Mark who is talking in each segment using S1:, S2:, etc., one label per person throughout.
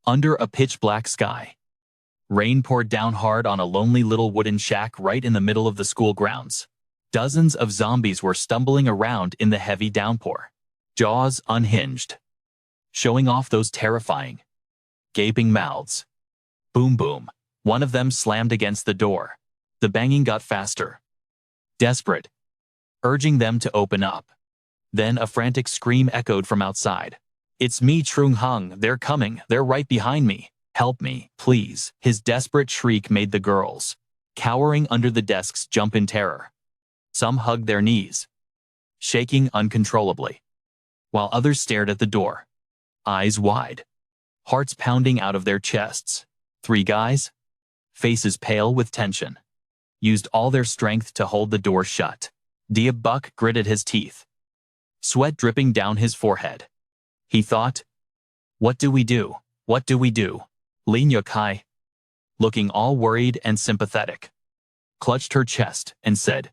S1: Under a pitch-black sky, rain poured down hard on a lonely little wooden shack right in the middle of the school grounds. Dozens of zombies were stumbling around in the heavy downpour, jaws unhinged, showing off those terrifying, gaping mouths. Boom boom. One of them slammed against the door. The banging got faster, desperate, urging them to open up. Then a frantic scream echoed from outside. "It's me, Zhang Heng. They're coming. They're right behind me. Help me, please." His desperate shriek made the girls, cowering under the desks, jump in terror. Some hugged their knees, shaking uncontrollably, while others stared at the door, eyes wide, hearts pounding out of their chests. 3 guys, faces pale with tension, used all their strength to hold the door shut. Buck gritted his teeth, sweat dripping down his forehead. He thought, what do we do? What do we do? Li Ruoxi, looking all worried and sympathetic, clutched her chest and said,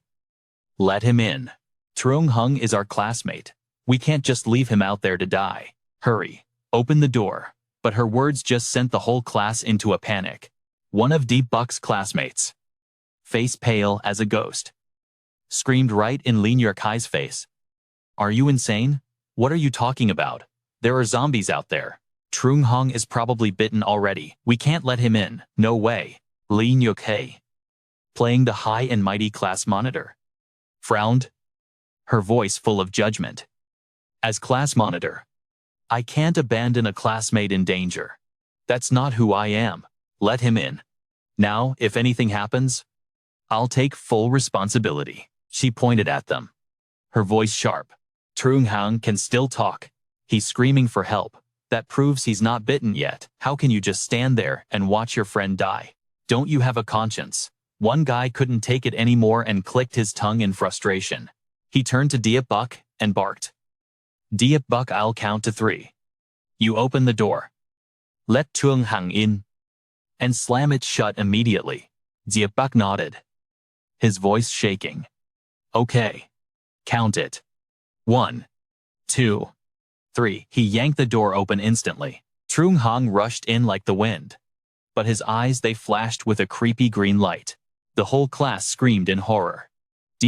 S1: "Let him in. Zhang Heng is our classmate. We can't just leave him out there to die. Hurry, open the door." But her words just sent the whole class into a panic. One of Buck's classmates, face pale as a ghost, screamed right in Li Ruoxi's face. "Are you insane? What are you talking about? There are zombies out there. Zhang Heng is probably bitten already. We can't let him in. No way." Li Ruoxi, playing the high and mighty class monitor, frowned, her voice full of judgment. "As class monitor, I can't abandon a classmate in danger. That's not who I am. Let him in. Now, if anything happens, I'll take full responsibility." She pointed at them, her voice sharp. "Zhang Heng can still talk. He's screaming for help. That proves he's not bitten yet. How can you just stand there and watch your friend die? Don't you have a conscience?" One guy couldn't take it anymore and clicked his tongue in frustration. He turned to Buck and barked. "Buck, I'll count to 3. You open the door. Let Zhang Heng in. And slam it shut immediately." Buck nodded, his voice shaking. "Okay. Count it. 1, 2, 3. He yanked the door open instantly. Zhang Heng rushed in like the wind, but his eyes, they flashed with a creepy green light. The whole class screamed in horror.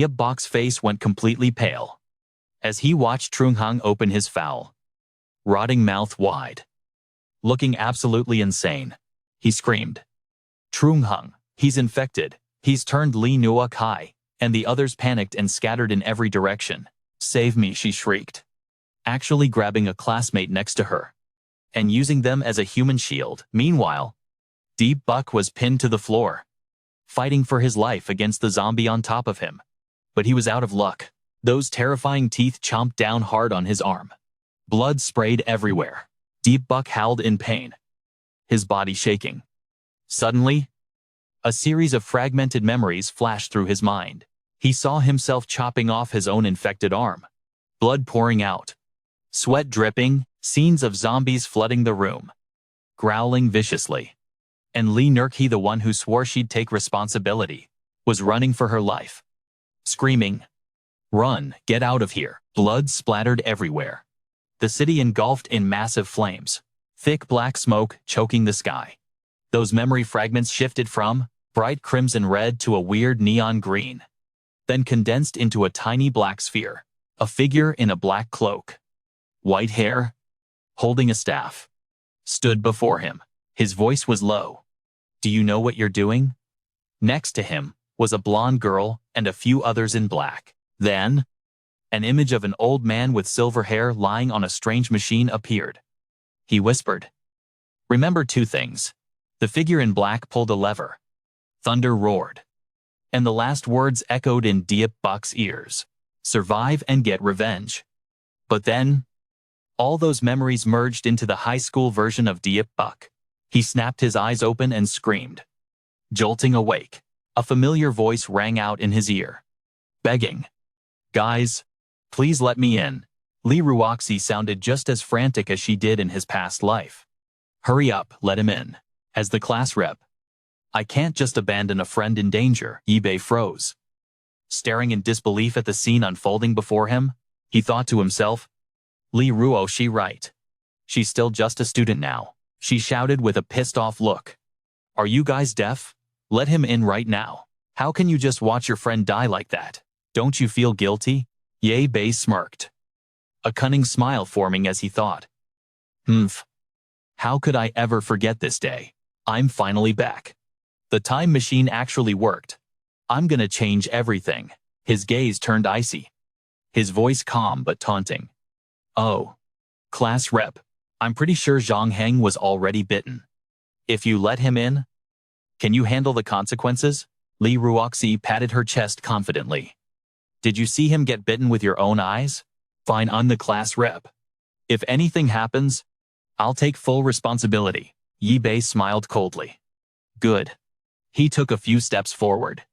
S1: Buck's face went completely pale as he watched Zhang Heng open his foul, rotting mouth wide. Looking absolutely insane, he screamed, "Zhang Heng, he's infected. He's turned Li Ruoxi," and the others panicked and scattered in every direction. "Save me," she shrieked, actually grabbing a classmate next to her and using them as a human shield. Meanwhile, Buck was pinned to the floor, fighting for his life against the zombie on top of him. But he was out of luck. Those terrifying teeth chomped down hard on his arm. Blood sprayed everywhere. Buck howled in pain, his body shaking. Suddenly, a series of fragmented memories flashed through his mind. He saw himself chopping off his own infected arm, blood pouring out, sweat dripping, scenes of zombies flooding the room, growling viciously. And Li Ruoxi, the one who swore she'd take responsibility, was running for her life, screaming, "Run, get out of here." Blood splattered everywhere. The city engulfed in massive flames, thick black smoke choking the sky. Those memory fragments shifted from bright crimson red to a weird neon green, then condensed into a tiny black sphere. A figure in a black cloak, white hair, holding a staff, stood before him. His voice was low. "Do you know what you're doing?" Next to him was a blonde girl and a few others in black. Then, an image of an old man with silver hair lying on a strange machine appeared. He whispered, "Remember 2 things." The figure in black pulled a lever. Thunder roared, and the last words echoed in Buck's ears. "Survive and get revenge." But then, all those memories merged into the high school version of Buck. He snapped his eyes open and screamed. Jolting awake, a familiar voice rang out in his ear, begging, "Guys, please let me in." Li Ruoxi sounded just as frantic as she did in his past life. "Hurry up, let him in." As the class rep, "I can't just abandon a friend in danger." Yi froze, staring in disbelief at the scene unfolding before him. He thought to himself, Li Ruoxi right. She's still just a student now. she shouted with a pissed-off look. Are you guys deaf? Let him in right now. How can you just watch your friend die like that? Don't you feel guilty? Ye Bei smirked, a cunning smile forming as he thought. Humph. How could I ever forget this day? I'm finally back. The time machine actually worked. I'm gonna change everything. His gaze turned icy, his voice calm but taunting. Oh. Class rep. I'm pretty sure Zhang Heng was already bitten. If you let him in, can you handle the consequences? Li Ruoxi patted her chest confidently. Did you see him get bitten with your own eyes? Fine, I'm the class rep. If anything happens, I'll take full responsibility. Ye Bei smiled coldly. Good. He took a few steps forward,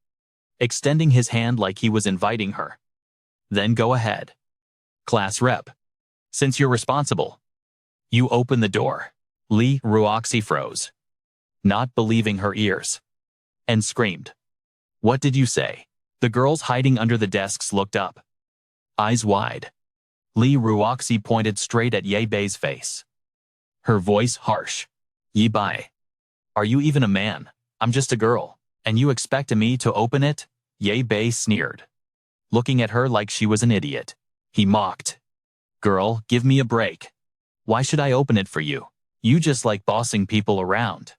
S1: extending his hand like he was inviting her. Then go ahead. Class rep. Since you're responsible, you open the door. Li Ruoxi froze, not believing her ears, and screamed. What did you say? The girls hiding under the desks looked up, eyes wide. Li Ruoxi pointed straight at Ye Bei's face, her voice harsh. Ye Bei, are you even a man? I'm just a girl, and you expect me to open it? Ye Bei sneered, looking at her like she was an idiot. He mocked. Girl, give me a break. Why should I open it for you? You just like bossing people around,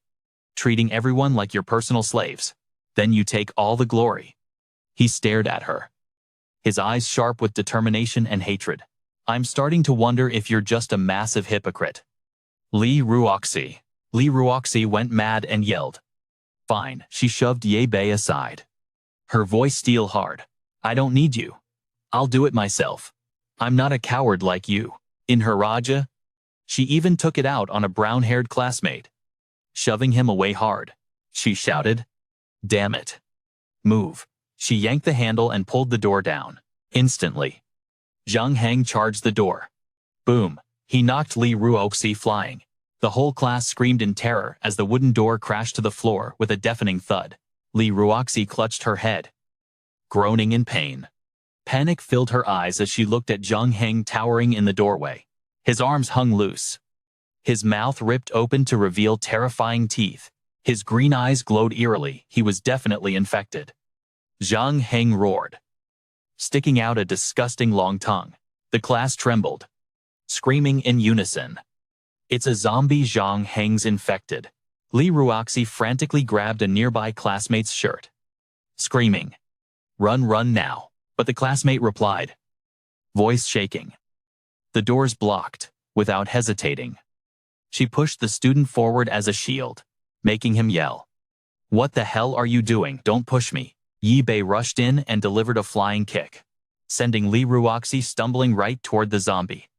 S1: treating everyone like your personal slaves. Then you take all the glory. He stared at her, his eyes sharp with determination and hatred. I'm starting to wonder if you're just a massive hypocrite. Li Ruoxi. Li Ruoxi went mad and yelled. Fine, she shoved Ye Bei aside, her voice steel hard. I don't need you. I'll do it myself. I'm not a coward like you. In her raja, she even took it out on a brown-haired classmate, shoving him away hard. She shouted, Damn it. Move. She yanked the handle and pulled the door down. Instantly, Zhang Heng charged the door. Boom. He knocked Li Ruoxi flying. The whole class screamed in terror as the wooden door crashed to the floor with a deafening thud. Li Ruoxi clutched her head, groaning in pain. Panic filled her eyes as she looked at Zhang Heng towering in the doorway. His arms hung loose, his mouth ripped open to reveal terrifying teeth. His green eyes glowed eerily. He was definitely infected. Zhang Heng roared, sticking out a disgusting long tongue. The class trembled, screaming in unison. It's a zombie. Zhang Heng's infected. Li Ruoxi frantically grabbed a nearby classmate's shirt, screaming, Run, run now. But the classmate replied, voice shaking. The door's blocked. Without hesitating, she pushed the student forward as a shield, making him yell. What the hell are you doing? Don't push me. Ye Bei rushed in and delivered a flying kick, sending Li Ruoxi stumbling right toward the zombie.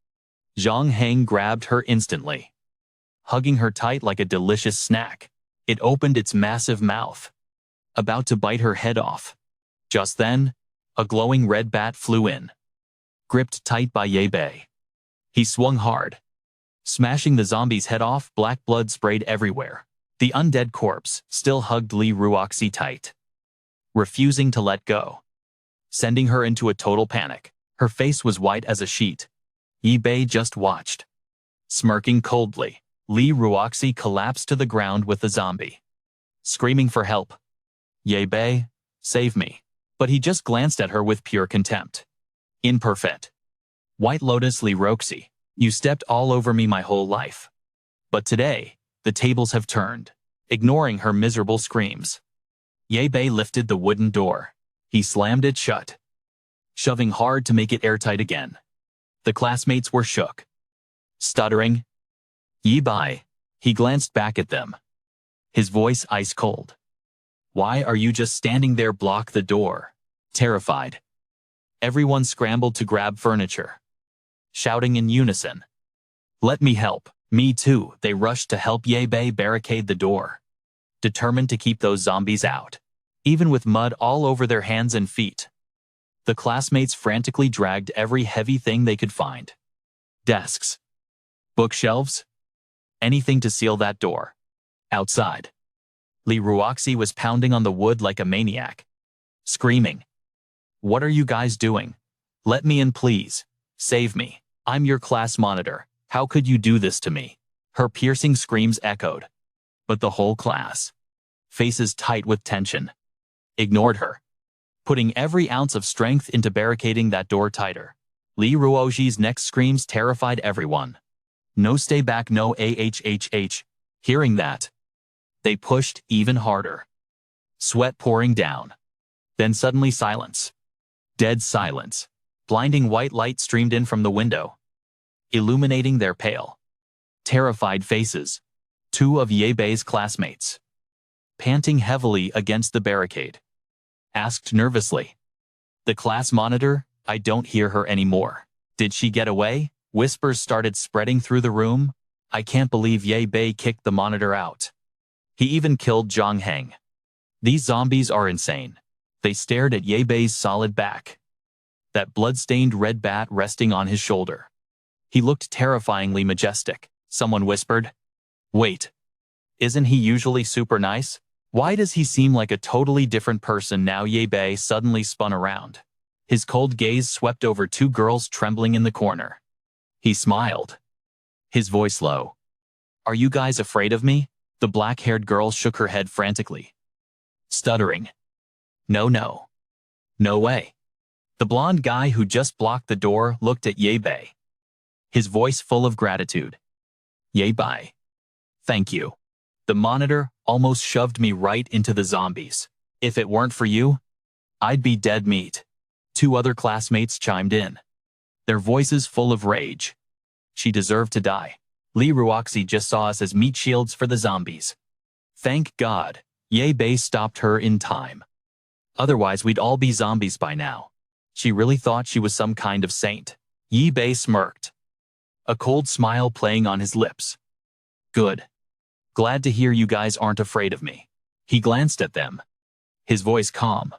S1: Zhang Heng grabbed her instantly, hugging her tight like a delicious snack. It opened its massive mouth, about to bite her head off. Just then, a glowing red bat flew in, gripped tight by Ye Bei. He swung hard, smashing the zombie's head off. Black blood sprayed everywhere. The undead corpse still hugged Li Ruoxi tight, refusing to let go, sending her into a total panic. Her face was white as a sheet. Ye Bei just watched, smirking coldly. Li Ruoxi collapsed to the ground with the zombie, screaming for help. Ye Bei, save me. But he just glanced at her with pure contempt. Imperfect. White Lotus. Li Ruoxi, you stepped all over me my whole life. But today, the tables have turned, ignoring her miserable screams. Ye Bei lifted the wooden door. He slammed it shut, shoving hard to make it airtight again. The classmates were shook, stuttering. Ye Bei. He glanced back at them, his voice ice cold. Why are you just standing there? Block the door. Terrified, everyone scrambled to grab furniture, shouting in unison. Let me help. Me too. They rushed to help Ye Bei barricade the door, determined to keep those zombies out, even with mud all over their hands and feet. The classmates frantically dragged every heavy thing they could find. Desks, bookshelves, anything to seal that door. Outside, Li Ruoxi was pounding on the wood like a maniac, screaming, What are you guys doing? Let me in, please. Save me. I'm your class monitor. How could you do this to me? Her piercing screams echoed, but the whole class, faces tight with tension, ignored her, putting every ounce of strength into barricading that door tighter. Li Ruoxi's next screams terrified everyone. No, stay back, no, ahhh. Hearing that, they pushed even harder, sweat pouring down. Then suddenly silence. Dead silence. Blinding white light streamed in from the window, illuminating their pale, terrified faces. Two of Ye Bei's classmates, panting heavily against the barricade, asked nervously. The class monitor, I don't hear her anymore. Did she get away? Whispers started spreading through the room. I can't believe Ye Bei kicked the monitor out. He even killed Zhang Heng. These zombies are insane. They stared at Ye Bei's solid back, that blood-stained red bat resting on his shoulder. He looked terrifyingly majestic. Someone whispered, "Wait, isn't he usually super nice? Why does he seem like a totally different person now?" Ye Bei suddenly spun around. His cold gaze swept over two girls trembling in the corner. He smiled, his voice low. "Are you guys afraid of me?" The black-haired girl shook her head frantically, stuttering, No, no way." The blonde guy who just blocked the door looked at Ye Bei, his voice full of gratitude. "Ye Bei, thank you. The monitor almost shoved me right into the zombies. If it weren't for you, I'd be dead meat." Two other classmates chimed in, their voices full of rage. "She deserved to die. Li Ruoxi just saw us as meat shields for the zombies. Thank God, Ye Bei stopped her in time. Otherwise we'd all be zombies by now. She really thought she was some kind of saint." Ye Bei smirked, a cold smile playing on his lips. "Good. Glad to hear you guys aren't afraid of me." He glanced at them, his voice calm.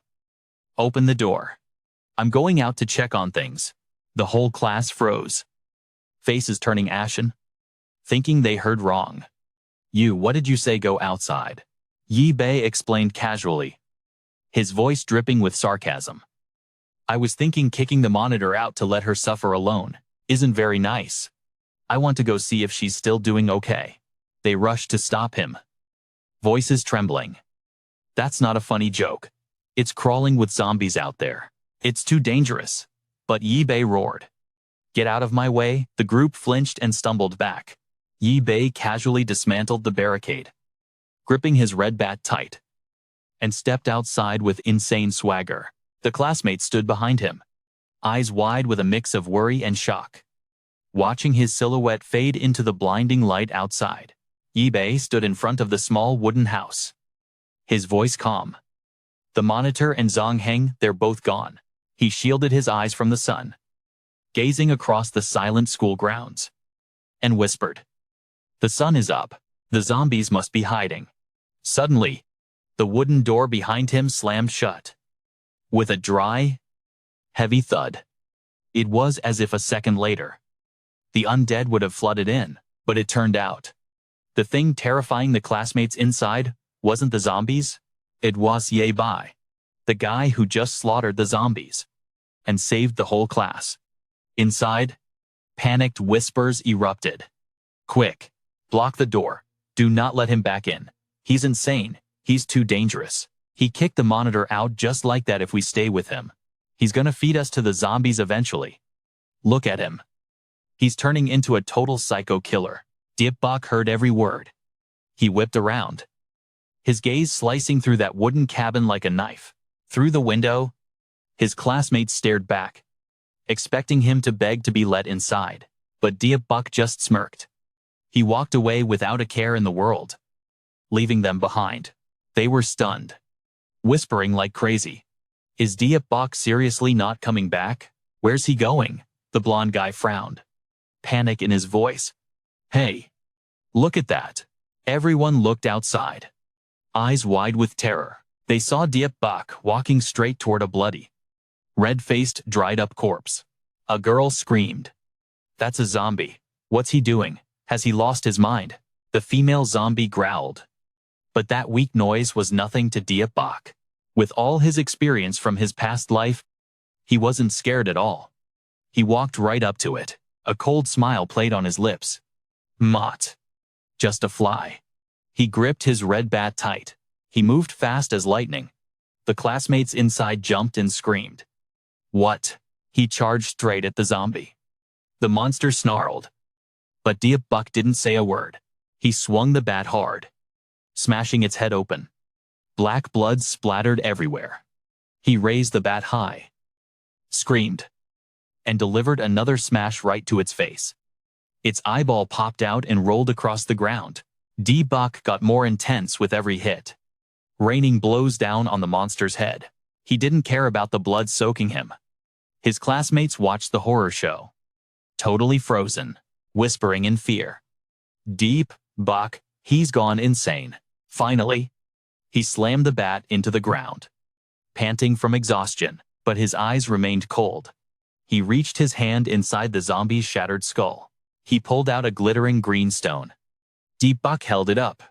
S1: "Open the door. I'm going out to check on things." The whole class froze, faces turning ashen, thinking they heard wrong. What did you say, go outside?" Ye Bei explained casually, his voice dripping with sarcasm. "I was thinking kicking the monitor out to let her suffer alone isn't very nice. I want to go see if she's still doing okay." They rushed to stop him, voices trembling. "That's not a funny joke. It's crawling with zombies out there. It's too dangerous." But Ye Bei roared, "Get out of my way." The group flinched and stumbled back. Ye Bei casually dismantled the barricade, gripping his red bat tight, and stepped outside with insane swagger. The classmates stood behind him, eyes wide with a mix of worry and shock, watching his silhouette fade into the blinding light outside. Ye Bei stood in front of the small wooden house, his voice calm. "The monitor and Zhang Heng, they're both gone." He shielded his eyes from the sun, gazing across the silent school grounds, and whispered, "The sun is up. The zombies must be hiding." Suddenly, the wooden door behind him slammed shut, with a dry, heavy thud. It was as if a second later, the undead would have flooded in, but it turned out, the thing terrifying the classmates inside wasn't the zombies, it was Ye Bei, the guy who just slaughtered the zombies and saved the whole class. Inside, panicked whispers erupted. "Quick, block the door. Do not let him back in. He's insane. He's too dangerous. He kicked the monitor out just like that. If we stay with him, he's gonna feed us to the zombies eventually. Look at him. He's turning into a total psycho killer." Diep Bok heard every word. He whipped around, his gaze slicing through that wooden cabin like a knife. Through the window, his classmates stared back, expecting him to beg to be let inside. But Diep Bok just smirked. He walked away without a care in the world, leaving them behind. They were stunned, whispering like crazy. "Is Diep Bok seriously not coming back? Where's he going?" The blonde guy frowned, panic in his voice. "Hey, look at that." Everyone looked outside, eyes wide with terror. They saw Diep Bok walking straight toward a bloody, red-faced, dried-up corpse. A girl screamed, "That's a zombie. What's he doing? Has he lost his mind?" The female zombie growled. But that weak noise was nothing to Diep Bok. With all his experience from his past life, he wasn't scared at all. He walked right up to it. A cold smile played on his lips. "Mott, Just a fly. He gripped his red bat tight. He moved fast as lightning. The classmates inside jumped and screamed. What? He charged straight at the zombie. The monster snarled. But Diep Bok didn't say a word. He swung the bat hard, smashing its head open. Black blood splattered everywhere. He raised the bat high, screamed, and delivered another smash right to its face. Its eyeball popped out and rolled across the ground. Diep Bok got more intense with every hit, raining blows down on the monster's head. He didn't care about the blood soaking him. His classmates watched the horror show, totally frozen, whispering in fear. Diep Bok, he's gone insane. Finally, he slammed the bat into the ground, panting from exhaustion, but his eyes remained cold. He reached his hand inside the zombie's shattered skull. He pulled out a glittering green stone. Diep Bok held it up,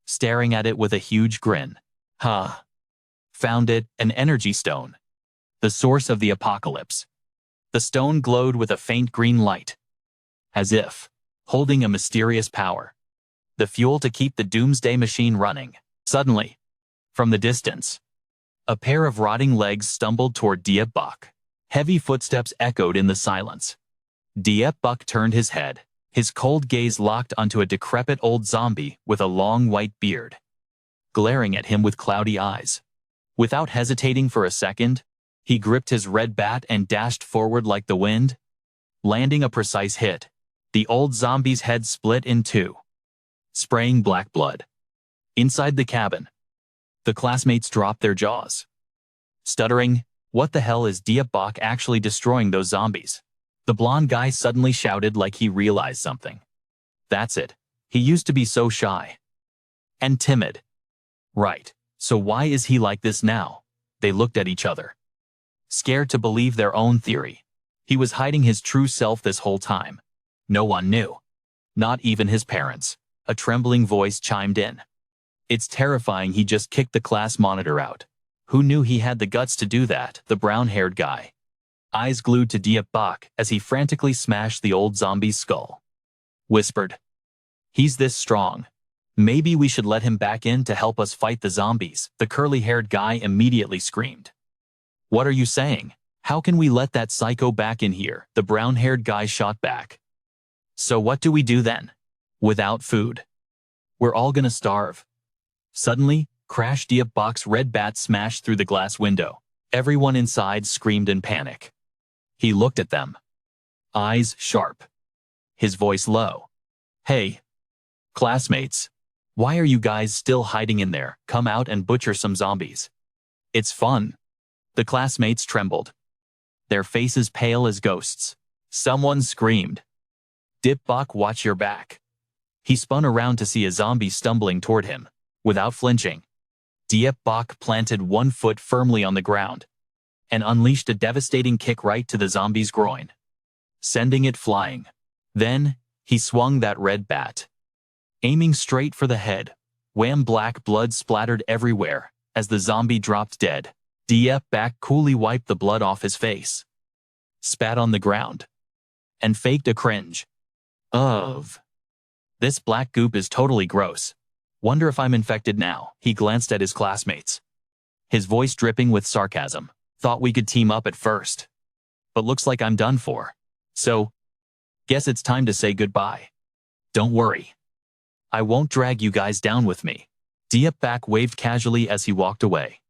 S1: staring at it with a huge grin. Huh. Found it, an energy stone. The source of the apocalypse. The stone glowed with a faint green light, as if holding a mysterious power. The fuel to keep the doomsday machine running. Suddenly, from the distance, a pair of rotting legs stumbled toward Diep Bok. Heavy footsteps echoed in the silence. Diep Bok turned his head. His cold gaze locked onto a decrepit old zombie with a long white beard, glaring at him with cloudy eyes. Without hesitating for a second, he gripped his red bat and dashed forward like the wind, landing a precise hit. The old zombie's head split in two, spraying black blood. Inside the cabin, the classmates dropped their jaws, stuttering, "What the hell is Diep Bok actually destroying those zombies?" The blonde guy suddenly shouted like he realized something. That's it. He used to be so shy and timid. Right. So why is he like this now? They looked at each other, scared to believe their own theory. He was hiding his true self this whole time. No one knew. Not even his parents. A trembling voice chimed in. It's terrifying, he just kicked the class monitor out. Who knew he had the guts to do that? The brown-haired guy, eyes glued to Diep Bok as he frantically smashed the old zombie's skull, whispered, "He's this strong. Maybe we should let him back in to help us fight the zombies." The curly-haired guy immediately screamed. "What are you saying? How can we let that psycho back in here?" The brown-haired guy shot back. "So what do we do then? Without food, we're all gonna starve." Suddenly, crash! Diep Bok's red bat smashed through the glass window. Everyone inside screamed in panic. He looked at them, eyes sharp, his voice low. "Hey, classmates, why are you guys still hiding in there? Come out and butcher some zombies. It's fun." The classmates trembled, their faces pale as ghosts. Someone screamed, "Diep Bok, watch your back." He spun around to see a zombie stumbling toward him. Without flinching, Diep Bok planted one foot firmly on the ground and unleashed a devastating kick right to the zombie's groin, sending it flying. Then, he swung that red bat, aiming straight for the head. Wham! Black blood splattered everywhere as the zombie dropped dead. Diep Bok coolly wiped the blood off his face, spat on the ground, and faked a cringe. Ugh. This black goop is totally gross. Wonder if I'm infected now. He glanced at his classmates, his voice dripping with sarcasm. Thought we could team up at first, but looks like I'm done for. So, guess it's time to say goodbye. Don't worry, I won't drag you guys down with me. Diep Bok waved casually as he walked away,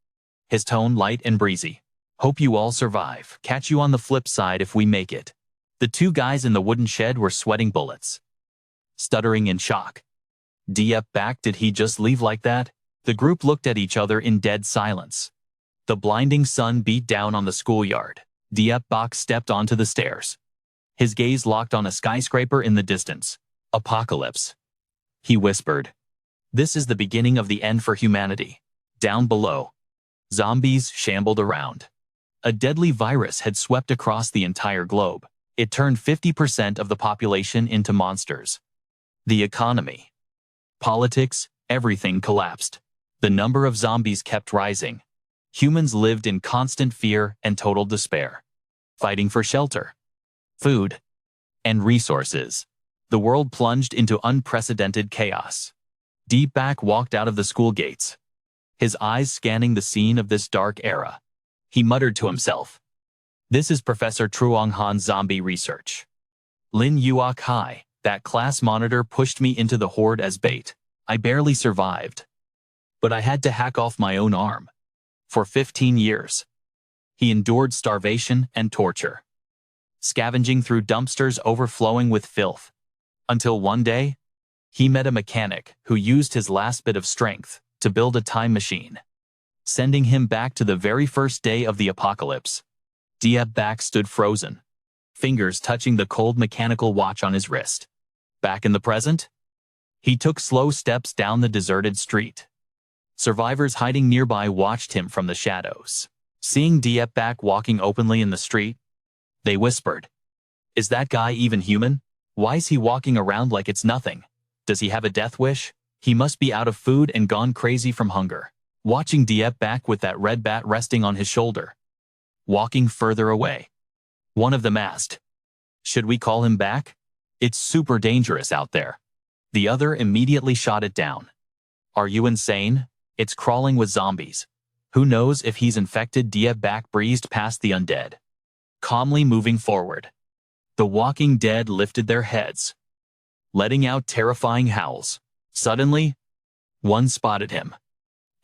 S1: his tone light and breezy. Hope you all survive. Catch you on the flip side if we make it. The two guys in the wooden shed were sweating bullets, stuttering in shock. Diep Bok, did he just leave like that? The group looked at each other in dead silence. The blinding sun beat down on the schoolyard. Diep Bok stepped onto the stairs, his gaze locked on a skyscraper in the distance. Apocalypse, he whispered. This is the beginning of the end for humanity. Down below, zombies shambled around. A deadly virus had swept across the entire globe. It turned 50% of the population into monsters. The economy, politics, everything collapsed. The number of zombies kept rising. Humans lived in constant fear and total despair, fighting for shelter, food, and resources. The world plunged into unprecedented chaos. Deepak walked out of the school gates, his eyes scanning the scene of this dark era. He muttered to himself, "This is Professor Truong Han's zombie research. Lin Ruoxi, that class monitor pushed me into the horde as bait. I barely survived. But I had to hack off my own arm. For 15 years. He endured starvation and torture, scavenging through dumpsters overflowing with filth. Until one day, he met a mechanic who used his last bit of strength to build a time machine, sending him back to the very first day of the apocalypse. Deepak stood frozen, fingers touching the cold mechanical watch on his wrist. Back in the present, he took slow steps down the deserted street. Survivors hiding nearby watched him from the shadows. Seeing Deepak walking openly in the street, they whispered, "Is that guy even human? Why is he walking around like it's nothing? Does he have a death wish? He must be out of food and gone crazy from hunger." Watching Deepak with that red bat resting on his shoulder, walking further away, one of them asked, "Should we call him back? It's super dangerous out there." The other immediately shot it down. "Are you insane? It's crawling with zombies. Who knows if he's infected?" Deepak breezed past the undead, calmly moving forward. The walking dead lifted their heads, letting out terrifying howls. Suddenly, one spotted him,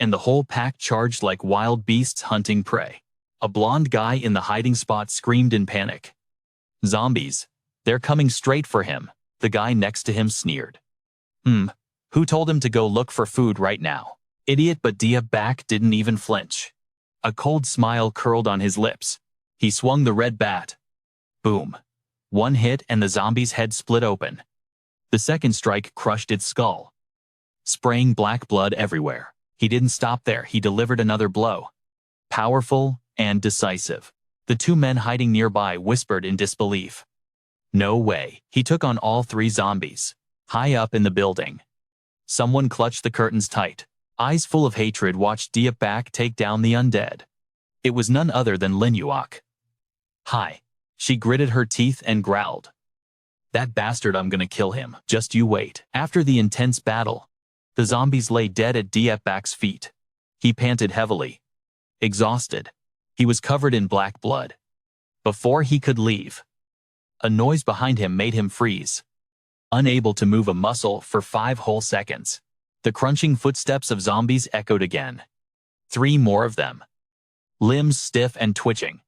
S1: and the whole pack charged like wild beasts hunting prey. A blonde guy in the hiding spot screamed in panic. "Zombies! They're coming straight for him." The guy next to him sneered. Who told him to go look for food right now? Idiot." But Deepak didn't even flinch. A cold smile curled on his lips. He swung the red bat. Boom. One hit and the zombie's head split open. The second strike crushed its skull, spraying black blood everywhere. He didn't stop there. He delivered another blow, powerful and decisive. The two men hiding nearby whispered in disbelief. "No way." He took on all three zombies. High up in the building, someone clutched the curtains tight. Eyes full of hatred watched Deepak take down the undead. It was none other than Lin Ruoxi. "Hi." She gritted her teeth and growled, "That bastard, I'm gonna kill him. Just you wait." After the intense battle, the zombies lay dead at Deepak's feet. He panted heavily, exhausted. He was covered in black blood. Before he could leave, a noise behind him made him freeze, unable to move a muscle for 5 whole seconds. The crunching footsteps of zombies echoed again. 3 more of them, limbs stiff and twitching,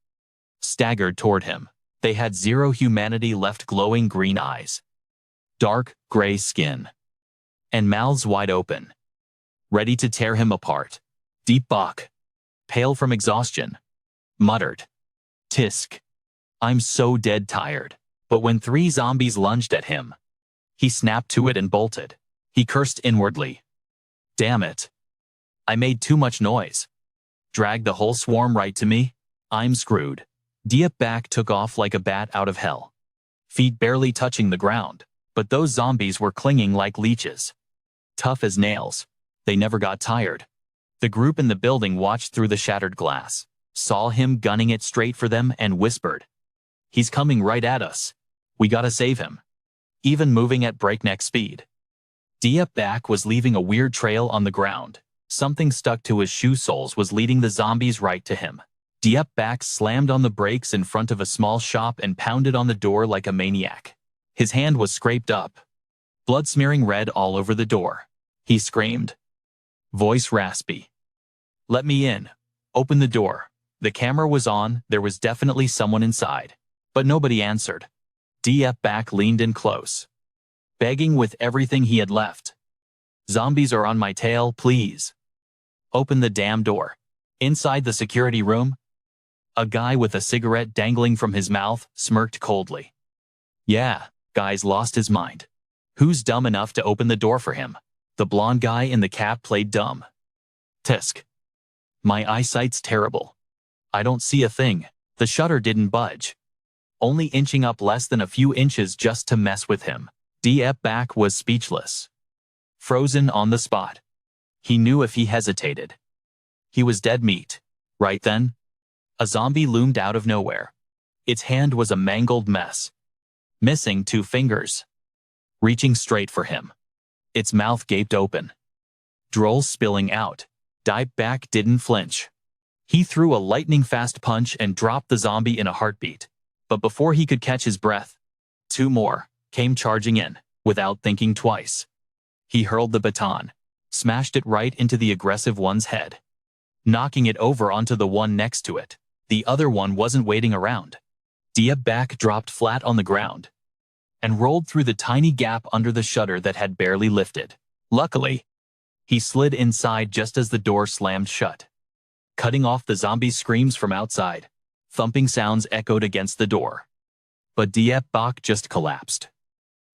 S1: staggered toward him. They had zero humanity left, glowing green eyes, dark gray skin, and mouths wide open, ready to tear him apart. Deepak, pale from exhaustion, muttered, "Tisk, I'm so dead tired." But when 3 zombies lunged at him, he snapped to it and bolted. He cursed inwardly. "Damn it. I made too much noise. Dragged the whole swarm right to me. I'm screwed." Deepak took off like a bat out of hell, feet barely touching the ground. But those zombies were clinging like leeches, tough as nails. They never got tired. The group in the building watched through the shattered glass, saw him gunning it straight for them, and whispered, "He's coming right at us. We gotta save him." Even moving at breakneck speed, Deepak was leaving a weird trail on the ground. Something stuck to his shoe soles was leading the zombies right to him. Deepak slammed on the brakes in front of a small shop and pounded on the door like a maniac. His hand was scraped up, blood smearing red all over the door. He screamed, voice raspy, "Let me in. Open the door." The camera was on. There was definitely someone inside, but nobody answered. Deepak leaned in close, begging with everything he had left. "Zombies are on my tail, please. Open the damn door." Inside the security room, a guy with a cigarette dangling from his mouth smirked coldly. "Yeah, guy's lost his mind. Who's dumb enough to open the door for him?" The blonde guy in the cap played dumb. "Tisk. My eyesight's terrible. I don't see a thing." The shutter didn't budge, only inching up less than a few inches just to mess with him. Deepak was speechless, frozen on the spot. He knew if he hesitated, he was dead meat. Right then, a zombie loomed out of nowhere. Its hand was a mangled mess, missing 2 fingers. reaching straight for him. Its mouth gaped open, drool spilling out. Diep didn't flinch. He threw a lightning-fast punch and dropped the zombie in a heartbeat. But before he could catch his breath, two more came charging in, without thinking twice. He hurled the baton, smashed it right into the aggressive one's head, knocking it over onto the one next to it. The other one wasn't waiting around. Diep dropped flat on the ground and rolled through the tiny gap under the shutter that had barely lifted. Luckily, he slid inside just as the door slammed shut, cutting off the zombie's screams from outside. Thumping sounds echoed against the door. But Diep just collapsed,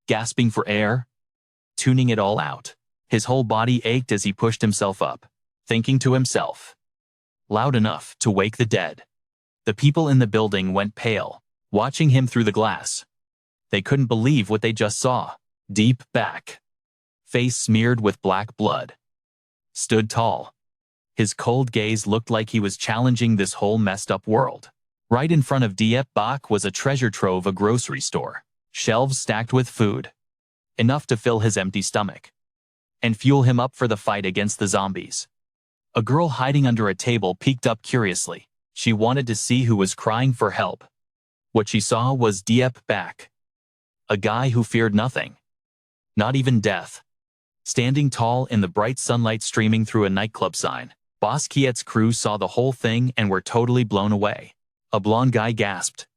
S1: gasping for air, tuning it all out. His whole body ached as he pushed himself up, thinking to himself, loud enough to wake the dead. The people in the building went pale, watching him through the glass. They couldn't believe what they just saw. Diep, face smeared with black blood, stood tall. His cold gaze looked like he was challenging this whole messed-up world. Right in front of Diep was a treasure trove, a grocery store. Shelves stacked with food, enough to fill his empty stomach and fuel him up for the fight against the zombies. A girl hiding under a table peeked up curiously. She wanted to see who was crying for help. What she saw was Diep, a guy who feared nothing, not even death, standing tall in the bright sunlight streaming through a nightclub sign. Boss Kiet's crew saw the whole thing and were totally blown away. A blonde guy gasped,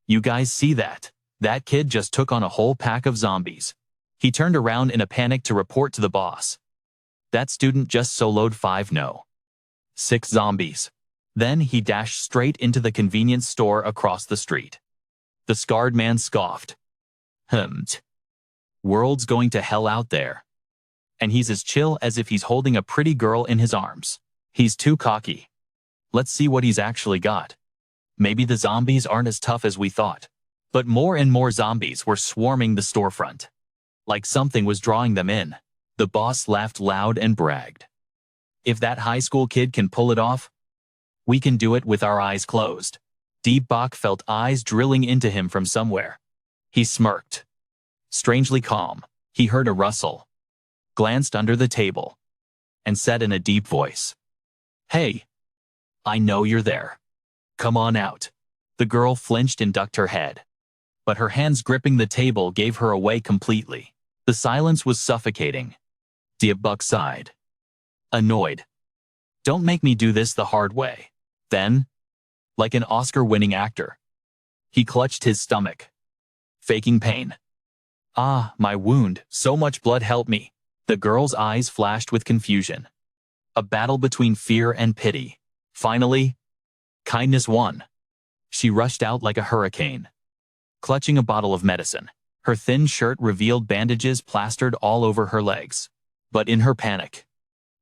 S1: "You guys see that? That kid just took on a whole pack of zombies." He turned around in a panic to report to the boss. That student just soloed 6 zombies. Then he dashed straight into the convenience store across the street. The scarred man scoffed. World's going to hell out there. And he's as chill as if he's holding a pretty girl in his arms. He's too cocky. Let's see what he's actually got. Maybe the zombies aren't as tough as we thought. But more and more zombies were swarming the storefront, like something was drawing them in. The boss laughed loud and bragged, "If that high school kid can pull it off, we can do it with our eyes closed." Diep felt eyes drilling into him from somewhere. He smirked, strangely calm. He heard a rustle, glanced under the table, and said in a deep voice, "Hey, I know you're there. Come on out." The girl flinched and ducked her head, but her hands gripping the table gave her away completely. The silence was suffocating. Diep sighed, annoyed. "Don't make me do this the hard way." Then, like an Oscar-winning actor, he clutched his stomach, faking pain. "Ah, my wound, so much blood, help me." The girl's eyes flashed with confusion. A battle between fear and pity. Finally, kindness won. She rushed out like a hurricane, clutching a bottle of medicine. Her thin shirt revealed bandages plastered all over her legs. But in her panic,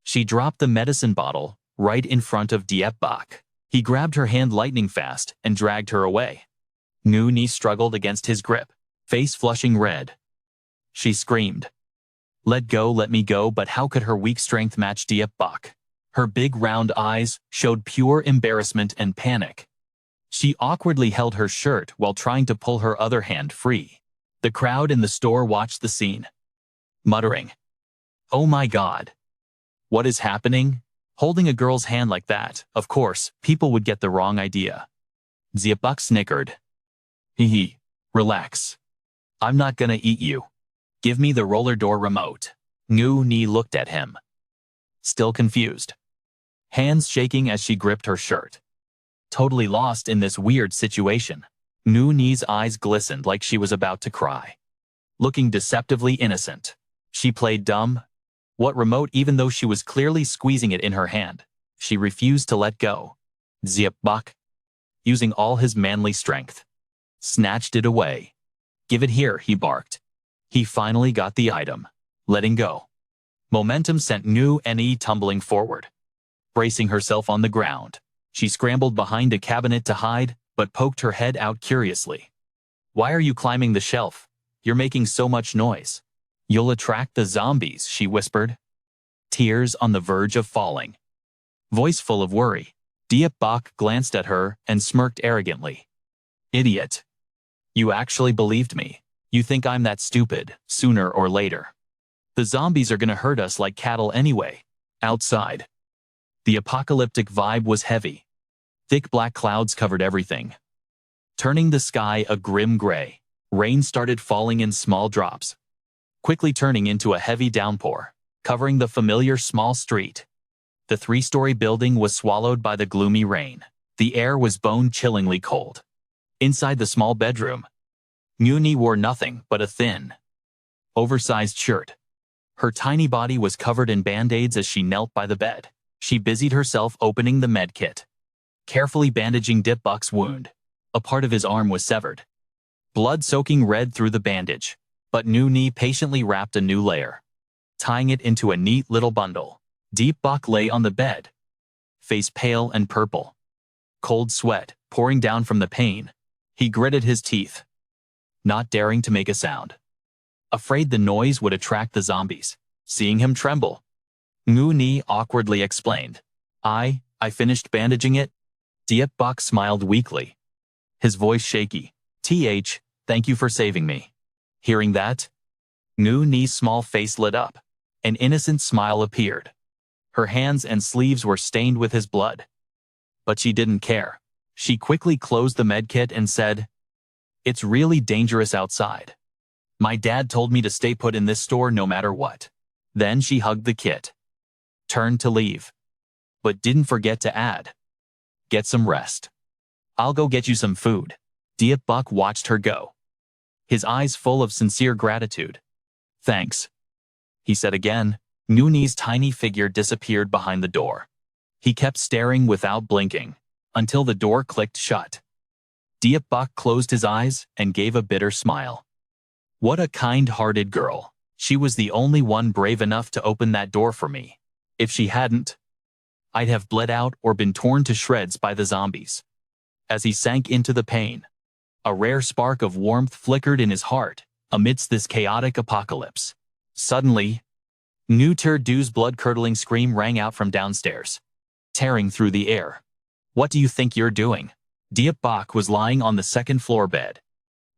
S1: she dropped the medicine bottle right in front of Diep. He grabbed her hand lightning fast and dragged her away. Ni struggled against his grip, face flushing red. She screamed, "Let go, let me go," but how could her weak strength match Diep? Her big round eyes showed pure embarrassment and panic. She awkwardly held her shirt while trying to pull her other hand free. The crowd in the store watched the scene, muttering, "Oh my God, what is happening?" Holding a girl's hand like that, of course, people would get the wrong idea. Diep snickered. "Hee, relax. I'm not gonna eat you. Give me the roller door remote." Ni looked at him, still confused, hands shaking as she gripped her shirt, totally lost in this weird situation. Ni's eyes glistened like she was about to cry, looking deceptively innocent. She played dumb. What remote? Even though she was clearly squeezing it in her hand, she refused to let go. Diep, using all his manly strength, snatched it away. "Give it here," he barked. He finally got the item, letting go. Momentum sent Ni tumbling forward. Bracing herself on the ground, she scrambled behind a cabinet to hide, but poked her head out curiously. "Why are you climbing the shelf? You're making so much noise." "You'll attract the zombies," she whispered, tears on the verge of falling, voice full of worry. Diep glanced at her and smirked arrogantly. "Idiot. You actually believed me." You think I'm that stupid? Sooner or later. The zombies are gonna hurt us like cattle anyway. Outside. The apocalyptic vibe was heavy. Thick black clouds covered everything, turning the sky a grim gray. Rain started falling in small drops, quickly turning into a heavy downpour, covering the familiar small street. The three-story building was swallowed by the gloomy rain. The air was bone-chillingly cold. Inside the small bedroom, Muni wore nothing but a thin, oversized shirt. Her tiny body was covered in band-aids as she knelt by the bed. She busied herself opening the med kit, carefully bandaging Dip Buck's wound. A part of his arm was severed, blood soaking red through the bandage, but Muni patiently wrapped a new layer, tying it into a neat little bundle. Dip Buck lay on the bed, face pale and purple, cold sweat pouring down from the pain. He gritted his teeth, not daring to make a sound, afraid the noise would attract the zombies. Seeing him tremble, Muni awkwardly explained, I finished bandaging it. Dip Buck smiled weakly, his voice shaky. Thank you for saving me. Hearing that, Muni's small face lit up. An innocent smile appeared. Her hands and sleeves were stained with his blood, but she didn't care. She quickly closed the medkit and said, It's really dangerous outside. My dad told me to stay put in this store no matter what. Then she hugged the kit, turned to leave, but didn't forget to add, Get some rest. I'll go get you some food. Dip Buck watched her go, his eyes full of sincere gratitude. Thanks, he said again. Muni's tiny figure disappeared behind the door. He kept staring without blinking, until the door clicked shut. Dip Buck closed his eyes and gave a bitter smile. What a kind-hearted girl. She was the only one brave enough to open that door for me. If she hadn't, I'd have bled out or been torn to shreds by the zombies. As he sank into the pain, a rare spark of warmth flickered in his heart amidst this chaotic apocalypse. Suddenly, Du's blood-curdling scream rang out from downstairs, tearing through the air. What do you think you're doing? Dip Buck was lying on the second-floor bed,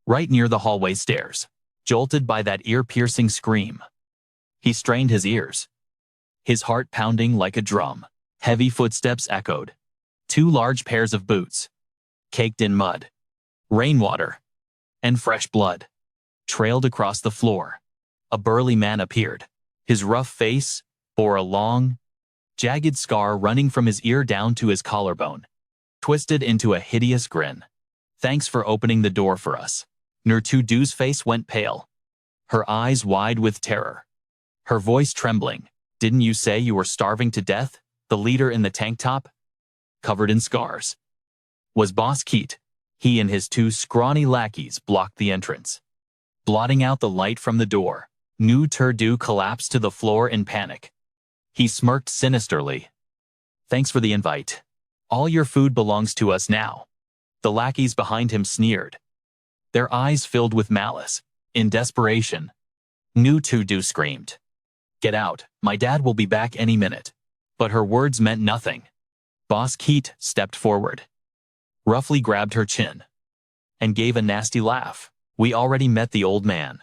S1: right near the hallway stairs, jolted by that ear-piercing scream. He strained his ears, his heart pounding like a drum. Heavy footsteps echoed. 2 large pairs of boots, caked in mud, rainwater, and fresh blood, trailed across the floor. A burly man appeared. His rough face bore a long, jagged scar running from his ear down to his collarbone, twisted into a hideous grin. Thanks for opening the door for us. Du's face went pale, her eyes wide with terror, her voice trembling. Didn't you say you were starving to death? The leader in the tank top, covered in scars, was Boss Keat. He and his 2 scrawny lackeys blocked the entrance, blotting out the light from the door. Du collapsed to the floor in panic. He smirked sinisterly. Thanks for the invite. All your food belongs to us now. The lackeys behind him sneered, their eyes filled with malice. In desperation, Du screamed, Get out, my dad will be back any minute. But her words meant nothing. Boss Keat stepped forward, roughly grabbed her chin, and gave a nasty laugh. We already met the old man.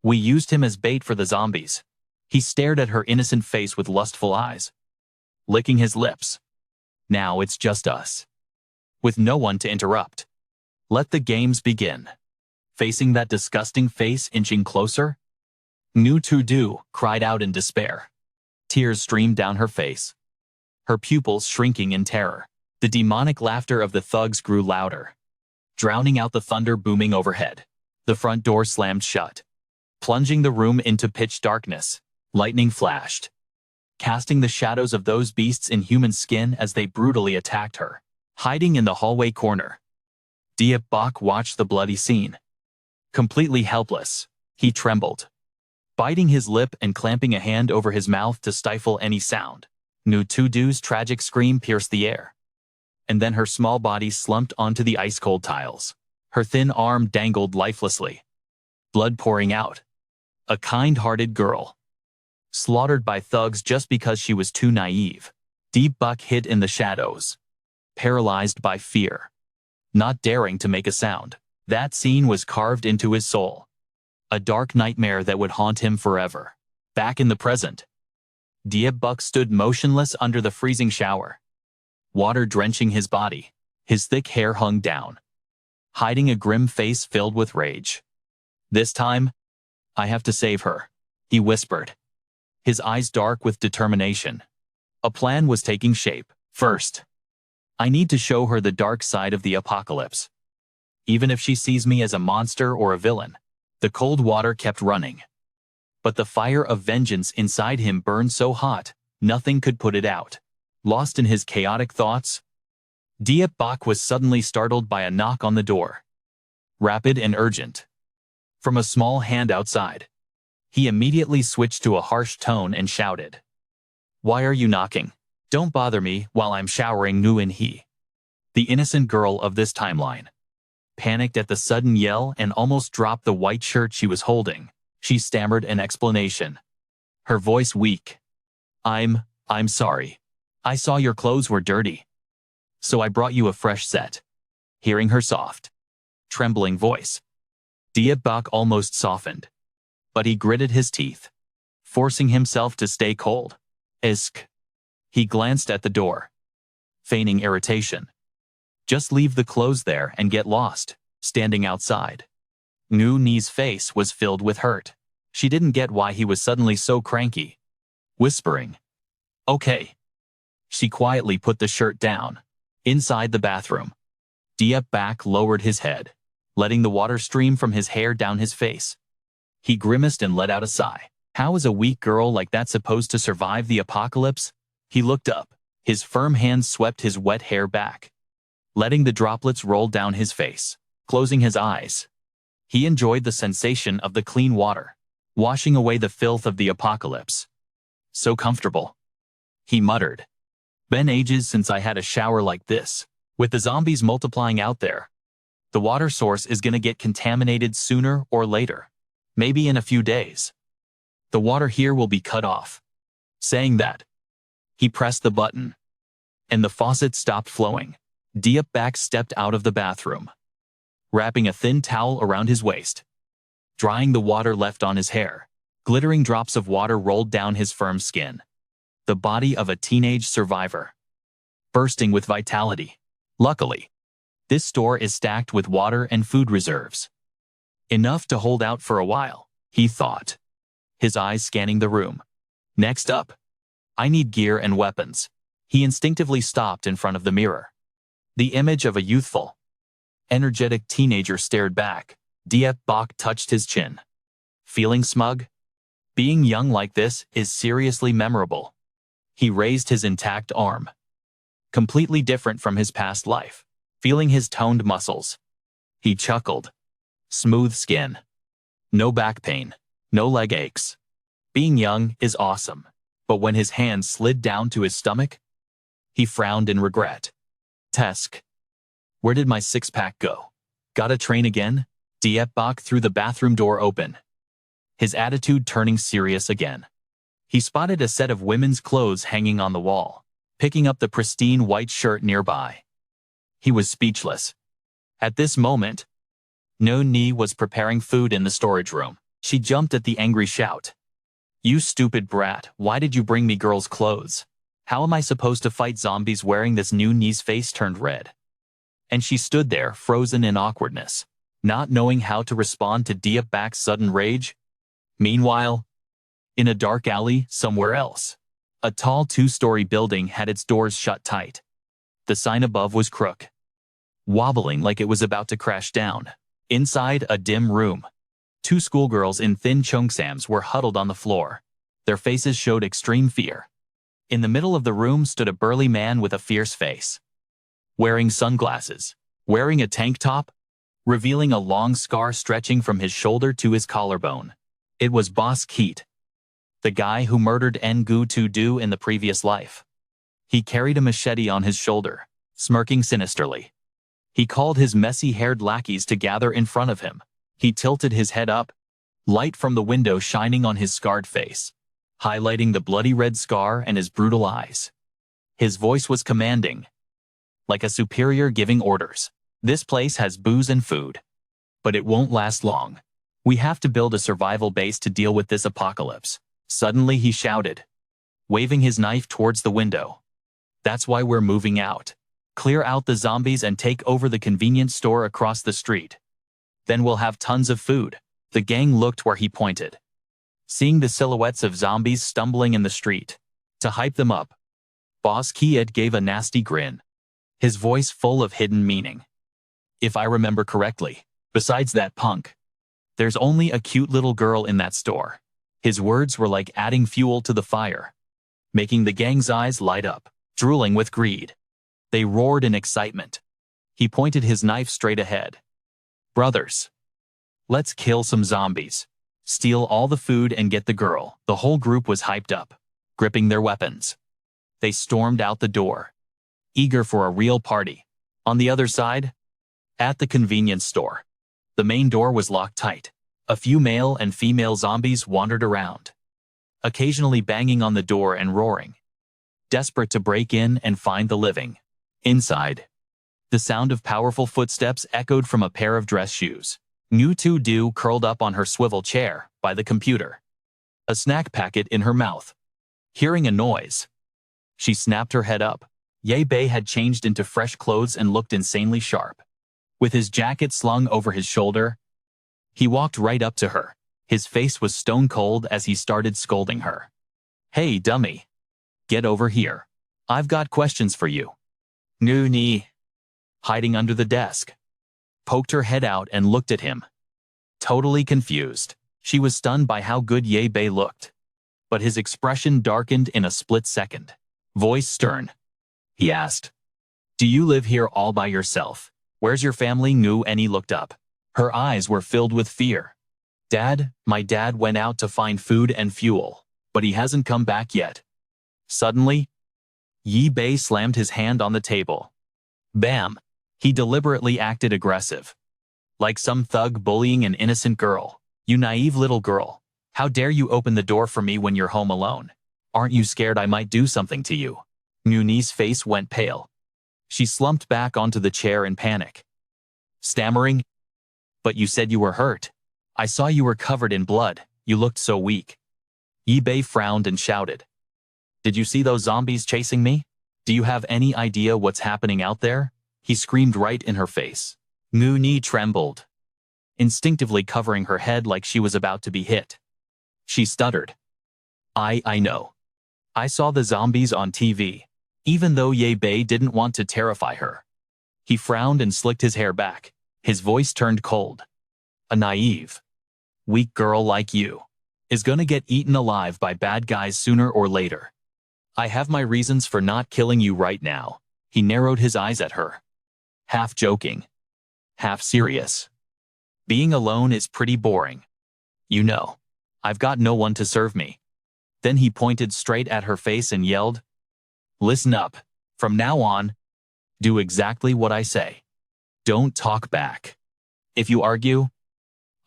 S1: We used him as bait for the zombies. He stared at her innocent face with lustful eyes, licking his lips. Now it's just us, with no one to interrupt. Let the games begin. Facing that disgusting face inching closer, Du cried out in despair. Tears streamed down her face, her pupils shrinking in terror. The demonic laughter of the thugs grew louder, drowning out the thunder booming overhead. The front door slammed shut, plunging the room into pitch darkness. Lightning flashed, casting the shadows of those beasts in human skin as they brutally attacked her. Hiding in the hallway corner, Dip Buck watched the bloody scene. Completely helpless, he trembled, biting his lip and clamping a hand over his mouth to stifle any sound. Du's tragic scream pierced the air, and then her small body slumped onto the ice-cold tiles. Her thin arm dangled lifelessly, blood pouring out. A kind-hearted girl, slaughtered by thugs just because she was too naive. Dip Buck hid in the shadows, paralyzed by fear, not daring to make a sound. That scene was carved into his soul. A dark nightmare that would haunt him forever. Back in the present, Diep stood motionless under the freezing shower, water drenching his body. His thick hair hung down, hiding a grim face filled with rage. This time, I have to save her, he whispered, his eyes dark with determination. A plan was taking shape. First, I need to show her the dark side of the apocalypse. Even if she sees me as a monster or a villain. The cold water kept running. But the fire of vengeance inside him burned so hot, nothing could put it out. Lost in his chaotic thoughts, Diep was suddenly startled by a knock on the door. Rapid and urgent. From a small hand outside. He immediately switched to a harsh tone and shouted, "Why are you knocking? Don't bother me while I'm showering." Nguyen He, the innocent girl of this timeline, panicked at the sudden yell and almost dropped the white shirt she was holding. She stammered an explanation, her voice weak. I'm sorry. I saw your clothes were dirty, so I brought you a fresh set." Hearing her soft, trembling voice, Diep almost softened. But he gritted his teeth, forcing himself to stay cold. Isk. He glanced at the door, feigning irritation. Just leave the clothes there and get lost. Standing outside, Nguyen He's face was filled with hurt. She didn't get why he was suddenly so cranky. Whispering, "Okay." She quietly put the shirt down. Inside the bathroom, Diep lowered his head, letting the water stream from his hair down his face. He grimaced and let out a sigh. How is a weak girl like that supposed to survive the apocalypse? He looked up. His firm hand swept his wet hair back, letting the droplets roll down his face. Closing his eyes, he enjoyed the sensation of the clean water, washing away the filth of the apocalypse. So comfortable, he muttered. Been ages since I had a shower like this. With the zombies multiplying out there, the water source is gonna get contaminated sooner or later. Maybe in a few days. The water here will be cut off. Saying that, he pressed the button, and the faucet stopped flowing. Diep stepped out of the bathroom, wrapping a thin towel around his waist, drying the water left on his hair. Glittering drops of water rolled down his firm skin. The body of a teenage survivor, bursting with vitality. Luckily, this store is stacked with water and food reserves. Enough to hold out for a while, he thought, his eyes scanning the room. Next up, I need gear and weapons. He instinctively stopped in front of the mirror. The image of a youthful, energetic teenager stared back. Diep touched his chin. Feeling smug? Being young like this is seriously memorable. He raised his intact arm, completely different from his past life. Feeling his toned muscles, he chuckled. Smooth skin. No back pain. No leg aches. Being young is awesome. But when his hand slid down to his stomach, he frowned in regret. Tesk. Where did my six-pack go? Gotta train again? Diep threw the bathroom door open, his attitude turning serious again. He spotted a set of women's clothes hanging on the wall, picking up the pristine white shirt nearby. He was speechless. At this moment, Nguyen He was preparing food in the storage room. She jumped at the angry shout. You stupid brat, why did you bring me girls' clothes? How am I supposed to fight zombies wearing this? Nguyen He's face turned red, and she stood there frozen in awkwardness, not knowing how to respond to Diep's sudden rage. Meanwhile, in a dark alley somewhere else, a tall two-story building had its doors shut tight. The sign above was crooked, wobbling like it was about to crash down. Inside a dim room, two schoolgirls in thin cheongsams were huddled on the floor. Their faces showed extreme fear. In the middle of the room stood a burly man with a fierce face, wearing sunglasses, wearing a tank top, revealing a long scar stretching from his shoulder to his collarbone. It was Boss Keat, the guy who murdered Ngu Tu-du in the previous life. He carried a machete on his shoulder, smirking sinisterly. He called his messy-haired lackeys to gather in front of him. He tilted his head up, light from the window shining on his scarred face, highlighting the bloody red scar and his brutal eyes. His voice was commanding, like a superior giving orders. This place has booze and food, but it won't last long. We have to build a survival base to deal with this apocalypse. Suddenly he shouted, waving his knife towards the window. That's why we're moving out. Clear out the zombies and take over the convenience store across the street. Then we'll have tons of food. The gang looked where he pointed, seeing the silhouettes of zombies stumbling in the street. To hype them up, Boss Kid gave a nasty grin, his voice full of hidden meaning. If I remember correctly, besides that punk, there's only a cute little girl in that store. His words were like adding fuel to the fire, making the gang's eyes light up, drooling with greed. They roared in excitement. He pointed his knife straight ahead. Brothers, let's kill some zombies, steal all the food and get the girl. The whole group was hyped up, gripping their weapons. They stormed out the door, eager for a real party. On the other side, at the convenience store, the main door was locked tight. A few male and female zombies wandered around, occasionally banging on the door and roaring, desperate to break in and find the living. Inside, the sound of powerful footsteps echoed from a pair of dress shoes. Ngu Tu Du curled up on her swivel chair by the computer, a snack packet in her mouth. Hearing a noise, she snapped her head up. Ye Bei had changed into fresh clothes and looked insanely sharp. With his jacket slung over his shoulder, he walked right up to her. His face was stone cold as he started scolding her. Hey, dummy. Get over here. I've got questions for you. Ngu Ni, hiding under the desk, poked her head out and looked at him. Totally confused. She was stunned by how good Ye Bei looked, but his expression darkened in a split second. Voice stern, he asked, do you live here all by yourself? Where's your family? Ngu Ni looked up. Her eyes were filled with fear. Dad, my dad went out to find food and fuel, but he hasn't come back yet. Suddenly, Ye Bei slammed his hand on the table. Bam! He deliberately acted aggressive, like some thug bullying an innocent girl. You naive little girl. How dare you open the door for me when you're home alone? Aren't you scared I might do something to you? Ngu Ni's face went pale. She slumped back onto the chair in panic, stammering, but you said you were hurt. I saw you were covered in blood. You looked so weak. Ye Bei frowned and shouted, did you see those zombies chasing me? Do you have any idea what's happening out there? He screamed right in her face. Ngu Ni trembled, instinctively covering her head like she was about to be hit. She stuttered. I know. I saw the zombies on TV, even though Ye Bei didn't want to terrify her. He frowned and slicked his hair back. His voice turned cold. A naive, weak girl like you is gonna get eaten alive by bad guys sooner or later. I have my reasons for not killing you right now. He narrowed his eyes at her, half joking, half serious. Being alone is pretty boring. You know, I've got no one to serve me. Then he pointed straight at her face and yelled, listen up. From now on, do exactly what I say. Don't talk back. If you argue,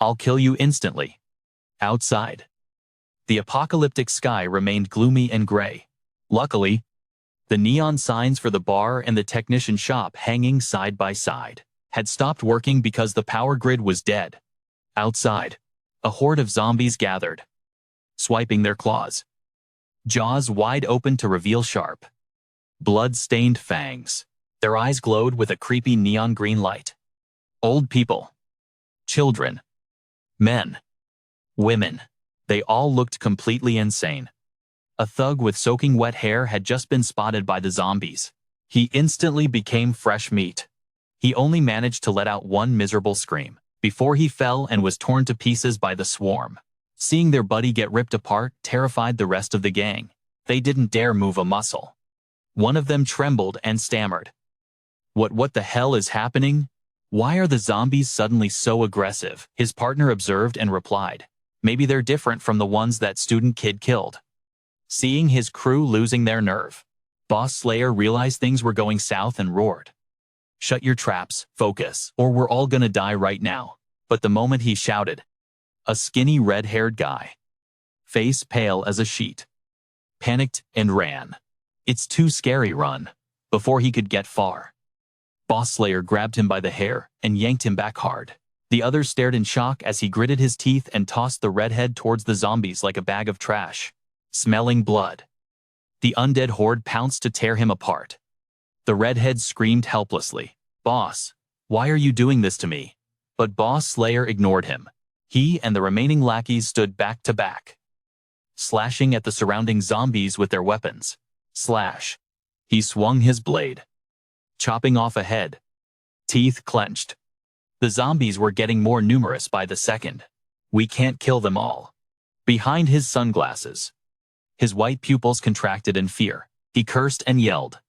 S1: I'll kill you instantly. Outside, the apocalyptic sky remained gloomy and gray. Luckily, the neon signs for the bar and the technician shop hanging side by side had stopped working because the power grid was dead. Outside, a horde of zombies gathered, swiping their claws, jaws wide open to reveal sharp, blood-stained fangs. Their eyes glowed with a creepy neon green light. Old people, children, men, women, they all looked completely insane. A thug with soaking wet hair had just been spotted by the zombies. He instantly became fresh meat. He only managed to let out one miserable scream before he fell and was torn to pieces by the swarm. Seeing their buddy get ripped apart terrified the rest of the gang. They didn't dare move a muscle. One of them trembled and stammered. What the hell is happening? Why are the zombies suddenly so aggressive? His partner observed and replied, maybe they're different from the ones that student kid killed. Seeing his crew losing their nerve, Boss Slayer realized things were going south and roared, shut your traps, focus, or we're all gonna die right now. But the moment he shouted, a skinny red-haired guy, face pale as a sheet, panicked and ran. It's too scary, run. Before he could get far, Boss Slayer grabbed him by the hair and yanked him back hard. The others stared in shock as he gritted his teeth and tossed the redhead towards the zombies like a bag of trash, smelling blood. The undead horde pounced to tear him apart. The redhead screamed helplessly, "Boss, why are you doing this to me?" But Boss Slayer ignored him. He and the remaining lackeys stood back to back, slashing at the surrounding zombies with their weapons. Slash. He swung his blade, chopping off a head. Teeth clenched. The zombies were getting more numerous by the second. "We can't kill them all." Behind his sunglasses, his white pupils contracted in fear. He cursed and yelled,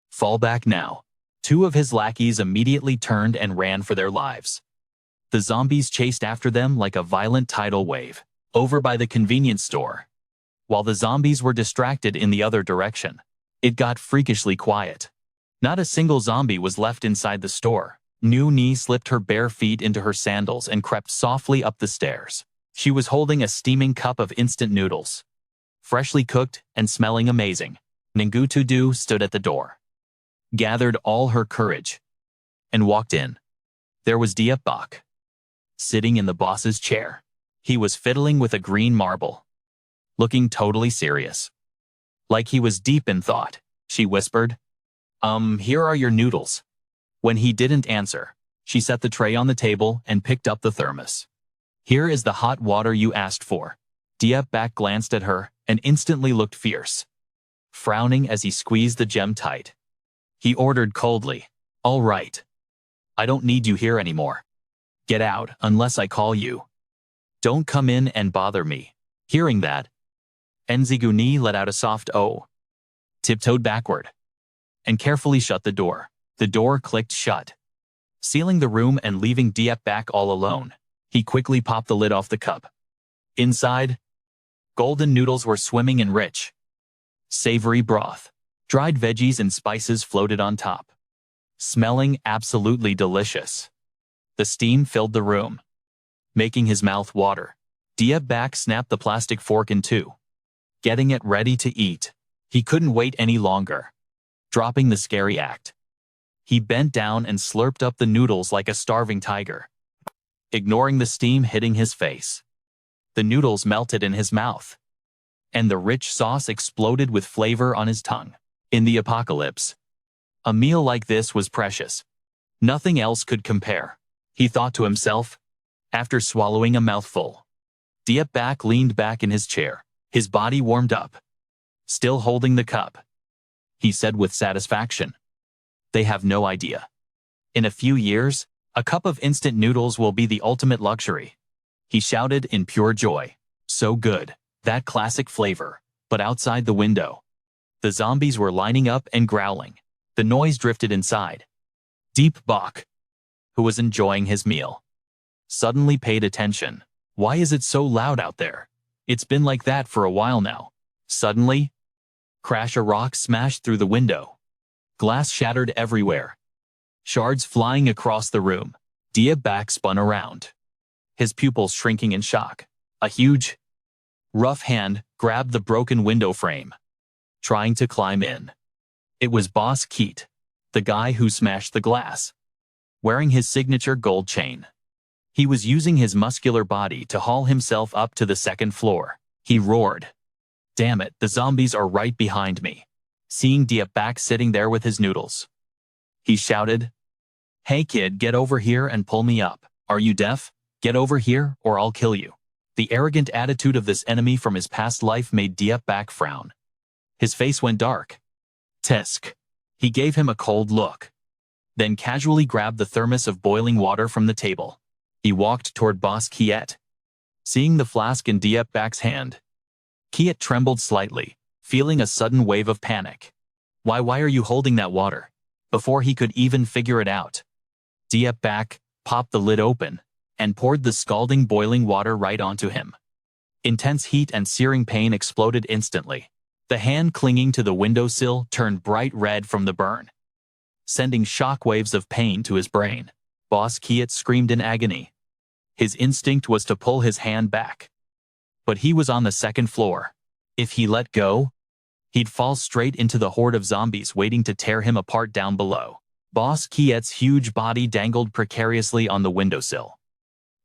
S1: "Fall back now." Two of his lackeys immediately turned and ran for their lives. The zombies chased after them like a violent tidal wave, over by the convenience store. While the zombies were distracted in the other direction, it got freakishly quiet. Not a single zombie was left inside the store. Nu Ni slipped her bare feet into her sandals and crept softly up the stairs. She was holding a steaming cup of instant noodles, freshly cooked and smelling amazing. Ningutudu stood at the door, gathered all her courage, and walked in. There was Diep Bak, sitting in the boss's chair. He was fiddling with a green marble, looking totally serious. Like he was deep in thought, she whispered, Here are your noodles." When he didn't answer, she set the tray on the table and picked up the thermos. "Here is the hot water you asked for." Diep Bak glanced at her and instantly looked fierce, frowning as he squeezed the gem tight. He ordered coldly, "All right. I don't need you here anymore. Get out unless I call you. Don't come in and bother me." Hearing that, Enziguni let out a soft "oh," tiptoed backward, and carefully shut the door. The door clicked shut, sealing the room and leaving Diep Bak all alone. He quickly popped the lid off the cup. Inside, golden noodles were swimming in rich, savory broth. Dried veggies and spices floated on top, smelling absolutely delicious. The steam filled the room, making his mouth water. Diep Bak snapped the plastic fork in two, getting it ready to eat. He couldn't wait any longer. Dropping the scary act, he bent down and slurped up the noodles like a starving tiger, ignoring the steam hitting his face. The noodles melted in his mouth, and the rich sauce exploded with flavor on his tongue. In the apocalypse, a meal like this was precious. Nothing else could compare, he thought to himself, after swallowing a mouthful. Diep Bak leaned back in his chair, his body warmed up. Still holding the cup, he said with satisfaction, "They have no idea. In a few years, a cup of instant noodles will be the ultimate luxury." He shouted in pure joy. So good, that classic flavor. But outside the window, the zombies were lining up and growling. The noise drifted inside. Diep Bak, who was enjoying his meal, suddenly paid attention. "Why is it so loud out there? It's been like that for a while now." Suddenly, crash, a rock smashed through the window. Glass shattered everywhere, shards flying across the room. Diep Bak spun around, his pupils shrinking in shock. A huge, rough hand grabbed the broken window frame, trying to climb in. It was Boss Keat, the guy who smashed the glass, wearing his signature gold chain. He was using his muscular body to haul himself up to the second floor. He roared, "Damn it, the zombies are right behind me." Seeing Diep Bak sitting there with his noodles, he shouted, "Hey kid, get over here and pull me up. Are you deaf? Get over here or I'll kill you." The arrogant attitude of this enemy from his past life made Diep Bak frown. His face went dark. Tisk. He gave him a cold look, then casually grabbed the thermos of boiling water from the table. He walked toward Boss Kiet. Seeing the flask in Diep Bak's hand, Kiet trembled slightly, feeling a sudden wave of panic. Why are you holding that water?" Before he could even figure it out, Diep Bak popped the lid open and poured the scalding boiling water right onto him. Intense heat and searing pain exploded instantly. The hand clinging to the windowsill turned bright red from the burn, sending shockwaves of pain to his brain. Boss Kiet screamed in agony. His instinct was to pull his hand back, but he was on the second floor. If he let go, he'd fall straight into the horde of zombies waiting to tear him apart down below. Boss Kiet's huge body dangled precariously on the windowsill,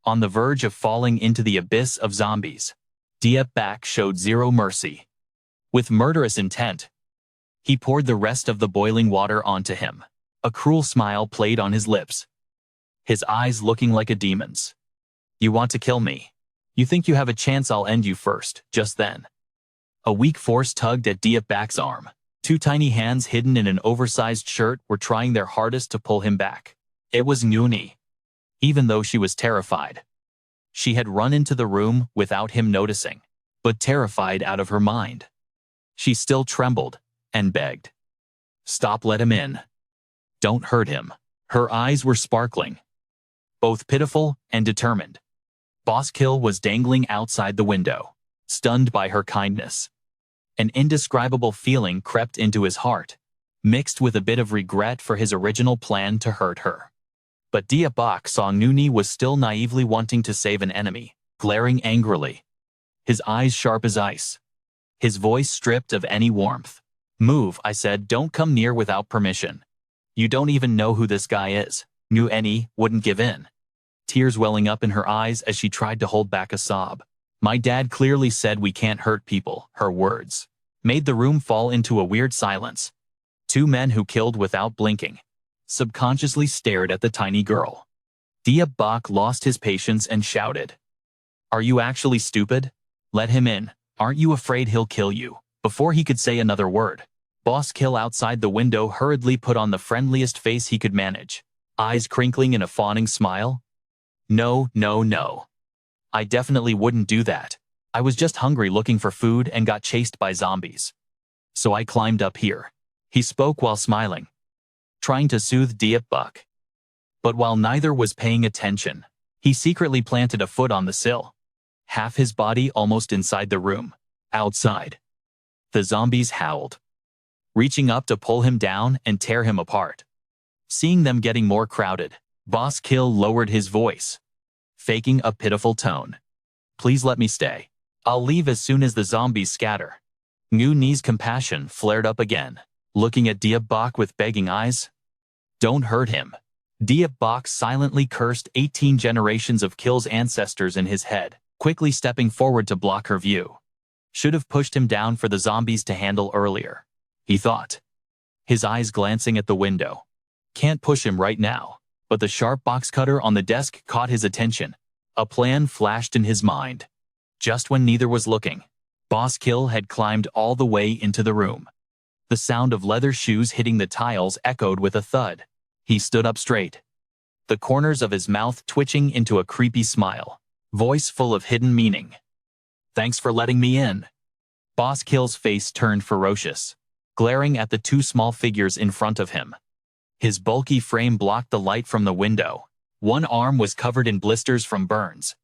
S1: on the verge of falling into the abyss of zombies. Diep Bak showed zero mercy. With murderous intent, he poured the rest of the boiling water onto him. A cruel smile played on his lips, his eyes looking like a demon's. You want to kill me? You think you have a chance? I'll end you first. Just then, a weak force tugged at Diep Bak's arm. Two tiny hands hidden in an oversized shirt were trying their hardest to pull him back. It was Nguni. Even though she was terrified, she had run into the room without him noticing, but terrified out of her mind. She still trembled and begged, "Stop, let him in. Don't hurt him." Her eyes were sparkling, both pitiful and determined. Boss Kill was dangling outside the window, stunned by her kindness. An indescribable feeling crept into his heart, mixed with a bit of regret for his original plan to hurt her. But Diep Bak saw Nguni was still naively wanting to save an enemy, glaring angrily, his eyes sharp as ice, his voice stripped of any warmth. "Move," I said. "Don't come near without permission. You don't even know who this guy is." Nguni wouldn't give in, tears welling up in her eyes as she tried to hold back a sob. "My dad clearly said we can't hurt people." Her words made the room fall into a weird silence. Two men who killed without blinking subconsciously stared at the tiny girl. Diep Bak lost his patience and shouted, "Are you actually stupid? Let him in. Aren't you afraid he'll kill you?" Before he could say another word, Boss Kill outside the window hurriedly put on the friendliest face he could manage, eyes crinkling in a fawning smile. "No, no, no. I definitely wouldn't do that. I was just hungry looking for food and got chased by zombies. So I climbed up here." He spoke while smiling, trying to soothe Diep Bak. But while neither was paying attention, he secretly planted a foot on the sill, half his body almost inside the room. Outside, the zombies howled, reaching up to pull him down and tear him apart. Seeing them getting more crowded, Boss Kill lowered his voice, faking a pitiful tone. "Please let me stay. I'll leave as soon as the zombies scatter." Nguni's compassion flared up again, looking at Diep Bak with begging eyes. "Don't hurt him." Diep Bak silently cursed 18 generations of Kill's ancestors in his head, quickly stepping forward to block her view. Should have pushed him down for the zombies to handle earlier, he thought, his eyes glancing at the window. Can't push him right now. But the sharp box cutter on the desk caught his attention. A plan flashed in his mind. Just when neither was looking, Boss Kill had climbed all the way into the room. The sound of leather shoes hitting the tiles echoed with a thud. He stood up straight, the corners of his mouth twitching into a creepy smile, voice full of hidden meaning. "Thanks for letting me in." Boss Kill's face turned ferocious, glaring at the two small figures in front of him. His bulky frame blocked the light from the window. One arm was covered in blisters from burns,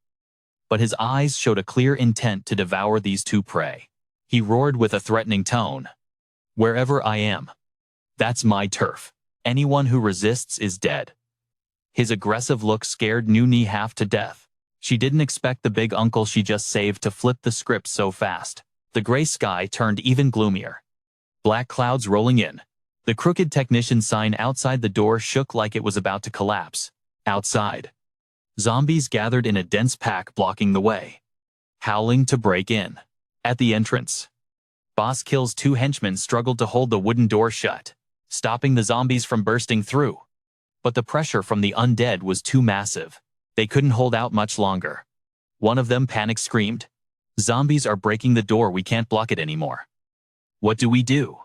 S1: but his eyes showed a clear intent to devour these two prey. He roared with a threatening tone, "Wherever I am, that's my turf. Anyone who resists is dead." His aggressive look scared Nguni half to death. She didn't expect the big uncle she just saved to flip the script so fast. The gray sky turned even gloomier, black clouds rolling in. The crooked technician sign outside the door shook like it was about to collapse. Outside, zombies gathered in a dense pack blocking the way, howling to break in. At the entrance, Boss Kill's two henchmen struggled to hold the wooden door shut, stopping the zombies from bursting through. But the pressure from the undead was too massive. They couldn't hold out much longer. One of them panic screamed, "Zombies are breaking the door. We can't block it anymore." "What do we do?"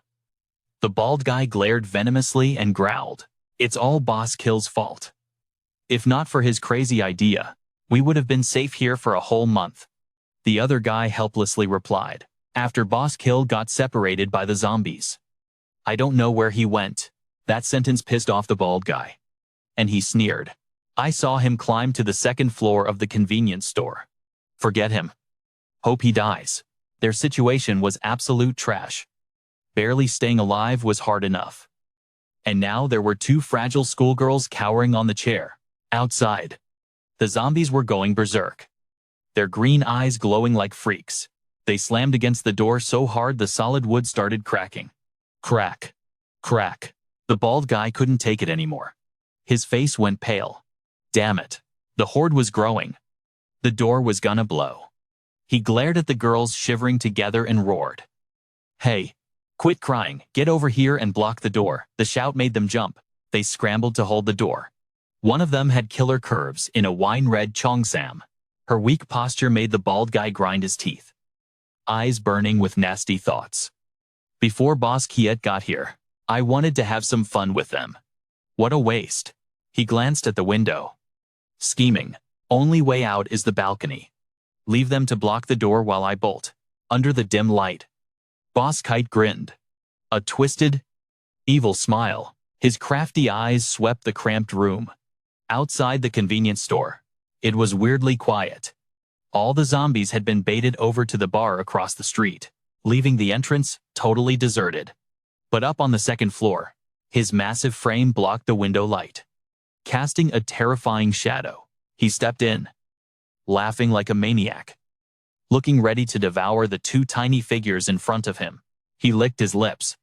S1: The bald guy glared venomously and growled, "It's all Boss Kill's fault. If not for his crazy idea, we would have been safe here for a whole month." The other guy helplessly replied, "After Boss Kill got separated by the zombies. I don't know where he went." That sentence pissed off the bald guy, and he sneered, "I saw him climb to the second floor of the convenience store. Forget him. Hope he dies." Their situation was absolute trash. Barely staying alive was hard enough. And now there were two fragile schoolgirls cowering on the chair. Outside, the zombies were going berserk, their green eyes glowing like freaks. They slammed against the door so hard the solid wood started cracking. Crack. Crack. The bald guy couldn't take it anymore. His face went pale. Damn it. The horde was growing. The door was gonna blow. He glared at the girls shivering together and roared. "Hey, quit crying, get over here and block the door." The shout made them jump. They scrambled to hold the door. One of them had killer curves in a wine-red cheongsam. Her weak posture made the bald guy grind his teeth, eyes burning with nasty thoughts. Before Boss Kiet got here, I wanted to have some fun with them. What a waste. He glanced at the window. Scheming. Only way out is the balcony. Leave them to block the door while I bolt. Under the dim light. Boss Kite grinned. A twisted, evil smile. His crafty eyes swept the cramped room. Outside the convenience store, it was weirdly quiet. All the zombies had been baited over to the bar across the street, leaving the entrance totally deserted. But up on the second floor, his massive frame blocked the window light. Casting a terrifying shadow, he stepped in, laughing like a maniac. Looking ready to devour the two tiny figures in front of him, he licked his lips,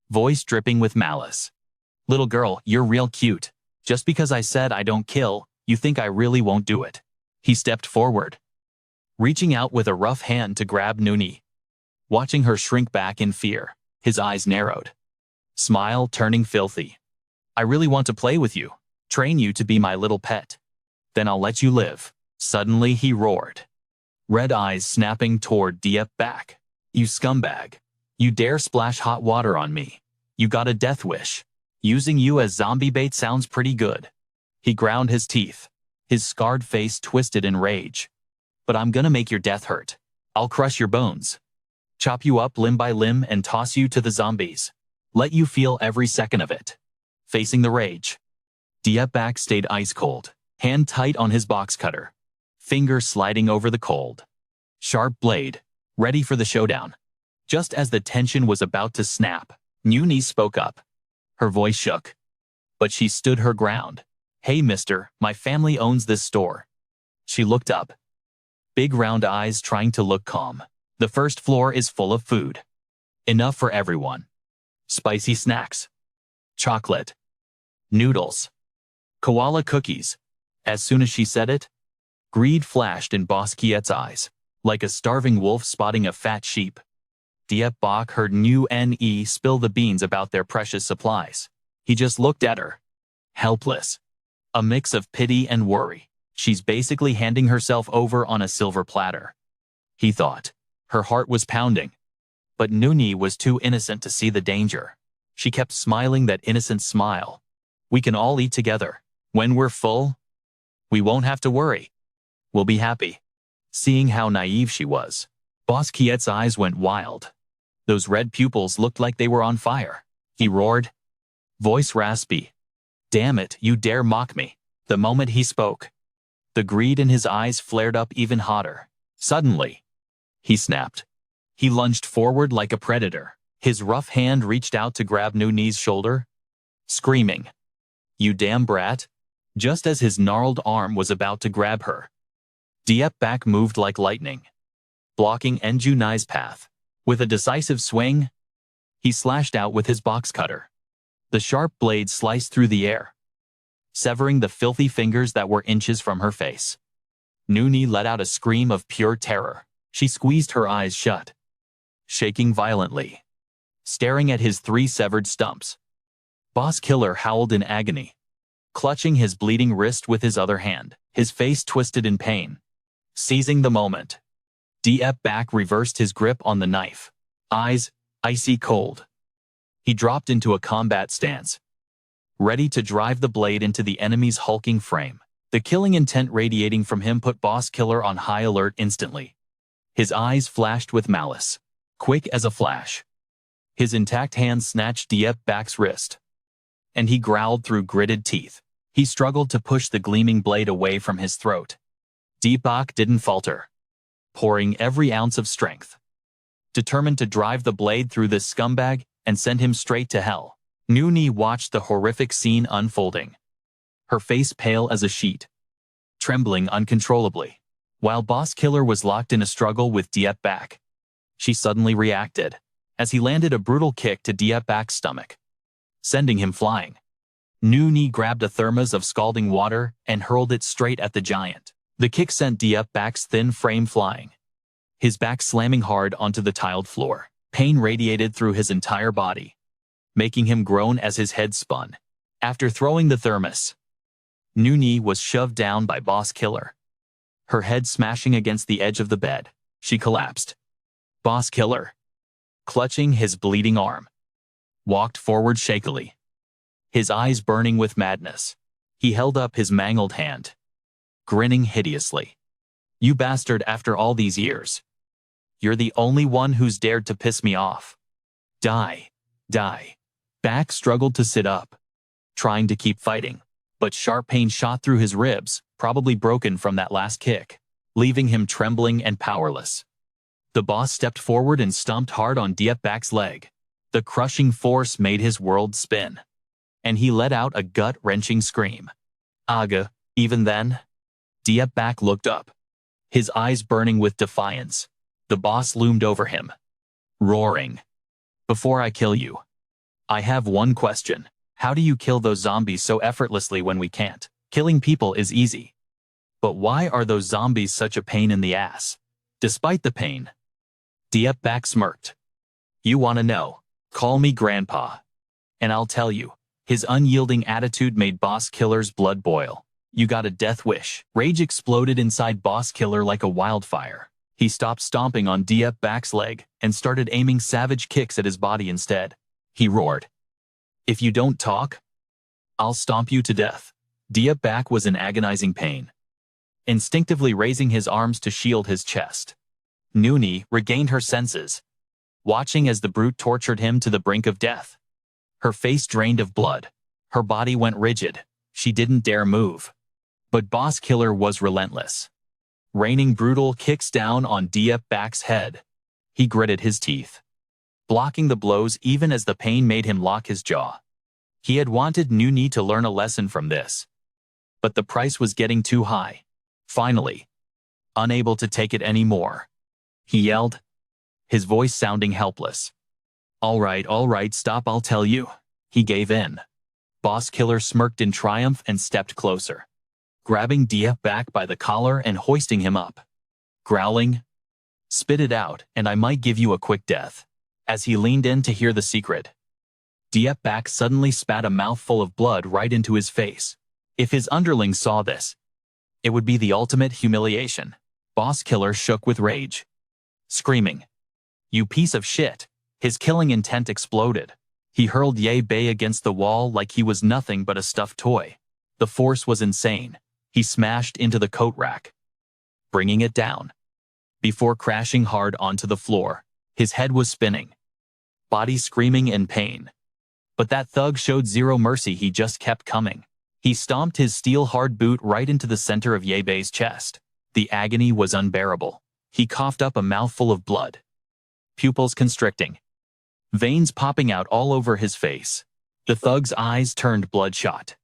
S1: voice dripping with malice. "Little girl, you're real cute. Just because I said I don't kill, you think I really won't do it." He stepped forward, reaching out with a rough hand to grab Nuni. Watching her shrink back in fear, his eyes narrowed. Smile turning filthy. "I really want to play with you, train you to be my little pet. Then I'll let you live." Suddenly he roared, red eyes snapping toward Diep back. "You scumbag. You dare splash hot water on me. You got a death wish. Using you as zombie bait sounds pretty good." He ground his teeth, his scarred face twisted in rage. "But I'm gonna make your death hurt. I'll crush your bones, chop you up limb by limb and toss you to the zombies. Let you feel every second of it." Facing the rage, Diep back stayed ice cold, hand tight on his box cutter, finger sliding over the cold, sharp blade, ready for the showdown. Just as the tension was about to snap, Nuni spoke up. Her voice shook, but she stood her ground. "Hey mister, my family owns this store." She looked up, big round eyes trying to look calm. "The first floor is full of food. Enough for everyone. Spicy snacks, chocolate, noodles, koala cookies." As soon as she said it, greed flashed in Boss Kiet's eyes, like a starving wolf spotting a fat sheep. Diep Bok heard Nue spill the beans about their precious supplies. He just looked at her, helpless. A mix of pity and worry. She's basically handing herself over on a silver platter. He thought. Her heart was pounding. But Nuni was too innocent to see the danger. She kept smiling that innocent smile. "We can all eat together. When we're full, we won't have to worry. We'll be happy." Seeing how naive she was, Boss Kiet's eyes went wild. Those red pupils looked like they were on fire. He roared, voice raspy. "Damn it, you dare mock me." The moment he spoke, the greed in his eyes flared up even hotter. Suddenly, he snapped. He lunged forward like a predator. His rough hand reached out to grab Nuni's shoulder, screaming, "You damn brat!" Just as his gnarled arm was about to grab her, Diep back moved like lightning, blocking Njunai's path. With a decisive swing, he slashed out with his box cutter. The sharp blade sliced through the air, severing the filthy fingers that were inches from her face. Nuni let out a scream of pure terror. She squeezed her eyes shut, shaking violently, staring at his 3 severed stumps. Boss Killer howled in agony, clutching his bleeding wrist with his other hand, his face twisted in pain. Seizing the moment, Diep back reversed his grip on the knife, eyes icy cold. He dropped into a combat stance, ready to drive the blade into the enemy's hulking frame. The killing intent radiating from him put Boss Killer on high alert instantly. His eyes flashed with malice, quick as a flash. His intact hand snatched Diep back's wrist, and he growled through gritted teeth. He struggled to push the gleaming blade away from his throat. Diep Bok didn't falter, pouring every ounce of strength, determined to drive the blade through this scumbag and send him straight to hell. Nuni watched the horrific scene unfolding, her face pale as a sheet, trembling uncontrollably. While Boss Killer was locked in a struggle with Diep back, she suddenly reacted, as he landed a brutal kick to Diep back's stomach, sending him flying. Nuni grabbed a thermos of scalding water and hurled it straight at the giant. The kick sent Diepback's thin frame flying, his back slamming hard onto the tiled floor. Pain radiated through his entire body, making him groan as his head spun. After throwing the thermos, Nuni was shoved down by Boss Killer. Her head smashing against the edge of the bed, she collapsed. Boss Killer, clutching his bleeding arm, walked forward shakily, his eyes burning with madness. He held up his mangled hand, grinning hideously. You bastard, after all these years, you're the only one who's dared to piss me off. Die. Die. Back struggled to sit up, trying to keep fighting, but sharp pain shot through his ribs, probably broken from that last kick, leaving him trembling and powerless. The boss stepped forward and stomped hard on Diepback's leg. The crushing force made his world spin, and he let out a gut-wrenching scream. Aga, even then? Diepback looked up, his eyes burning with defiance. The boss loomed over him, roaring. Before I kill you, I have one question. How do you kill those zombies so effortlessly when we can't? Killing people is easy. But why are those zombies such a pain in the ass? Despite the pain, Diepback smirked. You want to know? Call me Grandpa, and I'll tell you. His unyielding attitude made Boss Killer's blood boil. You got a death wish. Rage exploded inside Boss Killer like a wildfire. He stopped stomping on Diepback's leg and started aiming savage kicks at his body instead. He roared, If you don't talk, I'll stomp you to death. Diepback was in agonizing pain, instinctively raising his arms to shield his chest. Nuni regained her senses, watching as the brute tortured him to the brink of death. Her face drained of blood. Her body went rigid. She didn't dare move. But Boss Killer was relentless, raining brutal kicks down on Diepback's head. He gritted his teeth, blocking the blows even as the pain made him lock his jaw. He had wanted Nuni to learn a lesson from this, but the price was getting too high. Finally, unable to take it anymore, he yelled, his voice sounding helpless. All right, stop, I'll tell you. He gave in. Boss Killer smirked in triumph and stepped closer, grabbing Diepback by the collar and hoisting him up. Growling, Spit it out, and I might give you a quick death. As he leaned in to hear the secret, Diepback suddenly spat a mouthful of blood right into his face. If his underlings saw this, it would be the ultimate humiliation. Boss Killer shook with rage, screaming, You piece of shit! His killing intent exploded. He hurled Ye Bei against the wall like he was nothing but a stuffed toy. The force was insane. He smashed into the coat rack, bringing it down, before crashing hard onto the floor. His head was spinning, body screaming in pain. But that thug showed zero mercy. He just kept coming. He stomped his steel-hard boot right into the center of Ye Bei's chest. The agony was unbearable. He coughed up a mouthful of blood, pupils constricting, veins popping out all over his face. The thug's eyes turned bloodshot,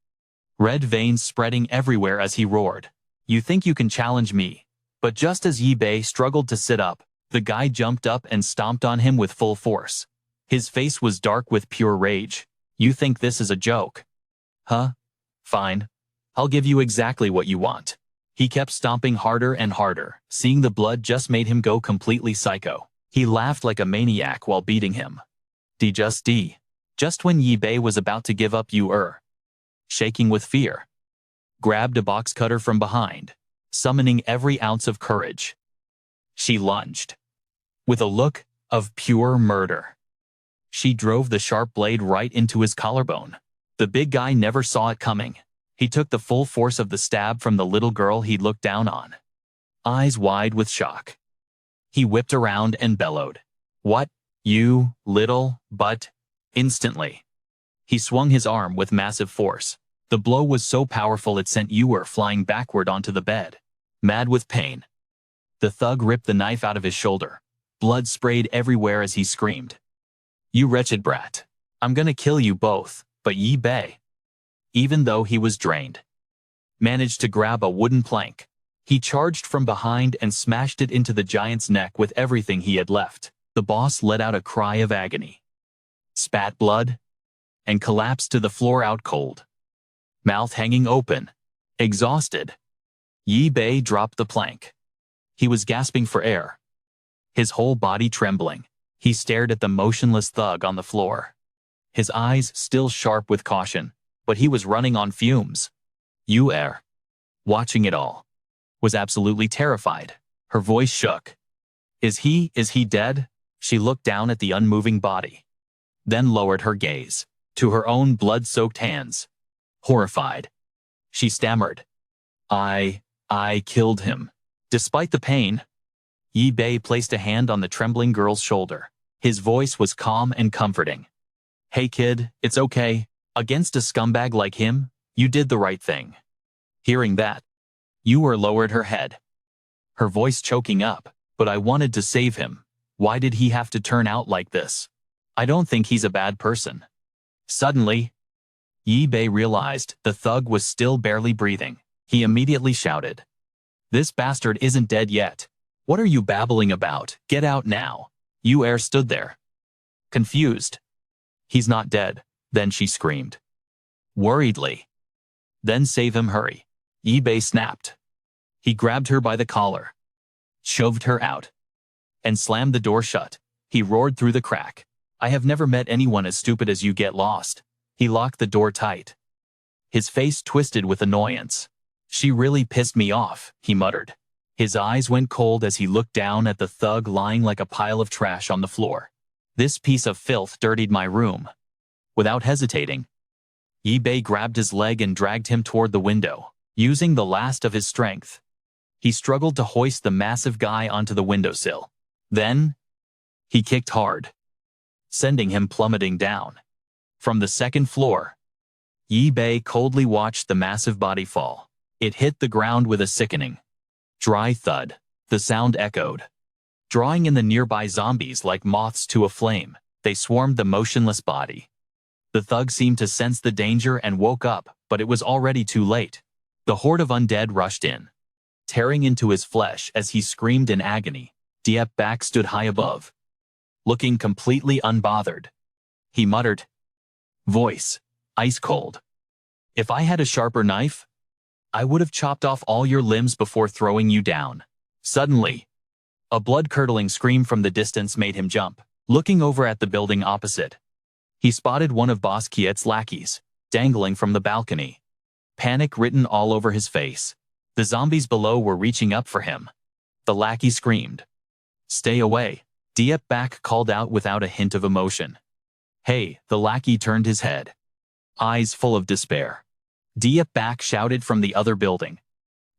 S1: red veins spreading everywhere as he roared, You think you can challenge me? But just as Ye Bei struggled to sit up, the guy jumped up and stomped on him with full force. His face was dark with pure rage. You think this is a joke? Huh? Fine. I'll give you exactly what you want. He kept stomping harder and harder. Seeing the blood just made him go completely psycho. He laughed like a maniac while beating him. Just when Ye Bei was about to give up, shaking with fear, grabbed a box cutter from behind, summoning every ounce of courage. She lunged, with a look of pure murder. She drove the sharp blade right into his collarbone. The big guy never saw it coming. He took the full force of the stab from the little girl he'd looked down on, eyes wide with shock. He whipped around and bellowed, What, you little butt? Instantly, he swung his arm with massive force. The blow was so powerful it sent Yu flying backward onto the bed. Mad with pain, the thug ripped the knife out of his shoulder. Blood sprayed everywhere as he screamed, You wretched brat. I'm gonna kill you both. But Ye Bei, even though he was drained, managed to grab a wooden plank. He charged from behind and smashed it into the giant's neck with everything he had left. The boss let out a cry of agony, spat blood, and collapsed to the floor out cold, mouth hanging open, exhausted. Yi Bei dropped the plank. He was gasping for air, his whole body trembling. He stared at the motionless thug on the floor, his eyes still sharp with caution, but he was running on fumes. Yu Er, watching it all, was absolutely terrified. Her voice shook. Is he dead? She looked down at the unmoving body, then lowered her gaze to her own blood-soaked hands. Horrified, she stammered, I killed him. Despite the pain, Yi Bei placed a hand on the trembling girl's shoulder. His voice was calm and comforting. Hey kid, it's okay. Against a scumbag like him, you did the right thing. Hearing that, Yu Er lowered her head, her voice choking up. But I wanted to save him. Why did he have to turn out like this? I don't think he's a bad person. Suddenly, Yi Bei realized the thug was still barely breathing. He immediately shouted, This bastard isn't dead yet. What are you babbling about? Get out now. Yu Er stood there, confused. He's not dead. Then she screamed, worriedly. Then save him, hurry. Yi Bei snapped. He grabbed her by the collar, shoved her out, and slammed the door shut. He roared through the crack. I have never met anyone as stupid as you. Get lost. He locked the door tight, his face twisted with annoyance. She really pissed me off, he muttered. His eyes went cold as he looked down at the thug lying like a pile of trash on the floor. This piece of filth dirtied my room. Without hesitating, Yi Bei grabbed his leg and dragged him toward the window. Using the last of his strength, he struggled to hoist the massive guy onto the windowsill. Then, he kicked hard, sending him plummeting down. From the second floor, Yi Bei coldly watched the massive body fall. It hit the ground with a sickening, dry thud. The sound echoed, drawing in the nearby zombies like moths to a flame. They swarmed the motionless body. The thug seemed to sense the danger and woke up, but it was already too late. The horde of undead rushed in, tearing into his flesh as he screamed in agony. Diep Bak stood high above, looking completely unbothered. He muttered, voice ice cold, If I had a sharper knife, I would have chopped off all your limbs before throwing you down. Suddenly, a blood-curdling scream from the distance made him jump. Looking over at the building opposite, he spotted one of Boss Kiet's lackeys, dangling from the balcony, panic written all over his face. The zombies below were reaching up for him. The lackey screamed, Stay away. Diep Bak called out without a hint of emotion. Hey, the lackey turned his head, eyes full of despair. Diep Bak shouted from the other building,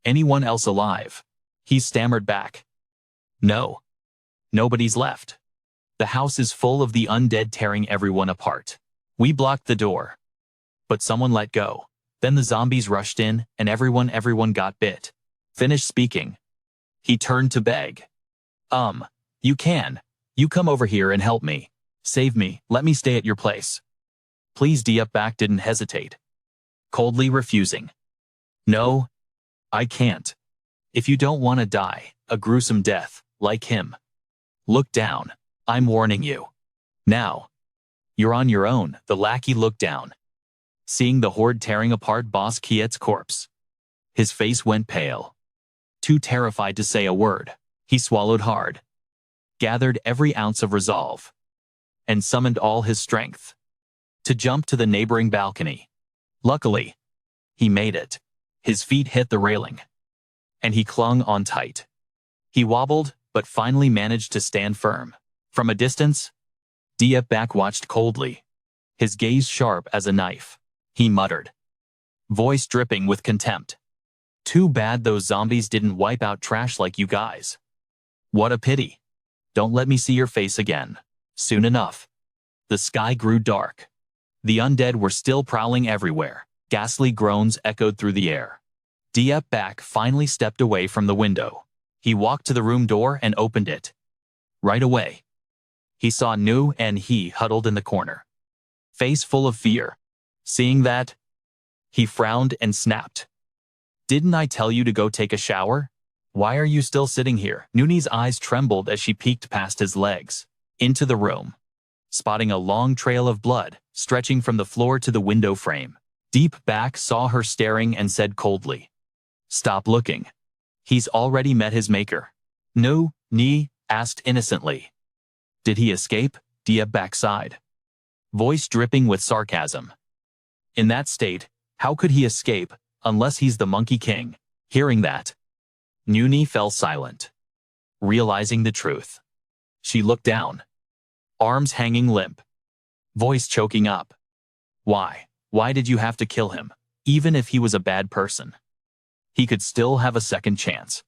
S1: Anyone else alive? He stammered back, No. Nobody's left. The house is full of the undead tearing everyone apart. We blocked the door, but someone let go. Then the zombies rushed in, and everyone got bit. Finished speaking, he turned to beg. You come over here and help me. Save me, let me stay at your place. Please. Diep Bak didn't hesitate, coldly refusing. No, I can't. If you don't want to die a gruesome death, like him, look down. I'm warning you. Now, you're on your own. The lackey looked down, seeing the horde tearing apart Boss Kiet's corpse. His face went pale. Too terrified to say a word, he swallowed hard, gathered every ounce of resolve, and summoned all his strength to jump to the neighboring balcony. Luckily, he made it. His feet hit the railing, and he clung on tight. He wobbled, but finally managed to stand firm. From a distance, Diep Bak watched coldly, his gaze sharp as a knife. He muttered, voice dripping with contempt, Too bad those zombies didn't wipe out trash like you guys. What a pity. Don't let me see your face again. Soon enough. The sky grew dark. The undead were still prowling everywhere. Ghastly groans echoed through the air. Diep Bak finally stepped away from the window. He walked to the room door and opened it. Right away, he saw Nu and he huddled in the corner, face full of fear. Seeing that, he frowned and snapped. Didn't I tell you to go take a shower? Why are you still sitting here? Nuni's eyes trembled as she peeked past his legs into the room, spotting a long trail of blood stretching from the floor to the window frame. Diep Bak saw her staring and said coldly, Stop looking. He's already met his maker. No, Ni asked innocently. Did he escape? Dia backsighed, voice dripping with sarcasm. In that state, how could he escape, unless he's the Monkey King? Hearing that, Ni fell silent, realizing the truth. She looked down, arms hanging limp, voice choking up. Why? Why did you have to kill him? Even if he was a bad person, he could still have a second chance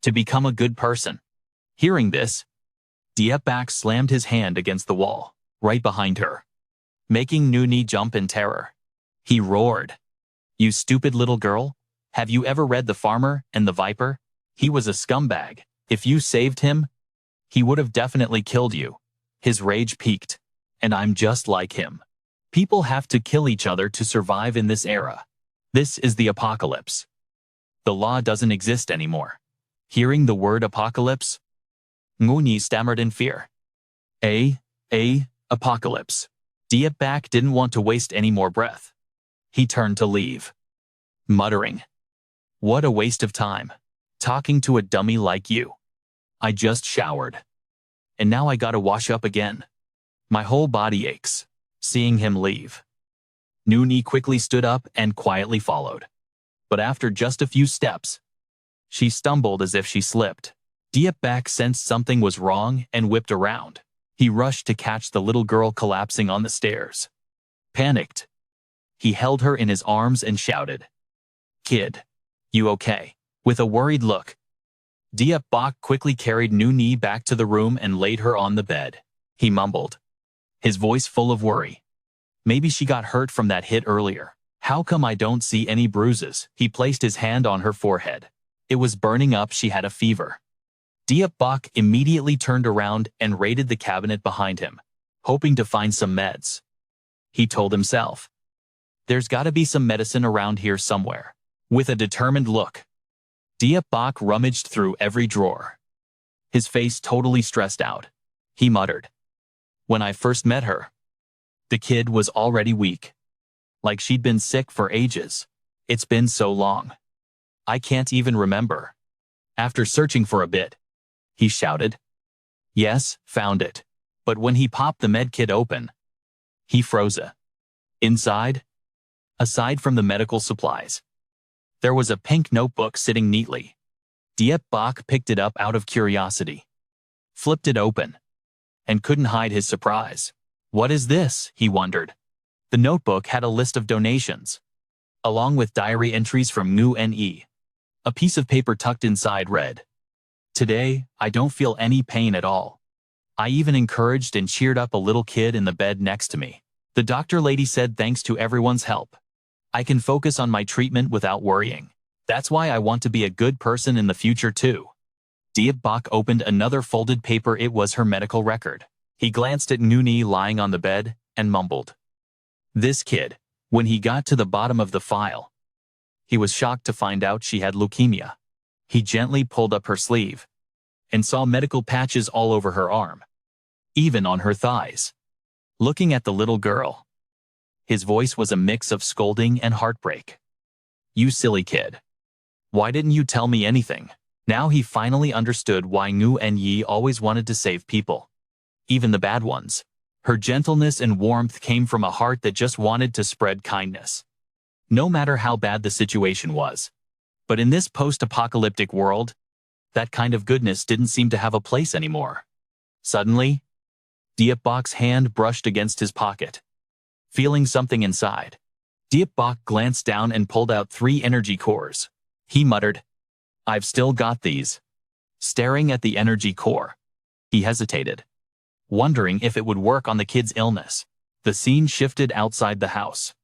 S1: to become a good person. Hearing this, Diepbak slammed his hand against the wall, right behind her, making Ni jump in terror. He roared, "You stupid little girl! Have you ever read The Farmer and the Viper? He was a scumbag. If you saved him, he would have definitely killed you." His rage peaked. And I'm just like him. People have to kill each other to survive in this era. This is the apocalypse. The law doesn't exist anymore. Hearing the word apocalypse, Ni stammered in fear. Apocalypse. Diepbak didn't want to waste any more breath. He turned to leave, muttering, "What a waste of time, talking to a dummy like you. I just showered, and now I gotta wash up again. My whole body aches." Seeing him leave, Ni quickly stood up and quietly followed. But after just a few steps, she stumbled as if she slipped. Diepbak sensed something was wrong and whipped around. He rushed to catch the little girl collapsing on the stairs. Panicked, he held her in his arms and shouted, "Kid, you okay?" With a worried look, Diepbak quickly carried Ni back to the room and laid her on the bed. He mumbled, his voice full of worry. "Maybe she got hurt from that hit earlier. How come I don't see any bruises?" He placed his hand on her forehead. It was burning up. She had a fever. Diepbak immediately turned around and raided the cabinet behind him, hoping to find some meds. He told himself, "There's gotta be some medicine around here somewhere." With a determined look, Diepbak rummaged through every drawer, his face totally stressed out. He muttered, "When I first met her, the kid was already weak. Like she'd been sick for ages. It's been so long. I can't even remember." After searching for a bit, he shouted, "Yes, found it." But when he popped the med kit open, he froze. Inside, aside from the medical supplies, there was a pink notebook sitting neatly. Diepbak picked it up out of curiosity, flipped it open, and couldn't hide his surprise. "What is this?" he wondered. The notebook had a list of donations, along with diary entries from Ni. A piece of paper tucked inside read, "Today, I don't feel any pain at all. I even encouraged and cheered up a little kid in the bed next to me. The doctor lady said thanks to everyone's help, I can focus on my treatment without worrying. That's why I want to be a good person in the future too." Diepbak opened another folded paper. It was her medical record. He glanced at Ni lying on the bed and mumbled, "This kid." When he got to the bottom of the file, he was shocked to find out she had leukemia. He gently pulled up her sleeve and saw medical patches all over her arm, even on her thighs. Looking at the little girl, his voice was a mix of scolding and heartbreak. "You silly kid. Why didn't you tell me anything?" Now he finally understood why Ni always wanted to save people, even the bad ones. Her gentleness and warmth came from a heart that just wanted to spread kindness, no matter how bad the situation was. But in this post-apocalyptic world, that kind of goodness didn't seem to have a place anymore. Suddenly, Diepbak's hand brushed against his pocket. Feeling something inside, Diepbak glanced down and pulled out 3 energy cores. He muttered, "I've still got these." Staring at the energy core, he hesitated, wondering if it would work on the kid's illness. The scene shifted outside the house,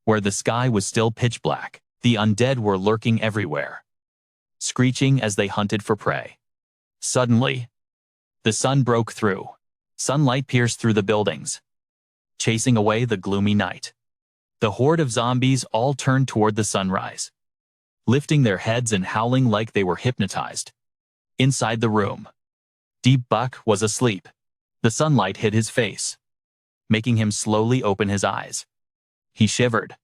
S1: where the sky was still pitch black. The undead were lurking everywhere, screeching as they hunted for prey. Suddenly, the sun broke through. Sunlight pierced through the buildings, chasing away the gloomy night. The horde of zombies all turned toward the sunrise, lifting their heads and howling like they were hypnotized. Inside the room, Diepbak was asleep. The sunlight hit his face, making him slowly open his eyes. He shivered,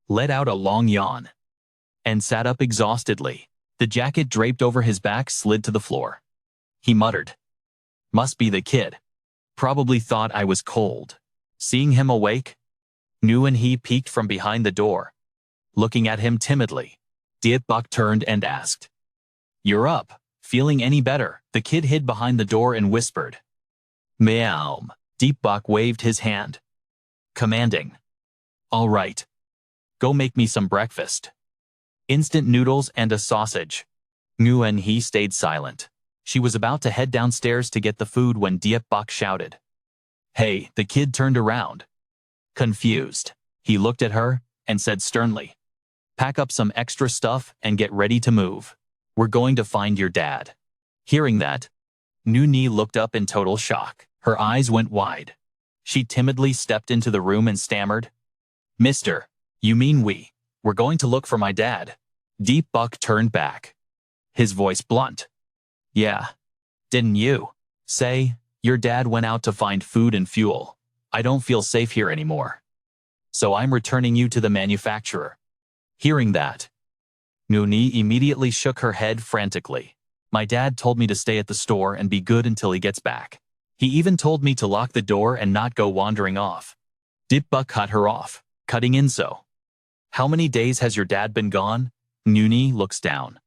S1: let out a long yawn, and sat up exhaustedly. The jacket draped over his back slid to the floor. He muttered, "Must be the kid. Probably thought I was cold." Seeing him awake, Nu and he peeked from behind the door. Looking at him timidly, Diep Bok turned and asked, "You're up. Feeling any better?" The kid hid behind the door and whispered, "Meow." Diep Bok waved his hand, commanding, "All right. Go make me some breakfast. Instant noodles and a sausage." Nu and he stayed silent. She was about to head downstairs to get the food when Diep Bok shouted, "Hey!" The kid turned around. Confused, he looked at her and said sternly, "Pack up some extra stuff and get ready to move. We're going to find your dad." Hearing that, Nu Ni looked up in total shock. Her eyes went wide. She timidly stepped into the room and stammered, "Mister, you mean we're going to look for my dad?" Diep Bok turned back, his voice blunt. "Yeah. Didn't you say your dad went out to find food and fuel? I don't feel safe here anymore. So I'm returning you to the manufacturer." Hearing that, Nu Ni immediately shook her head frantically. "My dad told me to stay at the store and be good until he gets back. He even told me to lock the door and not go wandering off." Diep Bok cut her off, cutting in so. "How many days has your dad been gone?" Nu Ni looks down,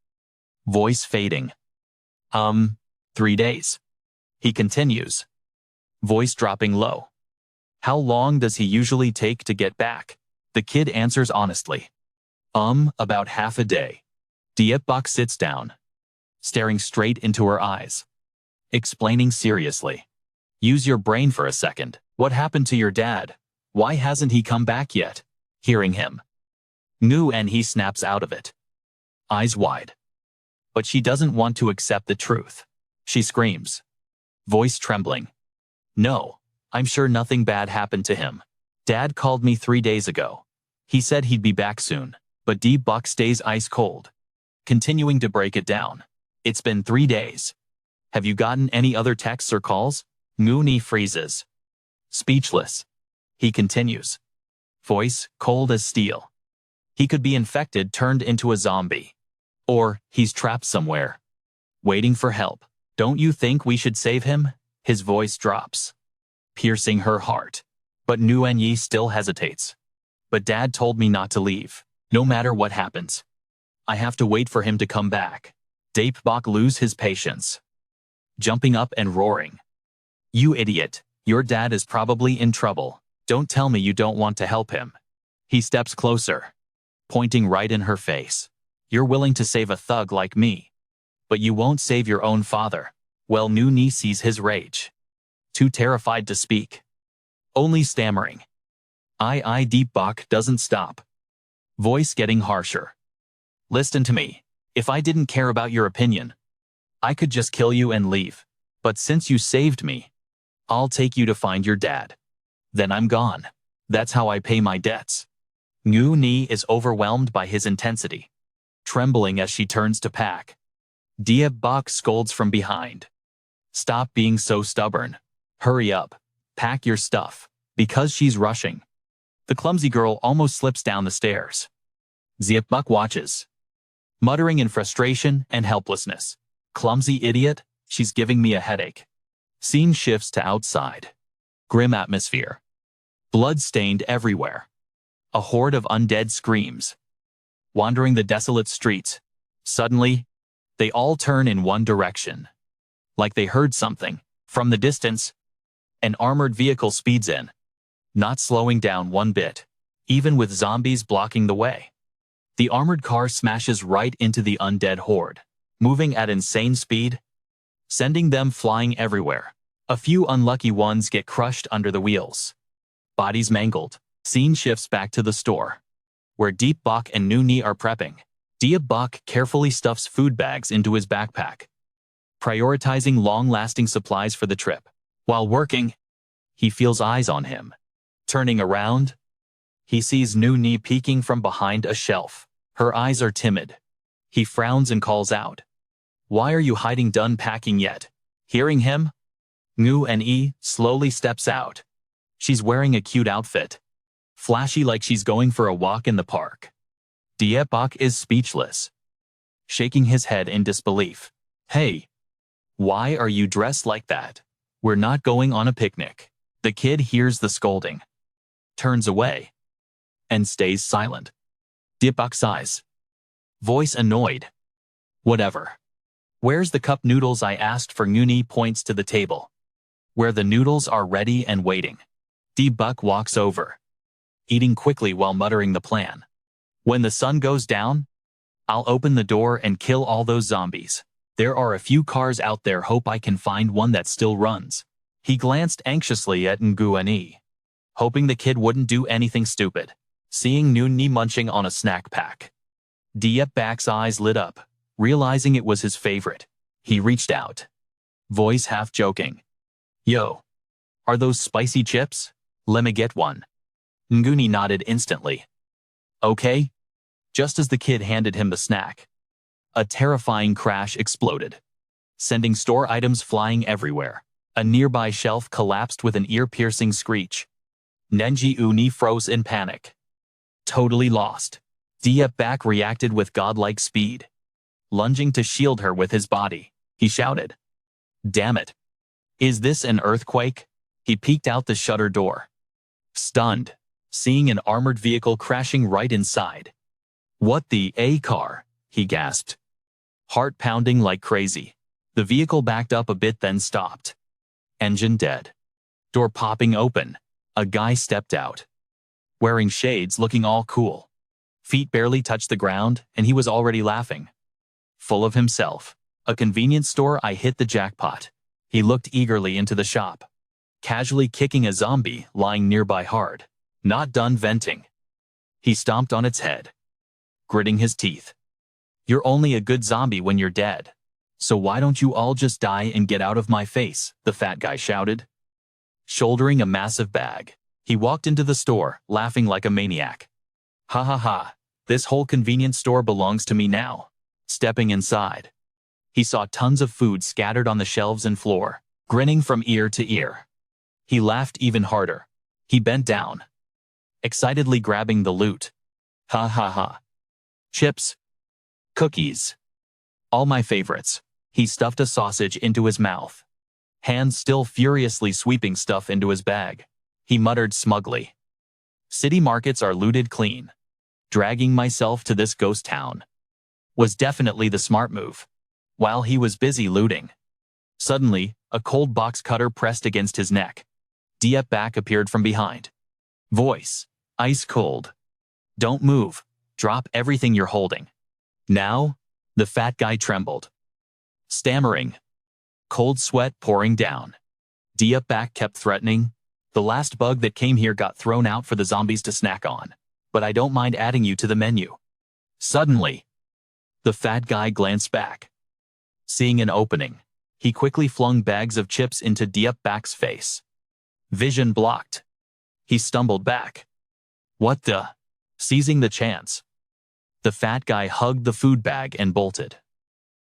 S1: voice fading. 3 days." He continues, voice dropping low. "How long does he usually take to get back?" The kid answers honestly, about half a day." Diep Bok sits down, staring straight into her eyes, explaining seriously, "Use your brain for a second. What happened to your dad? Why hasn't he come back yet?" Hearing him, Nu and he snaps out of it, eyes wide. But she doesn't want to accept the truth. She screams, voice trembling, "No, I'm sure nothing bad happened to him. Dad called me 3 days ago. He said he'd be back soon." But Diep Bok stays ice cold, continuing to break it down. "It's been 3 days. Have you gotten any other texts or calls?" Nu Ni freezes, speechless. He continues, voice cold as steel. "He could be infected, turned into a zombie. Or he's trapped somewhere, waiting for help. Don't you think we should save him?" His voice drops, piercing her heart. But Nu Yi still hesitates. "But Dad told me not to leave. No matter what happens, I have to wait for him to come back." Diep Bok loses his patience, jumping up and roaring, "You idiot! Your dad is probably in trouble. Don't tell me you don't want to help him." He steps closer, pointing right in her face. "You're willing to save a thug like me, but you won't save your own father." Well, Nu Ni sees his rage, too terrified to speak, only stammering, I Diep Bok doesn't stop, voice getting harsher. "Listen to me. If I didn't care about your opinion, I could just kill you and leave. But since you saved me, I'll take you to find your dad. Then I'm gone. That's how I pay my debts." Nu Ni is overwhelmed by his intensity, trembling as she turns to pack. Diep Bok scolds from behind, "Stop being so stubborn. Hurry up. Pack your stuff." Because she's rushing, the clumsy girl almost slips down the stairs. Diep Bok watches, muttering in frustration and helplessness, "Clumsy idiot, she's giving me a headache." Scene shifts to outside. Grim atmosphere. Blood stained everywhere. A horde of undead screams, wandering the desolate streets. Suddenly, they all turn in one direction. Like they heard something. From the distance, an armored vehicle speeds in, not slowing down one bit, even with zombies blocking the way. The armored car smashes right into the undead horde, moving at insane speed, sending them flying everywhere. A few unlucky ones get crushed under the wheels, bodies mangled. Scene shifts back to the store, where Diep Bok and Nu Ni are prepping. Diep Bok carefully stuffs food bags into his backpack, prioritizing long-lasting supplies for the trip. While working, he feels eyes on him. Turning around, he sees Nu Ni peeking from behind a shelf. Her eyes are timid. He frowns and calls out, "Why are you hiding? Done packing yet?" Hearing him, Nu Ni slowly steps out. She's wearing a cute outfit, flashy like she's going for a walk in the park. Diep Bok is speechless. shaking his head in disbelief. Hey, why are you dressed like that? We're not going on a picnic. The kid hears the scolding, turns away, and stays silent. Deepak sighs. Voice annoyed. Whatever. Where's the cup noodles I asked for? Nguni points to the table, where the noodles are ready and waiting. Deepak walks over, eating quickly while muttering the plan. When the sun goes down, I'll open the door and kill all those zombies. There are a few cars out there, hope I can find one that still runs. He glanced anxiously at Nguni, hoping the kid wouldn't do anything stupid. Seeing Nguni munching on a snack pack, Deepak's eyes lit up, realizing it was his favorite. He reached out, voice half joking. Yo, are those spicy chips? Let me get one. Nguni nodded instantly. Okay. Just as the kid handed him the snack, a terrifying crash exploded, sending store items flying everywhere. A nearby shelf collapsed with an ear-piercing screech. Nguni froze in panic. Totally lost. Deepak reacted with godlike speed, lunging to shield her with his body. He shouted, "Damn it! Is this an earthquake?" He peeked out the shutter door, stunned, seeing an armored vehicle crashing right inside. What the car? He gasped, heart pounding like crazy. The vehicle backed up a bit then stopped. Engine dead. Door popping open. A guy stepped out, wearing shades, looking all cool. Feet barely touched the ground, and he was already laughing. Full of himself. A convenience store, I hit the jackpot. He looked eagerly into the shop, casually kicking a zombie lying nearby hard. Not done venting. He stomped on its head, gritting his teeth. You're only a good zombie when you're dead. So why don't you all just die and get out of my face? The fat guy shouted, shouldering a massive bag. He walked into the store, laughing like a maniac. Ha ha ha, this whole convenience store belongs to me now. Stepping inside, he saw tons of food scattered on the shelves and floor, grinning from ear to ear. He laughed even harder. He bent down, excitedly grabbing the loot. Ha ha ha. Chips, cookies, all my favorites. He stuffed a sausage into his mouth, hands still furiously sweeping stuff into his bag. He muttered smugly, city markets are looted clean. Dragging myself to this ghost town was definitely the smart move. While he was busy looting, suddenly, a cold box cutter pressed against his neck. Deepak appeared from behind. Voice, ice cold. Don't move. Drop everything you're holding. Now? The fat guy trembled, stammering, cold sweat pouring down. Deepak kept threatening. The last bug that came here got thrown out for the zombies to snack on, but I don't mind adding you to the menu. Suddenly, the fat guy glanced back. Seeing an opening, he quickly flung bags of chips into Deepak's face. Vision blocked. He stumbled back. What the? Seizing the chance, the fat guy hugged the food bag and bolted,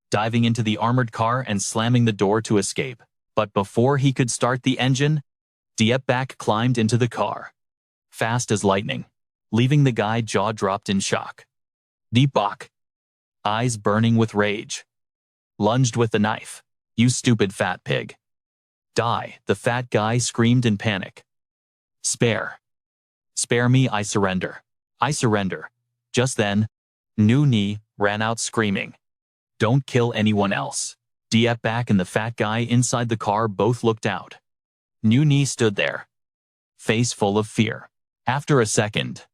S1: diving into the armored car and slamming the door to escape. But before he could start the engine, Deepak climbed into the car, fast as lightning, leaving the guy jaw-dropped in shock. Deepak, eyes burning with rage, lunged with the knife. You stupid fat pig. Die, the fat guy screamed in panic. Spare me, I surrender. I surrender. Just then, Nguni ran out screaming, don't kill anyone else. Deepak and the fat guy inside the car both looked out. Nguni stood there, face full of fear. After a second,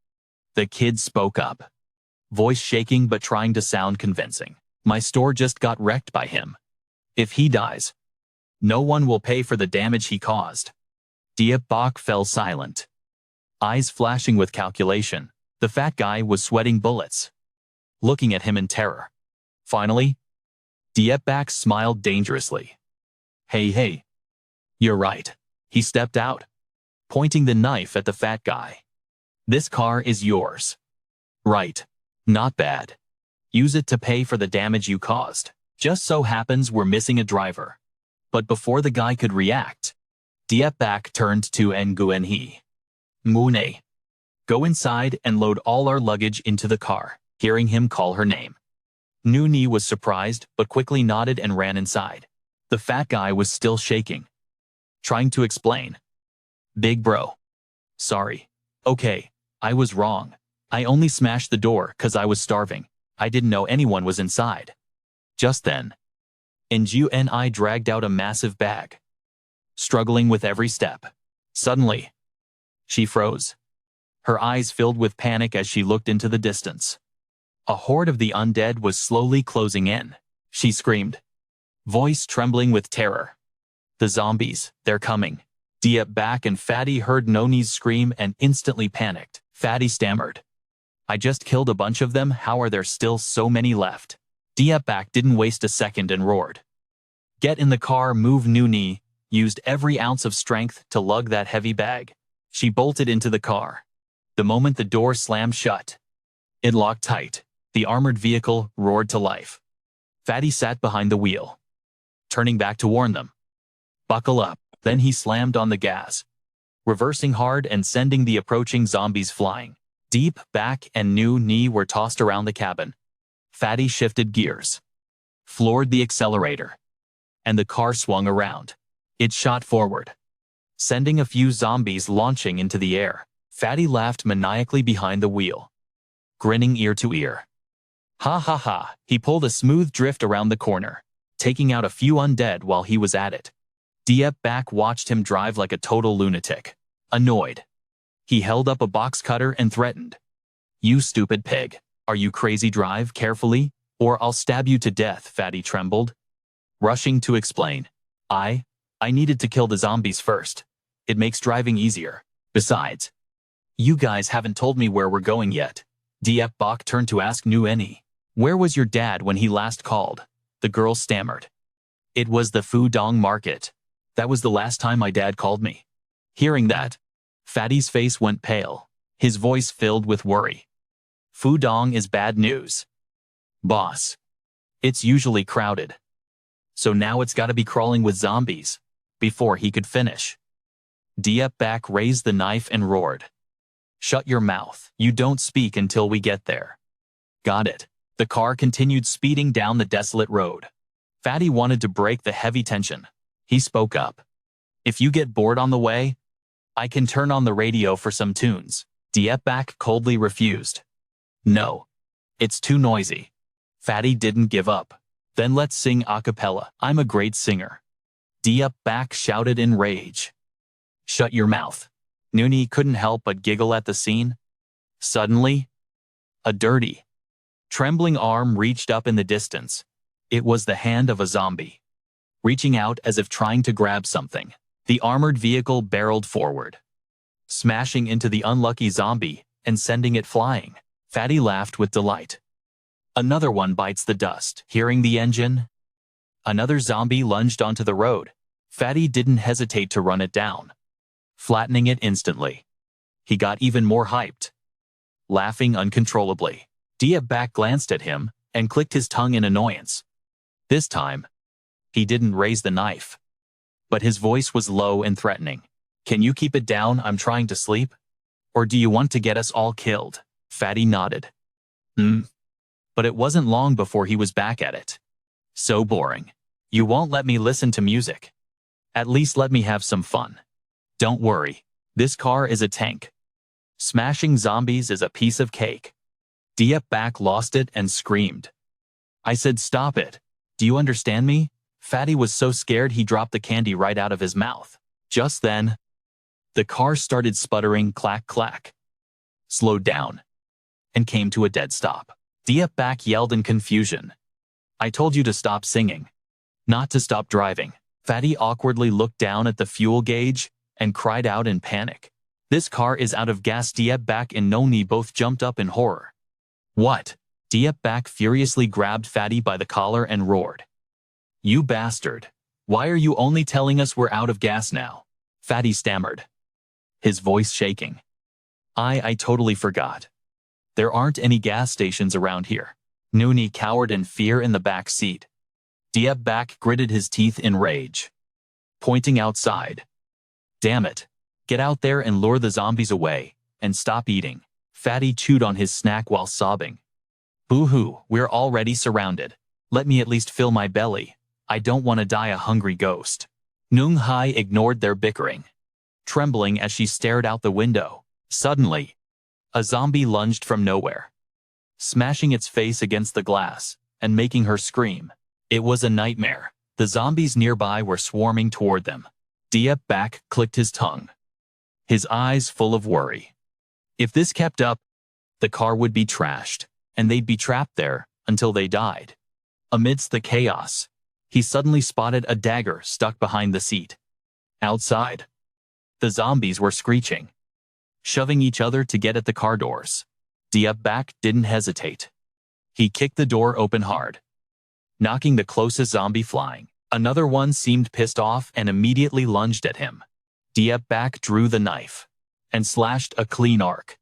S1: the kid spoke up, voice shaking but trying to sound convincing. My store just got wrecked by him. If he dies, no one will pay for the damage he caused. Deepak fell silent, eyes flashing with calculation. The fat guy was sweating bullets, looking at him in terror. Finally, Deepak smiled dangerously. Hey, you're right. He stepped out, pointing the knife at the fat guy. This car is yours. Right. Not bad. Use it to pay for the damage you caused. Just so happens we're missing a driver. But before the guy could react, Deepak turned to Nguni. Nguni, go inside and load all our luggage into the car. Hearing him call her name, Nooney was surprised, but quickly nodded and ran inside. The fat guy was still shaking, trying to explain. Big bro. Sorry. Okay, I was wrong. I only smashed the door 'cause I was starving. I didn't know anyone was inside. Just then, Inju and I dragged out a massive bag, struggling with every step. Suddenly, she froze. Her eyes filled with panic as she looked into the distance. A horde of the undead was slowly closing in. She screamed, voice trembling with terror. The zombies, they're coming. Diep back and Fatty heard Noni's scream and instantly panicked. Fatty stammered. I just killed a bunch of them, how are there still so many left? Diep back didn't waste a second and roared. Get in the car, move. Noni used every ounce of strength to lug that heavy bag. She bolted into the car. The moment the door slammed shut, it locked tight. The armored vehicle roared to life. Fatty sat behind the wheel, turning back to warn them. Buckle up. Then he slammed on the gas, reversing hard and sending the approaching zombies flying. Deep back and Noni were tossed around the cabin. Fatty shifted gears, floored the accelerator, and the car swung around. It shot forward, sending a few zombies launching into the air. Fatty laughed maniacally behind the wheel, grinning ear to ear. Ha ha ha, he pulled a smooth drift around the corner, taking out a few undead while he was at it. Diep back watched him drive like a total lunatic. Annoyed, he held up a box cutter and threatened. You stupid pig. Are you crazy? Drive carefully, or I'll stab you to death. Fatty trembled, rushing to explain. I needed to kill the zombies first. It makes driving easier. Besides, you guys haven't told me where we're going yet. Diep Bak turned to ask Nueni. Where was your dad when he last called? The girl stammered. It was the Fudong market. That was the last time my dad called me. Hearing that, Fatty's face went pale, his voice filled with worry. Fudong is bad news, boss. It's usually crowded. So now it's gotta be crawling with zombies. Before he could finish, Diep Bak raised the knife and roared. Shut your mouth. You don't speak until we get there. Got it. The car continued speeding down the desolate road. Fatty wanted to break the heavy tension. He spoke up. If you get bored on the way, I can turn on the radio for some tunes. Diep Bak coldly refused. No. It's too noisy. Fatty didn't give up. Then let's sing a cappella. I'm a great singer. Diep Bak shouted in rage. Shut your mouth. Noni couldn't help but giggle at the scene. Suddenly, a dirty, trembling arm reached up in the distance. It was the hand of a zombie, reaching out as if trying to grab something. The armored vehicle barreled forward, smashing into the unlucky zombie and sending it flying. Fatty laughed with delight. Another one bites the dust. Hearing the engine, another zombie lunged onto the road. Fatty didn't hesitate to run it down, flattening it instantly. He got even more hyped, laughing uncontrollably. Diep Bak glanced at him and clicked his tongue in annoyance. This time, he didn't raise the knife, but his voice was low and threatening. Can you keep it down? I'm trying to sleep. Or do you want to get us all killed? Fatty nodded. But it wasn't long before he was back at it. So boring. You won't let me listen to music. At least let me have some fun. Don't worry. This car is a tank. Smashing zombies is a piece of cake. Diep Bak lost it and screamed. I said stop it. Do you understand me? Fatty was so scared he dropped the candy right out of his mouth. Just then, the car started sputtering clack clack, slowed down, and came to a dead stop. Diep Bak yelled in confusion. I told you to stop singing, not to stop driving. Fatty awkwardly looked down at the fuel gauge and cried out in panic. This car is out of gas. Diep Bak and Noni both jumped up in horror. What? Diep Bak furiously grabbed Fatty by the collar and roared. You bastard. Why are you only telling us we're out of gas now? Fatty stammered, his voice shaking. I totally forgot. There aren't any gas stations around here. Noni cowered in fear in the back seat. Diep Bak gritted his teeth in rage, pointing outside. Damn it. Get out there and lure the zombies away, and stop eating. Fatty chewed on his snack while sobbing. Boo-hoo, we're already surrounded. Let me at least fill my belly. I don't want to die a hungry ghost. Nung Hai ignored their bickering, trembling as she stared out the window. Suddenly, a zombie lunged from nowhere, smashing its face against the glass and making her scream. It was a nightmare. The zombies nearby were swarming toward them. Diep Bak clicked his tongue, his eyes full of worry. If this kept up, the car would be trashed, and they'd be trapped there until they died. Amidst the chaos, he suddenly spotted a dagger stuck behind the seat. Outside, the zombies were screeching, shoving each other to get at the car doors. Diep Bak didn't hesitate. He kicked the door open hard, knocking the closest zombie flying. Another one seemed pissed off and immediately lunged at him. Diep Bak drew the knife and slashed a clean arc,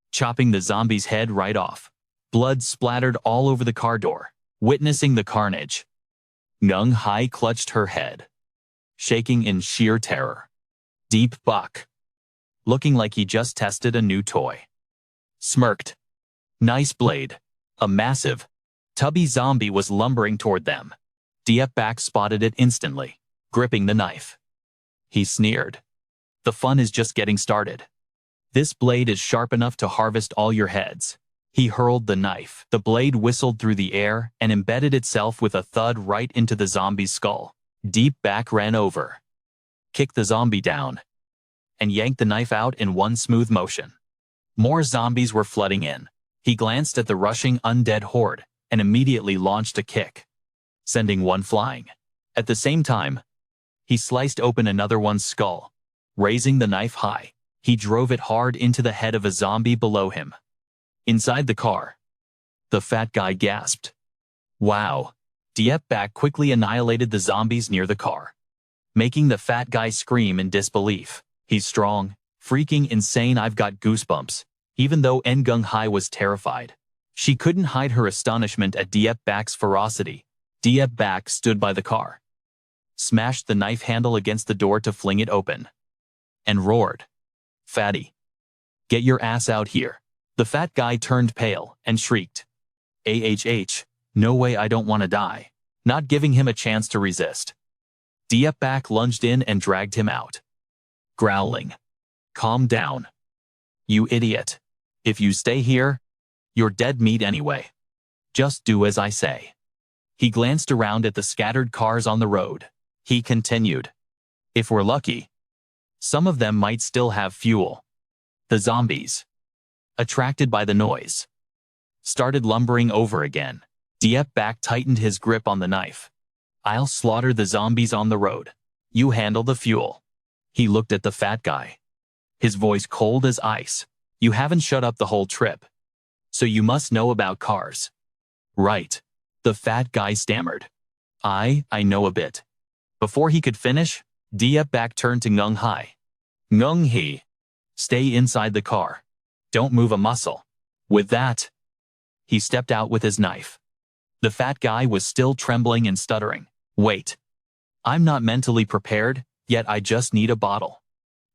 S1: chopping the zombie's head right off. Blood splattered all over the car door. Witnessing the carnage, Nung Hai clutched her head, shaking in sheer terror. Diep Bak, looking like he just tested a new toy, smirked. Nice blade. A massive, tubby zombie was lumbering toward them. Diep Bak spotted it instantly, gripping the knife. He sneered. The fun is just getting started. This blade is sharp enough to harvest all your heads. He hurled the knife. The blade whistled through the air and embedded itself with a thud right into the zombie's skull. Diep Bak ran over, kicked the zombie down, and yanked the knife out in one smooth motion. More zombies were flooding in. He glanced at the rushing undead horde and immediately launched a kick, sending one flying. At the same time, he sliced open another one's skull. Raising the knife high, he drove it hard into the head of a zombie below him. Inside the car, the fat guy gasped. Wow. Diep Bak quickly annihilated the zombies near the car, making the fat guy scream in disbelief. He's strong, freaking insane. I've got goosebumps. Even though Ngung Hai was terrified, she couldn't hide her astonishment at Diep Bak's ferocity. Diep Bak stood by the car, smashed the knife handle against the door to fling it open, and roared, "Fatty, get your ass out here." The fat guy turned pale and shrieked, "AHH, no way, I don't want to die." Not giving him a chance to resist, Diep Bak lunged in and dragged him out, growling, "Calm down, you idiot. If you stay here, you're dead meat anyway. Just do as I say." He glanced around at the scattered cars on the road. He continued, "If we're lucky, some of them might still have fuel." The zombies, attracted by the noise, started lumbering over again. Diep Bak tightened his grip on the knife. "I'll slaughter the zombies on the road. You handle the fuel." He looked at the fat guy, his voice cold as ice. "You haven't shut up the whole trip, so you must know about cars." "Right," the fat guy stammered. I know a bit." Before he could finish, Diep Bak turned to Ngung Hai. "Ngung He, stay inside the car. Don't move a muscle." With that, he stepped out with his knife. The fat guy was still trembling and stuttering. "Wait. I'm not mentally prepared, yet I just need a bottle."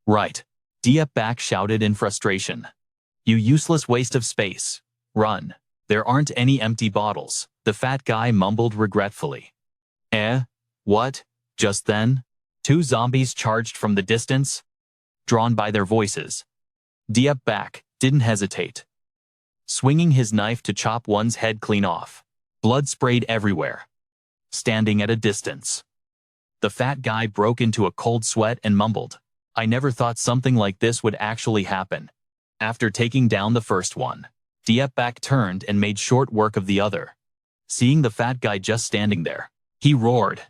S1: "Right," Diep Bak shouted in frustration. "You useless waste of space. Run. There aren't any empty bottles." The fat guy mumbled regretfully. What?" Just then, two zombies charged from the distance, drawn by their voices. Diep Bak didn't hesitate, swinging his knife to chop one's head clean off. Blood sprayed everywhere. Standing at a distance, the fat guy broke into a cold sweat and mumbled, "I never thought something like this would actually happen." After taking down the first one, Diep Bak turned and made short work of the other. Seeing the fat guy just standing there, he roared,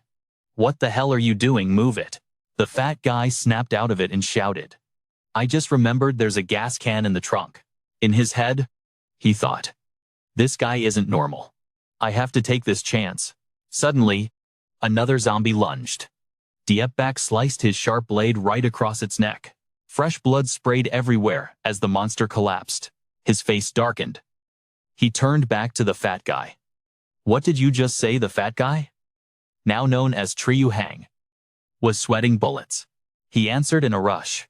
S1: "What the hell are you doing? Move it." The fat guy snapped out of it and shouted, "I just remembered there's a gas can in the trunk." In his head, he thought, "This guy isn't normal. I have to take this chance." Suddenly, another zombie lunged. Diep Bak sliced his sharp blade right across its neck. Fresh blood sprayed everywhere as the monster collapsed. His face darkened. He turned back to the fat guy. "What did you just say?" The fat guy, now known as Li Hang, was sweating bullets. He answered in a rush,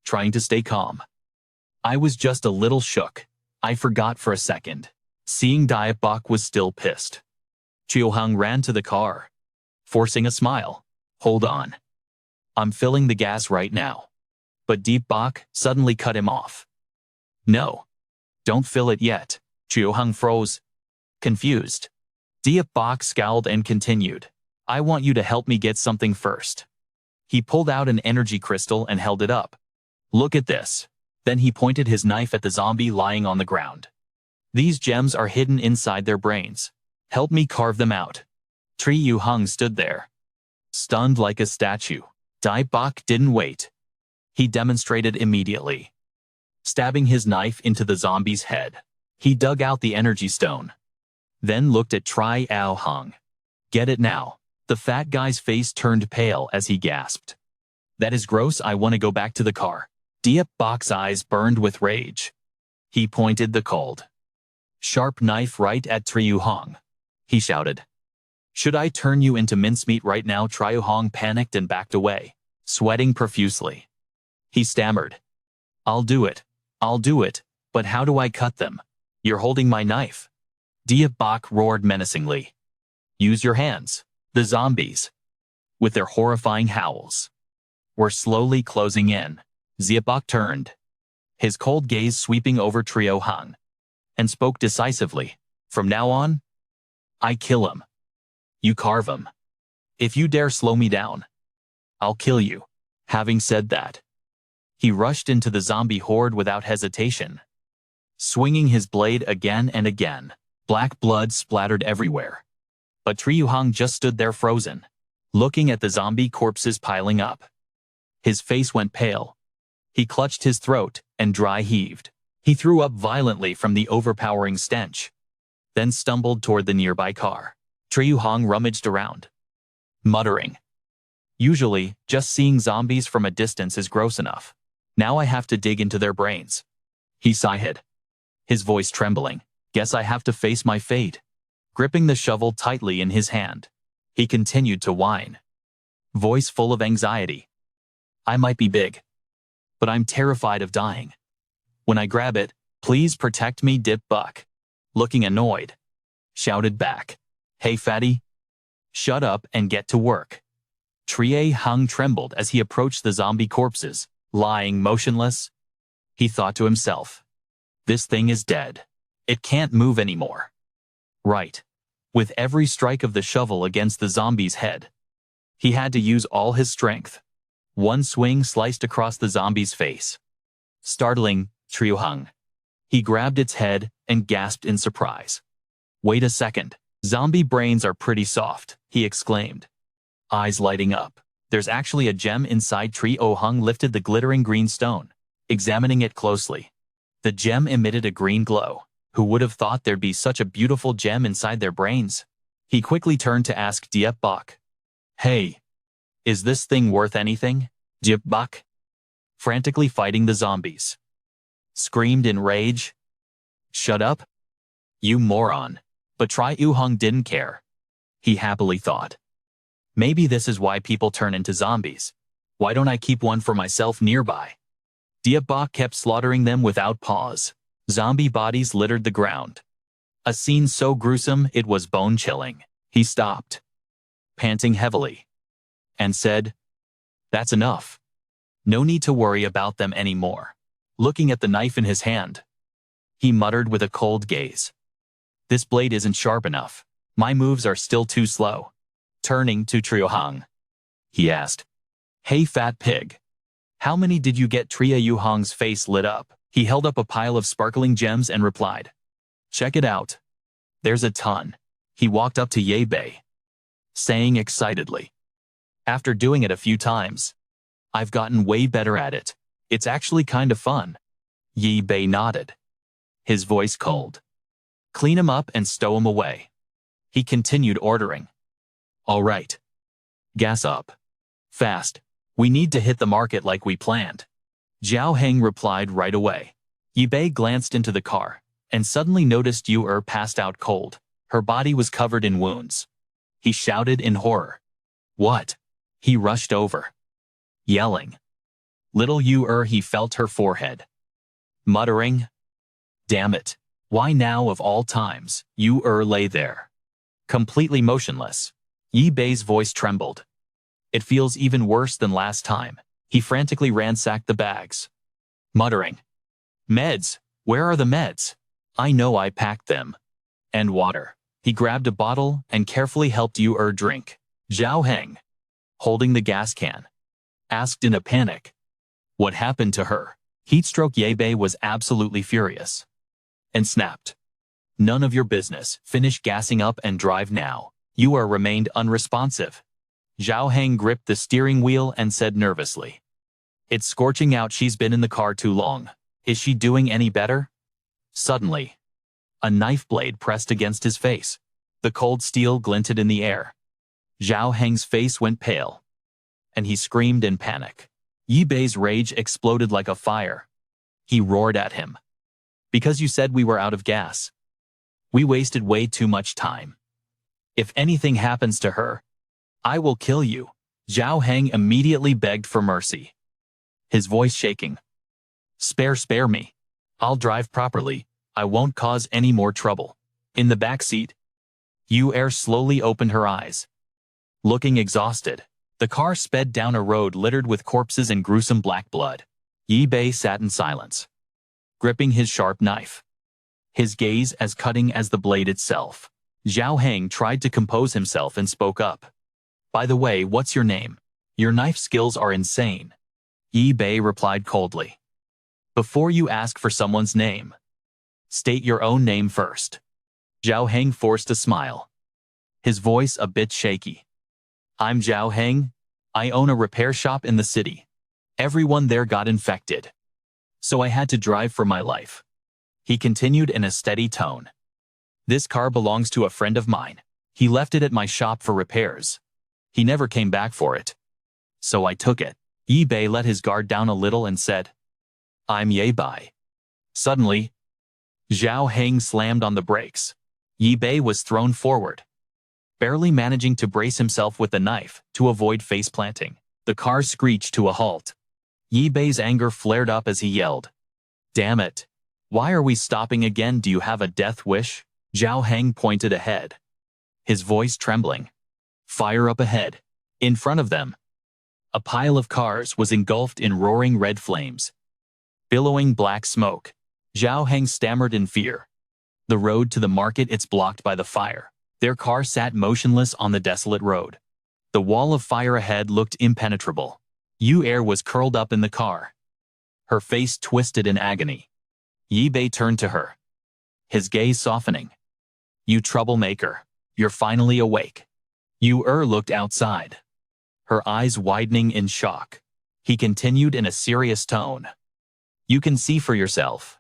S1: trying to stay calm. "I was just a little shook. I forgot for a second." Seeing Diet Bok was still pissed, Chiu Hung ran to the car, forcing a smile. Hold on. I'm filling the gas right now. But Deep Bok suddenly cut him off. No. Don't fill it yet. Chiu Hung froze, confused. Deep Bok scowled and continued. I want you to help me get something first. He pulled out an energy crystal and held it up. Look at this. Then he pointed his knife at the zombie lying on the ground. These gems are hidden inside their brains. Help me carve them out. Chiu Hung stood there, stunned like a statue. Deep Bok didn't wait. He demonstrated immediately. Stabbing his knife into the zombie's head, he dug out the energy stone, then looked at Chiu Hung. Get it now. The fat guy's face turned pale as he gasped. That is gross. I want to go back to the car. Deep Bok's eyes burned with rage. He pointed the cold, sharp knife right at Chiu Hung. He shouted, Should I turn you into mincemeat right now? Chiu Hung panicked and backed away, sweating profusely. He stammered, I'll do it, but how do I cut them? You're holding my knife. Deep Bok roared menacingly. Use your hands. The zombies, with their horrifying howls, were slowly closing in. Deep Bok turned, his cold gaze sweeping over Chiu Hung, and spoke decisively. From now on, I kill him. You carve him. If you dare slow me down, I'll kill you. Having said that, he rushed into the zombie horde without hesitation, swinging his blade again and again. Black blood splattered everywhere. But Chiu Hung just stood there frozen, looking at the zombie corpses piling up. His face went pale. He clutched his throat and dry heaved. He threw up violently from the overpowering stench, then stumbled toward the nearby car. Chiu Hung rummaged around, muttering, Usually, just seeing zombies from a distance is gross enough. Now I have to dig into their brains. He sighed, his voice trembling. Guess I have to face my fate. Gripping the shovel tightly in his hand, he continued to whine, voice full of anxiety. I might be big, but I'm terrified of dying. When I grab it, please protect me. Deep Bok, looking annoyed, shouted back, Hey fatty, shut up and get to work. Chiu Hung trembled as he approached the zombie corpses, lying motionless. He thought to himself, this thing is dead. It can't move anymore. Right. With every strike of the shovel against the zombie's head, he had to use all his strength. One swing sliced across the zombie's face, startling Chiu Hung. He grabbed its head and gasped in surprise. Wait a second. Zombie brains are pretty soft, he exclaimed, eyes lighting up. There's actually a gem inside. Chiu Hung lifted the glittering green stone, examining it closely. The gem emitted a green glow. Who would have thought there'd be such a beautiful gem inside their brains? He quickly turned to ask Deep Bok, Hey, is this thing worth anything? Deep Bok, frantically fighting the zombies, screamed in rage. Shut up, you moron. But Chiu Hung didn't care. He happily thought, maybe this is why people turn into zombies. Why don't I keep one for myself nearby? Deep Bok kept slaughtering them without pause. Zombie bodies littered the ground. A scene so gruesome it was bone-chilling. He stopped, panting heavily, and said, That's enough. No need to worry about them anymore. Looking at the knife in his hand, he muttered with a cold gaze, This blade isn't sharp enough. My moves are still too slow. Turning to Chiu Hung, he asked, Hey fat pig, how many did you get? Chiu Hung's face lit up. He held up a pile of sparkling gems and replied, Check it out. There's a ton. He walked up to Ye Bei, saying excitedly, After doing it a few times, I've gotten way better at it. It's actually kind of fun. Ye Bei nodded, his voice cold. Clean him up and stow him away. He continued ordering. All right. Gas up. Fast. We need to hit the market like we planned. Zhang Heng replied right away. Ye Bei glanced into the car and suddenly noticed Yu passed out cold. Her body was covered in wounds. He shouted in horror. What? He rushed over, yelling. Little Yu he felt her forehead, muttering, Damn it. Why now of all times? Yu lay there, completely motionless. Yi Bei's voice trembled. It feels even worse than last time. He frantically ransacked the bags, muttering, "Meds, where are the meds? I know I packed them." And water. He grabbed a bottle and carefully helped Yu drink. Zhang Heng, holding the gas can, asked in a panic, "What happened to her?" Heatstroke. Yi Bei was absolutely furious and snapped, "None of your business. Finish gassing up and drive now." Yu remained unresponsive. Zhang Heng gripped the steering wheel and said nervously, "It's scorching out. She's been in the car too long. Is she doing any better?" Suddenly, a knife blade pressed against his face. The cold steel glinted in the air. Zhang Heng's face went pale, and he screamed in panic. Yi Bei's rage exploded like a fire. He roared at him. "Because you said we were out of gas. We wasted way too much time. If anything happens to her, I will kill you." Zhang Heng immediately begged for mercy, his voice shaking. Spare me. I'll drive properly. I won't cause any more trouble." In the back seat, Yu slowly opened her eyes. Looking exhausted, the car sped down a road littered with corpses and gruesome black blood. Yi Bei sat in silence, gripping his sharp knife, his gaze as cutting as the blade itself. Zhang Heng tried to compose himself and spoke up. "By the way, what's your name? Your knife skills are insane." Yi Bei replied coldly, "Before you ask for someone's name, state your own name first." Zhang Heng forced a smile, his voice a bit shaky. "I'm Zhang Heng. I own a repair shop in the city. Everyone there got infected, so I had to drive for my life." He continued in a steady tone. "This car belongs to a friend of mine. He left it at my shop for repairs. He never came back for it, so I took it." Yi Bei let his guard down a little and said, "I'm Yi Bei." Suddenly, Zhang Heng slammed on the brakes. Yi Bei was thrown forward, barely managing to brace himself with the knife to avoid face planting. The car screeched to a halt. Yi Bei's anger flared up as he yelled, "Damn it! Why are we stopping again? Do you have a death wish?" Zhang Heng pointed ahead, his voice trembling. "Fire up ahead." In front of them, a pile of cars was engulfed in roaring red flames, billowing black smoke. Zhang Heng stammered in fear. "The road to the market, it's blocked by the fire." Their car sat motionless on the desolate road. The wall of fire ahead looked impenetrable. Yu was curled up in the car, her face twisted in agony. Yi Bei turned to her, his gaze softening. "You troublemaker, you're finally awake." Yu looked outside, her eyes widening in shock. He continued in a serious tone, "You can see for yourself.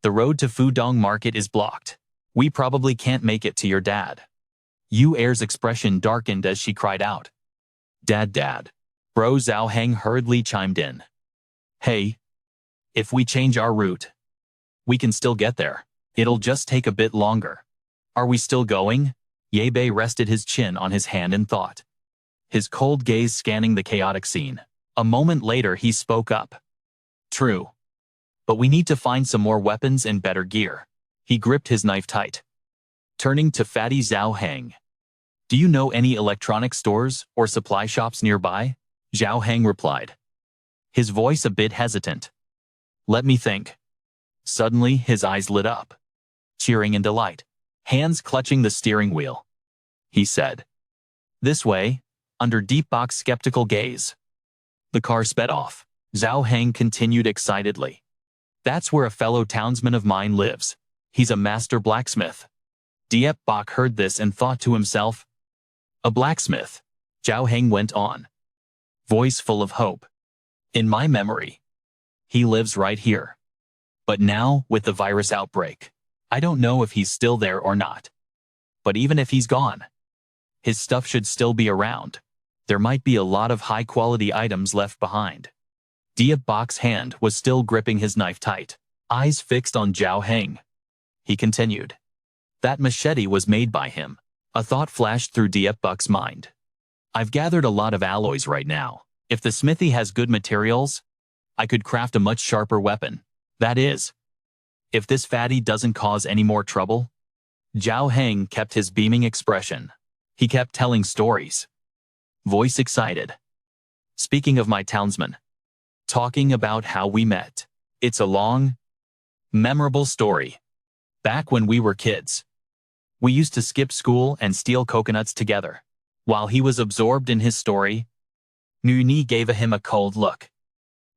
S1: The road to Fudong Market is blocked. We probably can't make it to your dad." Yu's expression darkened as she cried out, Dad. Bro." Zhang Heng hurriedly chimed in. "Hey, if we change our route, we can still get there. It'll just take a bit longer." "Are we still going?" Yi Bei rested his chin on his hand in thought, his cold gaze scanning the chaotic scene. A moment later he spoke up. "True. But we need to find some more weapons and better gear." He gripped his knife tight, turning to Fatty Zhang Heng. "Do you know any electronic stores or supply shops nearby?" Zhang Heng replied, his voice a bit hesitant. "Let me think." Suddenly his eyes lit up, cheering in delight. Hands clutching the steering wheel, he said, "This way." Under Deepbok's skeptical gaze, the car sped off. Zhang Heng continued excitedly. "That's where a fellow townsman of mine lives. He's a master blacksmith." Deepbok heard this and thought to himself, "A blacksmith?" Zhang Heng went on, voice full of hope. "In my memory, he lives right here. But now, with the virus outbreak, I don't know if he's still there or not. But even if he's gone, his stuff should still be around. There might be a lot of high-quality items left behind." Deepbok's hand was still gripping his knife tight, eyes fixed on Zhang Heng. He continued, "That machete was made by him." A thought flashed through Deepbok's mind. "I've gathered a lot of alloys right now. If the smithy has good materials, I could craft a much sharper weapon. That is, If this fatty doesn't cause any more trouble? Zhang Heng kept his beaming expression. He kept telling stories. Voice excited. Speaking of my townsman. Talking about how we met. It's a long, memorable story. Back when we were kids. We used to skip school and steal coconuts together. While he was absorbed in his story, Nuni gave him a cold look,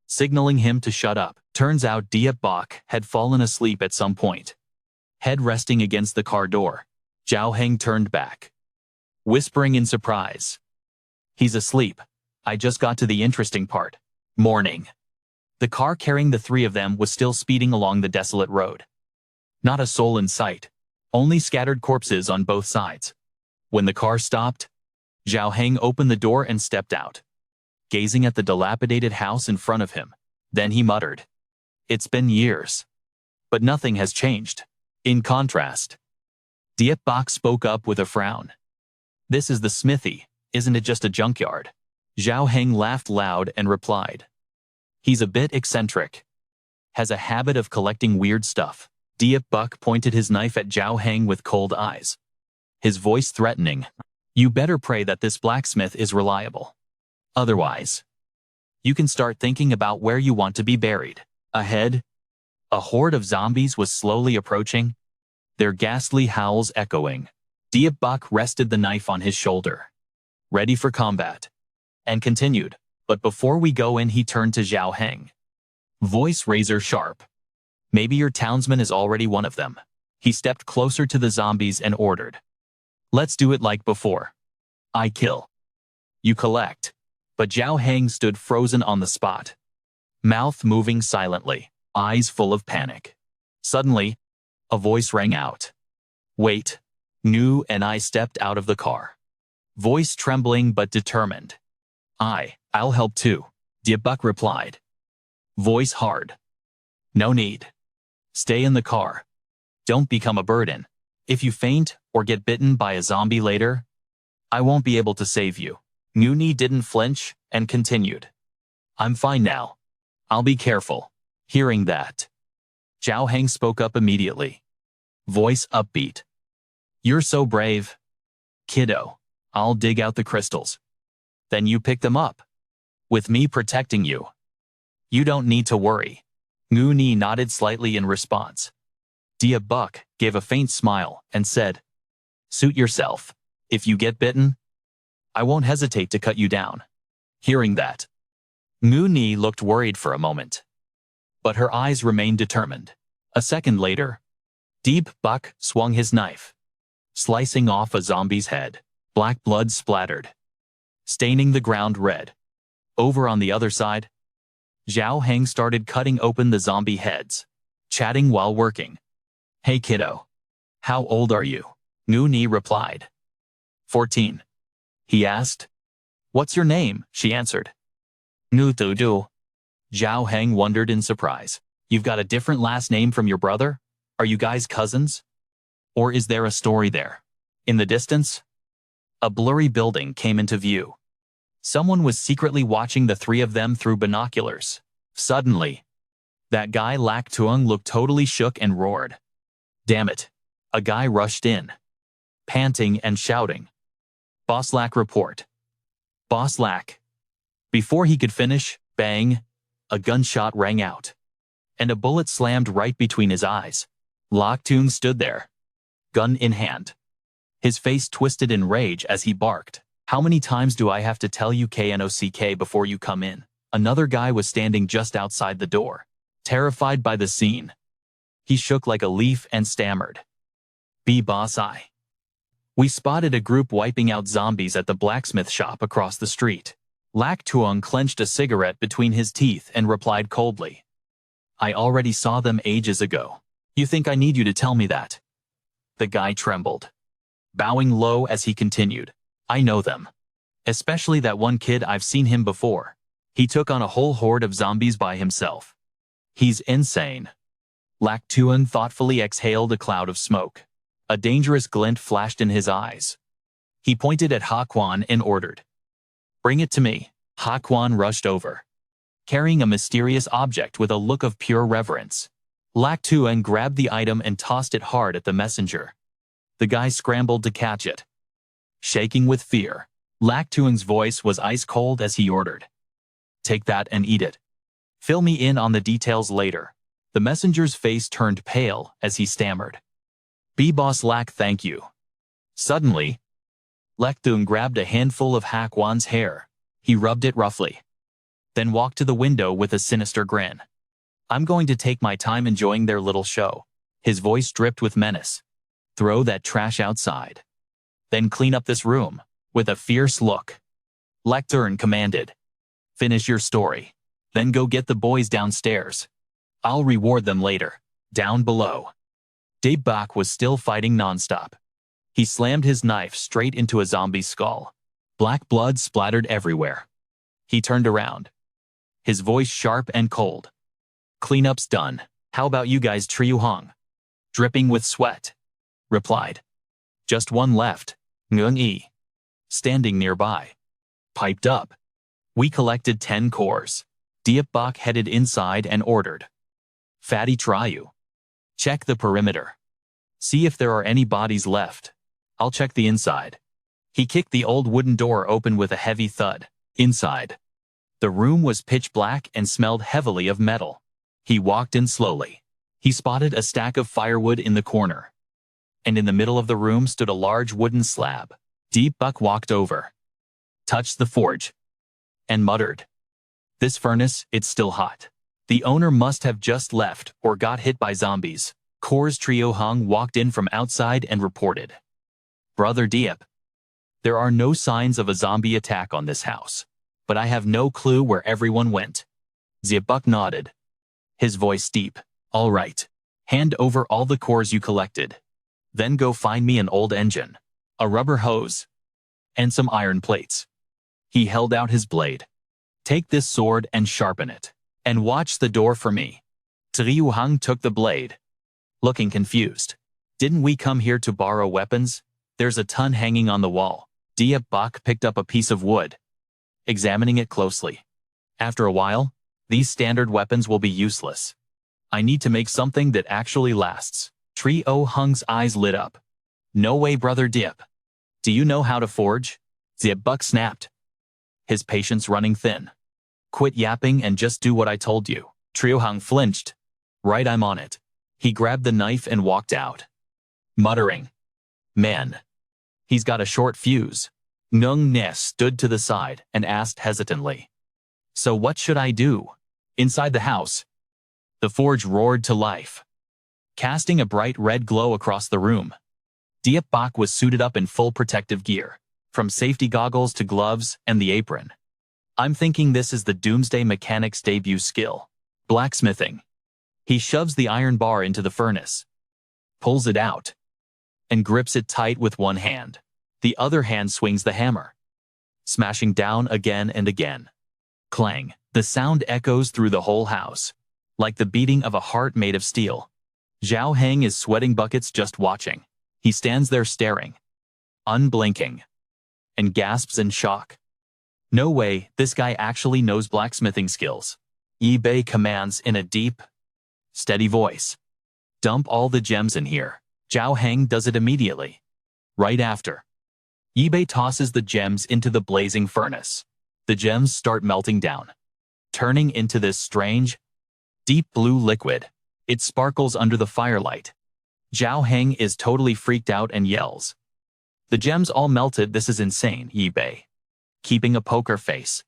S1: signaling him to shut up. Turns out Diep Bok had fallen asleep at some point. Head resting against the car door, Zhang Heng turned back, whispering in surprise. He's asleep. I just got to the interesting part. Morning. The car carrying the three of them was still speeding along the desolate road. Not a soul in sight, only scattered corpses on both sides. When the car stopped, Zhang Heng opened the door and stepped out, gazing at the dilapidated house in front of him. Then he muttered, "It's been years, but nothing has changed." In contrast, Diep Bok spoke up with a frown. "This is the smithy, isn't it just a junkyard?" Zhang Heng laughed loud and replied, "He's a bit eccentric. Has a habit of collecting weird stuff." Diep Bok pointed his knife at Zhang Heng with cold eyes, his voice threatening. "You better pray that this blacksmith is reliable. Otherwise, you can start thinking about where you want to be buried." Ahead, a horde of zombies was slowly approaching, their ghastly howls echoing. Diep Bok rested the knife on his shoulder, ready for combat, and continued. But before we go in, he turned to Zhang Heng, voice razor sharp. "Maybe your townsman is already one of them." He stepped closer to the zombies and ordered, "Let's do it like before. I kill, you collect." But Zhang Heng stood frozen on the spot, mouth moving silently, eyes full of panic. Suddenly, a voice rang out. "Wait." Nu and I stepped out of the car, voice trembling but determined. I'll help too," Diep Bok replied, voice hard. "No need. Stay in the car. Don't become a burden. If you faint or get bitten by a zombie later, I won't be able to save you." Nuni didn't flinch and continued, "I'm fine now. I'll be careful." Hearing that, Zhang Heng spoke up immediately, voice upbeat. "You're so brave. Kiddo, I'll dig out the crystals. Then you pick them up. With me protecting you, you don't need to worry." Nuni nodded slightly in response. Diep Bok gave a faint smile and said, "Suit yourself. If you get bitten, I won't hesitate to cut you down." Hearing that, Nuni looked worried for a moment, but her eyes remained determined. A second later, Diep Bok swung his knife, slicing off a zombie's head. Black blood splattered, staining the ground red. Over on the other side, Zhang Heng started cutting open the zombie heads, chatting while working. "Hey kiddo, how old are you?" Nuni replied. 14. He asked. "What's your name?" she answered. "Nu Dudu." Zhang Heng wondered in surprise. "You've got a different last name from your brother? Are you guys cousins? Or is there a story there?" In the distance, a blurry building came into view. Someone was secretly watching the three of them through binoculars. Suddenly, that guy Lak Tuong looked totally shook and roared. "Damn it." A guy rushed in, panting and shouting, "Boss Lak, report. Boss Lak." Before he could finish, bang, a gunshot rang out, and a bullet slammed right between his eyes. Lak Tuong stood there, gun in hand, his face twisted in rage as he barked, "How many times do I have to tell you KNOCK before you come in?" Another guy was standing just outside the door, terrified by the scene. He shook like a leaf and stammered, "B boss I." We spotted a group wiping out zombies at the blacksmith shop across the street. Lak Tuong clenched a cigarette between his teeth and replied coldly, "I already saw them ages ago. You think I need you to tell me that?" The guy trembled, bowing low as he continued, "I know them. Especially that one kid, I've seen him before. He took on a whole horde of zombies by himself. He's insane." Lak Tuong thoughtfully exhaled a cloud of smoke. A dangerous glint flashed in his eyes. He pointed at Ha Quan and ordered, "Bring it to me." Ha Quan rushed over, carrying a mysterious object with a look of pure reverence. Lak Tueng grabbed the item and tossed it hard at the messenger. The guy scrambled to catch it. Shaking with fear, Lak Tueng's voice was ice cold as he ordered. "Take that and eat it. Fill me in on the details later." The messenger's face turned pale as he stammered. "B-Boss Lak, thank you." Suddenly, Lak Tueng grabbed a handful of Hak Wan's hair. He rubbed it roughly, then walked to the window with a sinister grin. "I'm going to take my time enjoying their little show." His voice dripped with menace. "Throw that trash outside. Then clean up this room." With a fierce look, Lak Tueng commanded. "Finish your story. Then go get the boys downstairs. I'll reward them later." Down below, Dae Bak was still fighting nonstop. He slammed his knife straight into a zombie's skull. Black blood splattered everywhere. He turned around, his voice sharp and cold. "Cleanup's done. How about you guys?" Triu Hong, dripping with sweat, replied. "Just one left." Ngung Yi, standing nearby, piped up. "We collected 10 cores. Diep Bak headed inside and ordered. Fatty Triu, check the perimeter. See if there are any bodies left. I'll check the inside." He kicked the old wooden door open with a heavy thud. Inside, the room was pitch black and smelled heavily of metal. He walked in slowly. He spotted a stack of firewood in the corner, and in the middle of the room stood a large wooden slab. Diep Bak walked over, touched the forge, and muttered, "This furnace, it's still hot. The owner must have just left or got hit by zombies." Core's Trio Hung walked in from outside and reported, "Brother Diep, there are no signs of a zombie attack on this house, but I have no clue where everyone went." Diep Bak nodded, his voice deep. "All right. Hand over all the cores you collected. Then go find me an old engine, a rubber hose, and some iron plates." He held out his blade. "Take this sword and sharpen it, and watch the door for me." Triu Hung took the blade, looking confused. "Didn't we come here to borrow weapons? There's a ton hanging on the wall." Diep Bak picked up a piece of wood, examining it closely. "After a while, these standard weapons will be useless. I need to make something that actually lasts." Trio Hung's eyes lit up. "No way, Brother Diep. Do you know how to forge?" Diep Bak snapped, his patience running thin. "Quit yapping and just do what I told you." Trio Hung flinched. "Right, I'm on it." He grabbed the knife and walked out, muttering, "Man, he's got a short fuse." Ngung Nes stood to the side and asked hesitantly, "So what should I do?" Inside the house, the forge roared to life, casting a bright red glow across the room. Diep Bak was suited up in full protective gear, from safety goggles to gloves and the apron. "I'm thinking this is the Doomsday Mechanic's debut skill, blacksmithing." He shoves the iron bar into the furnace, pulls it out, and grips it tight with one hand. The other hand swings the hammer, smashing down again and again. Clang! The sound echoes through the whole house, like the beating of a heart made of steel. Zhang Heng is sweating buckets just watching. He stands there staring, unblinking, and gasps in shock. "No way, this guy actually knows blacksmithing skills." Yi Bei commands in a deep, steady voice, "Dump all the gems in here." Zhang Heng does it immediately. Right after, Yi Bei tosses the gems into the blazing furnace. The gems start melting down, turning into this strange, deep blue liquid. It sparkles under the firelight. Zhang Heng is totally freaked out and yells, "The gems all melted, this is insane." Yi Bei, keeping a poker face,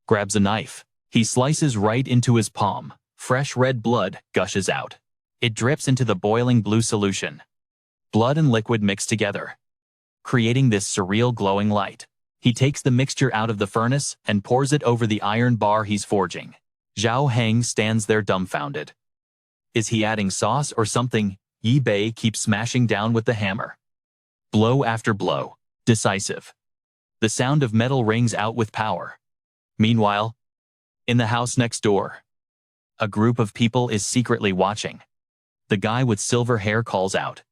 S1: grabs a knife. He slices right into his palm. Fresh red blood gushes out. It drips into the boiling blue solution. Blood and liquid mix together, creating this surreal glowing light. He takes the mixture out of the furnace and pours it over the iron bar he's forging. Zhang Heng stands there dumbfounded. Is he adding sauce or something? Yi Bei keeps smashing down with the hammer. Blow after blow, decisive. The sound of metal rings out with power. Meanwhile, in the house next door, a group of people is secretly watching. The guy with silver hair calls out,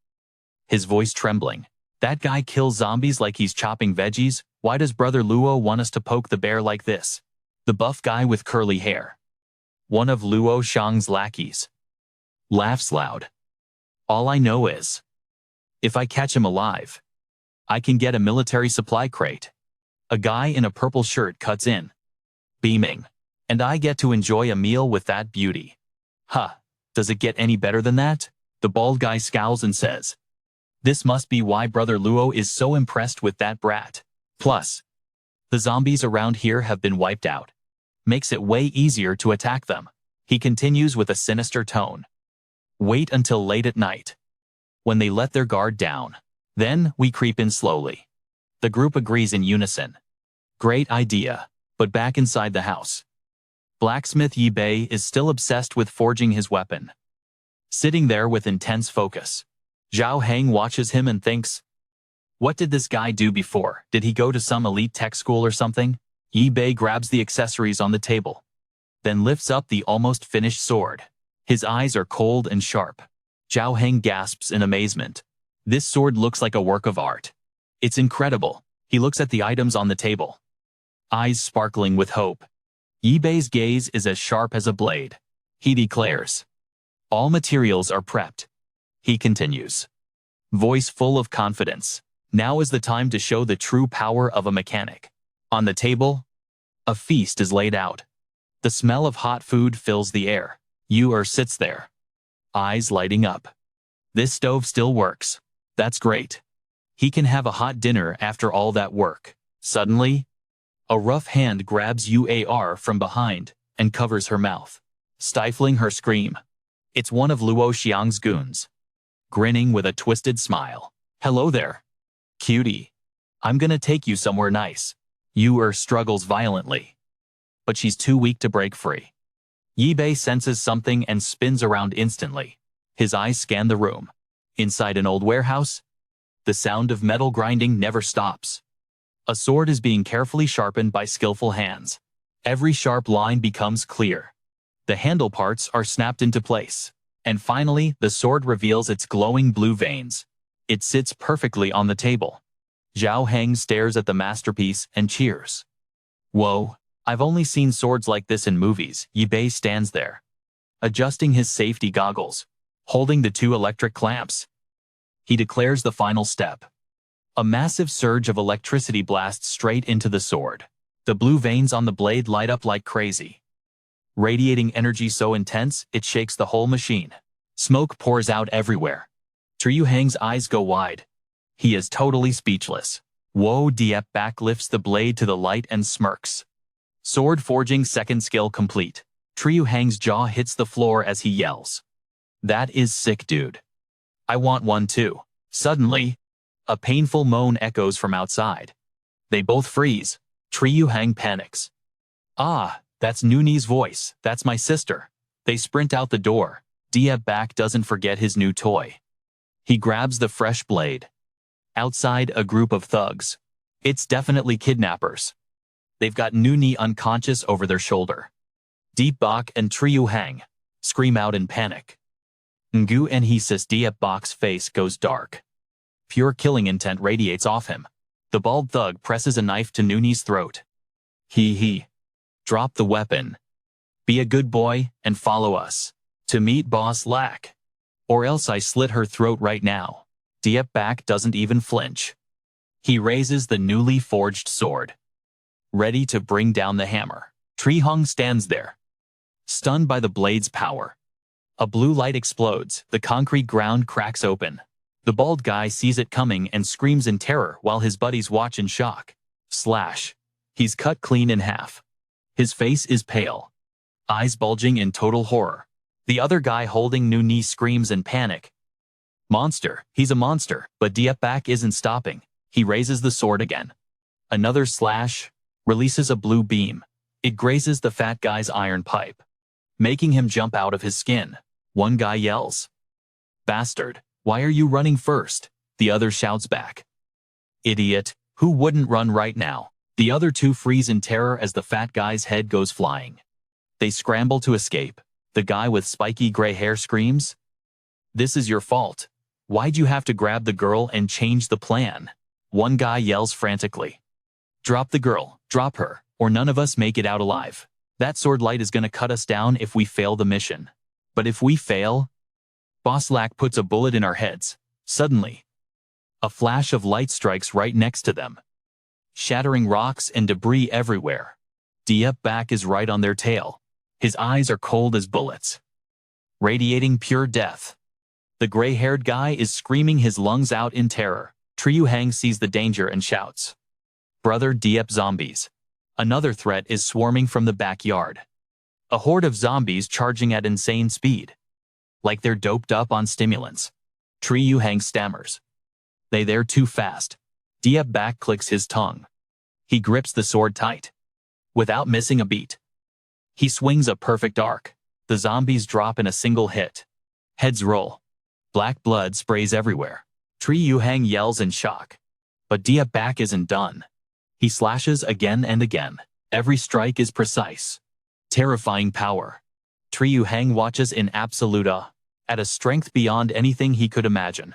S1: his voice trembling, "That guy kills zombies like he's chopping veggies. Why does Brother Luo want us to poke the bear like this?" The buff guy with curly hair, one of Luo Shang's lackeys, laughs loud. All I know is, if I catch him alive, I can get a military supply crate. A guy in a purple shirt cuts in, beaming, and I get to enjoy a meal with that beauty. Huh, does it get any better than that? The bald guy scowls and says, this must be why Brother Luo is so impressed with that brat. Plus, the zombies around here have been wiped out. Makes it way easier to attack them. He continues with a sinister tone. Wait until late at night, when they let their guard down. Then we creep in slowly. The group agrees in unison. Great idea. But back inside the house, blacksmith Yi Bei is still obsessed with forging his weapon. Sitting there with intense focus, Zhang Heng watches him and thinks, what did this guy do before? Did he go to some elite tech school or something? Yi Bei grabs the accessories on the table, then lifts up the almost finished sword. His eyes are cold and sharp. Zhang Heng gasps in amazement. This sword looks like a work of art. It's incredible. He looks at the items on the table, eyes sparkling with hope. Yi Bei's gaze is as sharp as a blade. He declares, all materials are prepped. He continues, voice full of confidence. Now is the time to show the true power of a mechanic. On the table, a feast is laid out. The smell of hot food fills the air. Yu sits there, eyes lighting up. This stove still works. That's great. He can have a hot dinner after all that work. Suddenly, a rough hand grabs Yuar from behind and covers her mouth, stifling her scream. It's one of Luo Xiang's goons, grinning with a twisted smile. Hello there, cutie. I'm gonna take you somewhere nice. Yu struggles violently, but she's too weak to break free. Yi Bei senses something and spins around instantly. His eyes scan the room. Inside an old warehouse, the sound of metal grinding never stops. A sword is being carefully sharpened by skillful hands. Every sharp line becomes clear. The handle parts are snapped into place. And finally, the sword reveals its glowing blue veins. It sits perfectly on the table. Zhang Heng stares at the masterpiece and cheers. Whoa, I've only seen swords like this in movies. Yi Bei stands there, adjusting his safety goggles, holding the two electric clamps. He declares the final step. A massive surge of electricity blasts straight into the sword. The blue veins on the blade light up like crazy, radiating energy so intense it shakes the whole machine. Smoke pours out everywhere. Triyu Hang's eyes go wide. He is totally speechless. Wo Diep back lifts the blade to the light and smirks. Sword forging second skill complete. Triyu Hang's jaw hits the floor as he yells. That is sick, dude. I want one too. Suddenly, a painful moan echoes from outside. They both freeze. Triyu Hang panics. Ah, that's Nuni's voice. That's my sister. They sprint out the door. Diep back doesn't forget his new toy. He grabs the fresh blade. Outside, a group of thugs. It's definitely kidnappers. They've got Nuni unconscious over their shoulder. Deep Bak and Triyu Hang scream out in panic. Ngu and Hesis Diep Bak's face goes dark. Pure killing intent radiates off him. The bald thug presses a knife to Nuni's throat. He. Drop the weapon. Be a good boy and follow us to meet Boss Lack, or else I slit her throat right now. Diep Bak doesn't even flinch. He raises the newly forged sword, ready to bring down the hammer. Tri Hung stands there, stunned by the blade's power. A blue light explodes. The concrete ground cracks open. The bald guy sees it coming and screams in terror while his buddies watch in shock. Slash. He's cut clean in half. His face is pale, eyes bulging in total horror. The other guy holding Nuni screams in panic. Monster, he's a monster, but Diep Bak isn't stopping. He raises the sword again. Another slash releases a blue beam. It grazes the fat guy's iron pipe, making him jump out of his skin. One guy yells, "Bastard, why are you running first?" The other shouts back, "Idiot, who wouldn't run right now?" The other two freeze in terror as the fat guy's head goes flying. They scramble to escape. The guy with spiky gray hair screams, "This is your fault. Why'd you have to grab the girl and change the plan?" One guy yells frantically, "Drop the girl, drop her, or none of us make it out alive. That sword light is gonna cut us down if we fail the mission. But if we fail, Boss Lack puts a bullet in our heads. Suddenly, a flash of light strikes right next to them, shattering rocks and debris everywhere. Diep Bak is right on their tail. His eyes are cold as bullets, radiating pure death. The gray-haired guy is screaming his lungs out in terror. Triu Hang sees the danger and shouts, "Brother Diep, zombies!" Another threat is swarming from the backyard. A horde of zombies charging at insane speed, like they're doped up on stimulants. Triu Hang stammers, "They're too fast." Diep Bak clicks his tongue. He grips the sword tight, without missing a beat. He swings a perfect arc. The zombies drop in a single hit. Heads roll. Black blood sprays everywhere. Triu Hang yells in shock. But Diep Bak isn't done. He slashes again and again. Every strike is precise. Terrifying power. Triu Hang watches in absolute awe, at a strength beyond anything he could imagine.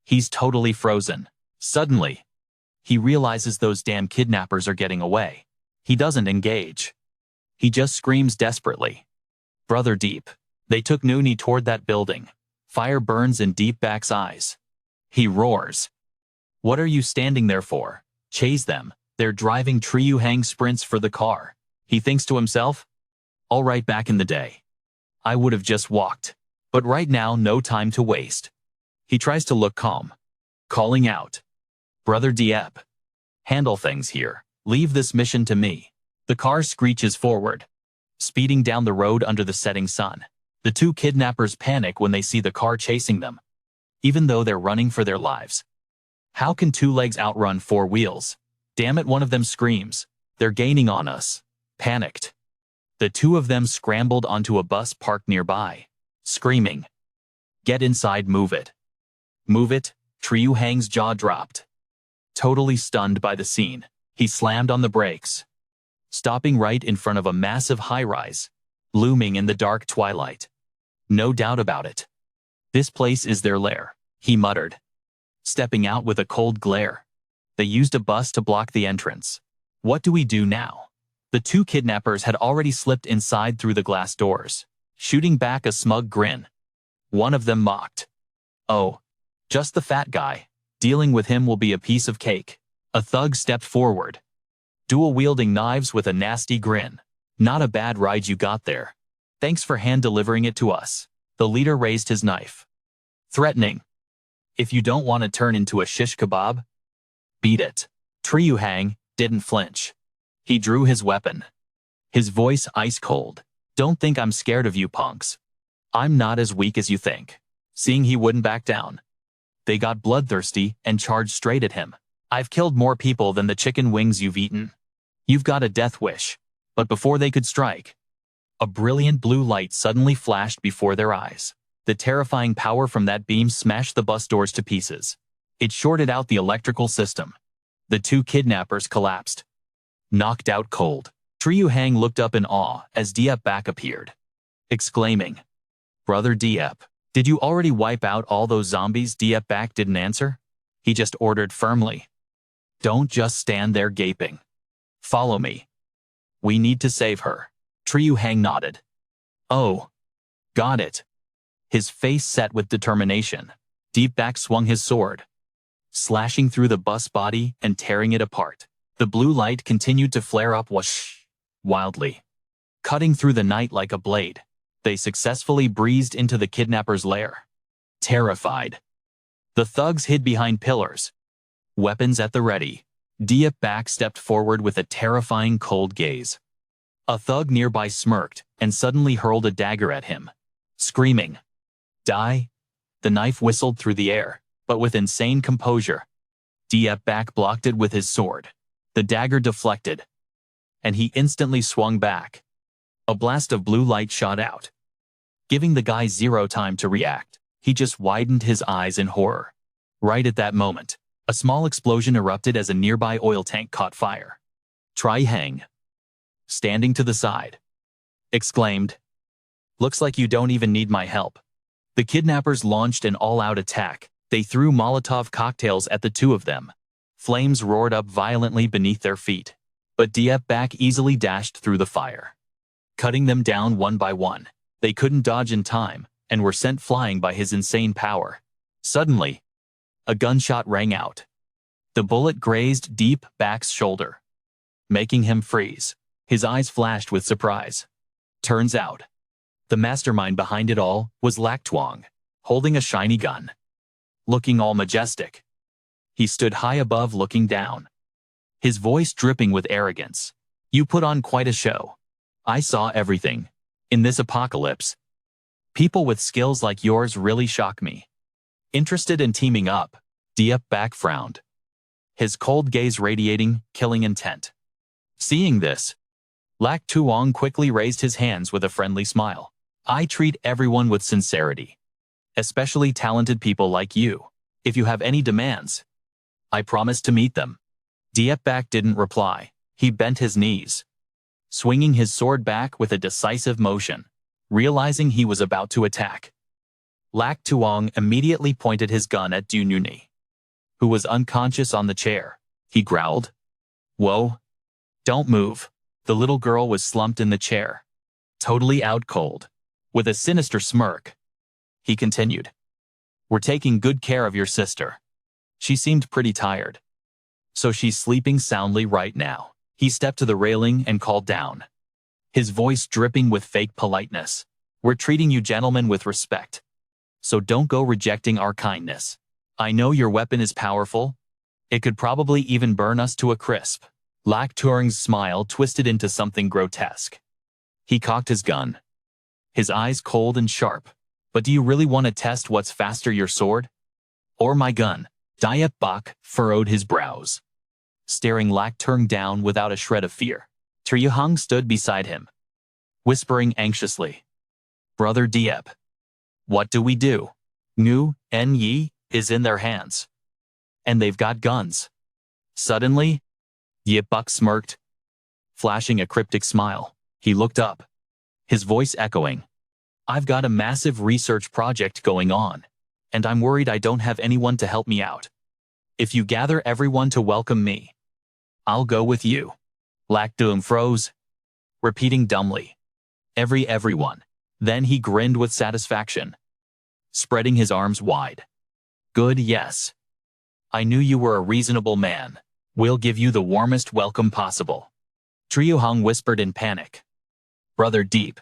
S1: He's totally frozen. Suddenly, he realizes those damn kidnappers are getting away. He doesn't engage. He just screams desperately, "Brother Deep!" They took Noonie toward that building. Fire burns in Diep Bak's eyes. He roars, "What are you standing there for? Chase them." They're driving. Triu Hang sprints for the car. He thinks to himself, "All right, back in the day, I would have just walked. But right now, no time to waste." He tries to look calm, calling out, "Brother Diep, handle things here. Leave this mission to me." The car screeches forward, speeding down the road under the setting sun. The two kidnappers panic when they see the car chasing them, even though they're running for their lives. How can two legs outrun four wheels? Damn it, one of them screams. "They're gaining on us." Panicked, the two of them scrambled onto a bus parked nearby, screaming, "Get inside, move it. Move it." Triu Hang's jaw dropped. Totally stunned by the scene, he slammed on the brakes, stopping right in front of a massive high-rise, looming in the dark twilight. No doubt about it. "This place is their lair," he muttered, stepping out with a cold glare. They used a bus to block the entrance. What do we do now? The two kidnappers had already slipped inside through the glass doors, shooting back a smug grin. One of them mocked, "Oh, just the fat guy. Dealing with him will be a piece of cake." A thug stepped forward, dual-wielding knives with a nasty grin. "Not a bad ride you got there. Thanks for hand-delivering it to us." The leader raised his knife, threatening, "If you don't want to turn into a shish kebab, beat it." Triu Hang didn't flinch. He drew his weapon, his voice ice-cold. "Don't think I'm scared of you punks. I'm not as weak as you think." Seeing he wouldn't back down, they got bloodthirsty and charged straight at him. "I've killed more people than the chicken wings you've eaten. You've got a death wish." But before they could strike, a brilliant blue light suddenly flashed before their eyes. The terrifying power from that beam smashed the bus doors to pieces. It shorted out the electrical system. The two kidnappers collapsed, knocked out cold. Triu Hang looked up in awe as Diep Bak appeared, exclaiming, "Brother Diep, did you already wipe out all those zombies?" Diep Bak didn't answer. He just ordered firmly, "Don't just stand there gaping. Follow me. We need to save her." Triu Hang nodded. "Oh, got it." His face set with determination. Diep Bak swung his sword, slashing through the bus body and tearing it apart. The blue light continued to flare up wildly, cutting through the night like a blade. They successfully breezed into the kidnapper's lair. Terrified, the thugs hid behind pillars, weapons at the ready. Diep Bak stepped forward with a terrifying cold gaze. A thug nearby smirked and suddenly hurled a dagger at him, screaming, "Die!" The knife whistled through the air, but with insane composure, Diep Bak blocked it with his sword. The dagger deflected, and he instantly swung back. A blast of blue light shot out, giving the guy zero time to react. He just widened his eyes in horror. Right at that moment, a small explosion erupted as a nearby oil tank caught fire. Triu Hang, standing to the side, exclaimed, "Looks like you don't even need my help." The kidnappers launched an all-out attack. They threw Molotov cocktails at the two of them. Flames roared up violently beneath their feet, but Diep Bak easily dashed through the fire, cutting them down one by one. They couldn't dodge in time, and were sent flying by his insane power. Suddenly, a gunshot rang out. The bullet grazed Deep Bak's shoulder, making him freeze. His eyes flashed with surprise. Turns out, the mastermind behind it all was Lak Tuong, holding a shiny gun. Looking all majestic, he stood high above looking down, his voice dripping with arrogance. You put on quite a show. I saw everything. In this apocalypse, people with skills like yours really shock me. Interested in teaming up? Deep Bak frowned, his cold gaze radiating killing intent. Seeing this, Lak Tuong quickly raised his hands with a friendly smile. I treat everyone with sincerity, especially talented people like you. If you have any demands, I promise to meet them. Deep Bak didn't reply. He bent his knees, swinging his sword back with a decisive motion, realizing he was about to attack. Lak Tuong immediately pointed his gun at Du Nuni, who was unconscious on the chair. He growled, "Whoa, don't move." The little girl was slumped in the chair, totally out cold. With a sinister smirk, he continued, "We're taking good care of your sister. She seemed pretty tired, so she's sleeping soundly right now." He stepped to the railing and called down, his voice dripping with fake politeness. "We're treating you gentlemen with respect, so don't go rejecting our kindness. I know your weapon is powerful. It could probably even burn us to a crisp." Lak Tuong's smile twisted into something grotesque. He cocked his gun, his eyes cold and sharp. "But do you really want to test what's faster, your sword or my gun?" Deep Bak furrowed his brows, staring Lak Tuong down without a shred of fear. Zhang Heng stood beside him, whispering anxiously, "Brother Deep, what do we do? Ngu Yi is in their hands, and they've got guns." Suddenly, Deep Bak smirked, flashing a cryptic smile. He looked up, his voice echoing, "I've got a massive research project going on, and I'm worried I don't have anyone to help me out. If you gather everyone to welcome me, I'll go with you." Lak Tuong froze, repeating dumbly, Everyone." Then he grinned with satisfaction, spreading his arms wide. "Good, yes. I knew you were a reasonable man. We'll give you the warmest welcome possible." Zhang Heng whispered in panic, "Brother Deep,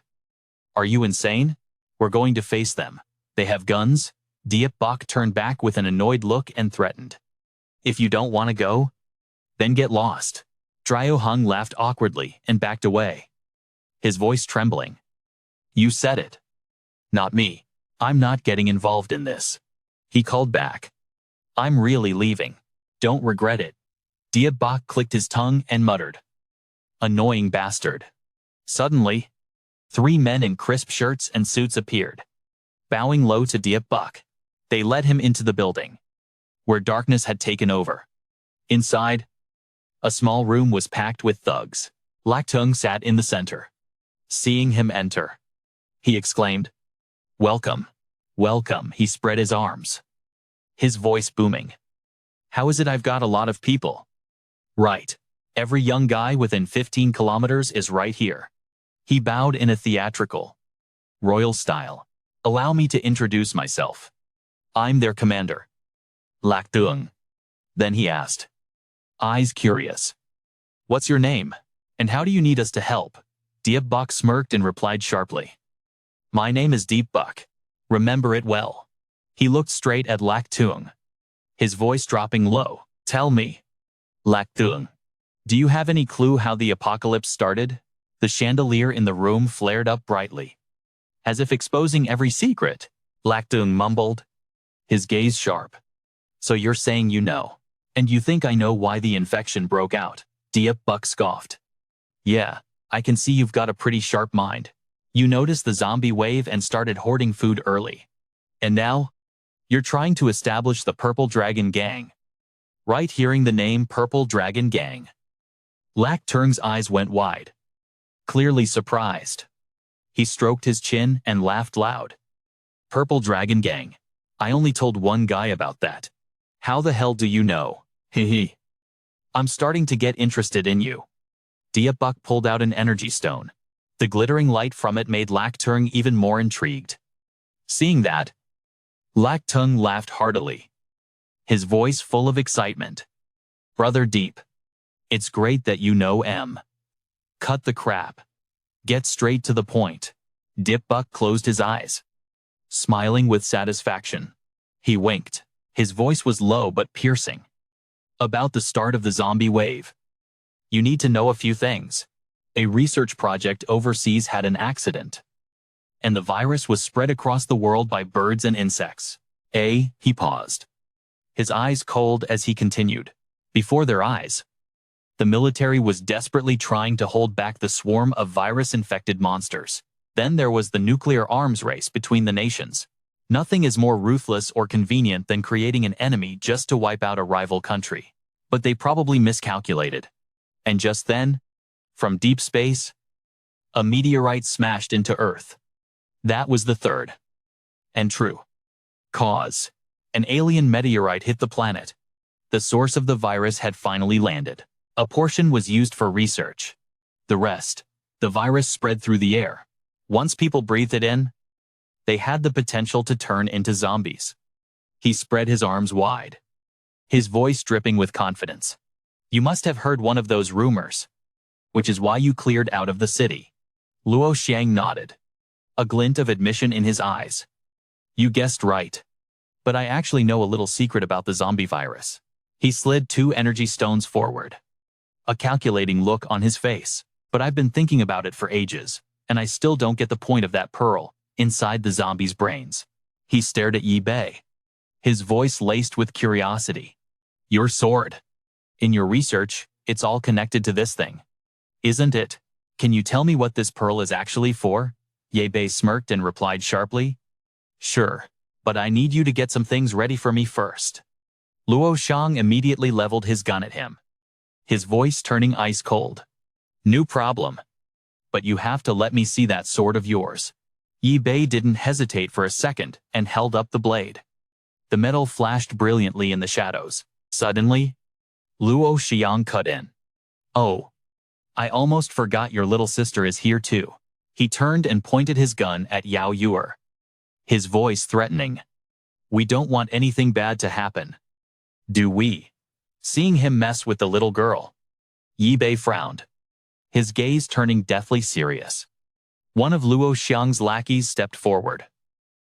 S1: are you insane? We're going to face them. They have guns." Deep Bak turned back with an annoyed look and threatened, "If you don't want to go, then get lost." Zhang Heng laughed awkwardly and backed away, his voice trembling. "You said it. Not me. I'm not getting involved in this." He called back, "I'm really leaving. Don't regret it." Deep Bak clicked his tongue and muttered, "Annoying bastard." Suddenly, 3 men in crisp shirts and suits appeared. Bowing low to Deep Bak, they led him into the building, where darkness had taken over. Inside, a small room was packed with thugs. Lak Tuong sat in the center. Seeing him enter, he exclaimed, "Welcome, welcome." He spread his arms, his voice booming. "How is it I've got a lot of people?" "Right. Every young guy within 15 kilometers is right here." He bowed in a theatrical, royal style. "Allow me to introduce myself. I'm their commander, Lak Tuong." Then he asked, eyes curious, "What's your name, and how do you need us to help?" Deep Bak smirked and replied sharply, "My name is Deep Bak. Remember it well." He looked straight at Lak Tuong, his voice dropping low. "Tell me, Lak Tuong, do you have any clue how the apocalypse started?" The chandelier in the room flared up brightly, as if exposing every secret. Lak Tuong mumbled, his gaze sharp. "So you're saying you know, and you think I know why the infection broke out?" Deep Bak scoffed. "Yeah, I can see you've got a pretty sharp mind. You noticed the zombie wave and started hoarding food early. And now, you're trying to establish the Purple Dragon Gang. Right?" Hearing the name Purple Dragon Gang, Lak Tuong's eyes went wide, clearly surprised. He stroked his chin and laughed loud. "Purple Dragon Gang? I only told one guy about that. How the hell do you know?" Hee. "I'm starting to get interested in you." Deep Bak pulled out an energy stone. The glittering light from it made Lak Tuong even more intrigued. Seeing that, Lac Tung laughed heartily, his voice full of excitement. Brother Deep, it's great that you know M. Cut the crap. Get straight to the point. Dip Buck closed his eyes, smiling with satisfaction. He winked. His voice was low but piercing. About the start of the zombie wave. You need to know a few things. A research project overseas had an accident, and the virus was spread across the world by birds and insects. He paused, his eyes cold as he continued. Before their eyes, the military was desperately trying to hold back the swarm of virus-infected monsters. Then there was the nuclear arms race between the nations. Nothing is more ruthless or convenient than creating an enemy just to wipe out a rival country. But they probably miscalculated. And just then, from deep space, a meteorite smashed into Earth. That was the third and true cause. An alien meteorite hit the planet. The source of the virus had finally landed. A portion was used for research. The rest, the virus spread through the air. Once people breathed it in, they had the potential to turn into zombies. He spread his arms wide, his voice dripping with confidence. You must have heard one of those rumors, which is why you cleared out of the city. Luo Xiang nodded, a glint of admission in his eyes. You guessed right. But I actually know a little secret about the zombie virus. He slid 2 energy stones forward, a calculating look on his face. But I've been thinking about it for ages, and I still don't get the point of that pearl inside the zombie's brains. He stared at Yi Bei, his voice laced with curiosity. Your sword. In your research, it's all connected to this thing, isn't it? Can you tell me what this pearl is actually for? Yi Bei smirked and replied sharply. Sure, but I need you to get some things ready for me first. Luo Xiang immediately leveled his gun at him, his voice turning ice cold. No problem. But you have to let me see that sword of yours. Yi Bei didn't hesitate for a second and held up the blade. The metal flashed brilliantly in the shadows. Suddenly, Luo Xiang cut in. Oh, I almost forgot your little sister is here too. He turned and pointed his gun at Yao Yuer, his voice threatening. We don't want anything bad to happen, do we? Seeing him mess with the little girl, Yi Bei frowned, his gaze turning deathly serious. One of Luo Xiang's lackeys stepped forward,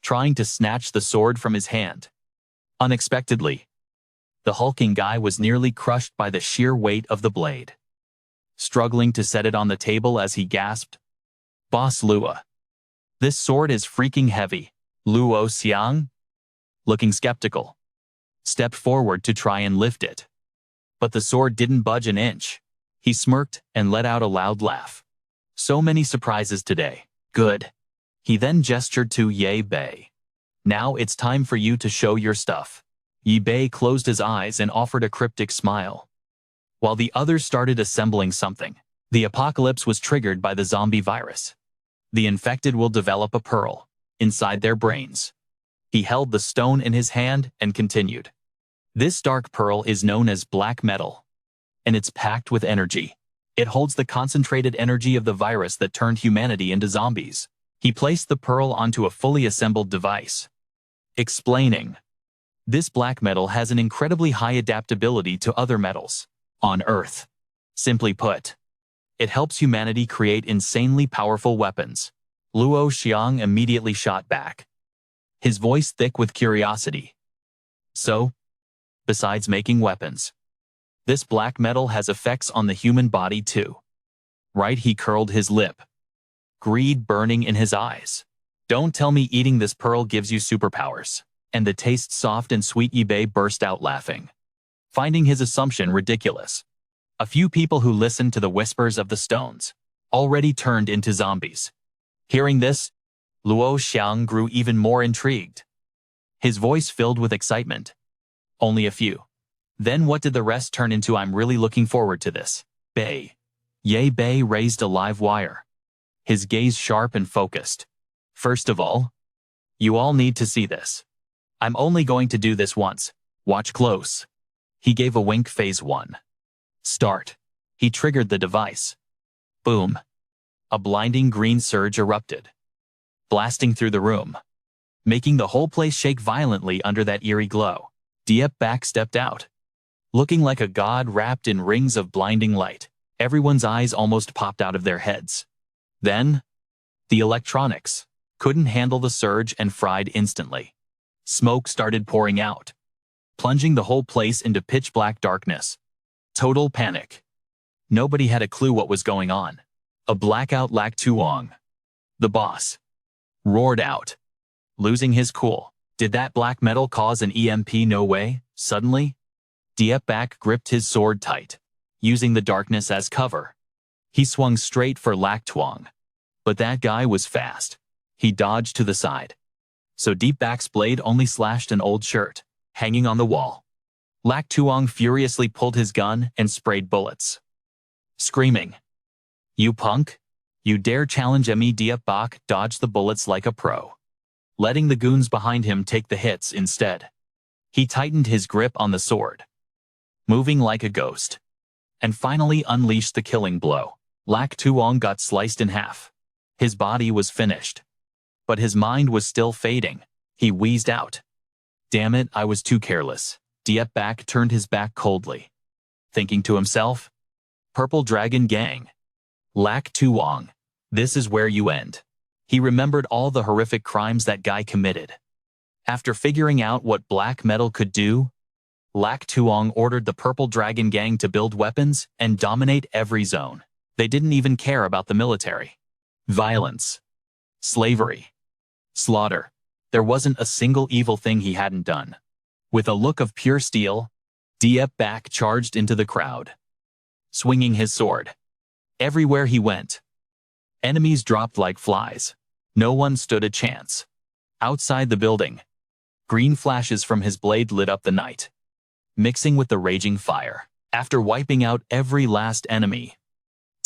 S1: trying to snatch the sword from his hand. Unexpectedly, the hulking guy was nearly crushed by the sheer weight of the blade, struggling to set it on the table as he gasped, Boss Luo, this sword is freaking heavy. Luo Xiang, looking skeptical, stepped forward to try and lift it. But the sword didn't budge an inch. He smirked and let out a loud laugh. So many surprises today. Good. He then gestured to Yi Bei. Now it's time for you to show your stuff. Yi Bei closed his eyes and offered a cryptic smile, while the others started assembling something. The apocalypse was triggered by the zombie virus. The infected will develop a pearl inside their brains. He held the stone in his hand and continued. This dark pearl is known as black metal, and it's packed with energy. It holds the concentrated energy of the virus that turned humanity into zombies. He placed the pearl onto a fully assembled device, explaining, this black metal has an incredibly high adaptability to other metals on Earth. Simply put, it helps humanity create insanely powerful weapons. Luo Xiang immediately shot back, his voice thick with curiosity. So, besides making weapons, this black metal has effects on the human body too, right? He curled his lip, greed burning in his eyes. Don't tell me eating this pearl gives you superpowers. And the taste soft and sweet. Yi Bei burst out laughing, finding his assumption ridiculous. A few people who listened to the whispers of the stones already turned into zombies. Hearing this, Luo Xiang grew even more intrigued, his voice filled with excitement. Only a few. Then what did the rest turn into? I'm really looking forward to this. Bei. Yi Bei raised a live wire, his gaze sharp and focused. First of all, you all need to see this. I'm only going to do this once. Watch close. He gave a wink. Phase 1. Start. He triggered the device. Boom. A blinding green surge erupted, blasting through the room. making the whole place shake violently under that eerie glow. Diep Bak stepped out, looking like a god wrapped in rings of blinding light. Everyone's eyes almost popped out of their heads. Then, the electronics couldn't handle the surge and fried instantly. Smoke started pouring out, plunging the whole place into pitch-black darkness. Total panic. Nobody had a clue what was going on. A blackout Lak Tuong, the boss, roared out, losing his cool. Did that black metal cause an EMP? No way. Suddenly, Diep Bak gripped his sword tight, using the darkness as cover. He swung straight for Lak Tuong. But that guy was fast. He dodged to the side. So Diep Bak's blade only slashed an old shirt, hanging on the wall. Lak Tuong furiously pulled his gun and sprayed bullets, screaming, "You punk! You dare challenge me!" Diep Bak dodged the bullets like a pro, letting the goons behind him take the hits instead. He tightened his grip on the sword, moving like a ghost, and finally unleashed the killing blow. Lak Tuong got sliced in half. His body was finished, but his mind was still fading. He wheezed out, "Damn it, I was too careless." Diep Bak turned his back coldly, thinking to himself, "Purple Dragon Gang. Lak Tuong, this is where you end." He remembered all the horrific crimes that guy committed. After figuring out what black metal could do, Lak Tuong ordered the Purple Dragon Gang to build weapons and dominate every zone. They didn't even care about the military. Violence, slavery, slaughter. There wasn't a single evil thing he hadn't done. With a look of pure steel, Diep Bak charged into the crowd, swinging his sword. Everywhere he went, enemies dropped like flies. No one stood a chance. Outside the building, green flashes from his blade lit up the night, mixing with the raging fire. After wiping out every last enemy,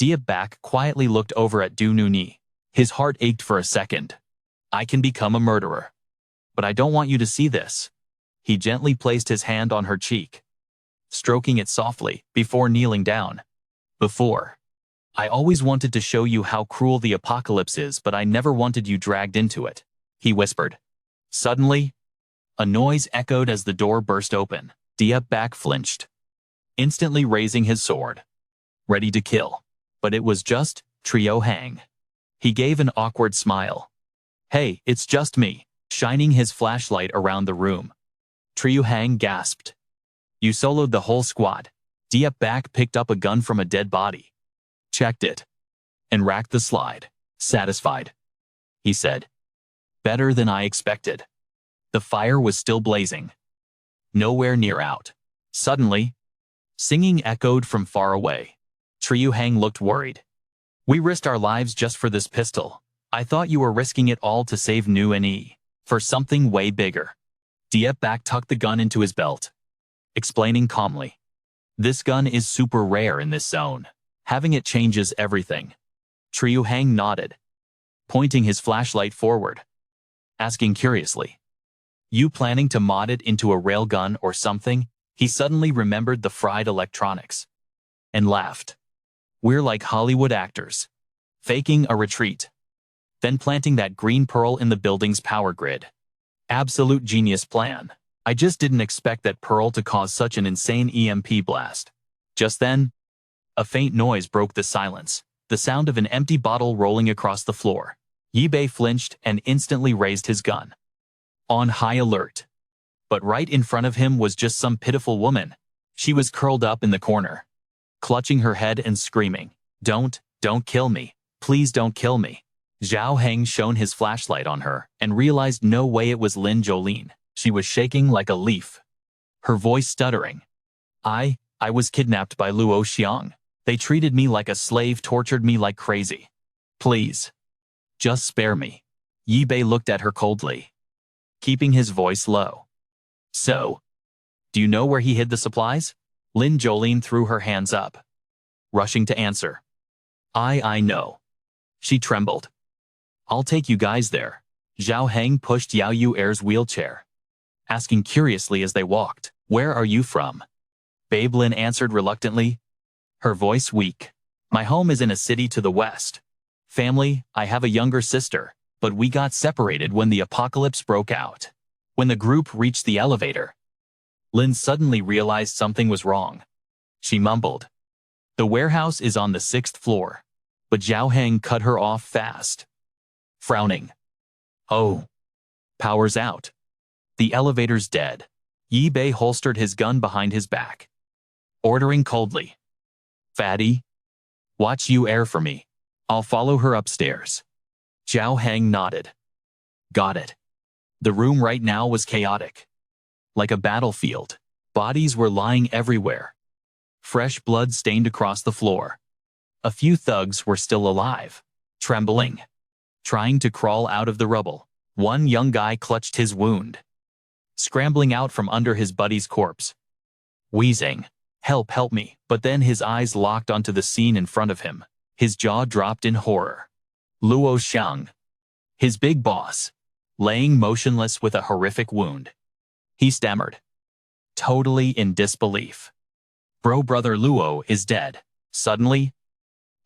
S1: Diep Bak quietly looked over at Du Nuni. His heart ached for a second. "I can become a murderer, but I don't want you to see this." He gently placed his hand on her cheek, stroking it softly before kneeling down. "I always wanted to show you how cruel the apocalypse is, but I never wanted you dragged into it," he whispered. Suddenly, a noise echoed as the door burst open. Diep Bak flinched, instantly raising his sword, ready to kill. But it was just Trio Hang. He gave an awkward smile. "Hey, it's just me," shining his flashlight around the room. Trio Hang gasped. "You soloed the whole squad." Diep Bak picked up a gun from a dead body, checked it, and racked the slide. "Satisfied," he said. "Better than I expected." The fire was still blazing, nowhere near out. Suddenly, singing echoed from far away. Trio Hang looked worried. "We risked our lives just for this pistol. I thought you were risking it all to save Nu and E for something way bigger." Diep Bak tucked the gun into his belt, explaining calmly, "This gun is super rare in this zone. Having it changes everything." Trio Hang nodded, pointing his flashlight forward, asking curiously, "You planning to mod it into a railgun or something?" He suddenly remembered the fried electronics and laughed. "We're like Hollywood actors, faking a retreat, then planting that green pearl in the building's power grid. Absolute genius plan. I just didn't expect that pearl to cause such an insane EMP blast." Just then, a faint noise broke the silence, the sound of an empty bottle rolling across the floor. Yi-Bei flinched and instantly raised his gun, on high alert. But right in front of him was just some pitiful woman. She was curled up in the corner, clutching her head and screaming, Don't kill me. Please don't kill me." Zhang Heng shone his flashlight on her and realized no way it was Lin Jolene. She was shaking like a leaf, her voice stuttering. I was kidnapped by Luo Xiang. They treated me like a slave, tortured me like crazy. Please, just spare me." Yi-Bei looked at her coldly, keeping his voice low. "So, do you know where he hid the supplies?" Lin Jolene threw her hands up, rushing to answer. I know." She trembled. "I'll take you guys there." Zhao Heng pushed Yao Yu Er's wheelchair, asking curiously as they walked, "Where are you from?" Babe Lin answered reluctantly, her voice weak. "My home is in a city to the west. Family, I have a younger sister. But we got separated when the apocalypse broke out. When the group reached the elevator, Lin suddenly realized something was wrong. She mumbled, "The warehouse is on the 6th floor." But Zhang Heng cut her off fast. Frowning, "Oh, power's out. The elevator's dead." Yi Bei holstered his gun behind his back, ordering coldly, "Fatty, watch you air for me. I'll follow her upstairs." Zhang Heng nodded. "Got it." The room right now was chaotic. Like a battlefield, bodies were lying everywhere. Fresh blood stained across the floor. A few thugs were still alive, trembling, trying to crawl out of the rubble. One young guy clutched his wound, scrambling out from under his buddy's corpse, wheezing, help me." But then his eyes locked onto the scene in front of him. His jaw dropped in horror. Luo Xiang, his big boss, laying motionless with a horrific wound. He stammered, totally in disbelief. Brother Luo is dead." Suddenly,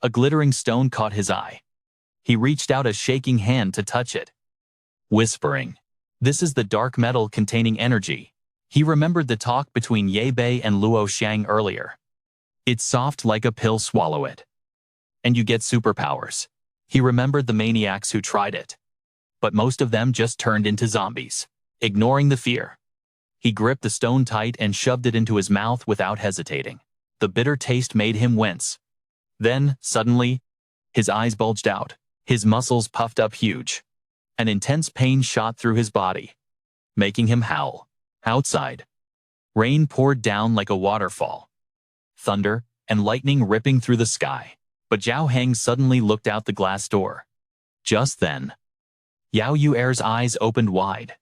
S1: a glittering stone caught his eye. He reached out a shaking hand to touch it, whispering, "This is the dark metal containing energy." He remembered the talk between Ye Bei and Luo Xiang earlier. "It's soft like a pill, swallow it, and you get superpowers." He remembered the maniacs who tried it, but most of them just turned into zombies. Ignoring the fear, he gripped the stone tight and shoved it into his mouth without hesitating. The bitter taste made him wince. Then, suddenly, his eyes bulged out, his muscles puffed up huge. An intense pain shot through his body, making him howl. Outside, rain poured down like a waterfall, thunder and lightning ripping through the sky. But Zhang Heng suddenly looked out the glass door. Just then, Yao Yuer's eyes opened wide,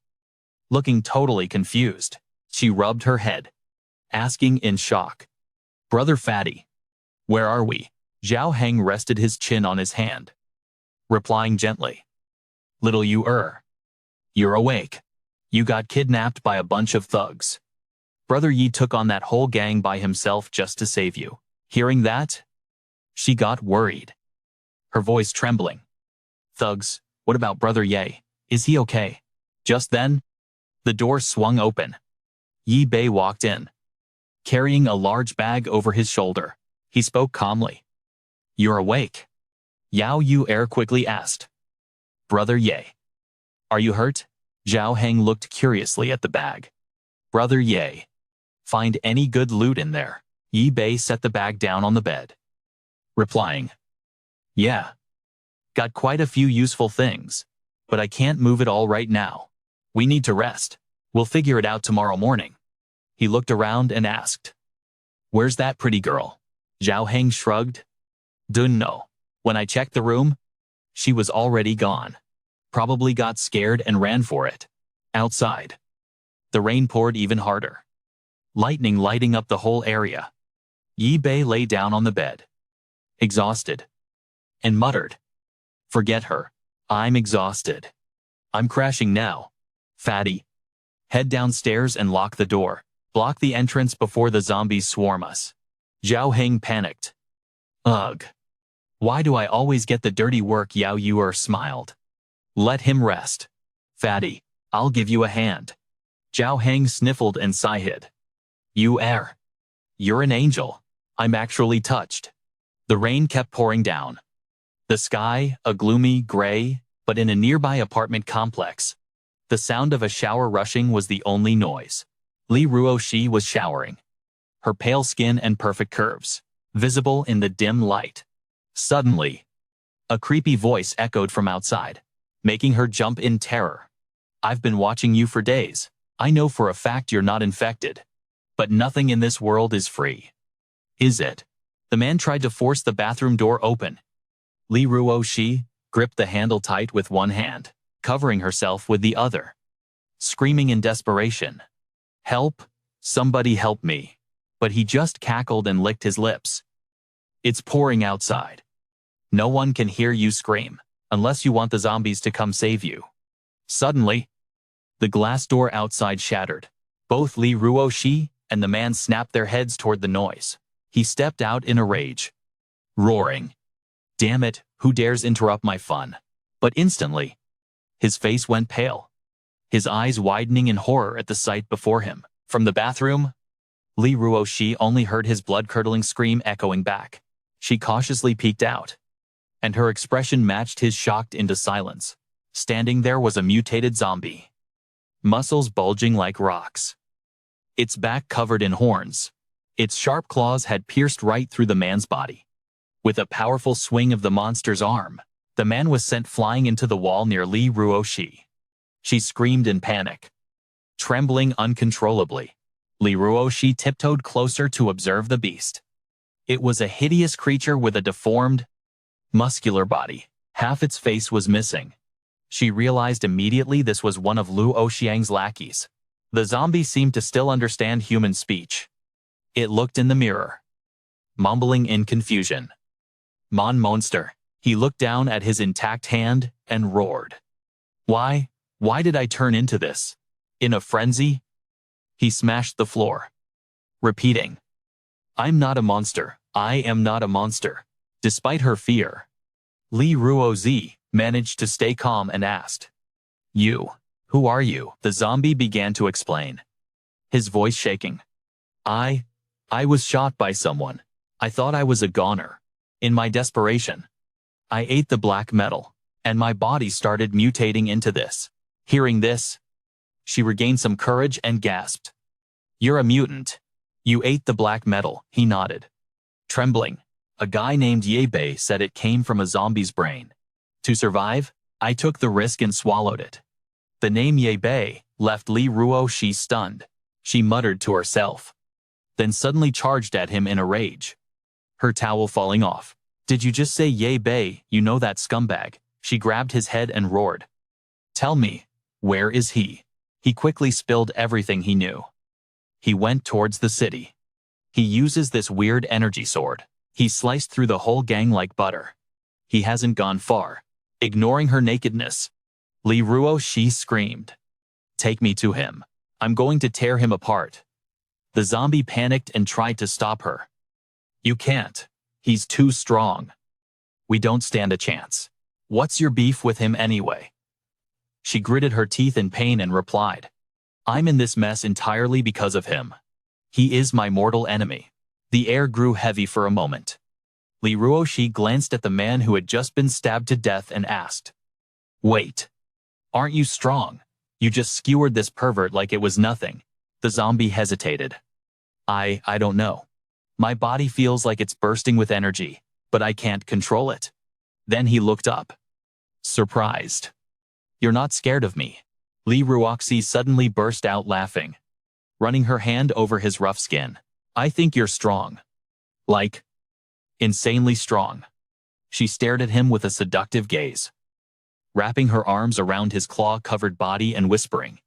S1: looking totally confused. She rubbed her head, asking in shock, "Brother Fatty, where are we?" Zhang Heng rested his chin on his hand, replying gently, "Little Yuer, you're awake. You got kidnapped by a bunch of thugs. Brother Yi took on that whole gang by himself just to save you." Hearing that, she got worried, her voice trembling. "Thugs, what about Brother Ye? Is he okay?" Just then, the door swung open. Yi Bei walked in, carrying a large bag over his shoulder. He spoke calmly. "You're awake?" Yao Yuer quickly asked. "Brother Ye, are you hurt?" Zhang Heng looked curiously at the bag. "Brother Ye, find any good loot in there?" Yi Bei set the bag down on the bed, replying, "Yeah, got quite a few useful things, but I can't move it all right now. We need to rest. We'll figure it out tomorrow morning." He looked around and asked, "Where's that pretty girl?" Zhang Heng shrugged. "Dunno. When I checked the room, she was already gone. Probably got scared and ran for it." Outside, the rain poured even harder, lightning lighting up the whole area. Yi Bei lay down on the bed, exhausted, and muttered, "Forget her. I'm exhausted. I'm crashing now. Fatty, head downstairs and lock the door. Block the entrance before the zombies swarm us." Zhang Heng panicked. "Ugh. Why do I always get the dirty work?" Yao Yuer smiled. "Let him rest. Fatty, I'll give you a hand." Zhang Heng sniffled and sighed. "Yuer, you're an angel. I'm actually touched." The rain kept pouring down. The sky, a gloomy gray, but in a nearby apartment complex, the sound of a shower rushing was the only noise. Li Ruoxi was showering, her pale skin and perfect curves visible in the dim light. Suddenly, a creepy voice echoed from outside, making her jump in terror. "I've been watching you for days. I know for a fact you're not infected. But nothing in this world is free. Is it?" The man tried to force the bathroom door open. Li Ruoxi gripped the handle tight with one hand, covering herself with the other, screaming in desperation, "Help! Somebody help me!" But he just cackled and licked his lips. "It's pouring outside. No one can hear you scream, unless you want the zombies to come save you." Suddenly, the glass door outside shattered. Both Li Ruoxi and the man snapped their heads toward the noise. He stepped out in a rage, roaring, "Damn it, who dares interrupt my fun?" But instantly, His face went pale, his eyes widening in horror at the sight before him. From the bathroom, Li Ruoxi only heard his blood-curdling scream echoing back. She cautiously peeked out, and her expression matched his shocked into silence. Standing there was a mutated zombie, muscles bulging like rocks, its back covered in horns. Its sharp claws had pierced right through the man's body. With a powerful swing of the monster's arm, the man was sent flying into the wall near Li Ruoxi. She screamed in panic, trembling uncontrollably. Li Ruoxi tiptoed closer to observe the beast. It was a hideous creature with a deformed, muscular body. Half its face was missing. She realized immediately this was one of Lu Oxiang's lackeys. The zombie seemed to still understand human speech. It looked in the mirror, mumbling in confusion. "Mon monster." He looked down at his intact hand and roared. Why did I turn into this? In a frenzy, he smashed the floor, repeating, "I'm not a monster. I am not a monster." Despite her fear, Li Ruoxi managed to stay calm and asked, Who are you?" The zombie began to explain, his voice shaking. I was shot by someone. I thought I was a goner. In my desperation, I ate the black metal, and my body started mutating into this." Hearing this, she regained some courage and gasped, "You're a mutant. You ate the black metal." He nodded, trembling. "A guy named Ye Bei said it came from a zombie's brain. To survive, I took the risk and swallowed it." The name Ye Bei left Li Ruoxi stunned. She muttered to herself, then suddenly charged at him in a rage, her towel falling off. "Did you just say Ye Bei? You know that scumbag?" She grabbed his head and roared, "Tell me, where is he?" He quickly spilled everything he knew. "He went towards the city. He uses this weird energy sword. He sliced through the whole gang like butter. He hasn't gone far." Ignoring her nakedness, Li Ruoxi screamed, "Take me to him. I'm going to tear him apart." The zombie panicked and tried to stop her. "You can't. He's too strong. We don't stand a chance. What's your beef with him anyway?" She gritted her teeth in pain and replied, "I'm in this mess entirely because of him. He is my mortal enemy." The air grew heavy for a moment. Li Ruoxi glanced at the man who had just been stabbed to death and asked, "Wait, aren't you strong? You just skewered this pervert like it was nothing." The zombie hesitated. I don't know. My body feels like it's bursting with energy, but I can't control it." Then he looked up, surprised. "You're not scared of me?" Li Ruoxi suddenly burst out laughing, running her hand over his rough skin. "I think you're strong. Like, insanely strong." She stared at him with a seductive gaze, wrapping her arms around his claw-covered body and whispering,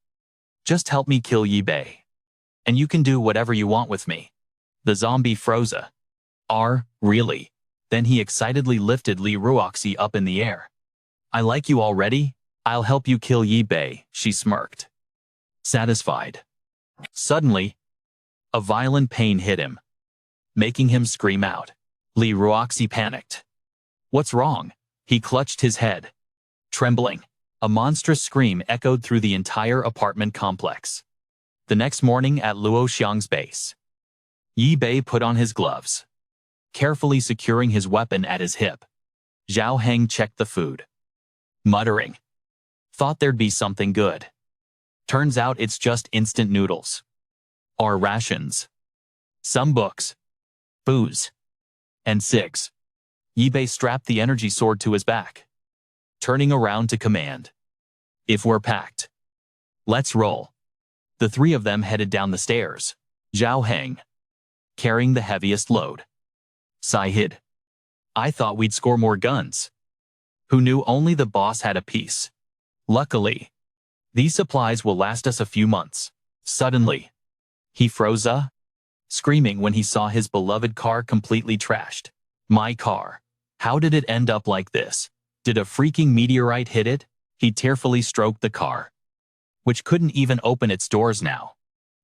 S1: "Just help me kill Ye Bei, and you can do whatever you want with me." The zombie froze. Really?" Then he excitedly lifted Li Ruoxi up in the air. "I like you already? I'll help you kill Ye Bei," she smirked, satisfied. Suddenly, a violent pain hit him, making him scream out. Li Ruoxi panicked. "What's wrong?" He clutched his head, trembling. A monstrous scream echoed through the entire apartment complex. The next morning at Luo Xiang's base, Ye Bei put on his gloves, carefully securing his weapon at his hip. Zhang Heng checked the food, muttering, "Thought there'd be something good. Turns out it's just instant noodles. Our rations. Some books, booze, and cigs." Ye Bei strapped the energy sword to his back, turning around to command, "If we're packed, let's roll." The three of them headed down the stairs, Zhang Heng carrying the heaviest load. "Sahid, I thought we'd score more guns. Who knew only the boss had a piece? Luckily, these supplies will last us a few months." Suddenly, he froze, screaming when he saw his beloved car completely trashed. "My car. How did it end up like this? Did a freaking meteorite hit it?" He tearfully stroked the car, which couldn't even open its doors now.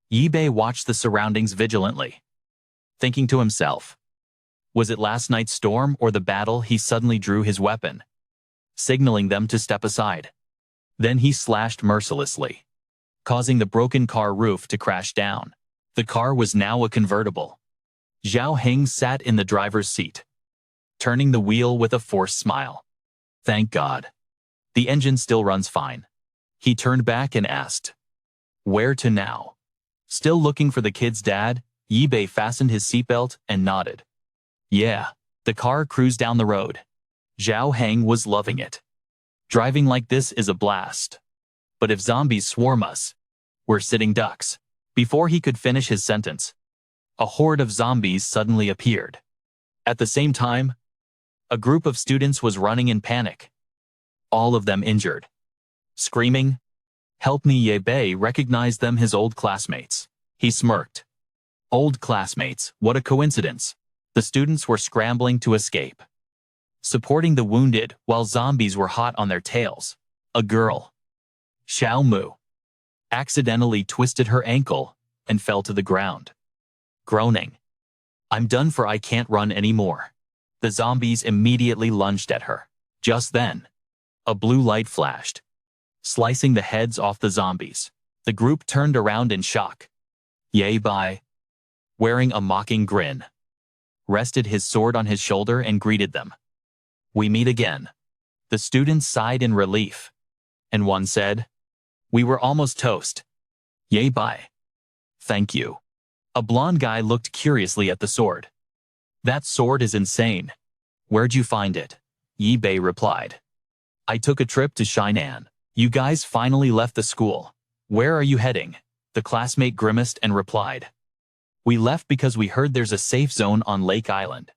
S1: Ye Bei watched the surroundings vigilantly, thinking to himself, was it last night's storm or the battle? He suddenly drew his weapon, signaling them to step aside. Then he slashed mercilessly, causing the broken car roof to crash down. The car was now a convertible. Zhang Heng sat in the driver's seat, turning the wheel with a forced smile. Thank God. The engine still runs fine. He turned back and asked, "Where to now?" Still looking for the kid's dad, Yibei fastened his seatbelt and nodded. Yeah. The car cruised down the road. Zhang Heng was loving it. Driving like this is a blast. But if zombies swarm us, we're sitting ducks. Before he could finish his sentence, a horde of zombies suddenly appeared. At the same time, a group of students was running in panic, all of them injured. Screaming, "Help me!" Yibei recognized them, his old classmates. He smirked. Old classmates, what a coincidence. The students were scrambling to escape, supporting the wounded while zombies were hot on their tails. A girl, Xiao Mu, accidentally twisted her ankle and fell to the ground, groaning, "I'm done for, I can't run anymore." The zombies immediately lunged at her. Just then, a blue light flashed, slicing the heads off the zombies. The group turned around in shock. Yibei, wearing a mocking grin, rested his sword on his shoulder and greeted them. "We meet again." The students sighed in relief, and one said, "We were almost toast." Yibei, "Thank you." A blonde guy looked curiously at the sword. "That sword is insane. Where'd you find it?" Yibei replied, "I took a trip to Shinan." "You guys finally left the school. Where are you heading?" The classmate grimaced and replied, "We left because we heard there's a safe zone on Lake Island.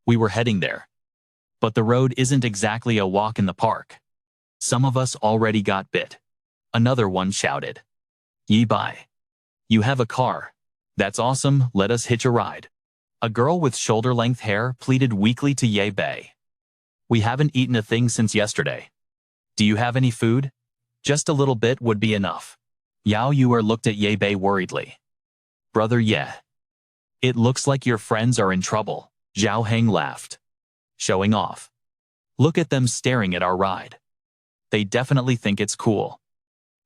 S1: We were heading there. But the road isn't exactly a walk in the park. Some of us already got bit." Another one shouted, "Yibei, you have a car. That's awesome, let us hitch a ride." A girl with shoulder-length hair pleaded weakly to Yibei. "We haven't eaten a thing since yesterday. Do you have any food? Just a little bit would be enough." Yao Yuer looked at Yibei worriedly. "Brother, yeah. It looks like your friends are in trouble." Zhang Heng laughed, showing off. "Look at them staring at our ride. They definitely think it's cool,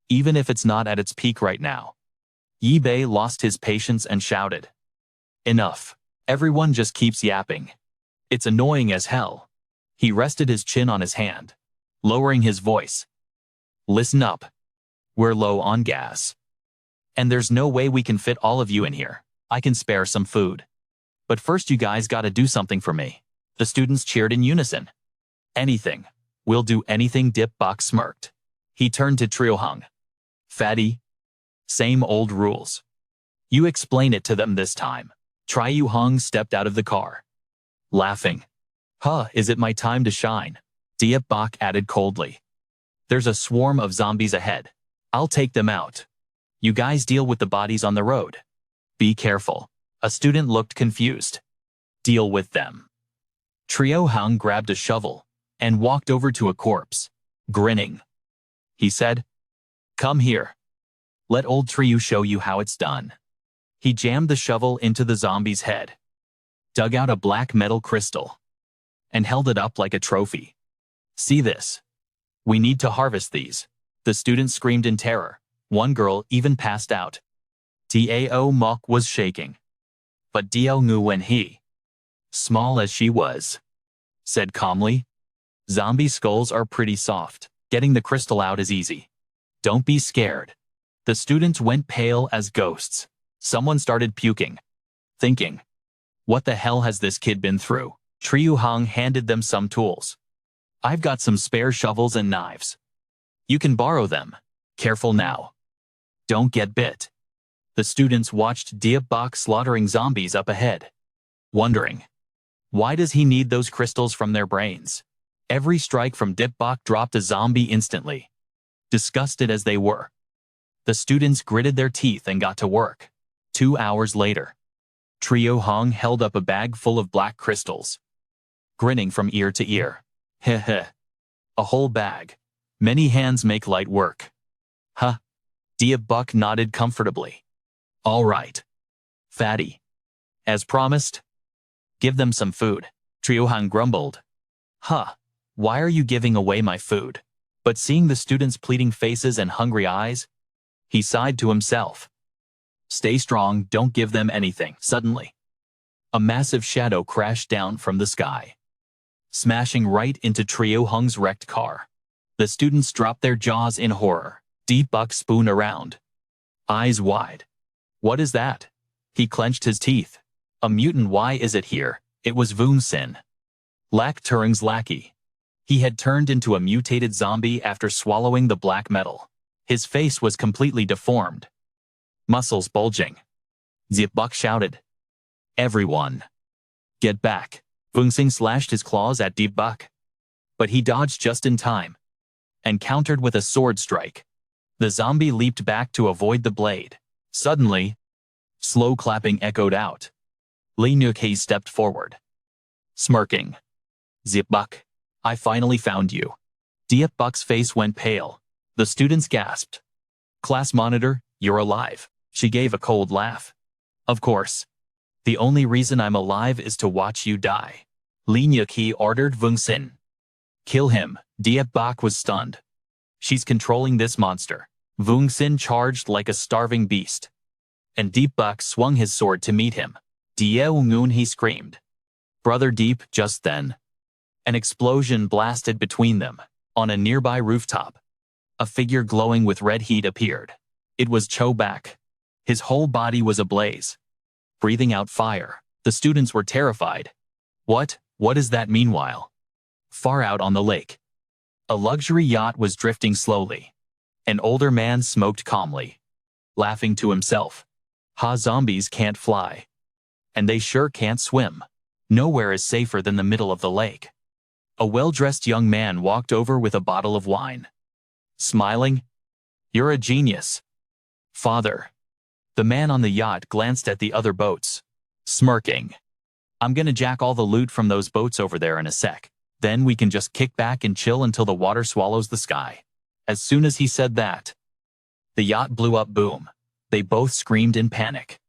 S1: even if it's not at its peak right now." Yibei lost his patience and shouted, "Enough. Everyone just keeps yapping. It's annoying as hell." He rested his chin on his hand, lowering his voice. "Listen up. We're low on gas. And there's no way we can fit all of you in here. I can spare some food. But first you guys gotta do something for me." The students cheered in unison. "Anything. We'll do anything." Dip Bok smirked. He turned to Trio Hung. "Fatty. Same old rules. You explain it to them this time." Trio Hung stepped out of the car, laughing. "Huh, is it my time to shine?" Dip Bok added coldly. "There's a swarm of zombies ahead. I'll take them out. You guys deal with the bodies on the road. Be careful." A student looked confused. "Deal with them." Trio Hung grabbed a shovel and walked over to a corpse, grinning. He said, "Come here. Let old Trio show you how it's done." He jammed the shovel into the zombie's head, dug out a black metal crystal, and held it up like a trophy. "See this? We need to harvest these." The students screamed in terror. One girl even passed out. Dao Mok was shaking. But Dio Ngu Wenhe, small as she was, said calmly, "Zombie skulls are pretty soft. Getting the crystal out is easy. Don't be scared." The students went pale as ghosts. Someone started puking, thinking, "What the hell has this kid been through?" Trio Hung handed them some tools. "I've got some spare shovels and knives. You can borrow them. Careful now. Don't get bit." The students watched Dip Bok slaughtering zombies up ahead, wondering, why does he need those crystals from their brains? Every strike from Dip Bok dropped a zombie instantly. Disgusted as they were, the students gritted their teeth and got to work. 2 hours later, Trio Hung held up a bag full of black crystals, grinning from ear to ear. "Heh heh. A whole bag. Many hands make light work." "Huh." Dip Bok nodded comfortably. "All right. Fatty. As promised, give them some food." Trio Hung grumbled. "Huh. Why are you giving away my food?" But seeing the students' pleading faces and hungry eyes, he sighed to himself. Stay strong, don't give them anything. Suddenly, a massive shadow crashed down from the sky, smashing right into Trio Hung's wrecked car. The students dropped their jaws in horror. Deep Buck spooned around, eyes wide. What is that? He clenched his teeth. A mutant, why is it here? It was Voong Sin, Lak Turing's lackey. He had turned into a mutated zombie after swallowing the black metal. His face was completely deformed, muscles bulging. Deep Buck shouted, "Everyone, get back!" Voong Sin slashed his claws at Deep Buck, but he dodged just in time and countered with a sword strike. The zombie leaped back to avoid the blade. Suddenly, slow clapping echoed out. Li Ruoxi stepped forward, smirking. "Deep Buck, I finally found you." Deep Buck's face went pale. The students gasped. "Class monitor, you're alive." She gave a cold laugh. "Of course. The only reason I'm alive is to watch you die." Li Ruoxi ordered Voong Sin. "Kill him." Deep Buck was stunned. "She's controlling this monster." Voong Sin charged like a starving beast, and Deep Buck swung his sword to meet him. "Dieungun," he screamed. "Brother Deep." Just then, an explosion blasted between them. On a nearby rooftop, a figure glowing with red heat appeared. It was Cho Bak. His whole body was ablaze, breathing out fire. The students were terrified. What is that? Meanwhile, far out on the lake, a luxury yacht was drifting slowly. An older man smoked calmly, laughing to himself. "Ha, zombies can't fly. And they sure can't swim. Nowhere is safer than the middle of the lake." A well-dressed young man walked over with a bottle of wine, smiling. "You're a genius, father." The man on the yacht glanced at the other boats, smirking. "I'm gonna jack all the loot from those boats over there in a sec. Then we can just kick back and chill until the water swallows the sky." As soon as he said that, the yacht blew up. Boom. They both screamed in panic.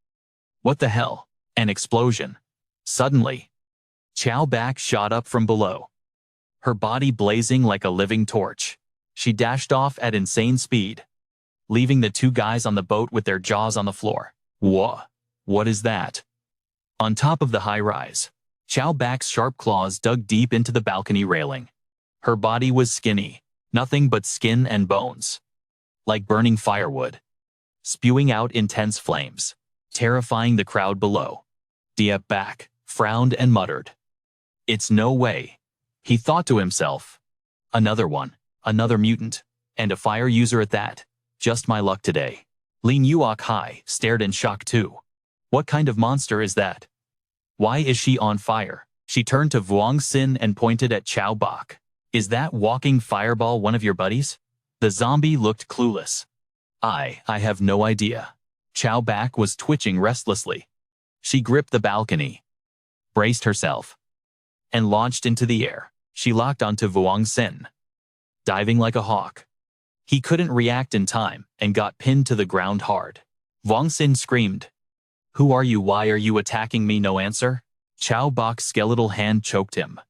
S1: What the hell? An explosion. Suddenly, Chow Bak shot up from below, her body blazing like a living torch. She dashed off at insane speed, leaving the two guys on the boat with their jaws on the floor. Whoa, what is that? On top of the high-rise, Chow Bak's sharp claws dug deep into the balcony railing. Her body was skinny, nothing but skin and bones, like burning firewood, spewing out intense flames, terrifying the crowd below. Deep Buck frowned and muttered, "It's no way," he thought to himself. "Another one, another mutant, and a fire user at that. Just my luck today." Li Ruoxi stared in shock too. What kind of monster is that? Why is she on fire? She turned to Voong Sin and pointed at Chow Bak. "Is that walking fireball one of your buddies?" The zombie looked clueless. I have no idea." Chow Bak was twitching restlessly. She gripped the balcony, braced herself, and launched into the air. She locked onto Voong Sin, diving like a hawk. He couldn't react in time and got pinned to the ground hard. Voong Sin screamed, "Who are you? Why are you attacking me?" No answer. Chow Bak's skeletal hand choked him.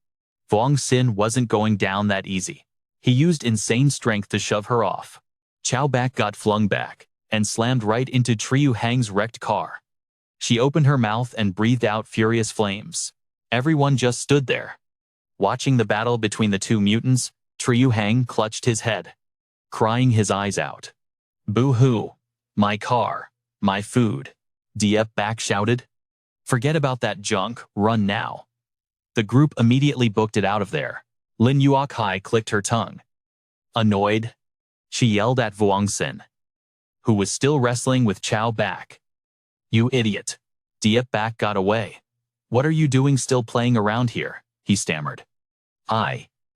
S1: Voong Sin wasn't going down that easy. He used insane strength to shove her off. Chow Bak got flung back and slammed right into Trio Hang's wrecked car. She opened her mouth and breathed out furious flames. Everyone just stood there, watching the battle between the two mutants. Trio Hang clutched his head, crying his eyes out. "Boo-hoo! My car, my food!" Deep Buck shouted. "Forget about that junk, run now." The group immediately booked it out of there. Li Ruoxi clicked her tongue. Annoyed, she yelled at Voong Sin, who was still wrestling with Chow Bak. "You idiot!" Deep Buck got away. "What are you doing still playing around here?" he stammered.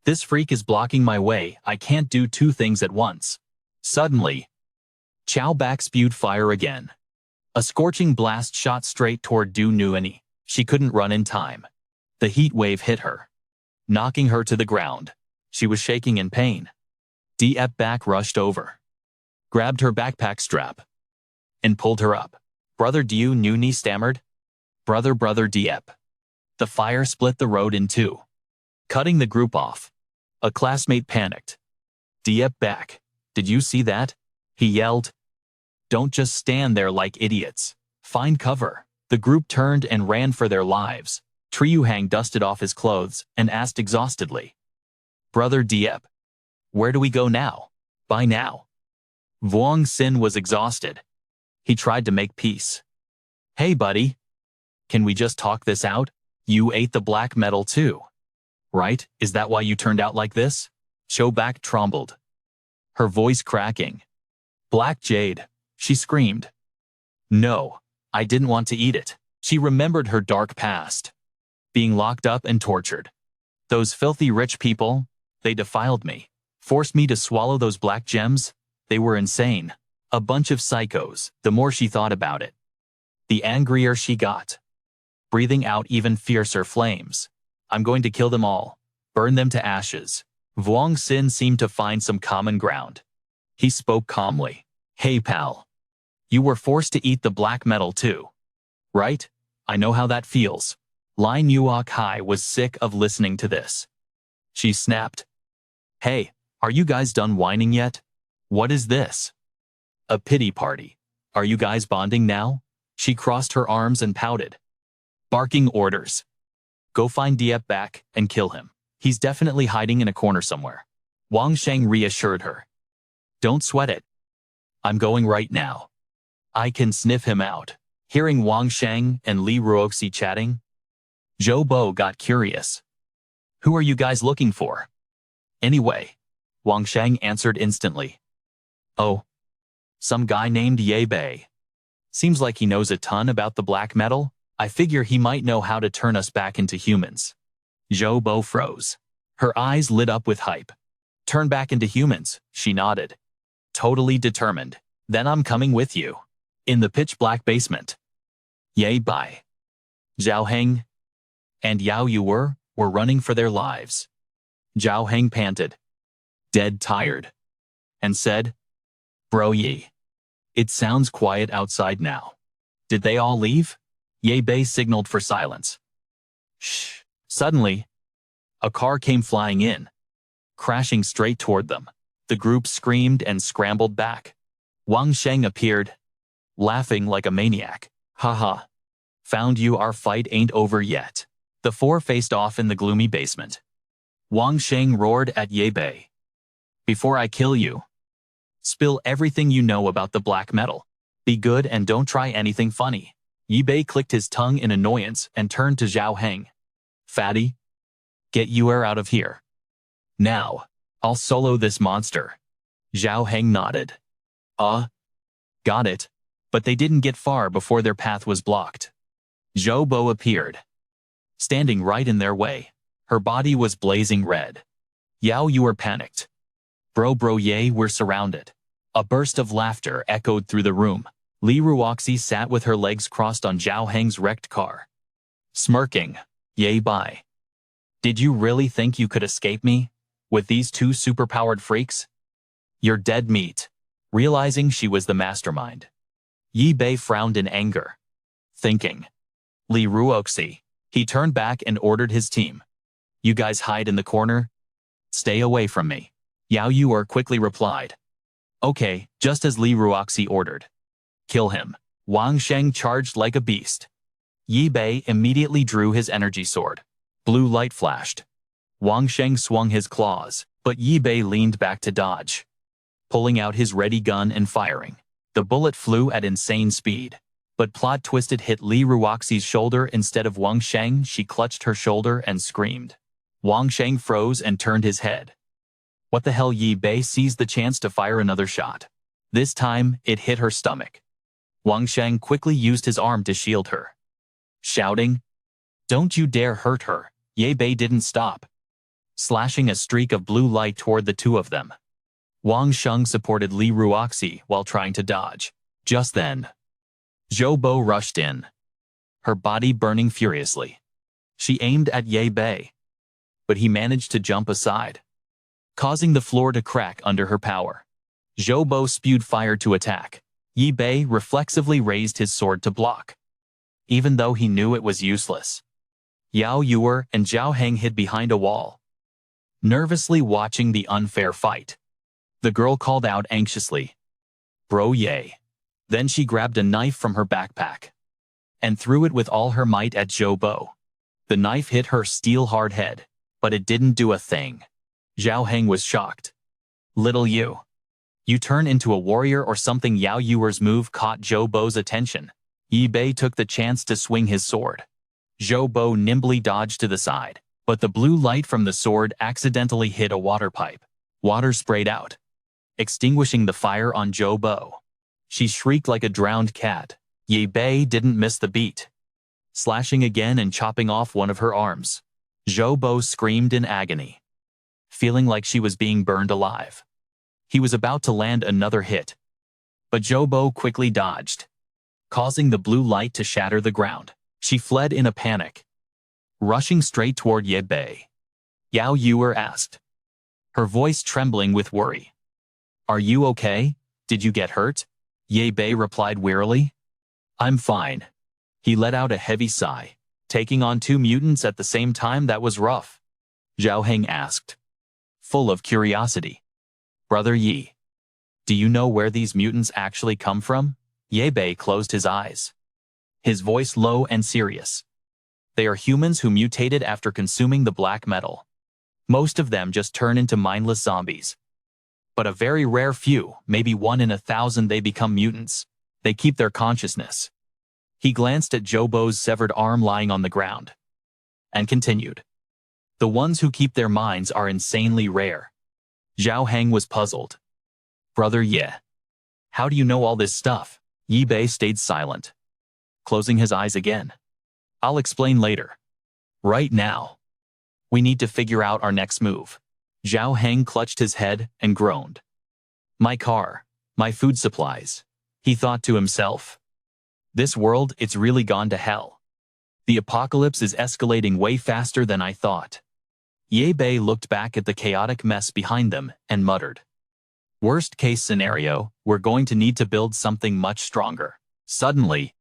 S1: This freak is blocking my way. I can't do two things at once." Suddenly, Chow Bak spewed fire again. A scorching blast shot straight toward Du Nueni. She couldn't run in time. The heat wave hit her, knocking her to the ground. She was shaking in pain. Deep Buck rushed over, grabbed her backpack strap, and pulled her up. "Brother Du Nueni," stammered. Brother Deep." The fire split the road in two, cutting the group off. A classmate panicked. Diep back. Did you see that? He yelled. Don't just stand there like idiots. Find cover. The group turned and ran for their lives. Liu Hang dusted off his clothes and asked exhaustedly. Brother Diep, where do we go now? By now. Vuong Xin was exhausted. He tried to make peace. Hey buddy. Can we just talk this out? You ate the black metal too. Right? Is that why you turned out like this? Shobak trembled. Her voice cracking. Black jade, she screamed. No, I didn't want to eat it. She remembered her dark past. Being locked up and tortured. Those filthy rich people, they defiled me. Forced me to swallow those black gems. They were insane. A bunch of psychos, the more she thought about it. The angrier she got. Breathing out even fiercer flames. I'm going to kill them all. Burn them to ashes. Vuong Xin seemed to find some common ground. He spoke calmly. Hey pal. You were forced to eat the black metal too. Right? I know how that feels. Li Ruoxi was sick of listening to this. She snapped. Hey, are you guys done whining yet? What is this? A pity party. Are you guys bonding now? She crossed her arms and pouted. Barking orders. Go find Diep back and kill him. He's definitely hiding in a corner somewhere. Wang Sheng reassured her. Don't sweat it. I'm going right now. I can sniff him out. Hearing Wang Sheng and Li Ruoxi chatting, Zhou Bo got curious. Who are you guys looking for? Anyway, Wang Sheng answered instantly. Oh, some guy named Ye Bei. Seems like he knows a ton about the black metal. I figure he might know how to turn us back into humans. Zhou Bo froze. Her eyes lit up with hype. Turn back into humans, she nodded. Totally determined. Then I'm coming with you. In the pitch-black basement. Ye Bai, Zhang Heng, and Yao Yuer were running for their lives. Zhang Heng panted, dead tired, and said, Bro Yi. It sounds quiet outside now. Did they all leave? Ye Bei signaled for silence. Shh. Suddenly, a car came flying in, crashing straight toward them. The group screamed and scrambled back. Wang Sheng appeared, laughing like a maniac. Haha. Found you, our fight ain't over yet. The four faced off in the gloomy basement. Wang Sheng roared at Ye Bei. Before I kill you, spill everything you know about the black metal. Be good and don't try anything funny. Ye Bei clicked his tongue in annoyance and turned to Zhang Heng. Fatty, get Yuer out of here. Now, I'll solo this monster. Zhang Heng nodded. Got it. But they didn't get far before their path was blocked. Zhou Bo appeared, standing right in their way. Her body was blazing red. Yao Yuer panicked. Bro Ye, we're surrounded. A burst of laughter echoed through the room. Li Ruoxi sat with her legs crossed on Zhang Heng's wrecked car. Smirking, Ye Bai. Did you really think you could escape me? With these two superpowered freaks? You're dead meat. Realizing she was the mastermind, Ye Bei frowned in anger. Thinking, Li Ruoxi. He turned back and ordered his team. You guys hide in the corner? Stay away from me. Yao Yuer quickly replied. Okay, just as Li Ruoxi ordered. Kill him. Wang Sheng charged like a beast. Ye Bei immediately drew his energy sword. Blue light flashed. Wang Sheng swung his claws, but Ye Bei leaned back to dodge. Pulling out his ready gun and firing. The bullet flew at insane speed. But plot twisted hit Li Ruoxi's shoulder instead of Wang Sheng. She clutched her shoulder and screamed. Wang Sheng froze and turned his head. What the hell? Ye Bei seized the chance to fire another shot. This time, it hit her stomach. Wang Sheng quickly used his arm to shield her. Shouting, Don't you dare hurt her. Ye Bei didn't stop, slashing a streak of blue light toward the two of them. Wang Sheng supported Li Ruoxi while trying to dodge. Just then, Zhou Bo rushed in, her body burning furiously. She aimed at Ye Bei, but he managed to jump aside, causing the floor to crack under her power. Zhou Bo spewed fire to attack. Ye Bei reflexively raised his sword to block, even though he knew it was useless. Yao Yuer and Zhang Heng hid behind a wall, nervously watching the unfair fight. The girl called out anxiously. Bro yay. Then she grabbed a knife from her backpack and threw it with all her might at Zhou Bo. The knife hit her steel-hard head, but it didn't do a thing. Zhang Heng was shocked. Little you. You turn into a warrior or something. Yao Yuer's move caught Zhou Bo's attention. Yi Bei took the chance to swing his sword. Zhou Bo nimbly dodged to the side, but the blue light from the sword accidentally hit a water pipe. Water sprayed out, extinguishing the fire on Zhou Bo. She shrieked like a drowned cat. Yi Bei didn't miss the beat, slashing again and chopping off one of her arms. Zhou Bo screamed in agony, feeling like she was being burned alive. He was about to land another hit, but Zhou Bo quickly dodged, causing the blue light to shatter the ground. She fled in a panic, rushing straight toward Yi Bei. Yao Yuer asked, her voice trembling with worry. Are you okay? Did you get hurt? Yi Bei replied wearily. I'm fine. He let out a heavy sigh. Taking on 2 mutants at the same time, that was rough. Zhang Heng asked, full of curiosity. Brother Yi, do you know where these mutants actually come from? Yi Bei closed his eyes, his voice low and serious. They are humans who mutated after consuming the black metal. Most of them just turn into mindless zombies. But a very rare few, maybe 1 in 1,000, they become mutants. They keep their consciousness. He glanced at Zhou Bo's severed arm lying on the ground, and continued. The ones who keep their minds are insanely rare. Zhang Heng was puzzled. Brother Ye, how do you know all this stuff? Yi Bei stayed silent, closing his eyes again. I'll explain later. Right now, we need to figure out our next move. Zhang Heng clutched his head and groaned. My car, my food supplies. He thought to himself. This world, it's really gone to hell. The apocalypse is escalating way faster than I thought. Yi Bei looked back at the chaotic mess behind them and muttered. Worst case scenario, we're going to need to build something much stronger. Suddenly,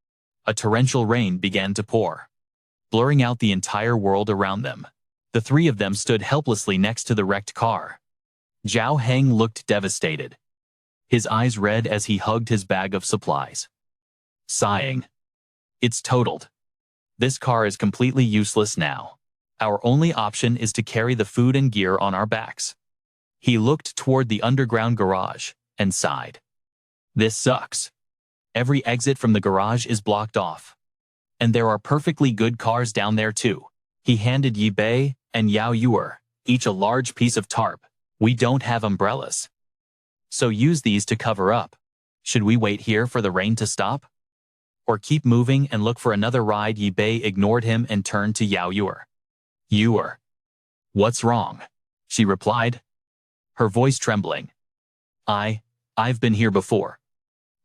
S1: a torrential rain began to pour, blurring out the entire world around them. The 3 of them stood helplessly next to the wrecked car. Zhang Heng looked devastated, his eyes red as he hugged his bag of supplies. Sighing. It's totaled. This car is completely useless now. Our only option is to carry the food and gear on our backs. He looked toward the underground garage and sighed. This sucks. Every exit from the garage is blocked off. And there are perfectly good cars down there too. He handed Yi Bei and Yao Yuer each a large piece of tarp. We don't have umbrellas, so use these to cover up. Should we wait here for the rain to stop? Or keep moving and look for another ride? Yi Bei ignored him and turned to Yao Yuer. Yuer, what's wrong? She replied, her voice trembling. I've been here before.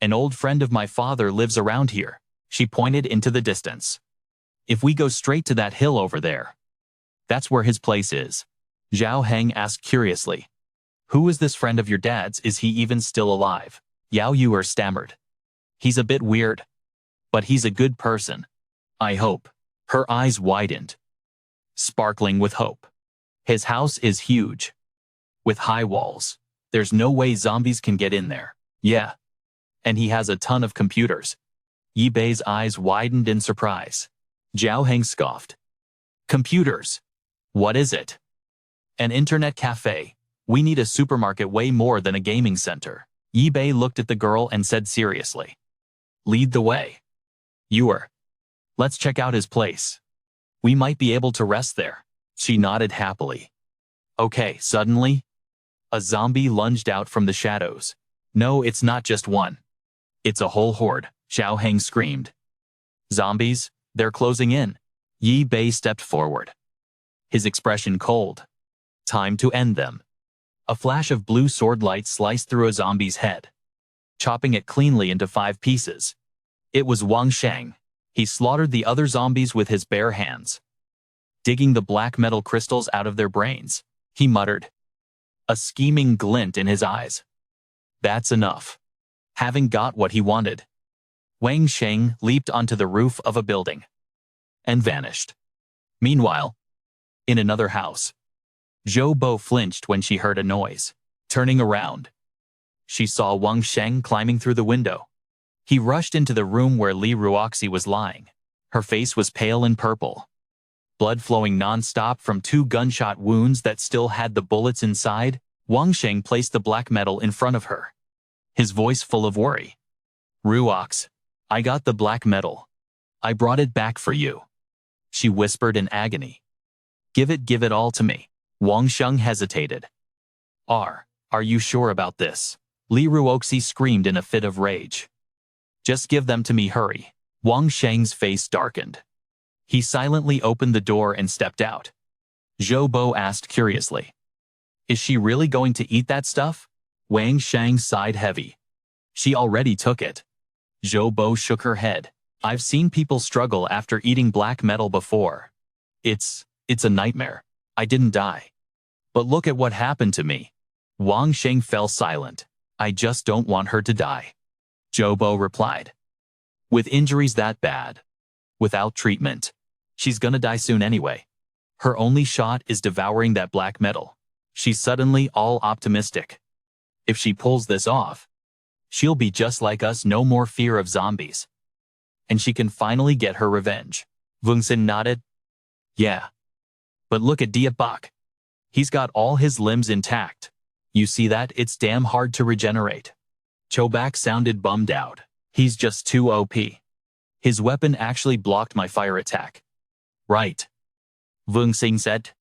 S1: An old friend of my father lives around here. She pointed into the distance. If we go straight to that hill over there, that's where his place is. Zhang Heng asked curiously. Who is this friend of your dad's? Is he even still alive? Yao Yuer stammered. He's a bit weird, but he's a good person. I hope. Her eyes widened, sparkling with hope. His house is huge, with high walls. There's no way zombies can get in there. Yeah. And he has a ton of computers. Yi Bei's eyes widened in surprise. Zhang Heng scoffed. Computers? What is it? An internet cafe. We need a supermarket way more than a gaming center. Yi Bei looked at the girl and said seriously. Lead the way. Yuer, let's check out his place. We might be able to rest there. She nodded happily. Okay, suddenly, a zombie lunged out from the shadows. No, it's not just one. It's a whole horde, Zhang Heng screamed. Zombies? They're closing in. Yi Bei stepped forward, his expression cold. Time to end them. A flash of blue sword light sliced through a zombie's head, chopping it cleanly into 5 pieces. It was Wang Sheng. He slaughtered the other zombies with his bare hands, digging the black metal crystals out of their brains. He muttered, a scheming glint in his eyes. That's enough. Having got what he wanted, Wang Sheng leaped onto the roof of a building and vanished. Meanwhile, in another house, Zhou Bo flinched when she heard a noise. Turning around, she saw Wang Sheng climbing through the window. He rushed into the room where Li Ruoxi was lying. Her face was pale and purple, blood flowing non-stop from 2 gunshot wounds that still had the bullets inside. Wang Sheng placed the black metal in front of her, his voice full of worry. "Ruox, I got the black metal. I brought it back for you," she whispered in agony. Give it all to me." Wang Sheng hesitated. Are you sure about this?" Li Ruoxi screamed in a fit of rage. "Just give them to me, hurry." Wang Sheng's face darkened. He silently opened the door and stepped out. Zhou Bo asked curiously, "Is she really going to eat that stuff?" Wang Sheng sighed heavy. "She already took it." Zhou Bo shook her head. "I've seen people struggle after eating black metal before. It's a nightmare. I didn't die. But look at what happened to me." Wang Sheng fell silent. "I just don't want her to die," Zhou Bo replied. "With injuries that bad, without treatment, she's gonna die soon anyway. Her only shot is devouring that black metal." She's suddenly all optimistic. "If she pulls this off, she'll be just like us, no more fear of zombies. And she can finally get her revenge." Vung Sin nodded. "Yeah. But look at Diep Bak. He's got all his limbs intact. You see that? It's damn hard to regenerate." Chobak sounded bummed out. "He's just too OP. His weapon actually blocked my fire attack." "Right," Vung Sing said,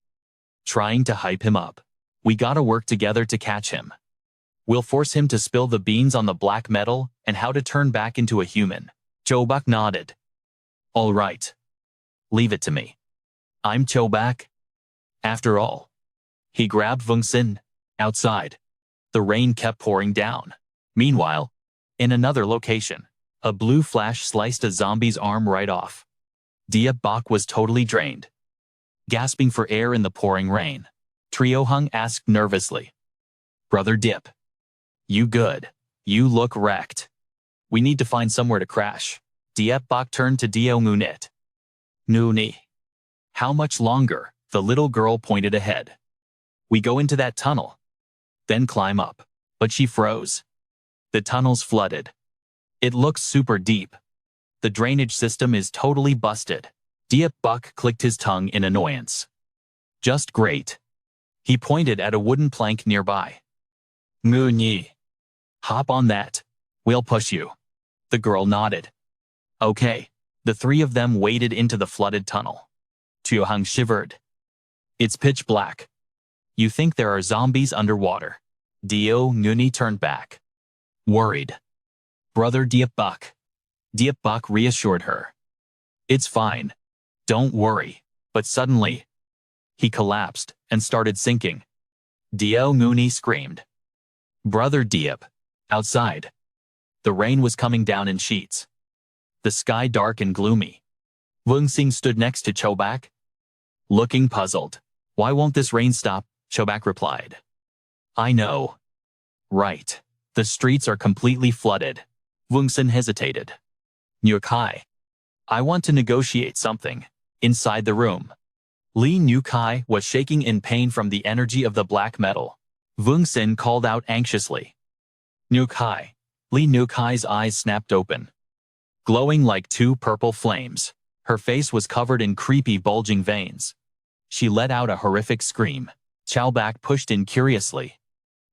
S1: trying to hype him up. "We gotta work together to catch him. We'll force him to spill the beans on the black metal and how to turn back into a human." Chobak nodded. "All right. Leave it to me. I'm Chobak. After all." He grabbed Vung Sin. Outside, the rain kept pouring down. Meanwhile, in another location, a blue flash sliced a zombie's arm right off. Diep Bak was totally drained, gasping for air in the pouring rain. Trio Hung asked nervously, "Brother Dip, you good? You look wrecked. We need to find somewhere to crash." Diep Bak turned to Dio Ngunit. "Nuni. How much longer?" The little girl pointed ahead. "We go into that tunnel, then climb up." But she froze. The tunnel's flooded. It looks super deep. The drainage system is totally busted. Diep Bak clicked his tongue in annoyance. "Just great." He pointed at a wooden plank nearby. "Ngu Nyi. Hop on that. We'll push you." The girl nodded. "Okay." The 3 of them waded into the flooded tunnel. Trio Hung shivered. "It's pitch black. You think there are zombies underwater." Dio Nguni turned back, worried. "Brother Diep Bak." Diep Bak reassured her. "It's fine. Don't worry." But suddenly, he collapsed and started sinking. Dio Nguni screamed. "Brother Diep." Outside, the rain was coming down in sheets, the sky dark and gloomy. Vung Sing stood next to Chobak, looking puzzled. "Why won't this rain stop?" Chobak replied. "I know. Right. The streets are completely flooded." Vung Sin hesitated. "Nukai, I want to negotiate something." Inside the room, Li Nukai was shaking in pain from the energy of the black metal. Vung Sin called out anxiously, "Nukai." Li Nukai's eyes snapped open, glowing like 2 purple flames. Her face was covered in creepy bulging veins. She let out a horrific scream. Chobak pushed in curiously.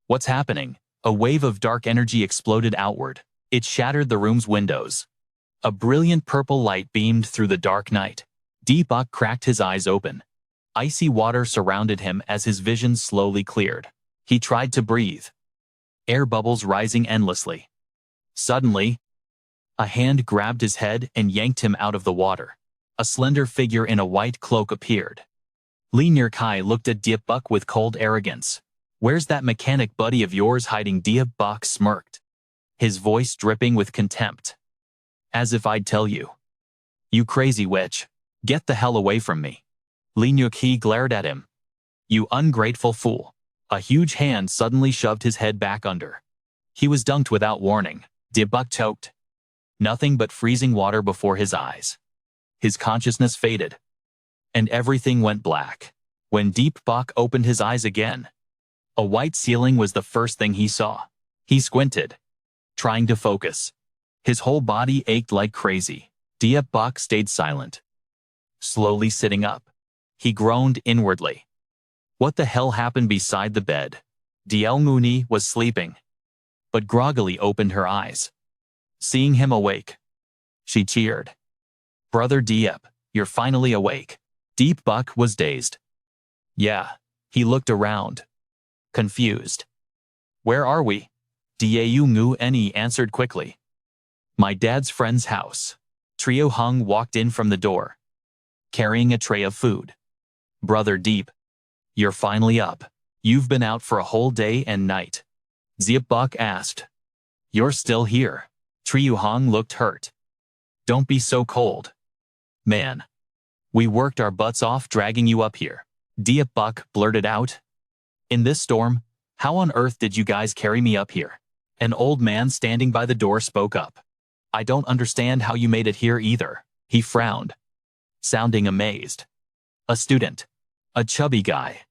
S1: "What's happening?" A wave of dark energy exploded outward. It shattered the room's windows. A brilliant purple light beamed through the dark night. Diep Bak cracked his eyes open. Icy water surrounded him as his vision slowly cleared. He tried to breathe, air bubbles rising endlessly. Suddenly, a hand grabbed his head and yanked him out of the water. A slender figure in a white cloak appeared. Li Nurkai looked at Diep Bak with cold arrogance. "Where's that mechanic buddy of yours hiding?" Diep Bak smirked, his voice dripping with contempt. "As if I'd tell you. You crazy witch. Get the hell away from me." Li Nukai glared at him. "You ungrateful fool." A huge hand suddenly shoved his head back under. He was dunked without warning. Diep Bak choked. Nothing but freezing water before his eyes. His consciousness faded, and everything went black. When Diep Bak opened his eyes again, a white ceiling was the first thing he saw. He squinted, trying to focus. His whole body ached like crazy. Diep Bok stayed silent, slowly sitting up. He groaned inwardly. What the hell happened beside the bed? Diel Muni was sleeping, but groggily opened her eyes. Seeing him awake, she cheered. Brother Diep, you're finally awake. Diep Bok was dazed. Yeah, he looked around, confused. Where are we? Dieu Ngu Eni answered quickly. My dad's friend's house. Trio Hung walked in from the door, carrying a tray of food. Brother Deep, you're finally up. You've been out for a whole day and night. Diep Bok asked. You're still here. Trio Hung looked hurt. Don't be so cold. Man, we worked our butts off dragging you up here. Diep Bok blurted out. In this storm, how on earth did you guys carry me up here? An old man standing by the door spoke up. I don't understand how you made it here either. He frowned, sounding amazed. A student, a chubby guy,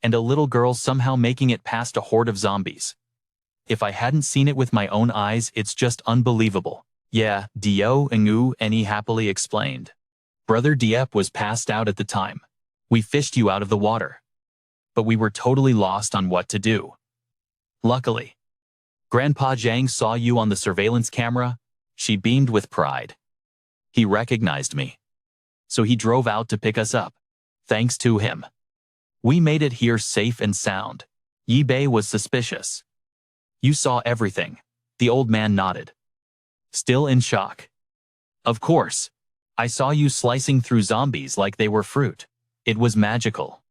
S1: and a little girl somehow making it past a horde of zombies. If I hadn't seen it with my own eyes, it's just unbelievable. Yeah, Dio Ngu Eni happily explained. Brother Diep was passed out at the time. We fished you out of the water, but we were totally lost on what to do. Luckily, Grandpa Zhang saw you on the surveillance camera. She beamed with pride. He recognized me, so he drove out to pick us up. Thanks to him, we made it here safe and sound. Yi Bei was suspicious. You saw everything. The old man nodded, still in shock. Of course, I saw you slicing through zombies like they were fruit. It was magical.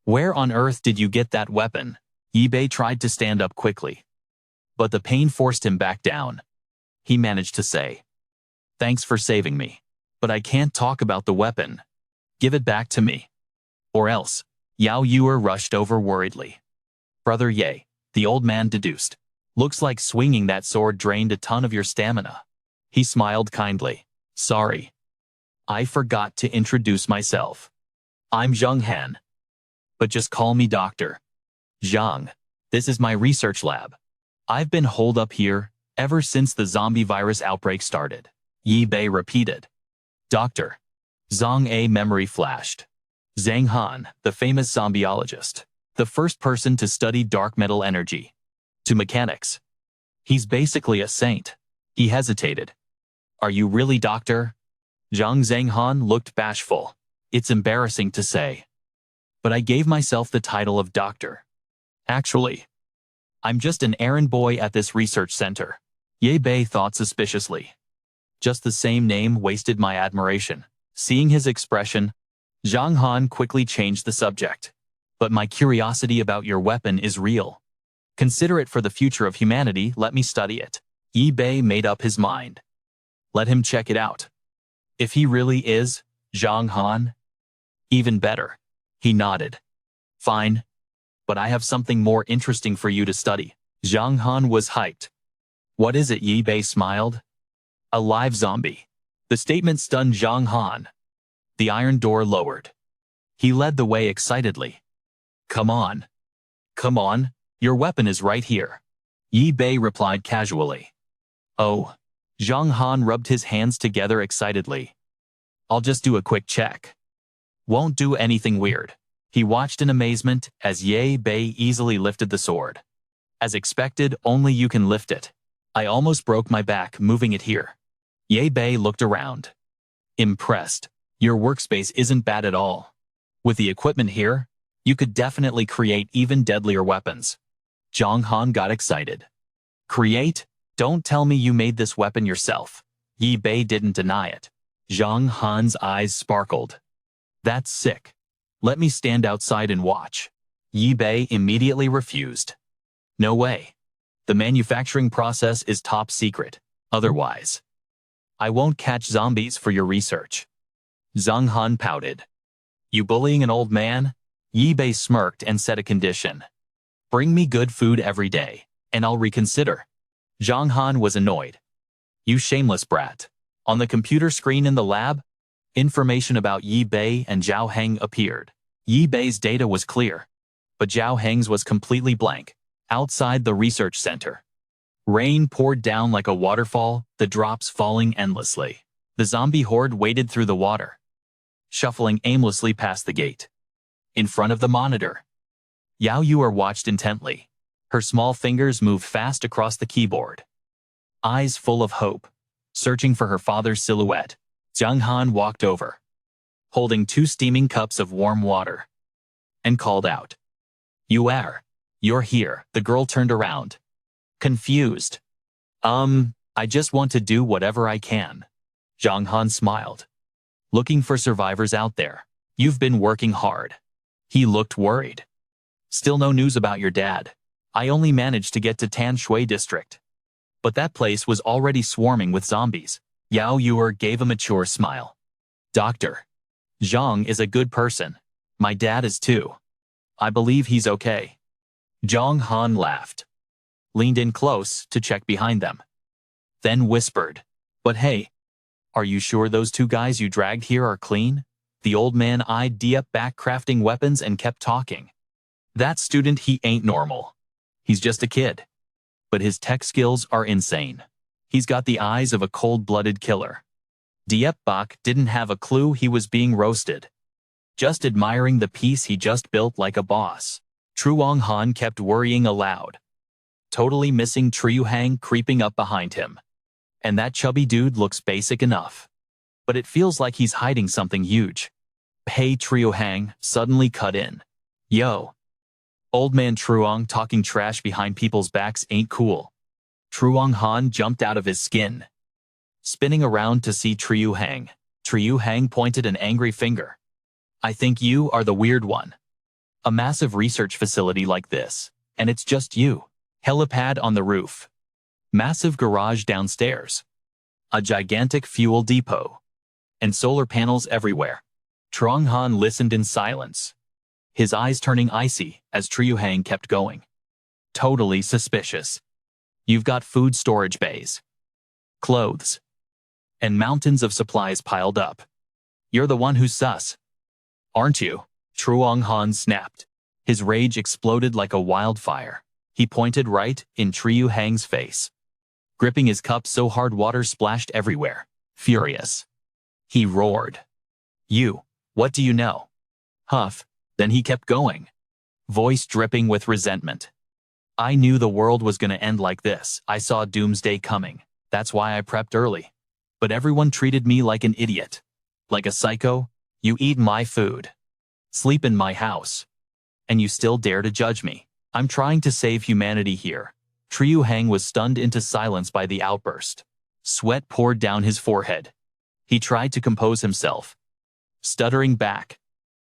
S1: Where on earth did you get that weapon? Yi Bei tried to stand up quickly, but the pain forced him back down. He managed to say, Thanks for saving me, but I can't talk about the weapon. Give it back to me. Or else. Yao Yuer rushed over worriedly. Brother Ye, the old man deduced. Looks like swinging that sword drained a ton of your stamina. He smiled kindly. Sorry. I forgot to introduce myself. I'm Zhang Heng. But just call me Doctor. Zhang. This is my research lab. I've been holed up here ever since the zombie virus outbreak started. Yi Bei repeated. Doctor. Zhang A memory flashed. Zhang Han, the famous zombieologist, the first person to study dark metal energy to mechanics. He's basically a saint. He hesitated. Are you really doctor? Zhang Han looked bashful. It's embarrassing to say, but I gave myself the title of doctor. Actually, I'm just an errand boy at this research center. Ye Bei thought suspiciously. Just the same name wasted my admiration. Seeing his expression, Zhang Han quickly changed the subject. But my curiosity about your weapon is real. Consider it for the future of humanity. Let me study it. Yi Bei made up his mind. Let him check it out. If he really is Zhang Han, even better. He nodded. Fine. But I have something more interesting for you to study. Zhang Han was hyped. What is it? Yi Bei smiled. A live zombie. The statement stunned Zhang Han. The iron door lowered. He led the way excitedly. Come on. Come on, your weapon is right here. Yi Bei replied casually. Oh. Zhang Han rubbed his hands together excitedly. I'll just do a quick check. Won't do anything weird. He watched in amazement as Ye Bei easily lifted the sword. As expected, only you can lift it. I almost broke my back moving it here. Ye Bei looked around. Impressed. Your workspace isn't bad at all. With the equipment here, you could definitely create even deadlier weapons. Zhang Han got excited. Create? Don't tell me you made this weapon yourself. Yi Bei didn't deny it. Zhang Han's eyes sparkled. That's sick. Let me stand outside and watch. Yi Bei immediately refused. No way. The manufacturing process is top secret. Otherwise, I won't catch zombies for your research. Zhang Han pouted. You bullying an old man? Yi Bei smirked and set a condition. Bring me good food every day, and I'll reconsider. Zhang Han was annoyed. You shameless brat. On the computer screen in the lab, information about Yi Bei and Zhang Heng appeared. Yi Bei's data was clear, but Zhang Heng's was completely blank. Outside the research center, Rain poured down like a waterfall, the drops falling endlessly. The zombie horde waded through the water, shuffling aimlessly past the gate. In front of the monitor, Yao Yuer watched intently. Her small fingers moved fast across the keyboard, eyes full of hope, searching for her father's silhouette. Zhang Heng walked over, holding 2 steaming cups of warm water, and called out, "Yuer, you're here." The girl turned around, confused. I just want to do whatever I can." Zhang Heng smiled. "Looking for survivors out there. You've been working hard." He looked worried. "Still no news about your dad. I only managed to get to Tan Shui district." But that place was already swarming with zombies. Yao Yuer gave a mature smile. "Doctor, Zhang is a good person. My dad is too. I believe he's okay." Zhang Han laughed, leaned in close to check behind them, then whispered, "But hey, are you sure those 2 guys you dragged here are clean?" The old man eyed Diep back crafting weapons and kept talking. "That student, he ain't normal. He's just a kid. But his tech skills are insane. He's got the eyes of a cold-blooded killer." Diep Bak didn't have a clue he was being roasted, just admiring the piece he just built like a boss. Truong Han kept worrying aloud, totally missing Triu Hang creeping up behind him. "And that chubby dude looks basic enough, but it feels like he's hiding something huge." Hey, Triu Hang suddenly cut in. "Yo, old man Truong talking trash behind people's backs ain't cool." Truong Han jumped out of his skin, spinning around to see Triu Hang. Triu Hang pointed an angry finger. "I think you are the weird one. A massive research facility like this, and it's just you. Helipad on the roof. Massive garage downstairs. A gigantic fuel depot. And solar panels everywhere." Truong Han listened in silence, his eyes turning icy as Triu Hang kept going. "Totally suspicious. You've got food storage bays, clothes, and mountains of supplies piled up. You're the one who's sus, aren't you?" Truong Han snapped. His rage exploded like a wildfire. He pointed right in Triu Hang's face, gripping his cup so hard water splashed everywhere. Furious, he roared, "You, what do you know?" Huff. Then he kept going, voice dripping with resentment. "I knew the world was gonna end like this. I saw doomsday coming. That's why I prepped early. But everyone treated me like an idiot. Like a psycho. You eat my food, sleep in my house, and you still dare to judge me. I'm trying to save humanity here." Triu Hang was stunned into silence by the outburst. Sweat poured down his forehead. He tried to compose himself, stuttering back.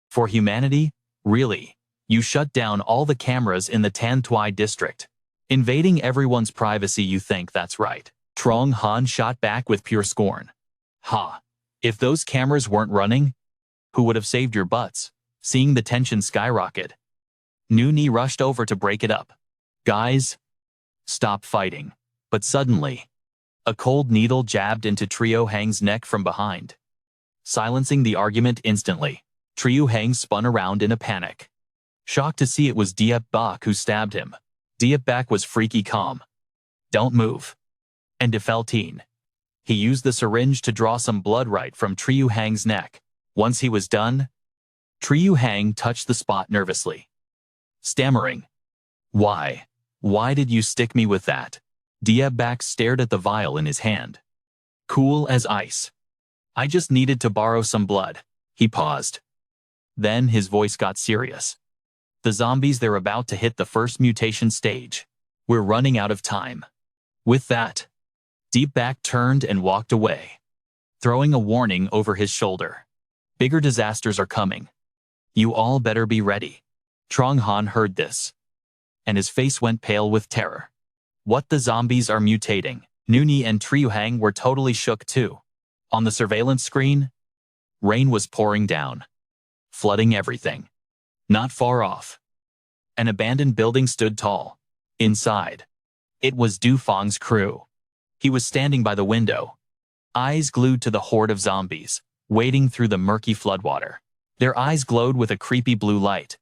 S1: "For humanity? Really? You shut down all the cameras in the Tan Tui district, invading everyone's privacy. You think that's right?" Truong Han shot back with pure scorn. "Ha! If those cameras weren't running, who would have saved your butts?" Seeing the tension skyrocket, Ni rushed over to break it up. "Guys, stop fighting." But suddenly, a cold needle jabbed into Triu Hang's neck from behind, silencing the argument instantly. Triu Hang spun around in a panic, shocked to see it was Diep Bak who stabbed him. Diep Bak was freaky calm. "Don't move." And Defeltine. He used the syringe to draw some blood right from Triu Hang's neck. Once he was done, Triu Hang touched the spot nervously, stammering, Why did you stick me with that?" Diep Bak stared at the vial in his hand, cool as ice. "I just needed to borrow some blood." He paused. Then his voice got serious. "The zombies, they're about to hit the first mutation stage. We're running out of time." With that, Diep Bak turned and walked away, throwing a warning over his shoulder. "Bigger disasters are coming. You all better be ready." Truong Han heard this, and his face went pale with terror. What, the zombies are mutating? Ni and Triu Hang were totally shook too. On the surveillance screen, rain was pouring down, flooding everything. Not far off, an abandoned building stood tall. Inside, it was Du Feng's crew. He was standing by the window, eyes glued to the horde of zombies, wading through the murky floodwater. Their eyes glowed with a creepy blue light,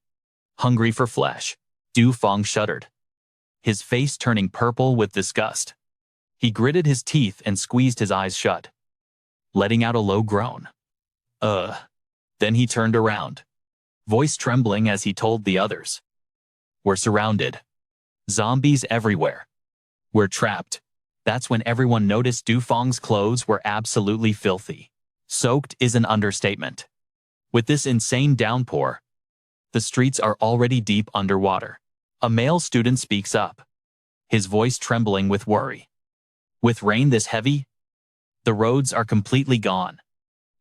S1: hungry for flesh. Du Feng shuddered. his face turning purple with disgust. He gritted his teeth and squeezed his eyes shut, letting out a low groan. Then he turned around, voice trembling as he told the others. We're surrounded. Zombies everywhere. We're trapped. That's when everyone noticed Du Feng's clothes were absolutely filthy. Soaked is an understatement. With this insane downpour, the streets are already deep underwater. A male student speaks up, his voice trembling with worry. With rain this heavy, the roads are completely gone.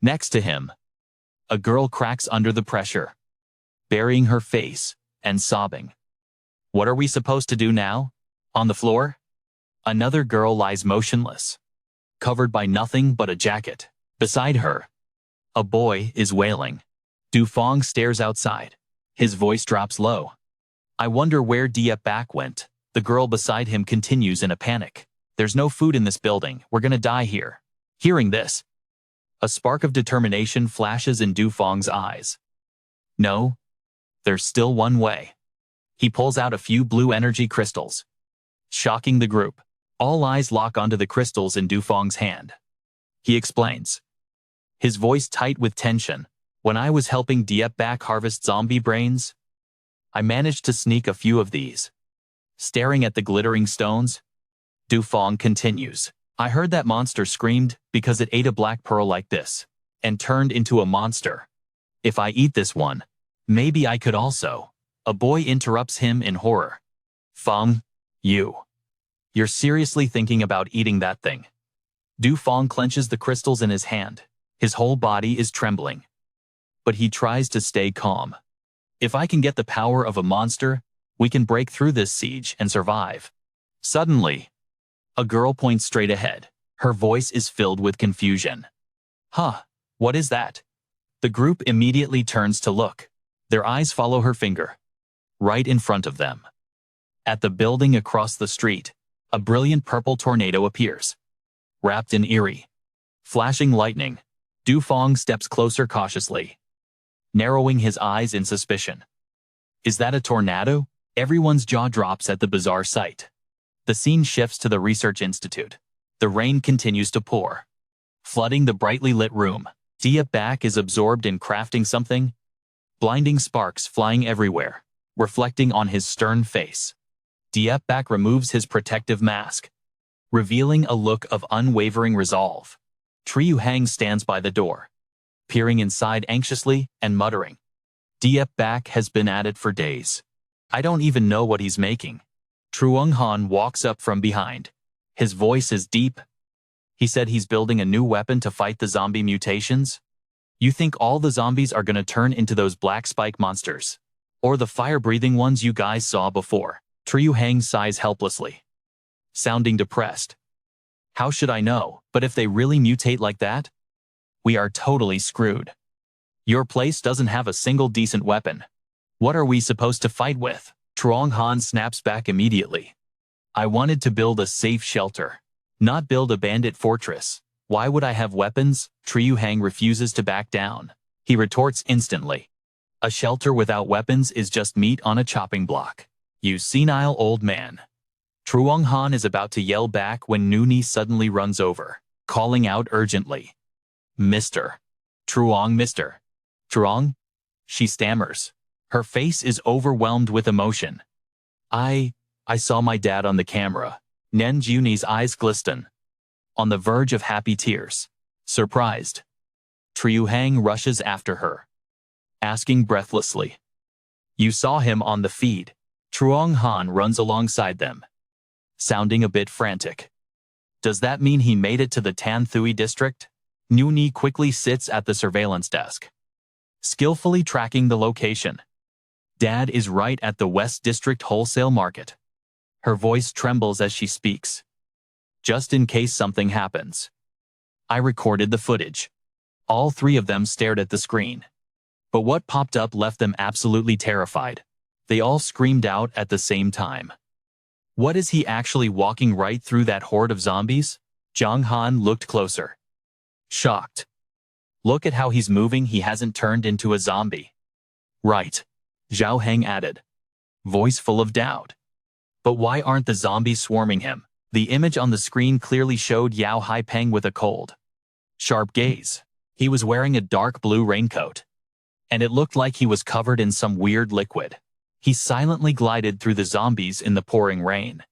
S1: Next to him, a girl cracks under the pressure, burying her face and sobbing. What are we supposed to do now? On the floor? Another girl lies motionless, covered by nothing but a jacket. Beside her, a boy is wailing. Du Feng stares outside. His voice drops low. I wonder where Diep Bak went. The girl beside him continues in a panic. There's no food in this building. We're gonna die here. Hearing this, a spark of determination flashes in Du Feng's eyes. No, there's still one way. He pulls out a few blue energy crystals, shocking the group. All eyes lock onto the crystals in Du Feng's hand. He explains, his voice tight with tension. When I was helping Diep Bak harvest zombie brains, I managed to sneak a few of these. Staring at the glittering stones, Du Feng continues. I heard that monster screamed because it ate a black pearl like this and turned into a monster. If I eat this one, maybe I could also. A boy interrupts him in horror. Feng, you're seriously thinking about eating that thing? Du Feng clenches the crystals in his hand. His whole body is trembling, but he tries to stay calm. If I can get the power of a monster, we can break through this siege and survive. Suddenly, a girl points straight ahead. Her voice is filled with confusion. Huh, what is that? The group immediately turns to look. Their eyes follow her finger, right in front of them. At the building across the street, a brilliant purple tornado appears. Wrapped in eerie, flashing lightning, Du Feng steps closer cautiously, narrowing his eyes in suspicion. Is that a tornado? Everyone's jaw drops at the bizarre sight. The scene shifts to the research institute. The rain continues to pour, flooding the brightly lit room. Diep Bak is absorbed in crafting something, blinding sparks flying everywhere, reflecting on his stern face. Diep Bak removes his protective mask, revealing a look of unwavering resolve. Li Ruoxi stands by the door, peering inside anxiously and muttering. Diep Bak has been at it for days. I don't even know what he's making. Truong Han walks up from behind. His voice is deep. He said he's building a new weapon to fight the zombie mutations. You think all the zombies are gonna turn into those black spike monsters? Or the fire-breathing ones you guys saw before? Li Ruoxi sighs helplessly, sounding depressed. How should I know? But if they really mutate like that, we are totally screwed. Your place doesn't have a single decent weapon. What are we supposed to fight with? Truong Han snaps back immediately. I wanted to build a safe shelter, not build a bandit fortress. Why would I have weapons? Li Ruoxi refuses to back down. He retorts instantly. A shelter without weapons is just meat on a chopping block. You senile old man. Truong Han is about to yell back when Nuni suddenly runs over, calling out urgently. Mr. Truong? She stammers. Her face is overwhelmed with emotion. I saw my dad on the camera. Nen Juni's eyes glisten, on the verge of happy tears. Surprised, Li Ruoxi rushes after her, asking breathlessly. You saw him on the feed. Truong Han runs alongside them, sounding a bit frantic. Does that mean he made it to the Tan Thui district? Nuni quickly sits at the surveillance desk, skillfully tracking the location. Dad is right at the West District Wholesale Market. Her voice trembles as she speaks. Just in case something happens. I recorded the footage. All three of them stared at the screen. But what popped up left them absolutely terrified. They all screamed out at the same time. What is he actually walking right through that horde of zombies? Zhang Han looked closer, shocked. Look at how he's moving. He hasn't turned into a zombie. Right, Zhang Heng added, voice full of doubt. But why aren't the zombies swarming him? The image on the screen clearly showed Yao Haipeng with a cold, sharp gaze. He was wearing a dark blue raincoat, and it looked like he was covered in some weird liquid. He silently glided through the zombies in the pouring rain,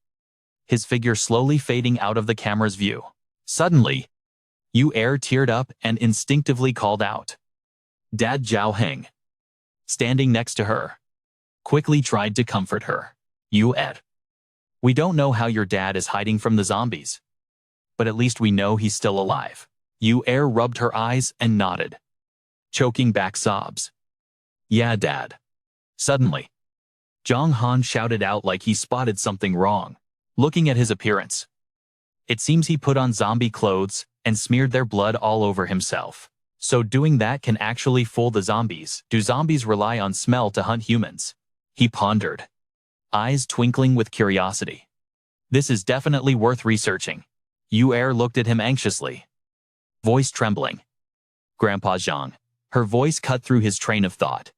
S1: his figure slowly fading out of the camera's view. Suddenly, Yu Er teared up and instinctively called out. Dad. Zhang Heng, standing next to her, quickly tried to comfort her. Yu Er, we don't know how your dad is hiding from the zombies, but at least we know he's still alive. Yu Er rubbed her eyes and nodded, choking back sobs. Yeah, Dad. Suddenly, Zhang Han shouted out like he spotted something wrong. Looking at his appearance, it seems he put on zombie clothes and smeared their blood all over himself. So doing that can actually fool the zombies. Do zombies rely on smell to hunt humans? He pondered, eyes twinkling with curiosity. This is definitely worth researching. Yu Er looked at him anxiously, voice trembling. Grandpa Zhang. Her voice cut through his train of thought.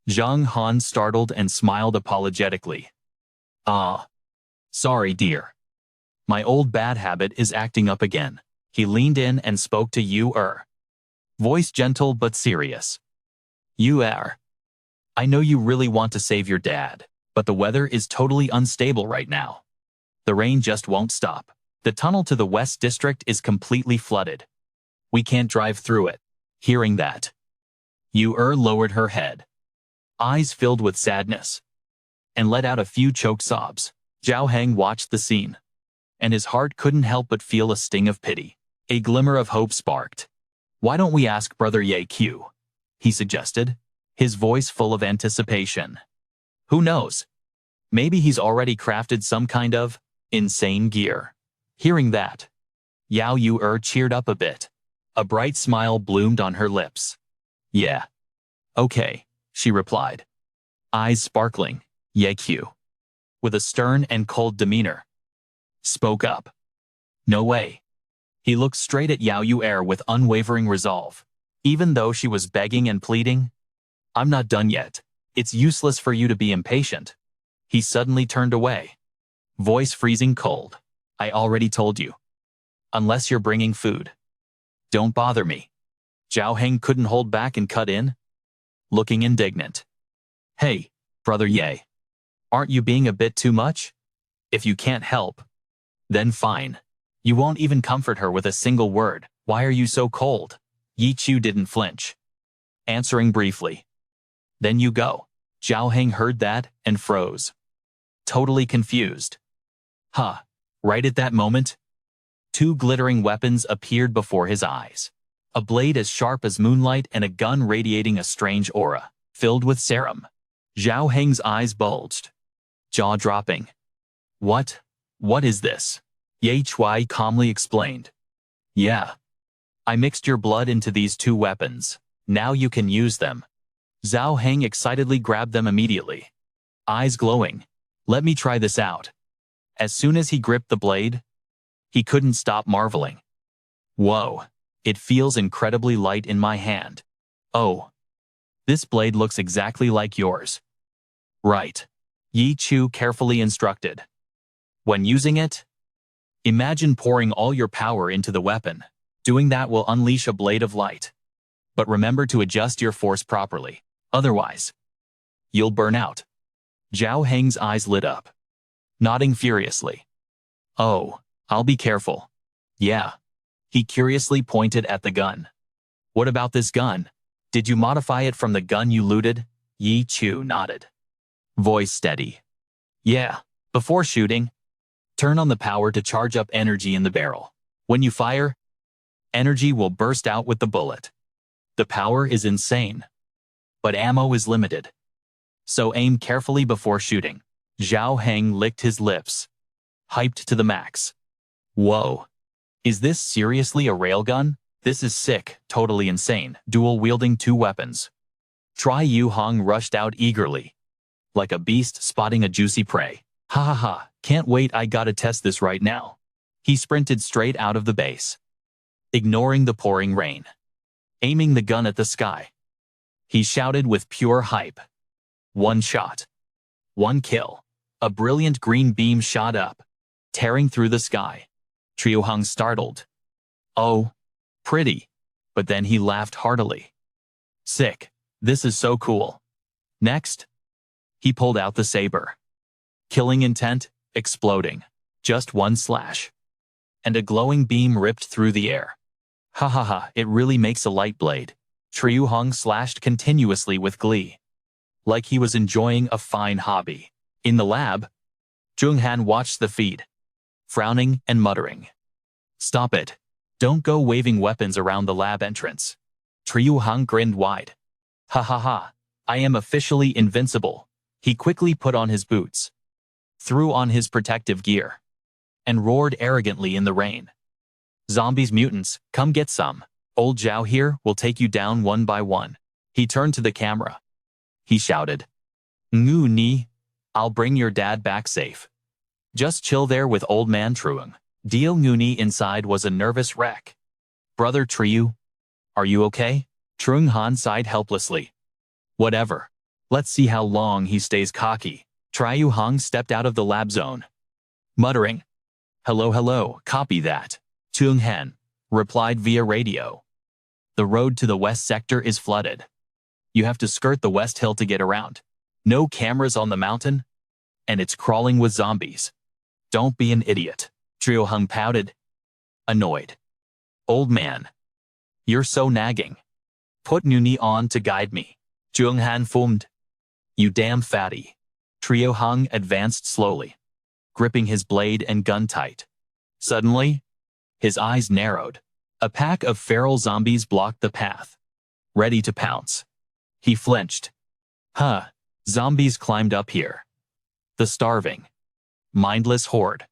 S1: Zhang Han startled and smiled apologetically. Ah. Sorry, dear. My old bad habit is acting up again. He leaned in and spoke to Yu Er, voice gentle but serious. Yu Er, I know you really want to save your dad, but the weather is totally unstable right now. The rain just won't stop. The tunnel to the West District is completely flooded. We can't drive through it. Hearing that, Yu Er lowered her head, eyes filled with sadness, and let out a few choked sobs. Zhang Heng watched the scene, and his heart couldn't help but feel a sting of pity. A glimmer of hope sparked. Why don't we ask Brother Ye Q? He suggested, his voice full of anticipation. Who knows? Maybe he's already crafted some kind of insane gear. Hearing that, Yao Yu Er cheered up a bit. A bright smile bloomed on her lips. Yeah. Okay, she replied, eyes sparkling. Ye Q, with a stern and cold demeanor, spoke up. No way. He looked straight at Yao Yu Er with unwavering resolve. Even though she was begging and pleading, I'm not done yet. It's useless for you to be impatient. He suddenly turned away, voice freezing cold. I already told you. Unless you're bringing food, don't bother me. Zhang Heng couldn't hold back and cut in, looking indignant. Hey, Brother Ye, aren't you being a bit too much? If you can't help, then fine. You won't even comfort her with a single word. Why are you so cold? Yi Chu didn't flinch, answering briefly. Then you go. Zhang Heng heard that and froze, totally confused. Huh. Right at that moment, two glittering weapons appeared before his eyes. A blade as sharp as moonlight and a gun radiating a strange aura, filled with serum. Zhang Heng's eyes bulged, jaw dropping. What is this? Ye Chui calmly explained. Yeah. I mixed your blood into these two weapons. Now you can use them. Zhang Heng excitedly grabbed them immediately, eyes glowing. Let me try this out. As soon as he gripped the blade, he couldn't stop marveling. Whoa, it feels incredibly light in my hand. Oh, this blade looks exactly like yours. Right. Yi Chu carefully instructed. When using it, imagine pouring all your power into the weapon. Doing that will unleash a blade of light. But remember to adjust your force properly. Otherwise, you'll burn out. Zhang Heng's eyes lit up, nodding furiously. Oh, I'll be careful. Yeah. He curiously pointed at the gun. What about this gun? Did you modify it from the gun you looted? Yi Chu nodded, voice steady. Yeah. Before shooting, turn on the power to charge up energy in the barrel. When you fire, energy will burst out with the bullet. The power is insane, but ammo is limited. So aim carefully before shooting. Zhang Heng licked his lips, hyped to the max. Whoa. Is this seriously a railgun? This is sick, totally insane, dual-wielding two weapons. Tri Yu Hong rushed out eagerly, like a beast spotting a juicy prey. Ha ha ha, can't wait, I gotta test this right now. He sprinted straight out of the base, ignoring the pouring rain, aiming the gun at the sky. He shouted with pure hype. One shot. One kill. A brilliant green beam shot up, tearing through the sky. Trio Hung startled. Oh, pretty. But then he laughed heartily. Sick. This is so cool. Next, he pulled out the saber. Killing intent, exploding. Just one slash. And a glowing beam ripped through the air. Ha ha ha, it really makes a light blade. Trio Hung slashed continuously with glee. Like he was enjoying a fine hobby. In the lab, Zhang Heng watched the feed, frowning and muttering. Stop it. Don't go waving weapons around the lab entrance. Trio Hung grinned wide. Ha ha ha, I am officially invincible. He quickly put on his boots, threw on his protective gear, and roared arrogantly in the rain. Zombies, mutants, come get some. Old Zhao here will take you down one by one. He turned to the camera. He shouted. Ngu ni, I'll bring your dad back safe. Just chill there with old man Truong. Deal Nguni inside was a nervous wreck. Brother Triu, are you okay? Truong Han sighed helplessly. Whatever. Let's see how long he stays cocky. Triu Hong stepped out of the lab zone, muttering. Hello, copy that. Truong Han replied via radio. The road to the west sector is flooded. You have to skirt the west hill to get around. No cameras on the mountain, and it's crawling with zombies. Don't be an idiot. Trio Hung pouted, annoyed. Old man, you're so nagging. Put Nuni on to guide me. Zhang Han fumed. You damn fatty. Trio Hung advanced slowly, gripping his blade and gun tight. Suddenly, his eyes narrowed. A pack of feral zombies blocked the path, ready to pounce. He flinched. Huh, zombies climbed up here. The starving, mindless horde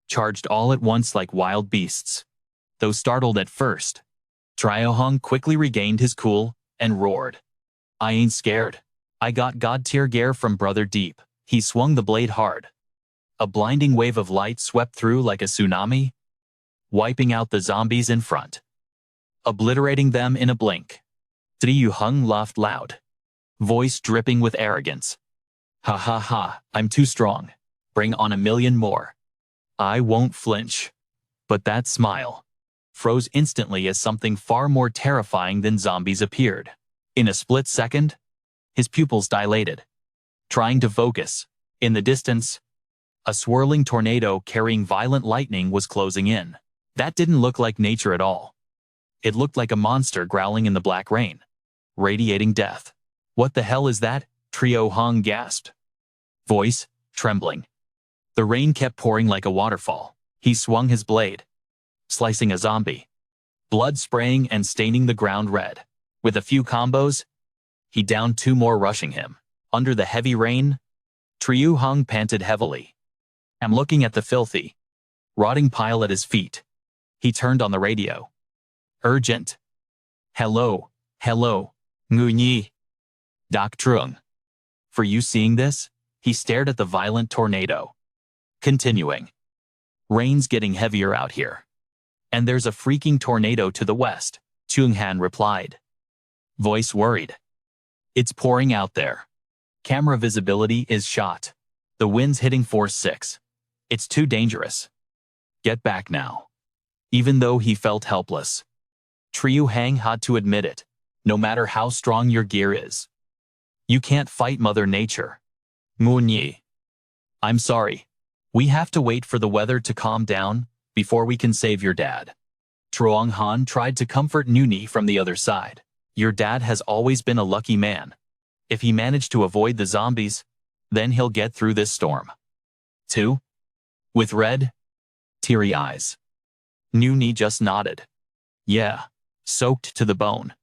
S1: charged all at once like wild beasts. Though startled at first, Trio Hung quickly regained his cool and roared. I ain't scared. I got god-tier gear from Brother Deep. He swung the blade hard. A blinding wave of light swept through like a tsunami, wiping out the zombies in front, obliterating them in a blink. Trio Hung laughed loud, voice dripping with arrogance. Ha ha ha, I'm too strong. Bring on 1,000,000 more. I won't flinch. But that smile froze instantly as something far more terrifying than zombies appeared. In a split second, his pupils dilated, trying to focus. In the distance, a swirling tornado carrying violent lightning was closing in. That didn't look like nature at all. It looked like a monster growling in the black rain, radiating death. What the hell is that? Trio Hung gasped, voice trembling. The rain kept pouring like a waterfall. He swung his blade, slicing a zombie, blood spraying and staining the ground red. With a few combos, he downed 2 more, rushing him. Under the heavy rain, Trio Hung panted heavily. I'm looking at the filthy, rotting pile at his feet. He turned on the radio. Urgent. Hello, Ngu Nhi. Doc Truong. For you seeing this? He stared at the violent tornado. Continuing. Rain's getting heavier out here. And there's a freaking tornado to the west, Zhang Han replied, voice worried. It's pouring out there. Camera visibility is shot. The wind's hitting force 6. It's too dangerous. Get back now. Even though he felt helpless, Trio Hang had to admit it. No matter how strong your gear is, you can't fight Mother Nature. Moonyi. I'm sorry. We have to wait for the weather to calm down before we can save your dad. Truong Han tried to comfort Nuni from the other side. Your dad has always been a lucky man. If he managed to avoid the zombies, then he'll get through this storm. 2. With red, teary eyes, Nuni just nodded. Yeah, soaked to the bone.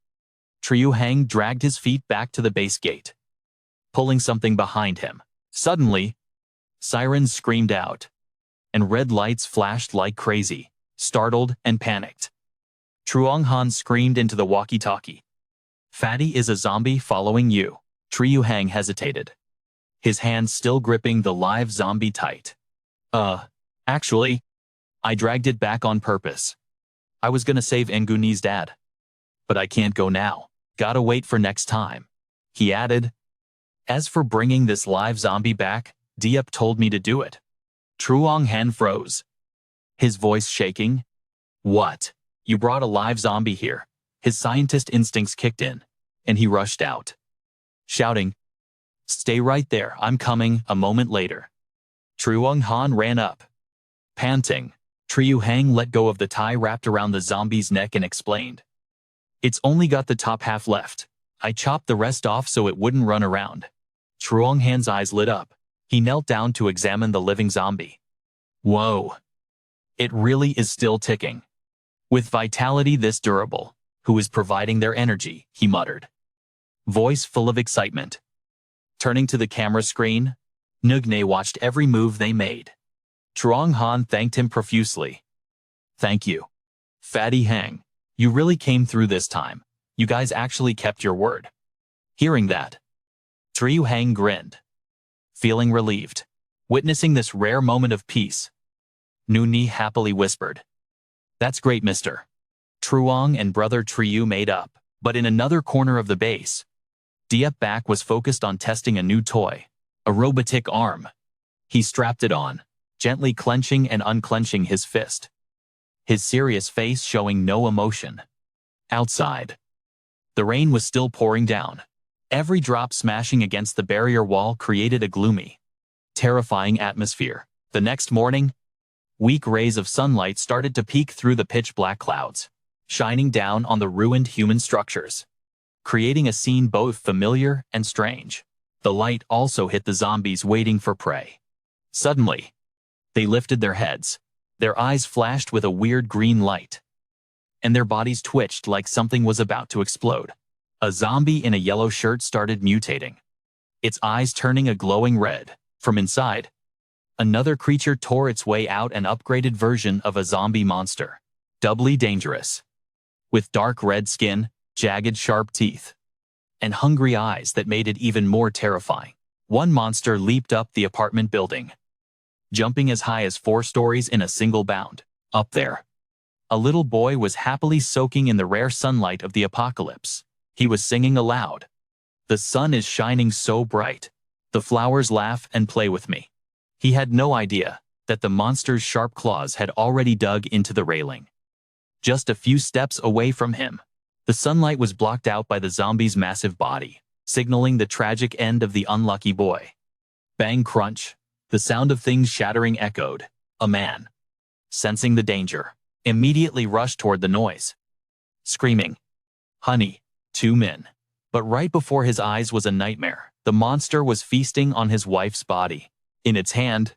S1: Trio Hang dragged his feet back to the base gate, pulling something behind him. Suddenly, sirens screamed out, and red lights flashed like crazy. Startled and panicked, Truong Han screamed into the walkie-talkie. Fatty is a zombie following you. Trio Hang hesitated, his hands still gripping the live zombie tight. Actually, I dragged it back on purpose. I was gonna save Nguni's dad. But I can't go now. Gotta wait for next time. He added, as for bringing this live zombie back, Diep told me to do it. Truong Han froze, his voice shaking. What? You brought a live zombie here. His scientist instincts kicked in, and he rushed out, shouting, "Stay right there, I'm coming." A moment later, Truong Han ran up, panting. Triu Hang let go of the tie wrapped around the zombie's neck and explained, "It's only got the top half left. I chopped the rest off so it wouldn't run around." Truong Han's eyes lit up. He knelt down to examine the living zombie. Whoa. It really is still ticking. With vitality this durable, who is providing their energy, he muttered, voice full of excitement. Turning to the camera screen, Nugne watched every move they made. Truong Han thanked him profusely. "Thank you, Fatty Hang. You really came through this time. You guys actually kept your word." Hearing that, Triu Hang grinned, feeling relieved. Witnessing this rare moment of peace, Nuni happily whispered, "That's great, mister." Truong and brother Triu made up, but in another corner of the base, Diep Bak was focused on testing a new toy, a robotic arm. He strapped it on, gently clenching and unclenching his fist, his serious face showing no emotion. Outside, the rain was still pouring down. Every drop smashing against the barrier wall created a gloomy, terrifying atmosphere. The next morning, weak rays of sunlight started to peek through the pitch-black clouds, shining down on the ruined human structures, creating a scene both familiar and strange. The light also hit the zombies waiting for prey. Suddenly, they lifted their heads. Their eyes flashed with a weird green light, and their bodies twitched like something was about to explode. A zombie in a yellow shirt started mutating, its eyes turning a glowing red. From inside, another creature tore its way out, an upgraded version of a zombie monster, doubly dangerous, with dark red skin, jagged sharp teeth, and hungry eyes that made it even more terrifying. One monster leaped up the apartment building, jumping as high as 4 stories in a single bound. Up there, a little boy was happily soaking in the rare sunlight of the apocalypse. He was singing aloud, "The sun is shining so bright. The flowers laugh and play with me." He had no idea that the monster's sharp claws had already dug into the railing. Just a few steps away from him, the sunlight was blocked out by the zombie's massive body, signaling the tragic end of the unlucky boy. Bang crunch, the sound of things shattering echoed. A man, sensing the danger, immediately rushed toward the noise, screaming, "Honey!" 2 men. But right before his eyes was a nightmare. The monster was feasting on his wife's body. In its hand,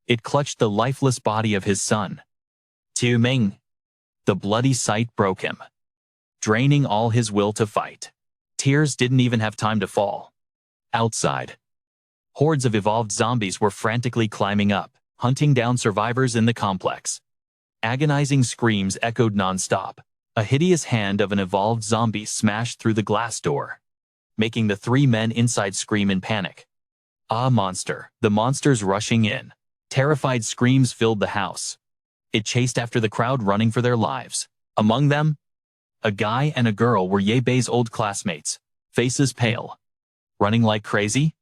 S1: it clutched the lifeless body of his son. Tu Ming. The bloody sight broke him, draining all his will to fight. Tears didn't even have time to fall. Outside, hordes of evolved zombies were frantically climbing up, hunting down survivors in the complex. Agonizing screams echoed nonstop. A hideous hand of an evolved zombie smashed through the glass door, making the 3 men inside scream in panic. "Ah, monster!" The monsters rushing in. Terrified screams filled the house. It chased after the crowd, running for their lives. Among them, a guy and a girl were Ye Bei's old classmates, faces pale, running like crazy.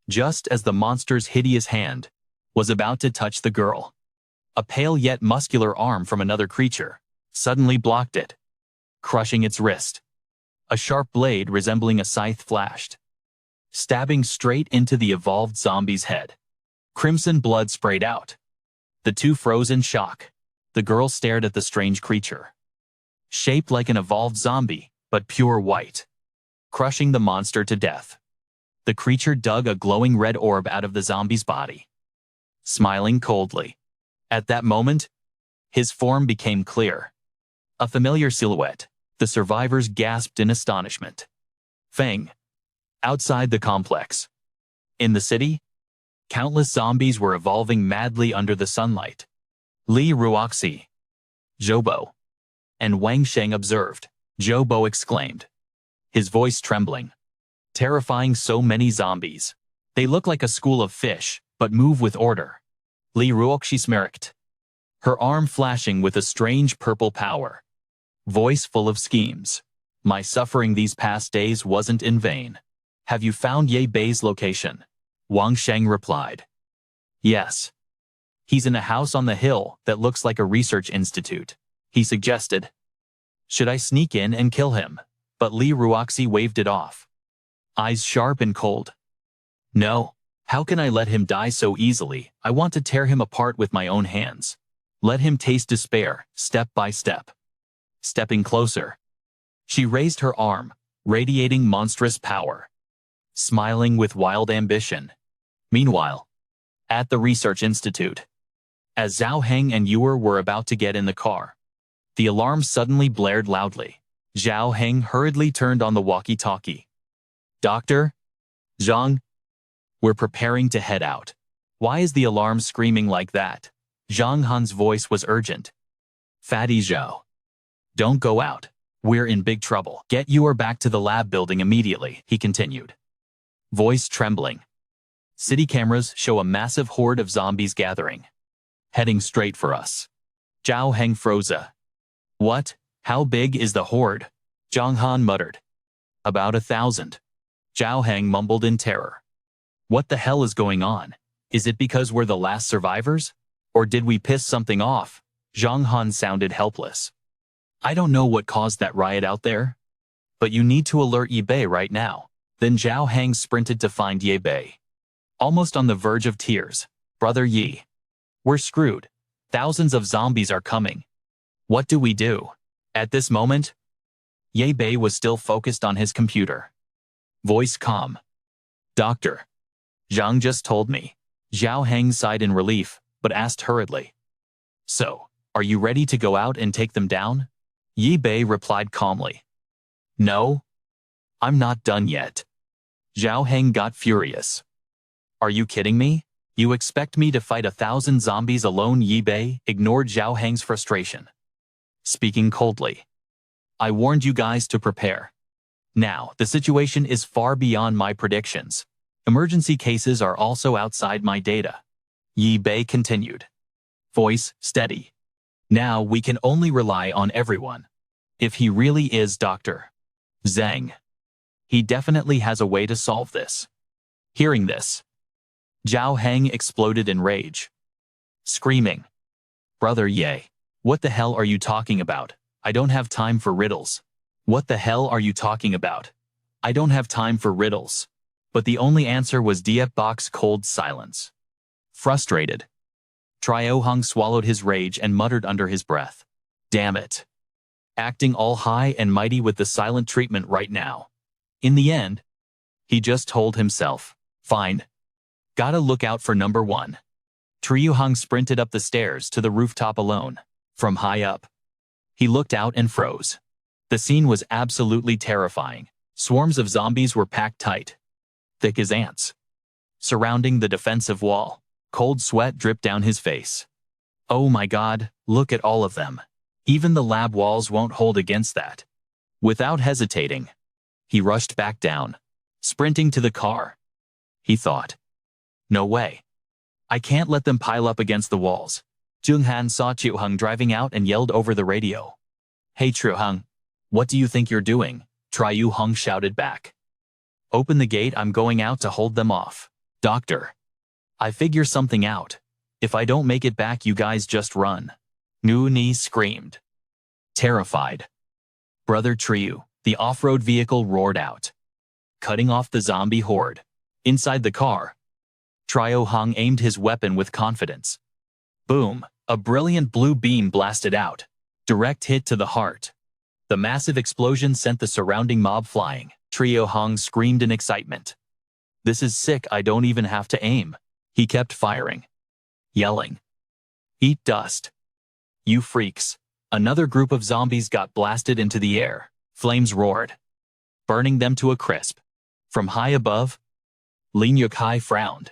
S1: Just as the monster's hideous hand was about to touch the girl, a pale yet muscular arm from another creature suddenly blocked it, crushing its wrist. A sharp blade resembling a scythe flashed, stabbing straight into the evolved zombie's head. Crimson blood sprayed out. The 2 froze in shock. The girl stared at the strange creature, shaped like an evolved zombie, but pure white, crushing the monster to death. The creature dug a glowing red orb out of the zombie's body, smiling coldly. At that moment, his form became clear. A familiar silhouette. The survivors gasped in astonishment. Feng. Outside the complex. In the city, countless zombies were evolving madly under the sunlight. Li Ruoxi, Zhoubo, and Wang Sheng observed. Zhoubo exclaimed, his voice trembling. "Terrifying, so many zombies. They look like a school of fish, but move with order." Li Ruoxi smirked, her arm flashing with a strange purple power. Voice full of schemes. "My suffering these past days wasn't in vain. Have you found Ye Bei's location?" Wang Sheng replied. Yes. He's in a house on the hill that looks like a research institute. He suggested. Should I sneak in and kill him? But Li Ruoxi waved it off. Eyes sharp and cold. No. How can I let him die so easily? I want to tear him apart with my own hands. Let him taste despair, step by step. Stepping closer. She raised her arm, radiating monstrous power. Smiling with wild ambition. Meanwhile, at the research institute, as Zhang Heng and Yuer were about to get in the car, the alarm suddenly blared loudly. Zhang Heng hurriedly turned on the walkie-talkie. Doctor? Zhang? We're preparing to head out. Why is the alarm screaming like that? Zhang Han's voice was urgent. Fatty Zhao. Don't go out. We're in big trouble. Get Yuer back to the lab building immediately, he continued. Voice trembling. City cameras show a massive horde of zombies gathering. Heading straight for us. Zhao Heng froze. What? How big is the horde? Zhang Han muttered. About 1,000. Zhao Heng mumbled in terror. What the hell is going on? Is it because we're the last survivors? Or did we piss something off? Zhang Han sounded helpless. I don't know what caused that riot out there. But you need to alert Yi Bei right now. Then Zhao Heng sprinted to find Yi Bei. Almost on the verge of tears. Brother Yi. We're screwed. Thousands of zombies are coming. What do we do? At this moment, Yi Bei was still focused on his computer. Voice calm. Doctor. Zhang just told me. Zhao Heng sighed in relief, but asked hurriedly. So, are you ready to go out and take them down? Yi Bei replied calmly. No. I'm not done yet. Zhao Heng got furious. Are you kidding me? You expect me to fight 1,000 zombies alone? Yi Bei ignored Zhao Heng's frustration. Speaking coldly. I warned you guys to prepare. Now, the situation is far beyond my predictions. Emergency cases are also outside my data. Yi Bei continued. Voice steady. Now we can only rely on everyone. If he really is Dr. Zhang, he definitely has a way to solve this. Hearing this, Zhao Heng exploded in rage. Screaming. Brother Ye, what the hell are you talking about? I don't have time for riddles. What the hell are you talking about? I don't have time for riddles. But the only answer was Diep Bok's cold silence. Frustrated, Trio Hung swallowed his rage and muttered under his breath. Damn it. Acting all high and mighty with the silent treatment right now. In the end, he just told himself, fine. Gotta look out for number one. Trio Hung sprinted up the stairs to the rooftop alone. From high up, he looked out and froze. The scene was absolutely terrifying. Swarms of zombies were packed tight, thick as ants, surrounding the defensive wall. Cold sweat dripped down his face. Oh my God, look at all of them. Even the lab walls won't hold against that. Without hesitating, he rushed back down, sprinting to the car. He thought, no way. I can't let them pile up against the walls. Zhang Han saw Chiu Hung driving out and yelled over the radio. Hey Chiu Hung, what do you think you're doing? Triu Hung shouted back. Open the gate, I'm going out to hold them off. Doctor. I figure something out. If I don't make it back, you guys just run. Ngu Ni screamed. Terrified. Brother Triu, the off-road vehicle roared out, cutting off the zombie horde. Inside the car, Trio Hung aimed his weapon with confidence. Boom, a brilliant blue beam blasted out. Direct hit to the heart. The massive explosion sent the surrounding mob flying. Trio Hung screamed in excitement. This is sick, I don't even have to aim. He kept firing, yelling. Eat dust. You freaks. Another group of zombies got blasted into the air. Flames roared, burning them to a crisp. From high above, Lin Yukai frowned,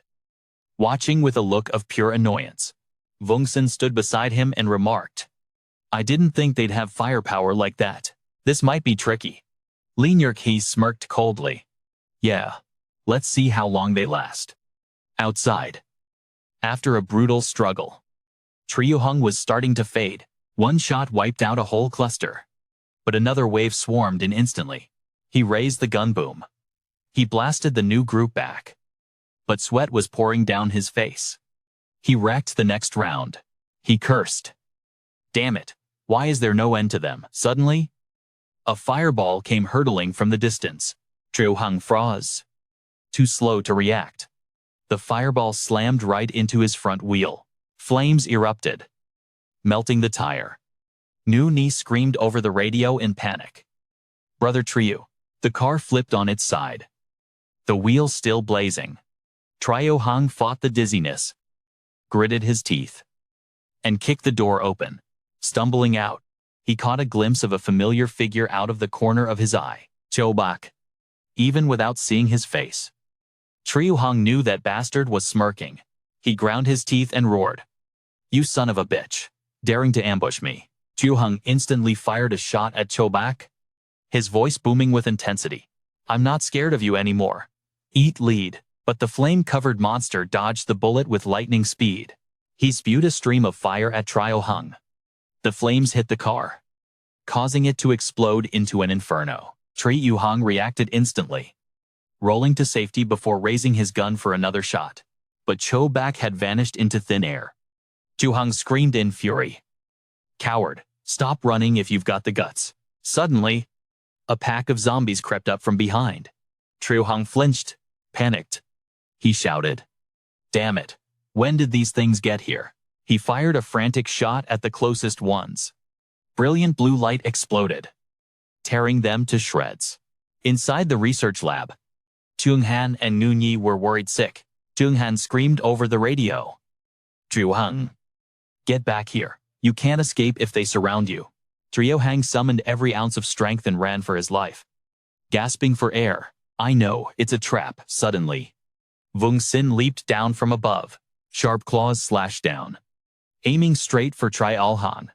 S1: watching with a look of pure annoyance. Vungsen stood beside him and remarked, I didn't think they'd have firepower like that. This might be tricky. Lin Yukai smirked coldly. Yeah, let's see how long they last. Outside, after a brutal struggle, Trio Hung was starting to fade. One shot wiped out a whole cluster, but another wave swarmed in instantly. He raised the gun boom. He blasted the new group back, but sweat was pouring down his face. He wrecked the next round. He cursed. Damn it, why is there no end to them? Suddenly, a fireball came hurtling from the distance. Zhang Heng froze. Too slow to react. The fireball slammed right into his front wheel. Flames erupted, melting the tire. Nu Ni screamed over the radio in panic. Brother Trio. The car flipped on its side, the wheel still blazing. Trio Heng fought the dizziness, gritted his teeth, and kicked the door open. Stumbling out, he caught a glimpse of a familiar figure out of the corner of his eye. Chobak. Even without seeing his face, Trio Heng knew that bastard was smirking. He ground his teeth and roared. You son of a bitch, daring to ambush me. Trio Heng instantly fired a shot at Chobak, his voice booming with intensity. I'm not scared of you anymore. Eat lead. But the flame-covered monster dodged the bullet with lightning speed. He spewed a stream of fire at Trio Heng. The flames hit the car, causing it to explode into an inferno. Trio Heng reacted instantly, rolling to safety before raising his gun for another shot. But Chobak had vanished into thin air. Trio Heng screamed in fury. Coward, stop running if you've got the guts. Suddenly, a pack of zombies crept up from behind. Trio Heng flinched, panicked. He shouted, Damn it, when did these things get here? He fired a frantic shot at the closest ones. Brilliant blue light exploded, tearing them to shreds. Inside the research lab, Zhang Heng and Nu Ni were worried sick. Zhang Heng screamed over the radio. Zhang Heng, get back here. You can't escape if they surround you. Trio Heng summoned every ounce of strength and ran for his life. Gasping for air, I know, it's a trap. Suddenly, Vung Sin leaped down from above. Sharp claws slashed down, aiming straight for Trio Heng.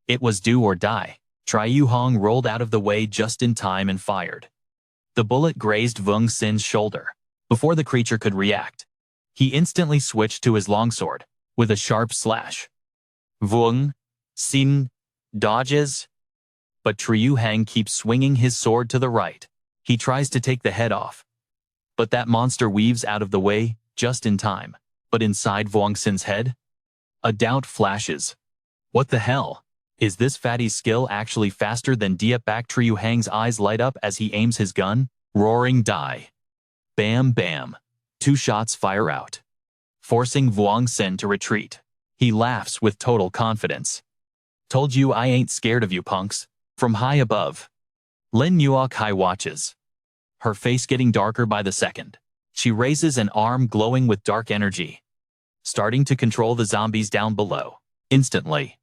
S1: It was do or die. Trio Heng rolled out of the way just in time and fired. The bullet grazed Vung Sin's shoulder. Before the creature could react, he instantly switched to his longsword, with a sharp slash. Vung Sin dodges, but Trio Heng keeps swinging his sword to the right. He tries to take the head off, but that monster weaves out of the way just in time. But inside Vung Sin's head, a doubt flashes. What the hell? Is this fatty's skill actually faster than Diepback? Trio Heng's eyes light up as he aims his gun. Roaring die. Bam bam. 2 shots fire out, forcing Vung Sin to retreat. He laughs with total confidence. Told you I ain't scared of you punks. From high above, Lin Ruoxi watches, her face getting darker by the second. She raises an arm glowing with dark energy, starting to control the zombies down below. Instantly,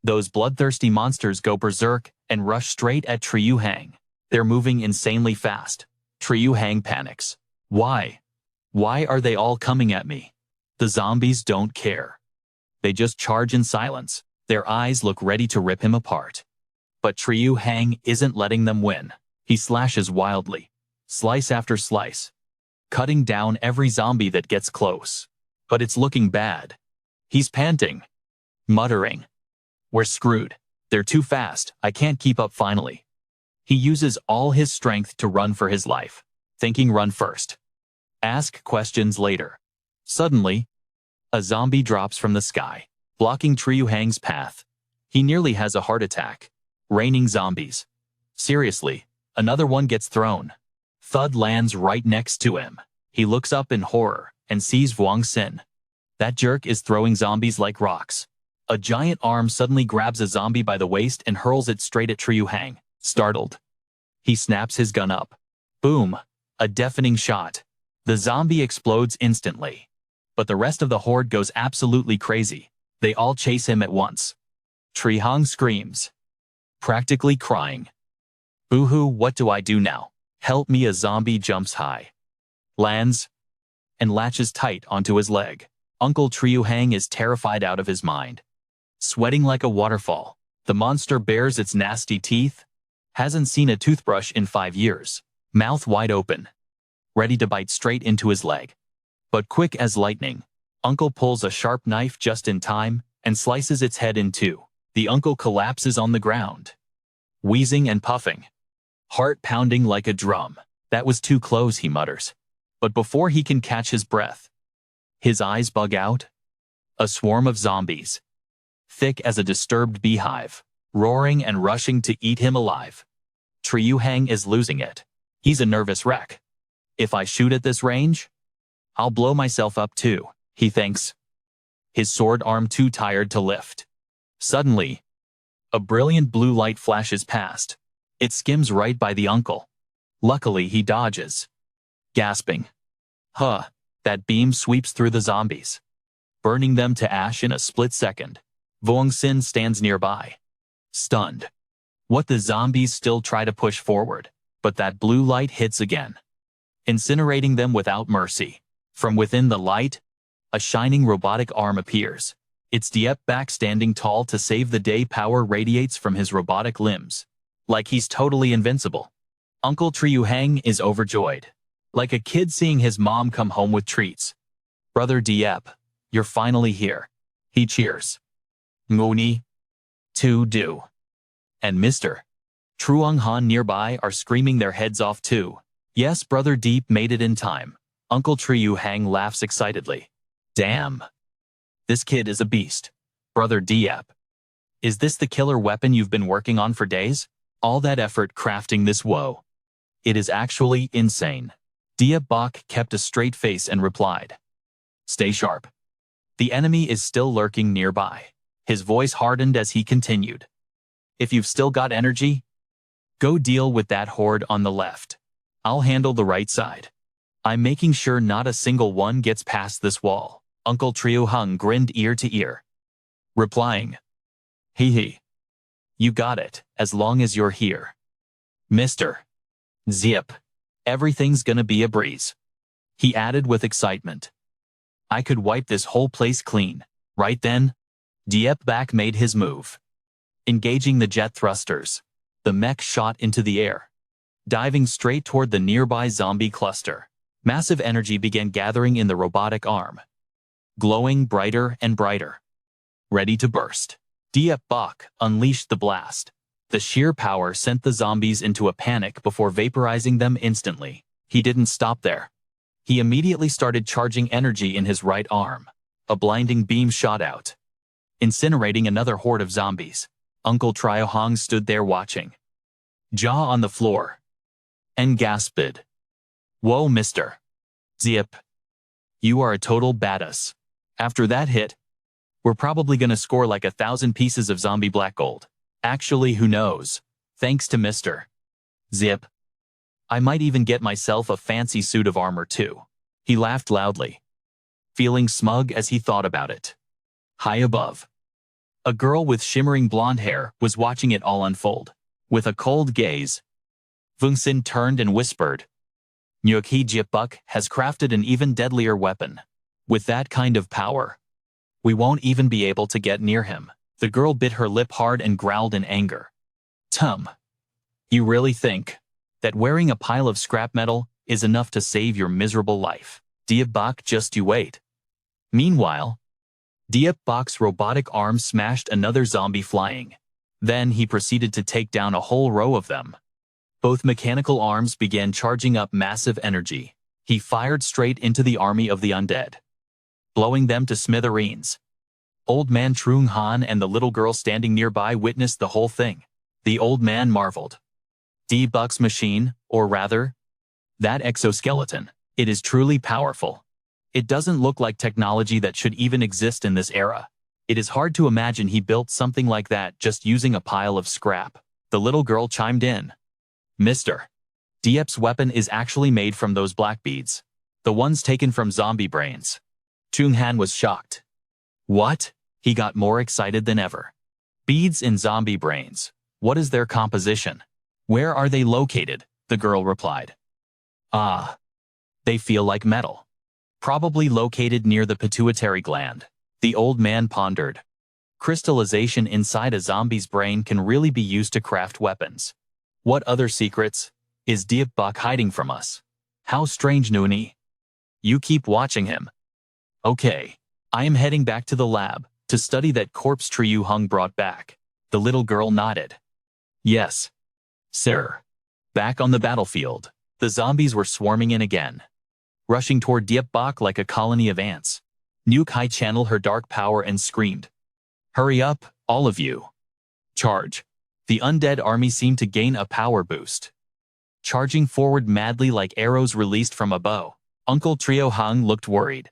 S1: those bloodthirsty monsters go berserk and rush straight at Trio Heng. They're moving insanely fast. Trio Heng panics. Why? Why are they all coming at me? The zombies don't care. They just charge in silence. Their eyes look ready to rip him apart. But Trio Heng isn't letting them win. He slashes wildly, slice after slice, cutting down every zombie that gets close. But it's looking bad. He's panting, muttering, We're screwed. They're too fast. I can't keep up. Finally, he uses all his strength to run for his life, thinking run first, ask questions later. Suddenly, a zombie drops from the sky, blocking Trio Heng's path. He nearly has a heart attack. Raining zombies. Seriously, another one gets thrown. Thud lands right next to him. He looks up in horror and sees Vung Sin. That jerk is throwing zombies like rocks. A giant arm suddenly grabs a zombie by the waist and hurls it straight at Trio Heng. Startled, he snaps his gun up. Boom! A deafening shot. The zombie explodes instantly. But the rest of the horde goes absolutely crazy. They all chase him at once. Trio Heng screams, practically crying. Boo-hoo, what do I do now? Help me! A zombie jumps high, lands, and latches tight onto his leg. Uncle Trio Heng is terrified out of his mind. Sweating like a waterfall, the monster bares its nasty teeth, hasn't seen a toothbrush in 5 years, mouth wide open, ready to bite straight into his leg. But quick as lightning, Uncle pulls a sharp knife just in time and slices its head in 2. The uncle collapses on the ground, wheezing and puffing, heart pounding like a drum. That was too close, he mutters. But before he can catch his breath, his eyes bug out. A swarm of zombies, thick as a disturbed beehive, roaring and rushing to eat him alive. Li Heng is losing it. He's a nervous wreck. If I shoot at this range, I'll blow myself up too, he thinks. His sword arm too tired to lift. Suddenly, a brilliant blue light flashes past. It skims right by the uncle. Luckily, he dodges. Gasping. Huh, that beam sweeps through the zombies, burning them to ash in a split second. Vuongxin stands nearby, stunned. What the zombies still try to push forward, but that blue light hits again, incinerating them without mercy. From within the light, a shining robotic arm appears. It's Diep back standing tall to save the day. Power radiates from his robotic limbs, like he's totally invincible. Uncle Li Heng is overjoyed, like a kid seeing his mom come home with treats. Brother Diep, you're finally here. He cheers. Ngoni. To do. And Mr. Truong Han nearby are screaming their heads off too. Yes, Brother Deep made it in time. Uncle Li Heng laughs excitedly. Damn. This kid is a beast. Brother Diep. Is this the killer weapon you've been working on for days? All that effort crafting this woe. It is actually insane. Diep Bok kept a straight face and replied. Stay sharp. The enemy is still lurking nearby. His voice hardened as he continued. If you've still got energy, go deal with that horde on the left. I'll handle the right side. I'm making sure not a single one gets past this wall. Uncle Li Heng grinned ear to ear, replying, Hee hee. You got it, as long as you're here. Mr. Zip. Everything's gonna be a breeze. He added with excitement. I could wipe this whole place clean. Right then, Diep back made his move. Engaging the jet thrusters, the mech shot into the air, diving straight toward the nearby zombie cluster. Massive energy began gathering in the robotic arm, glowing brighter and brighter. Ready to burst. Diep Bok unleashed the blast. The sheer power sent the zombies into a panic before vaporizing them instantly. He didn't stop there. He immediately started charging energy in his right arm. A blinding beam shot out, incinerating another horde of zombies. Uncle Li Heng stood there watching, jaw on the floor, and gasped. Whoa, Mr. Zip. You are a total badass. After that hit, we're probably gonna score like 1,000 pieces of zombie black gold. Actually, who knows? Thanks to Mr. Zip, I might even get myself a fancy suit of armor too. He laughed loudly, feeling smug as he thought about it. High above, a girl with shimmering blonde hair was watching it all unfold. With a cold gaze, Vuongxin turned and whispered, Nyuki Jipbuk has crafted an even deadlier weapon. With that kind of power, we won't even be able to get near him. The girl bit her lip hard and growled in anger. You really think that wearing a pile of scrap metal is enough to save your miserable life? Diep Bok, just you wait. Meanwhile, Diep Bok's robotic arm smashed another zombie flying. Then he proceeded to take down a whole row of them. Both mechanical arms began charging up massive energy. He fired straight into the army of the undead, blowing them to smithereens. Old Man Truong Han and the little girl standing nearby witnessed the whole thing. The old man marveled. Diep Bok's machine, or rather, that exoskeleton, it is truly powerful. It doesn't look like technology that should even exist in this era. It is hard to imagine he built something like that just using a pile of scrap. The little girl chimed in. Mr. Diep's weapon is actually made from those black beads, the ones taken from zombie brains. Truong Han was shocked. What? He got more excited than ever. Beads in zombie brains. What is their composition? Where are they located? The girl replied. Ah. They feel like metal. Probably located near the pituitary gland. The old man pondered. Crystallization inside a zombie's brain can really be used to craft weapons. What other secrets is Diep Bok hiding from us? How strange, Nuni. You keep watching him. Okay. I am heading back to the lab to study that corpse Li Heng brought back. The little girl nodded. Yes, sir. Back on the battlefield, the zombies were swarming in again, rushing toward Diep Bok like a colony of ants. Niu Kai channeled her dark power and screamed, "Hurry up, all of you! Charge!" The undead army seemed to gain a power boost, charging forward madly like arrows released from a bow. Uncle Trio Hung looked worried.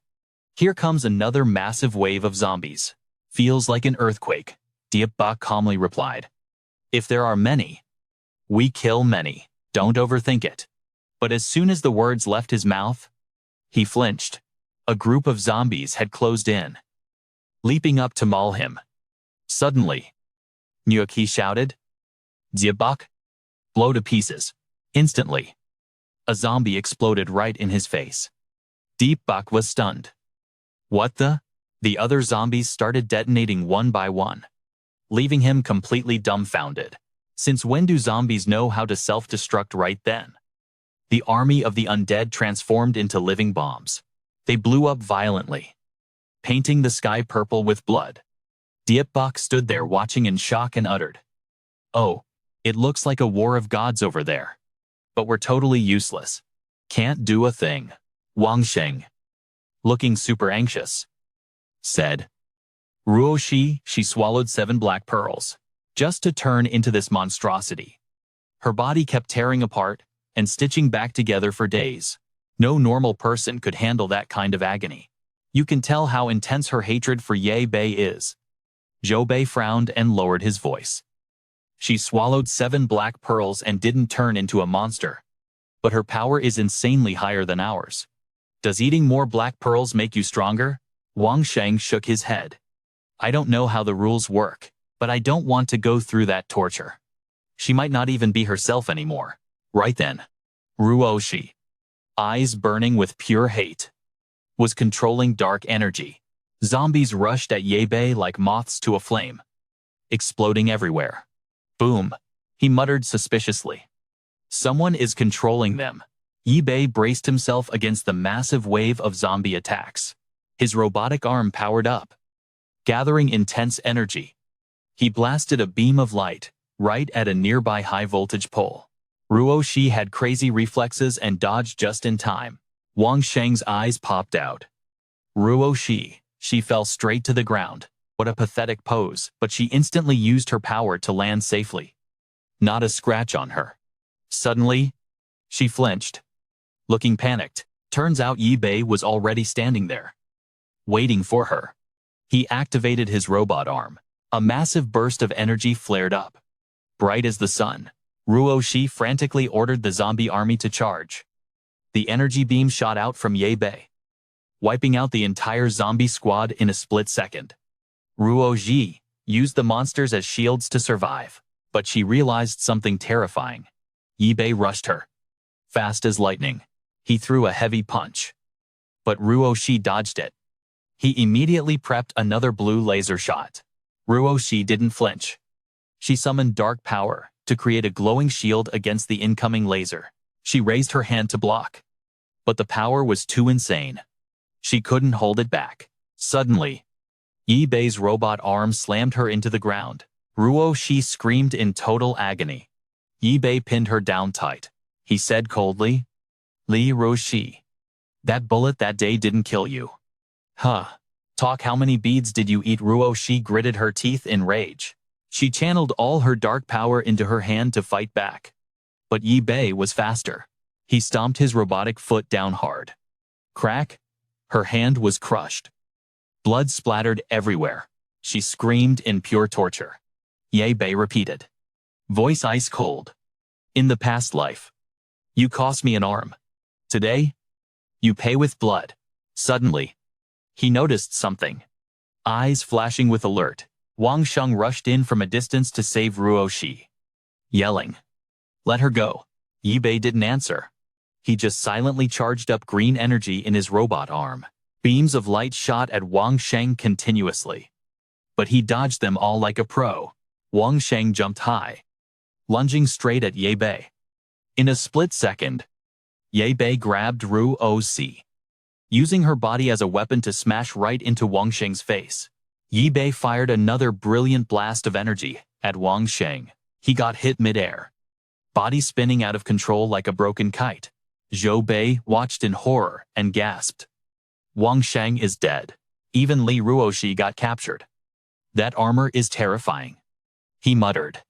S1: "Here comes another massive wave of zombies. Feels like an earthquake," Diep Bak calmly replied. "If there are many, we kill many. Don't overthink it." But as soon as the words left his mouth, he flinched. A group of zombies had closed in, leaping up to maul him. Suddenly, Niu Kai shouted, "Diep Bak, blow to pieces." Instantly, a zombie exploded right in his face. Diep Bak was stunned. What the? The other zombies started detonating one by one, leaving him completely dumbfounded. Since when do zombies know how to self-destruct right then? The army of the undead transformed into living bombs. They blew up violently, painting the sky purple with blood. Diep Bak stood there watching in shock and uttered, "Oh, it looks like a war of gods over there. But we're totally useless. Can't do a thing." Wang Sheng, looking super anxious, said, "Ruoxi." She swallowed 7 black pearls, just to turn into this monstrosity. Her body kept tearing apart and stitching back together for days. No normal person could handle that kind of agony. You can tell how intense her hatred for Ye Bei is. Zhou Bei frowned and lowered his voice. She swallowed 7 black pearls and didn't turn into a monster. But her power is insanely higher than ours. Does eating more black pearls make you stronger? Wang Sheng shook his head. I don't know how the rules work, but I don't want to go through that torture. She might not even be herself anymore. Right then, Ruoxi, eyes burning with pure hate, was controlling dark energy. Zombies rushed at Ye Bei like moths to a flame, exploding everywhere. Boom, he muttered suspiciously. Someone is controlling them. Ye Bei braced himself against the massive wave of zombie attacks. His robotic arm powered up, gathering intense energy. He blasted a beam of light right at a nearby high-voltage pole. Ruoxi had crazy reflexes and dodged just in time. Wang Sheng's eyes popped out. Ruoxi, she fell straight to the ground. What a pathetic pose, but she instantly used her power to land safely. Not a scratch on her. Suddenly, she flinched, looking panicked. Turns out Ye Bei was already standing there, waiting for her. He activated his robot arm. A massive burst of energy flared up, bright as the sun. Ruoxi frantically ordered the zombie army to charge. The energy beam shot out from Ye Bei, wiping out the entire zombie squad in a split second. Ruoxi used the monsters as shields to survive, but she realized something terrifying. Ye Bei rushed her, fast as lightning. He threw a heavy punch, but Ruoxi dodged it. He immediately prepped another blue laser shot. Ruoxi didn't flinch. She summoned dark power to create a glowing shield against the incoming laser. She raised her hand to block, but the power was too insane. She couldn't hold it back. Suddenly, Ye Bei's robot arm slammed her into the ground. Ruoxi screamed in total agony. Ye Bei pinned her down tight. He said coldly, "Li Ruoxi, that bullet that day didn't kill you." "Huh. Talk, how many beads did you eat?" Ruoxi gritted her teeth in rage. She channeled all her dark power into her hand to fight back. But Ye Bei was faster. He stomped his robotic foot down hard. Crack! Her hand was crushed. Blood splattered everywhere. She screamed in pure torture. Ye Bei repeated, voice ice cold, "In the past life, you cost me an arm. Today, you pay with blood." Suddenly, he noticed something. Eyes flashing with alert, Wang Sheng rushed in from a distance to save Ruoxi, yelling, "Let her go." Ye Bei didn't answer. He just silently charged up green energy in his robot arm. Beams of light shot at Wang Sheng continuously, but he dodged them all like a pro. Wang Sheng jumped high, lunging straight at Ye Bei. In a split second, Ye Bei grabbed Ruoxi, using her body as a weapon to smash right into Wang Sheng's face. Ye Bei fired another brilliant blast of energy at Wang Sheng. He got hit midair, body spinning out of control like a broken kite. Zhou Bei watched in horror and gasped, "Wang Sheng is dead." Even Li Ruoxi got captured. That armor is terrifying, he muttered,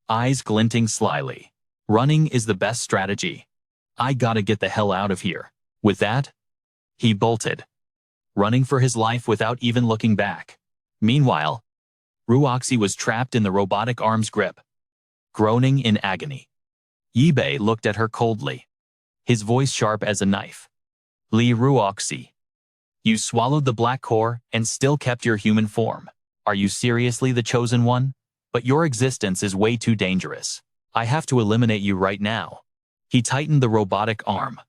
S1: eyes glinting slyly. Running is the best strategy. I gotta get the hell out of here. With that, he bolted, running for his life without even looking back. Meanwhile, Ruoxi was trapped in the robotic arm's grip, groaning in agony. Bei looked at her coldly, his voice sharp as a knife. Li Ruoxi, you swallowed the black core and still kept your human form. Are you seriously the chosen one? But your existence is way too dangerous. I have to eliminate you right now. He tightened the robotic arm,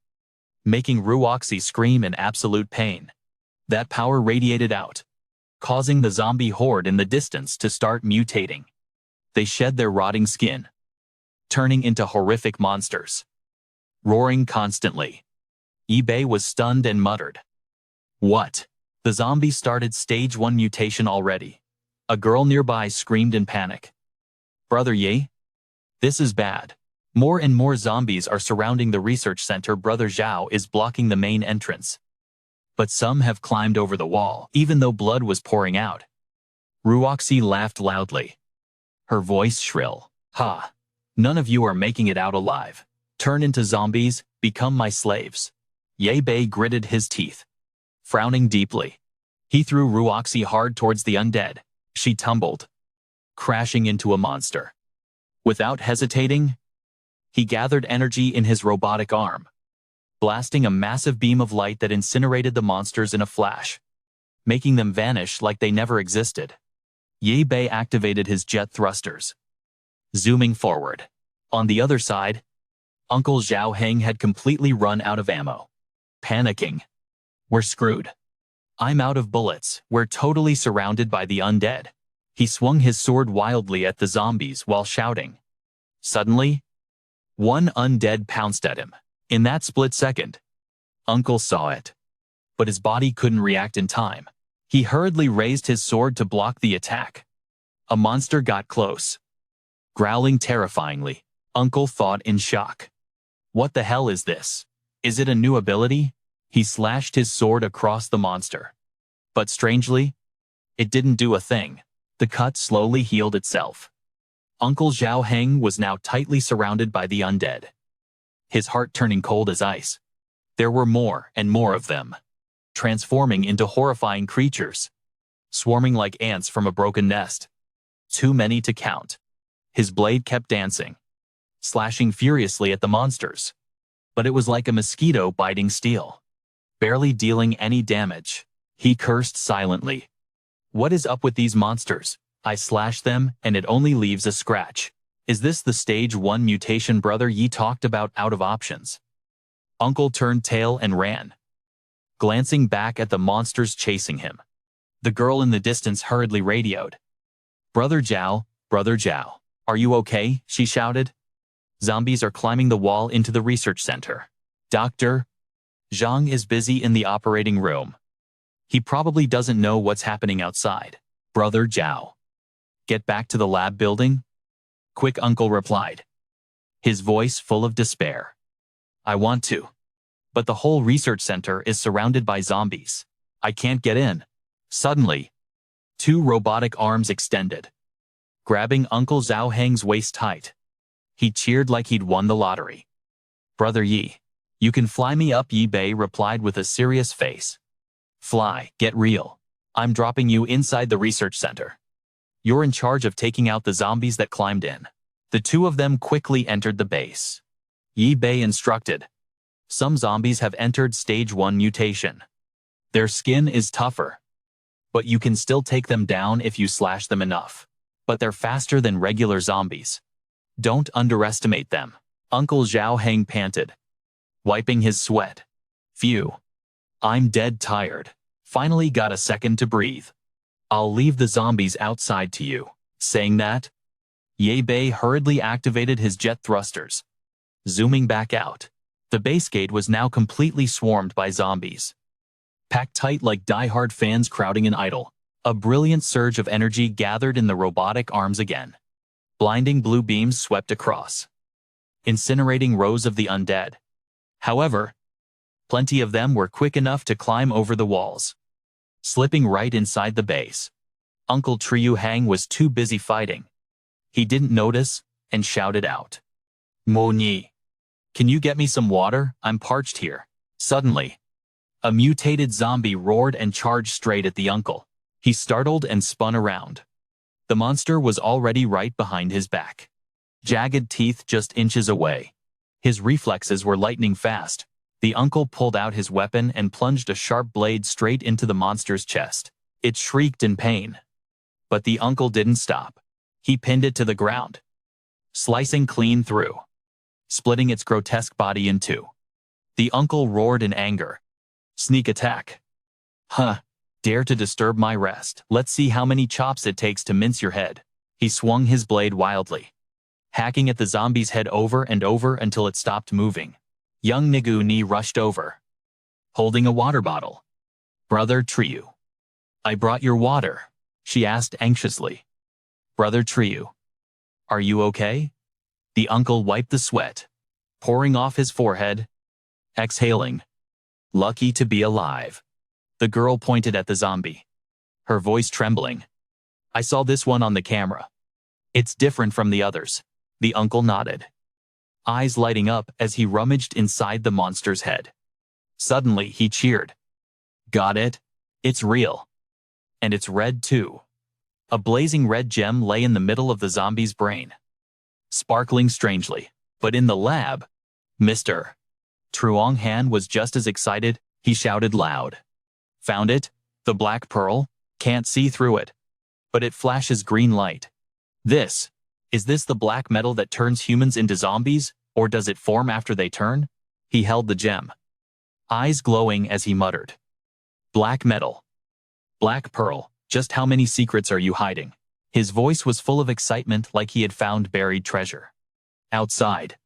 S1: making Ruoxi scream in absolute pain. That power radiated out, causing the zombie horde in the distance to start mutating. They shed their rotting skin, turning into horrific monsters, roaring constantly. Bei was stunned and muttered, "What?" The zombie started stage 1 mutation already. A girl nearby screamed in panic. "Brother Ye? This is bad. More and more zombies are surrounding the research center. Brother Zhao is blocking the main entrance. But some have climbed over the wall, even though blood was pouring out." Ruoxi laughed loudly, her voice shrill. "Ha! None of you are making it out alive. Turn into zombies, become my slaves." Bei gritted his teeth, frowning deeply. He threw Ruoxi hard towards the undead. She tumbled, crashing into a monster. Without hesitating, he gathered energy in his robotic arm, blasting a massive beam of light that incinerated the monsters in a flash, making them vanish like they never existed. Bei activated his jet thrusters, zooming forward. On the other side, Uncle Zhang Heng had completely run out of ammo. Panicking, "We're screwed. I'm out of bullets. We're totally surrounded by the undead." He swung his sword wildly at the zombies while shouting. Suddenly, one undead pounced at him. In that split second, Uncle saw it, but his body couldn't react in time. He hurriedly raised his sword to block the attack. A monster got close, growling terrifyingly. Uncle thought in shock. What the hell is this? Is it a new ability? He slashed his sword across the monster. But strangely, it didn't do a thing. The cut slowly healed itself. Uncle Zhang Heng was now tightly surrounded by the undead, his heart turning cold as ice. There were more and more of them, transforming into horrifying creatures, swarming like ants from a broken nest. Too many to count. His blade kept dancing, slashing furiously at the monsters. But it was like a mosquito biting steel, barely dealing any damage. He cursed silently. What is up with these monsters? I slash them and it only leaves a scratch. Is this the stage 1 mutation Brother Yi talked about? Out of options. Uncle turned tail and ran, glancing back at the monsters chasing him. The girl in the distance hurriedly radioed. Brother Zhao, are you okay?" she shouted. "Zombies are climbing the wall into the research center. Dr. Zhang is busy in the operating room. He probably doesn't know what's happening outside." "Brother Zhao, get back to the lab building?" Quick, Uncle replied, his voice full of despair. "I want to, but the whole research center is surrounded by zombies. I can't get in." Suddenly, 2 robotic arms extended, grabbing Uncle Zhang Heng's waist tight. He cheered like he'd won the lottery. "Brother Yi, you can fly me up," Bei replied with a serious face. "Fly, get real. I'm dropping you inside the research center. You're in charge of taking out the zombies that climbed in." The two of them quickly entered the base. Bei instructed. "Some zombies have entered stage 1 mutation. Their skin is tougher, but you can still take them down if you slash them enough. But they're faster than regular zombies. Don't underestimate them." Uncle Zhang Heng panted, wiping his sweat. "Phew. I'm dead tired. Finally got a second to breathe. I'll leave the zombies outside to you." Saying that, Bei hurriedly activated his jet thrusters, zooming back out. The base gate was now completely swarmed by zombies, packed tight like die-hard fans crowding an idol. A brilliant surge of energy gathered in the robotic arms again. Blinding blue beams swept across, incinerating rows of the undead. However, plenty of them were quick enough to climb over the walls, slipping right inside the base. Uncle Triu Hang was too busy fighting. He didn't notice and shouted out, "Mo Ni, can you get me some water? I'm parched here." Suddenly, a mutated zombie roared and charged straight at the uncle. He startled and spun around. The monster was already right behind his back, jagged teeth just inches away. His reflexes were lightning fast. The uncle pulled out his weapon and plunged a sharp blade straight into the monster's chest. It shrieked in pain. But the uncle didn't stop. He pinned it to the ground, slicing clean through, splitting its grotesque body in two. The uncle roared in anger. "Sneak attack. Huh. Dare to disturb my rest. Let's see how many chops it takes to mince your head." He swung his blade wildly, hacking at the zombie's head over and over until it stopped moving. Young Nigu Ni rushed over, holding a water bottle. "Brother Triu, I brought your water," she asked anxiously. "Brother Triu, are you okay?" The uncle wiped the sweat, pouring off his forehead, exhaling. "Lucky to be alive." The girl pointed at the zombie, her voice trembling. "I saw this one on the camera. It's different from the others." The uncle nodded, eyes lighting up as he rummaged inside the monster's head. Suddenly, he cheered. "Got it? It's real. And it's red too." A blazing red gem lay in the middle of the zombie's brain, sparkling strangely. But in the lab, Mr. Truong Han was just as excited. He shouted loud. "Found it? The black pearl? Can't see through it, but it flashes green light. Is this the black metal that turns humans into zombies, or does it form after they turn?" He held the gem, eyes glowing as he muttered. "Black metal. Black pearl. Just how many secrets are you hiding?" His voice was full of excitement, like he had found buried treasure. Outside,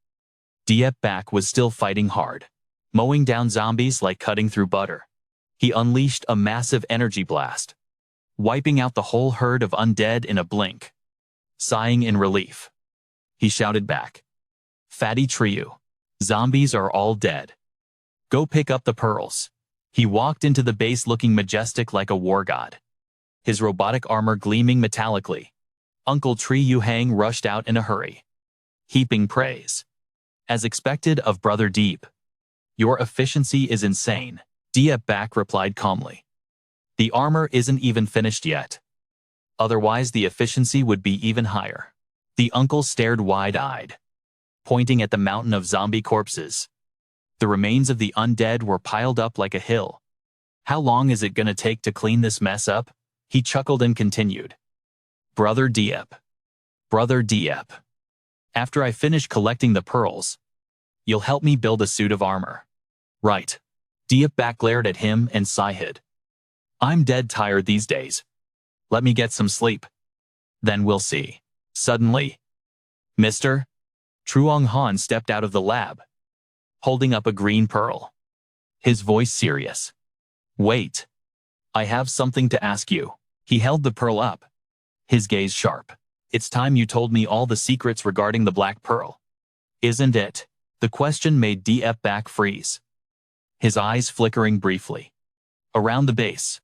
S1: Diep Bak was still fighting hard, mowing down zombies like cutting through butter. He unleashed a massive energy blast, wiping out the whole herd of undead in a blink. Sighing in relief, he shouted back, "Fatty Triu, zombies are all dead. Go pick up the pearls." He walked into the base looking majestic like a war god, his robotic armor gleaming metallically. Uncle Triu Hang rushed out in a hurry, heaping praise, as expected, of Brother Deep. "Your efficiency is insane," Diep Bak replied calmly. "The armor isn't even finished yet. Otherwise, the efficiency would be even higher." The uncle stared wide-eyed, pointing at the mountain of zombie corpses. The remains of the undead were piled up like a hill. "How long is it gonna take to clean this mess up?" He chuckled and continued. Brother Diep, after I finish collecting the pearls, you'll help me build a suit of armor." "Right." Diep Bak glared at him and sighed. "I'm dead tired these days. Let me get some sleep. Then we'll see." Suddenly, Mr. Truong Han stepped out of the lab, holding up a green pearl, his voice serious. "Wait. I have something to ask you." He held the pearl up, his gaze sharp. "It's time you told me all the secrets regarding the black pearl, isn't it?" The question made Diep Bak freeze, his eyes flickering briefly. Around the base,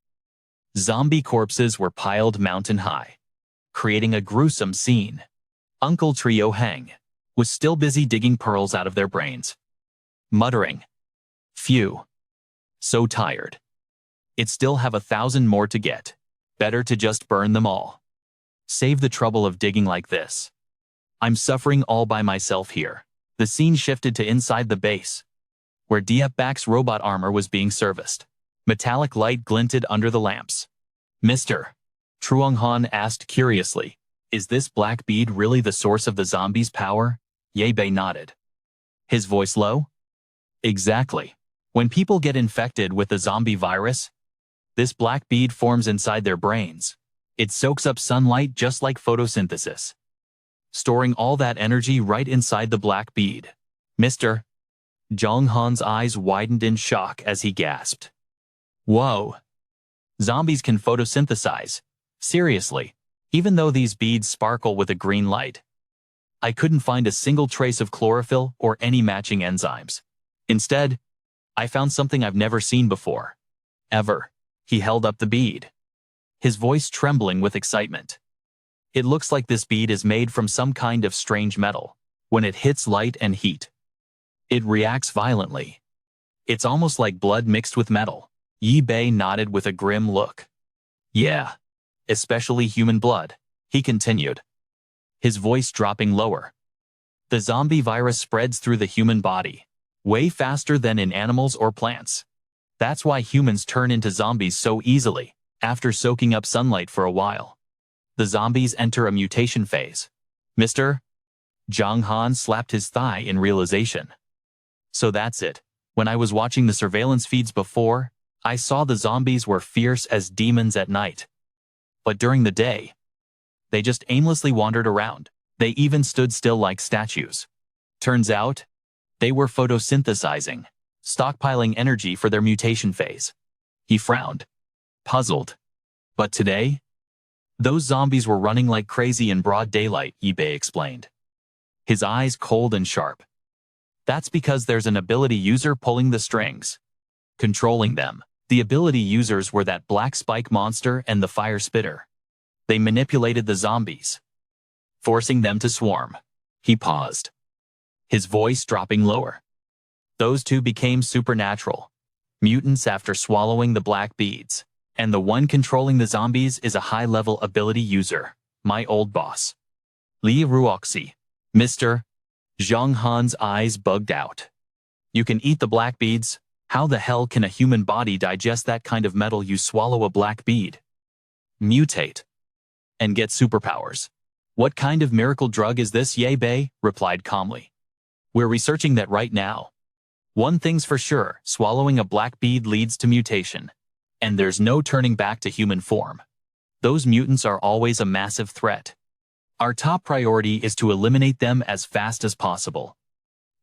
S1: zombie corpses were piled mountain high, creating a gruesome scene. Uncle Triu Hang was still busy digging pearls out of their brains, muttering, "Phew. So tired. It still have 1,000 more to get. Better to just burn them all. Save the trouble of digging like this. I'm suffering all by myself here." The scene shifted to inside the base, where Diep Bak's robot armor was being serviced. Metallic light glinted under the lamps. "Mr. Truong Han asked curiously, is this black bead really the source of the zombies' power?" Ye Bei nodded, his voice low. "Exactly. When people get infected with the zombie virus, this black bead forms inside their brains. It soaks up sunlight just like photosynthesis, storing all that energy right inside the black bead." Mr. Zhang Han's eyes widened in shock as he gasped. "Whoa. Zombies can photosynthesize? Seriously? Even though these beads sparkle with a green light, I couldn't find a single trace of chlorophyll or any matching enzymes. Instead, I found something I've never seen before. Ever." He held up the bead, his voice trembling with excitement. It looks like this bead is made from some kind of strange metal. When it hits light and heat, it reacts violently. It's almost like blood mixed with metal. Yi Bei nodded with a grim look. Yeah, especially human blood, he continued, his voice dropping lower. The zombie virus spreads through the human body, way faster than in animals or plants. That's why humans turn into zombies so easily, after soaking up sunlight for a while. The zombies enter a mutation phase. Mr. Zhang Heng slapped his thigh in realization. So that's it. When I was watching the surveillance feeds before, I saw the zombies were fierce as demons at night. But during the day, they just aimlessly wandered around. They even stood still like statues. Turns out, they were photosynthesizing, stockpiling energy for their mutation phase. He frowned, puzzled. But today, those zombies were running like crazy in broad daylight, Yi Bei explained, his eyes cold and sharp. That's because there's an ability user pulling the strings, controlling them. The ability users were that black spike monster and the fire spitter. They manipulated the zombies, forcing them to swarm. He paused, his voice dropping lower. Those two became supernatural, mutants after swallowing the black beads. And the one controlling the zombies is a high-level ability user, my old boss, Li Ruoxi. Mr. Zhang Heng's eyes bugged out. You can eat the black beads? How the hell can a human body digest that kind of metal? You swallow a black bead, mutate, and get superpowers. What kind of miracle drug is this? Yi Bei replied calmly. We're researching that right now. One thing's for sure, swallowing a black bead leads to mutation. And there's no turning back to human form. Those mutants are always a massive threat. Our top priority is to eliminate them as fast as possible.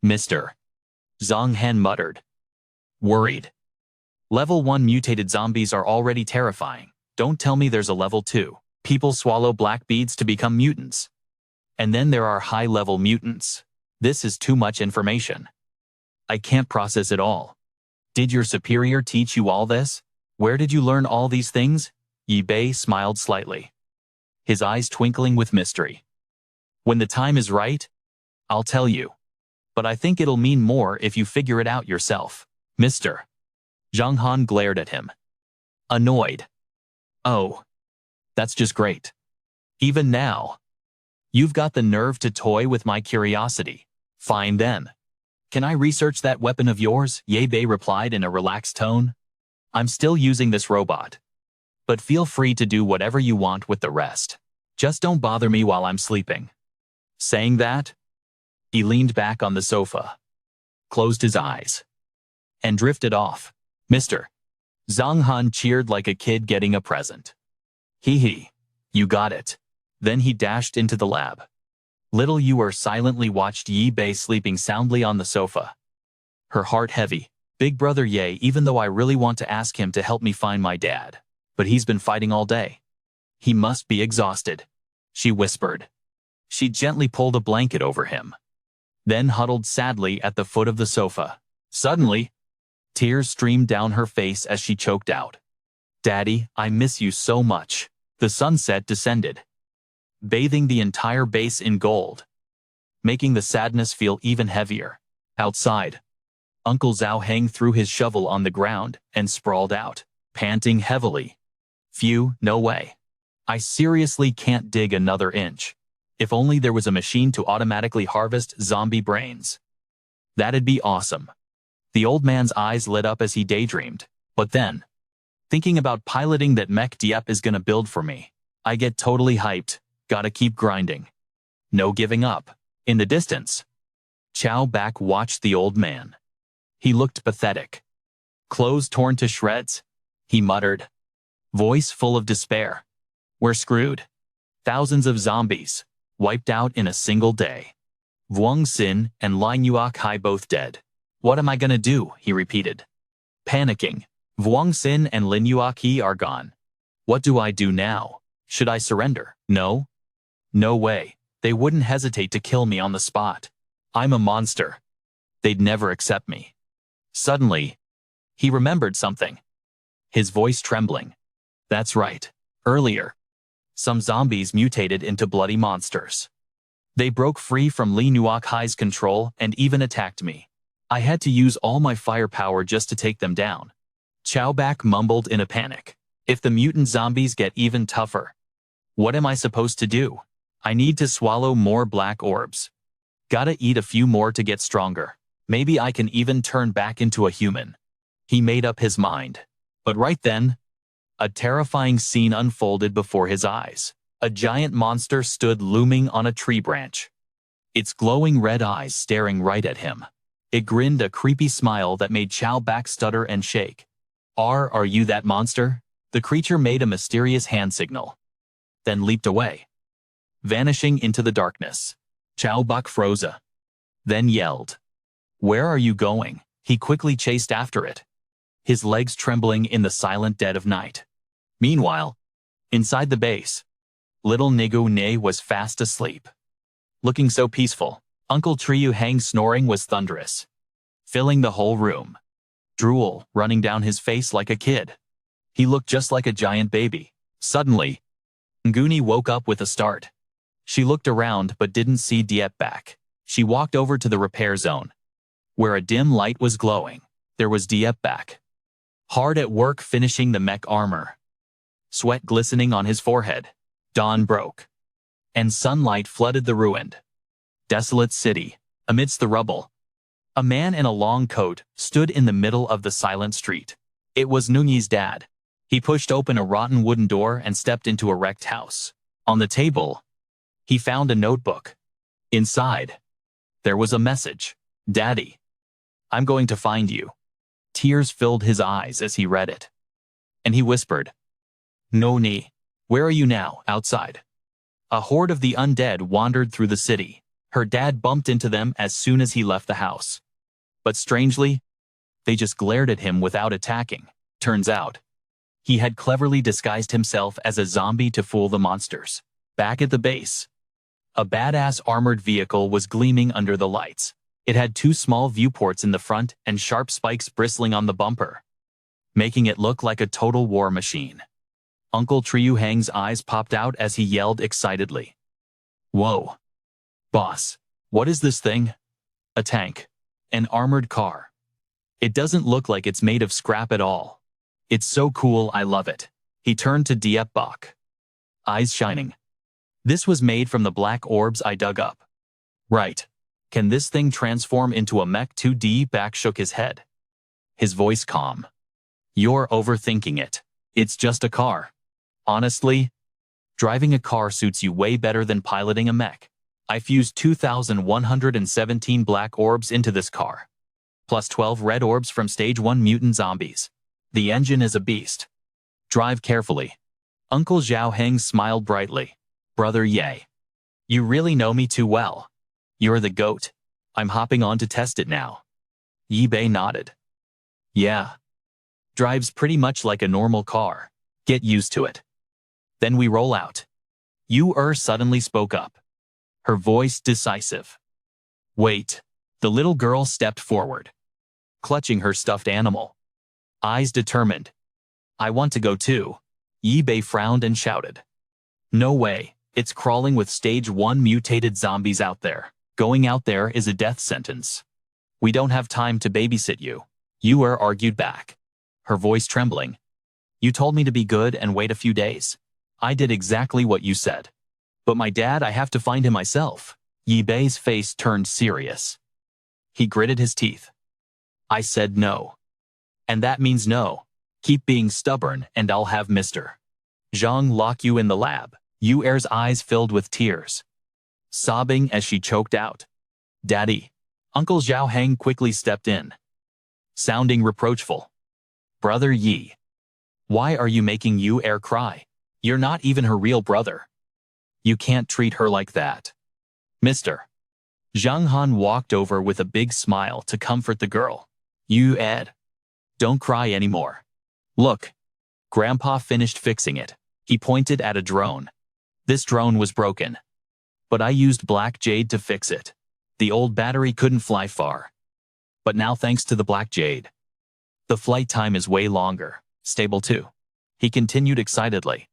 S1: Mr. Zhang Heng muttered, worried. Level 1 mutated zombies are already terrifying. Don't tell me there's a level 2. People swallow black beads to become mutants. And then there are high-level mutants. This is too much information. I can't process it all. Did your superior teach you all this? Where did you learn all these things? Yi Bei smiled slightly, his eyes twinkling with mystery. When the time is right, I'll tell you. But I think it'll mean more if you figure it out yourself. Mr. Zhang Heng glared at him, annoyed. Oh, that's just great. Even now, you've got the nerve to toy with my curiosity. Fine then. Can I research that weapon of yours? Yi Bei replied in a relaxed tone. I'm still using this robot. But feel free to do whatever you want with the rest. Just don't bother me while I'm sleeping. Saying that, he leaned back on the sofa, closed his eyes, and drifted off. Mr. Zhang Heng cheered like a kid getting a present. Hee, you got it. Then he dashed into the lab. Little Yuer silently watched Yi Bei sleeping soundly on the sofa, her heart heavy. Big brother Ye, even though I really want to ask him to help me find my dad, but he's been fighting all day. He must be exhausted, she whispered. She gently pulled a blanket over him, then huddled sadly at the foot of the sofa. Suddenly, tears streamed down her face as she choked out, Daddy, I miss you so much. The sunset descended, bathing the entire base in gold, making the sadness feel even heavier. Outside, Uncle Zhang Heng threw his shovel on the ground and sprawled out, panting heavily. Phew, no way. I seriously can't dig another inch. If only there was a machine to automatically harvest zombie brains. That'd be awesome. The old man's eyes lit up as he daydreamed. But then, thinking about piloting that mech Diep is gonna build for me, I get totally hyped. Gotta keep grinding. No giving up. In the distance, Chao Bak watched the old man. He looked pathetic. Clothes torn to shreds, he muttered, voice full of despair. We're screwed. Thousands of zombies, wiped out in a single day. Vuong Xin and Lin Yuokai both dead. What am I gonna do? He repeated, panicking. Vuong Xin and Lin Yuokai are gone. What do I do now? Should I surrender? No. No way. They wouldn't hesitate to kill me on the spot. I'm a monster. They'd never accept me. Suddenly, he remembered something. his voice trembling. That's right. Earlier, some zombies mutated into bloody monsters. They broke free from Li Ruoxi's control and even attacked me. I had to use all my firepower just to take them down. Chowbak mumbled in a panic. If the mutant zombies get even tougher, what am I supposed to do? I need to swallow more black orbs. Gotta eat a few more to get stronger. Maybe I can even turn back into a human. He made up his mind. But right then, a terrifying scene unfolded before his eyes. A giant monster stood looming on a tree branch, its glowing red eyes staring right at him. It grinned a creepy smile that made Chowbak stutter and shake. Are you that monster? The creature made a mysterious hand signal, then leaped away, vanishing into the darkness. Chowbak froze, then yelled, "Where are you going?" He quickly chased after it, his legs trembling in the silent dead of night. Meanwhile, inside the base, little Nigu Ne was fast asleep, looking so peaceful. Uncle Zhang Heng's snoring was thunderous, filling the whole room, drool running down his face like a kid. He looked just like a giant baby. Suddenly, Nguni woke up with a start. She looked around but didn't see Diep back. She walked over to the repair zone, where a dim light was glowing. There was Diep back, hard at work finishing the mech armor, sweat glistening on his forehead. Dawn broke, and sunlight flooded the ruined, desolate city. Amidst the rubble, a man in a long coat stood in the middle of the silent street. It was Nunyi's dad. He pushed open a rotten wooden door and stepped into a wrecked house. On the table, he found a notebook. Inside, there was a message. "Daddy, I'm going to find you." Tears filled his eyes as he read it, and he whispered, "Noni, where are you now?" Outside, a horde of the undead wandered through the city. Her dad bumped into them as soon as he left the house. But strangely, they just glared at him without attacking. Turns out, he had cleverly disguised himself as a zombie to fool the monsters. Back at the base, a badass armored vehicle was gleaming under the lights. It had two small viewports in the front and sharp spikes bristling on the bumper, making it look like a total war machine. Uncle Zhang Heng's eyes popped out as he yelled excitedly, "Whoa! Boss, what is this thing?" "A tank. An armored car. It doesn't look like it's made of scrap at all. It's so cool, I love it." He turned to Diep Bak, eyes shining. "This was made from the black orbs I dug up." "Right. Can this thing transform into a mech too?" Diep Bak shook his head, his voice calm. "You're overthinking it. It's just a car. Honestly, driving a car suits you way better than piloting a mech. I fused 2,117 black orbs into this car, plus 12 red orbs from stage 1 mutant zombies. The engine is a beast. Drive carefully." Uncle Zhang Heng smiled brightly. "Brother Ye, you really know me too well. You're the GOAT. I'm hopping on to test it now." Yi Bei nodded. "Yeah. Drives pretty much like a normal car. Get used to it. Then we roll out." Yu suddenly spoke up, her voice decisive. "Wait." The little girl stepped forward, clutching her stuffed animal, eyes determined. "I want to go too." Yi Bei frowned and shouted, "No way. It's crawling with stage 1 mutated zombies out there. Going out there is a death sentence. We don't have time to babysit you." Yu argued back, her voice trembling. "You told me to be good and wait a few days. I did exactly what you said. But my dad, I have to find him myself." Yi Bei's face turned serious. He gritted his teeth. "I said no. And that means no. Keep being stubborn and I'll have Mr. Zhang lock you in the lab." Yu's eyes filled with tears, sobbing as she choked out, "Daddy." Uncle Zhang Heng quickly stepped in, sounding reproachful. "Brother Yi, why are you making Yu cry? You're not even her real brother. You can't treat her like that." Mr. Zhang Han walked over with a big smile to comfort the girl. "Ed, don't cry anymore. Look." Grandpa finished fixing it. He pointed at a drone. "This drone was broken, but I used black jade to fix it. The old battery couldn't fly far. But now, thanks to the black jade, the flight time is way longer. Stable too. He continued excitedly.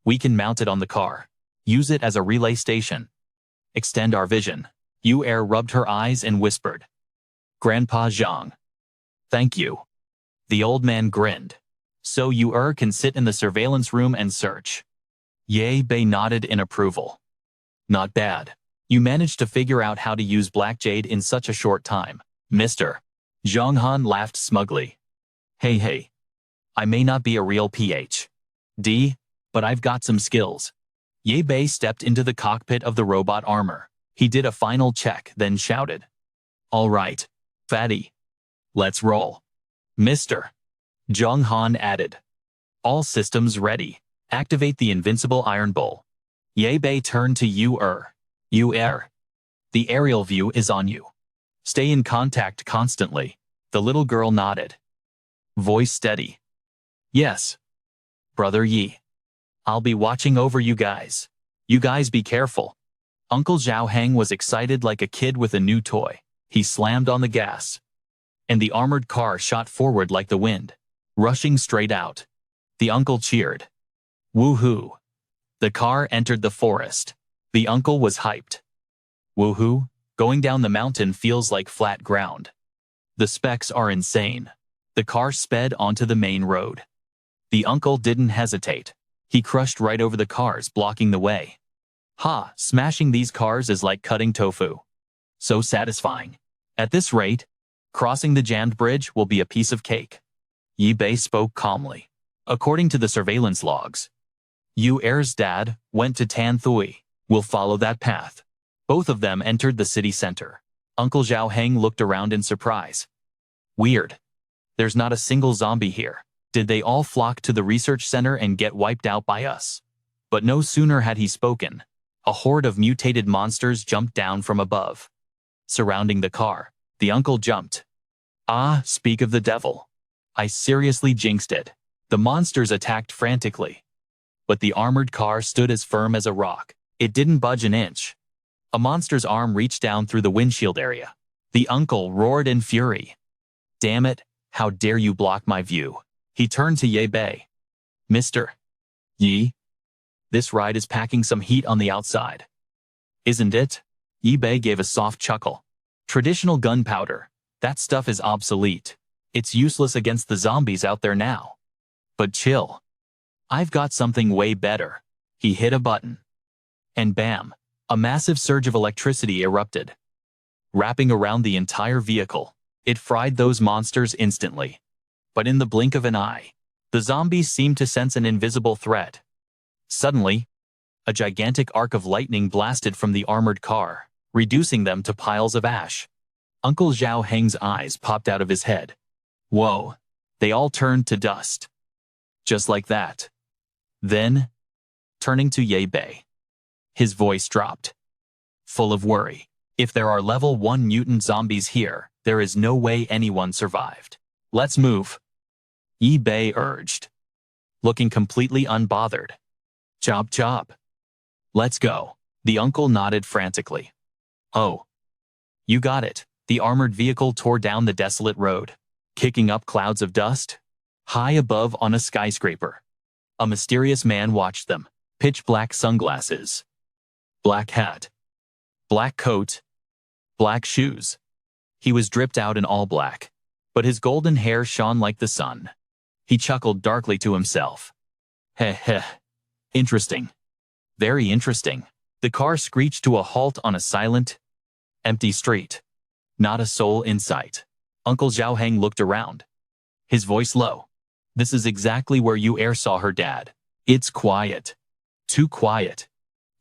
S1: We can mount it on the car. Use it as a relay station. Extend our vision. Yu Er rubbed her eyes and whispered. Grandpa Zhang. Thank you. The old man grinned. So Yu Er can sit in the surveillance room and search. Ye Bei nodded in approval. Not bad. You managed to figure out how to use Black Jade in such a short time, Mr. Zhang Han laughed smugly. Hey. I may not be a real PhD, but I've got some skills. Ye Bei stepped into the cockpit of the robot armor. He did a final check, then shouted. All right, fatty. Let's roll. Mr. Zhang Han added. All systems ready. Activate the invincible Iron Bull. Ye Bei turned to Yu Er. Yu Er. The aerial view is on you. Stay in contact constantly. The little girl nodded. Voice steady. Yes. Brother Yi. I'll be watching over you guys. You guys be careful. Uncle Zhang Heng was excited like a kid with a new toy. He slammed on the gas. And the armored car shot forward like the wind, rushing straight out. The uncle cheered. Woohoo! The car entered the forest. The uncle was hyped. Woohoo! Going down the mountain feels like flat ground. The specs are insane. The car sped onto the main road. The uncle didn't hesitate. He crushed right over the cars, blocking the way. Ha! Smashing these cars is like cutting tofu. So satisfying. At this rate, crossing the jammed bridge will be a piece of cake. Yi Bei spoke calmly. According to the surveillance logs, Yu Er's dad went to Tan Thui. We'll follow that path. Both of them entered the city center. Uncle Zhang Heng looked around in surprise. Weird. There's not a single zombie here. Did they all flock to the research center and get wiped out by us? But no sooner had he spoken, a horde of mutated monsters jumped down from above. Surrounding the car, the uncle jumped. Ah, speak of the devil. I seriously jinxed it. The monsters attacked frantically. But the armored car stood as firm as a rock. It didn't budge an inch. A monster's arm reached down through the windshield area. The uncle roared in fury. Damn it, how dare you block my view? He turned to Ye Bei. Mr. Yi? This ride is packing some heat on the outside. Isn't it? Ye Bei gave a soft chuckle. Traditional gunpowder. That stuff is obsolete. It's useless against the zombies out there now. But chill. I've got something way better. He hit a button. And bam, a massive surge of electricity erupted. Wrapping around the entire vehicle, it fried those monsters instantly. But in the blink of an eye, the zombies seemed to sense an invisible threat. Suddenly, a gigantic arc of lightning blasted from the armored car, reducing them to piles of ash. Uncle Zhang Heng's eyes popped out of his head. Whoa, they all turned to dust. Just like that. Then, turning to Ye Bei, his voice dropped. Full of worry. If there are level 1 mutant zombies here, there is no way anyone survived. Let's move. Ye Bei urged, looking completely unbothered. Chop. Let's go. The uncle nodded frantically. Oh. You got it. The armored vehicle tore down the desolate road, kicking up clouds of dust. High above on a skyscraper, a mysterious man watched them. Pitch black sunglasses, black hat, black coat, black shoes. He was dripped out in all black, but his golden hair shone like the sun. He chuckled darkly to himself. Heh. Interesting. Very interesting. The car screeched to a halt on a silent, empty street. Not a soul in sight. Uncle Zhang Heng looked around. His voice low. This is exactly where Yu Er saw her dad. It's quiet. Too quiet.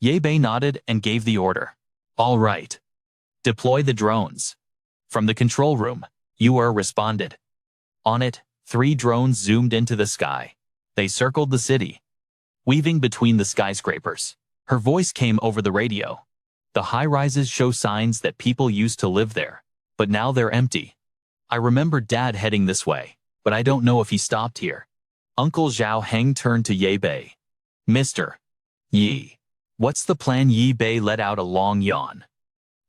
S1: Ye Bei nodded and gave the order. All right. Deploy the drones. From the control room, Yu Er responded. On it, 3 drones zoomed into the sky. They circled the city, weaving between the skyscrapers. Her voice came over the radio. The high-rises show signs that people used to live there, but now they're empty. I remember Dad heading this way, but I don't know if he stopped here. Uncle Zhang Heng turned to Ye Bei. Mr. Yi. What's the plan? Ye Bei let out a long yawn.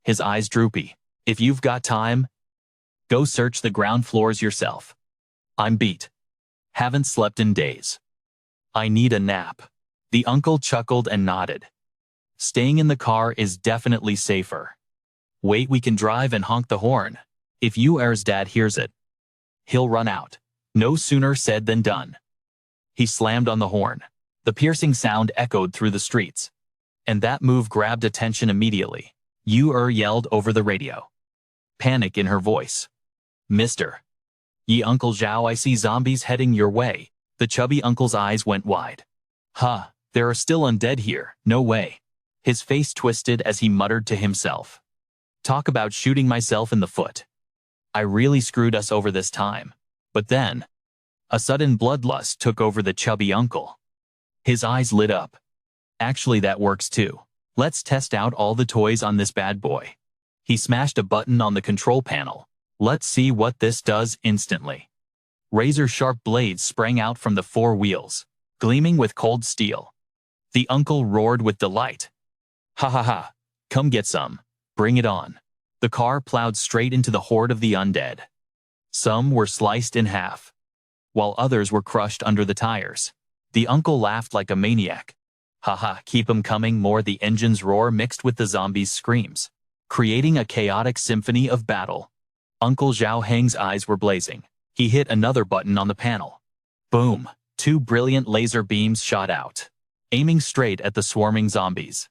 S1: His eyes droopy. If you've got time, go search the ground floors yourself. I'm beat. Haven't slept in days. I need a nap. The uncle chuckled and nodded. Staying in the car is definitely safer. Wait, we can drive and honk the horn. If yours dad hears it, he'll run out. No sooner said than done. He slammed on the horn. The piercing sound echoed through the streets. And that move grabbed attention immediately. Yelled over the radio. Panic in her voice. Mister. Ye Uncle Zhao, I see zombies heading your way. The chubby uncle's eyes went wide. Huh, there are still undead here, no way. His face twisted as he muttered to himself. Talk about shooting myself in the foot. I really screwed us over this time. But then, a sudden bloodlust took over the chubby uncle. His eyes lit up. Actually, that works too. Let's test out all the toys on this bad boy. He smashed a button on the control panel. Let's see what this does instantly. Razor-sharp blades sprang out from the four wheels, gleaming with cold steel. The uncle roared with delight. Ha ha ha, come get some. Bring it on. The car plowed straight into the horde of the undead. Some were sliced in half, while others were crushed under the tires. The uncle laughed like a maniac. Haha, keep 'em coming more. The engine's roar mixed with the zombies' screams, creating a chaotic symphony of battle. Uncle Zhang Heng's eyes were blazing. He hit another button on the panel. Boom! 2 brilliant laser beams shot out, aiming straight at the swarming zombies.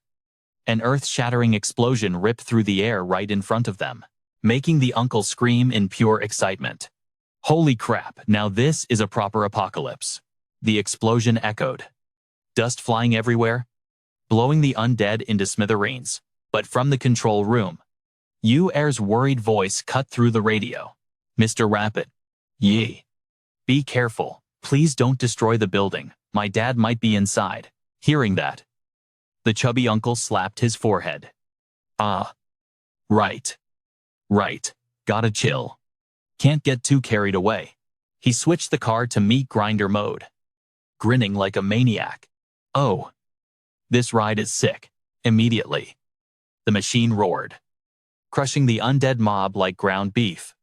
S1: An earth-shattering explosion ripped through the air right in front of them, making the uncle scream in pure excitement. Holy crap, now this is a proper apocalypse. The explosion echoed. Dust flying everywhere, blowing the undead into smithereens. But from the control room, Yu's worried voice cut through the radio. Mr. Rapid. Yee. Be careful. Please don't destroy the building. My dad might be inside. Hearing that, the chubby uncle slapped his forehead. Ah. Right. Right. Gotta chill. Can't get too carried away. He switched the car to meat grinder mode, grinning like a maniac. Oh. This ride is sick. Immediately, the machine roared, crushing the undead mob like ground beef.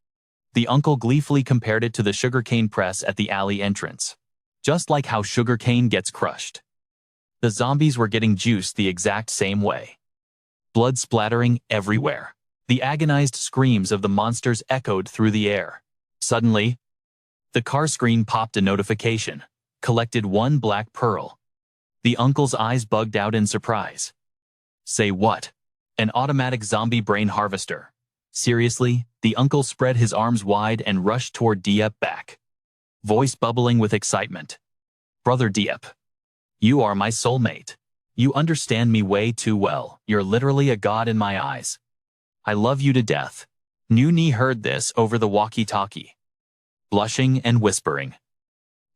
S1: The uncle gleefully compared it to the sugarcane press at the alley entrance. Just like how sugarcane gets crushed, the zombies were getting juiced the exact same way. Blood splattering everywhere. The agonized screams of the monsters echoed through the air. Suddenly, the car screen popped a notification. Collected 1 black pearl. The uncle's eyes bugged out in surprise. Say what? An automatic zombie brain harvester. Seriously? The uncle spread his arms wide and rushed toward Diep back, voice bubbling with excitement. Brother Diep, you are my soulmate. You understand me way too well. You're literally a god in my eyes. I love you to death. Nuni heard this over the walkie-talkie, blushing and whispering.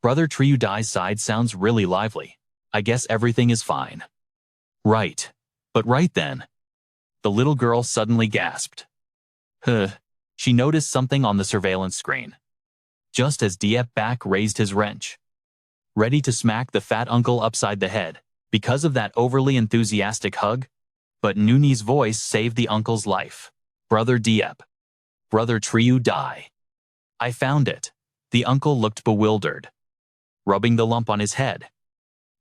S1: Brother Triudai's side sounds really lively. I guess everything is fine. Right. But right then, the little girl suddenly gasped. Huh. She noticed something on the surveillance screen. Just as Diep back raised his wrench, ready to smack the fat uncle upside the head, because of that overly enthusiastic hug, but Nuni's voice saved the uncle's life. Brother Diep. Brother Triudai. I found it. The uncle looked bewildered, rubbing the lump on his head.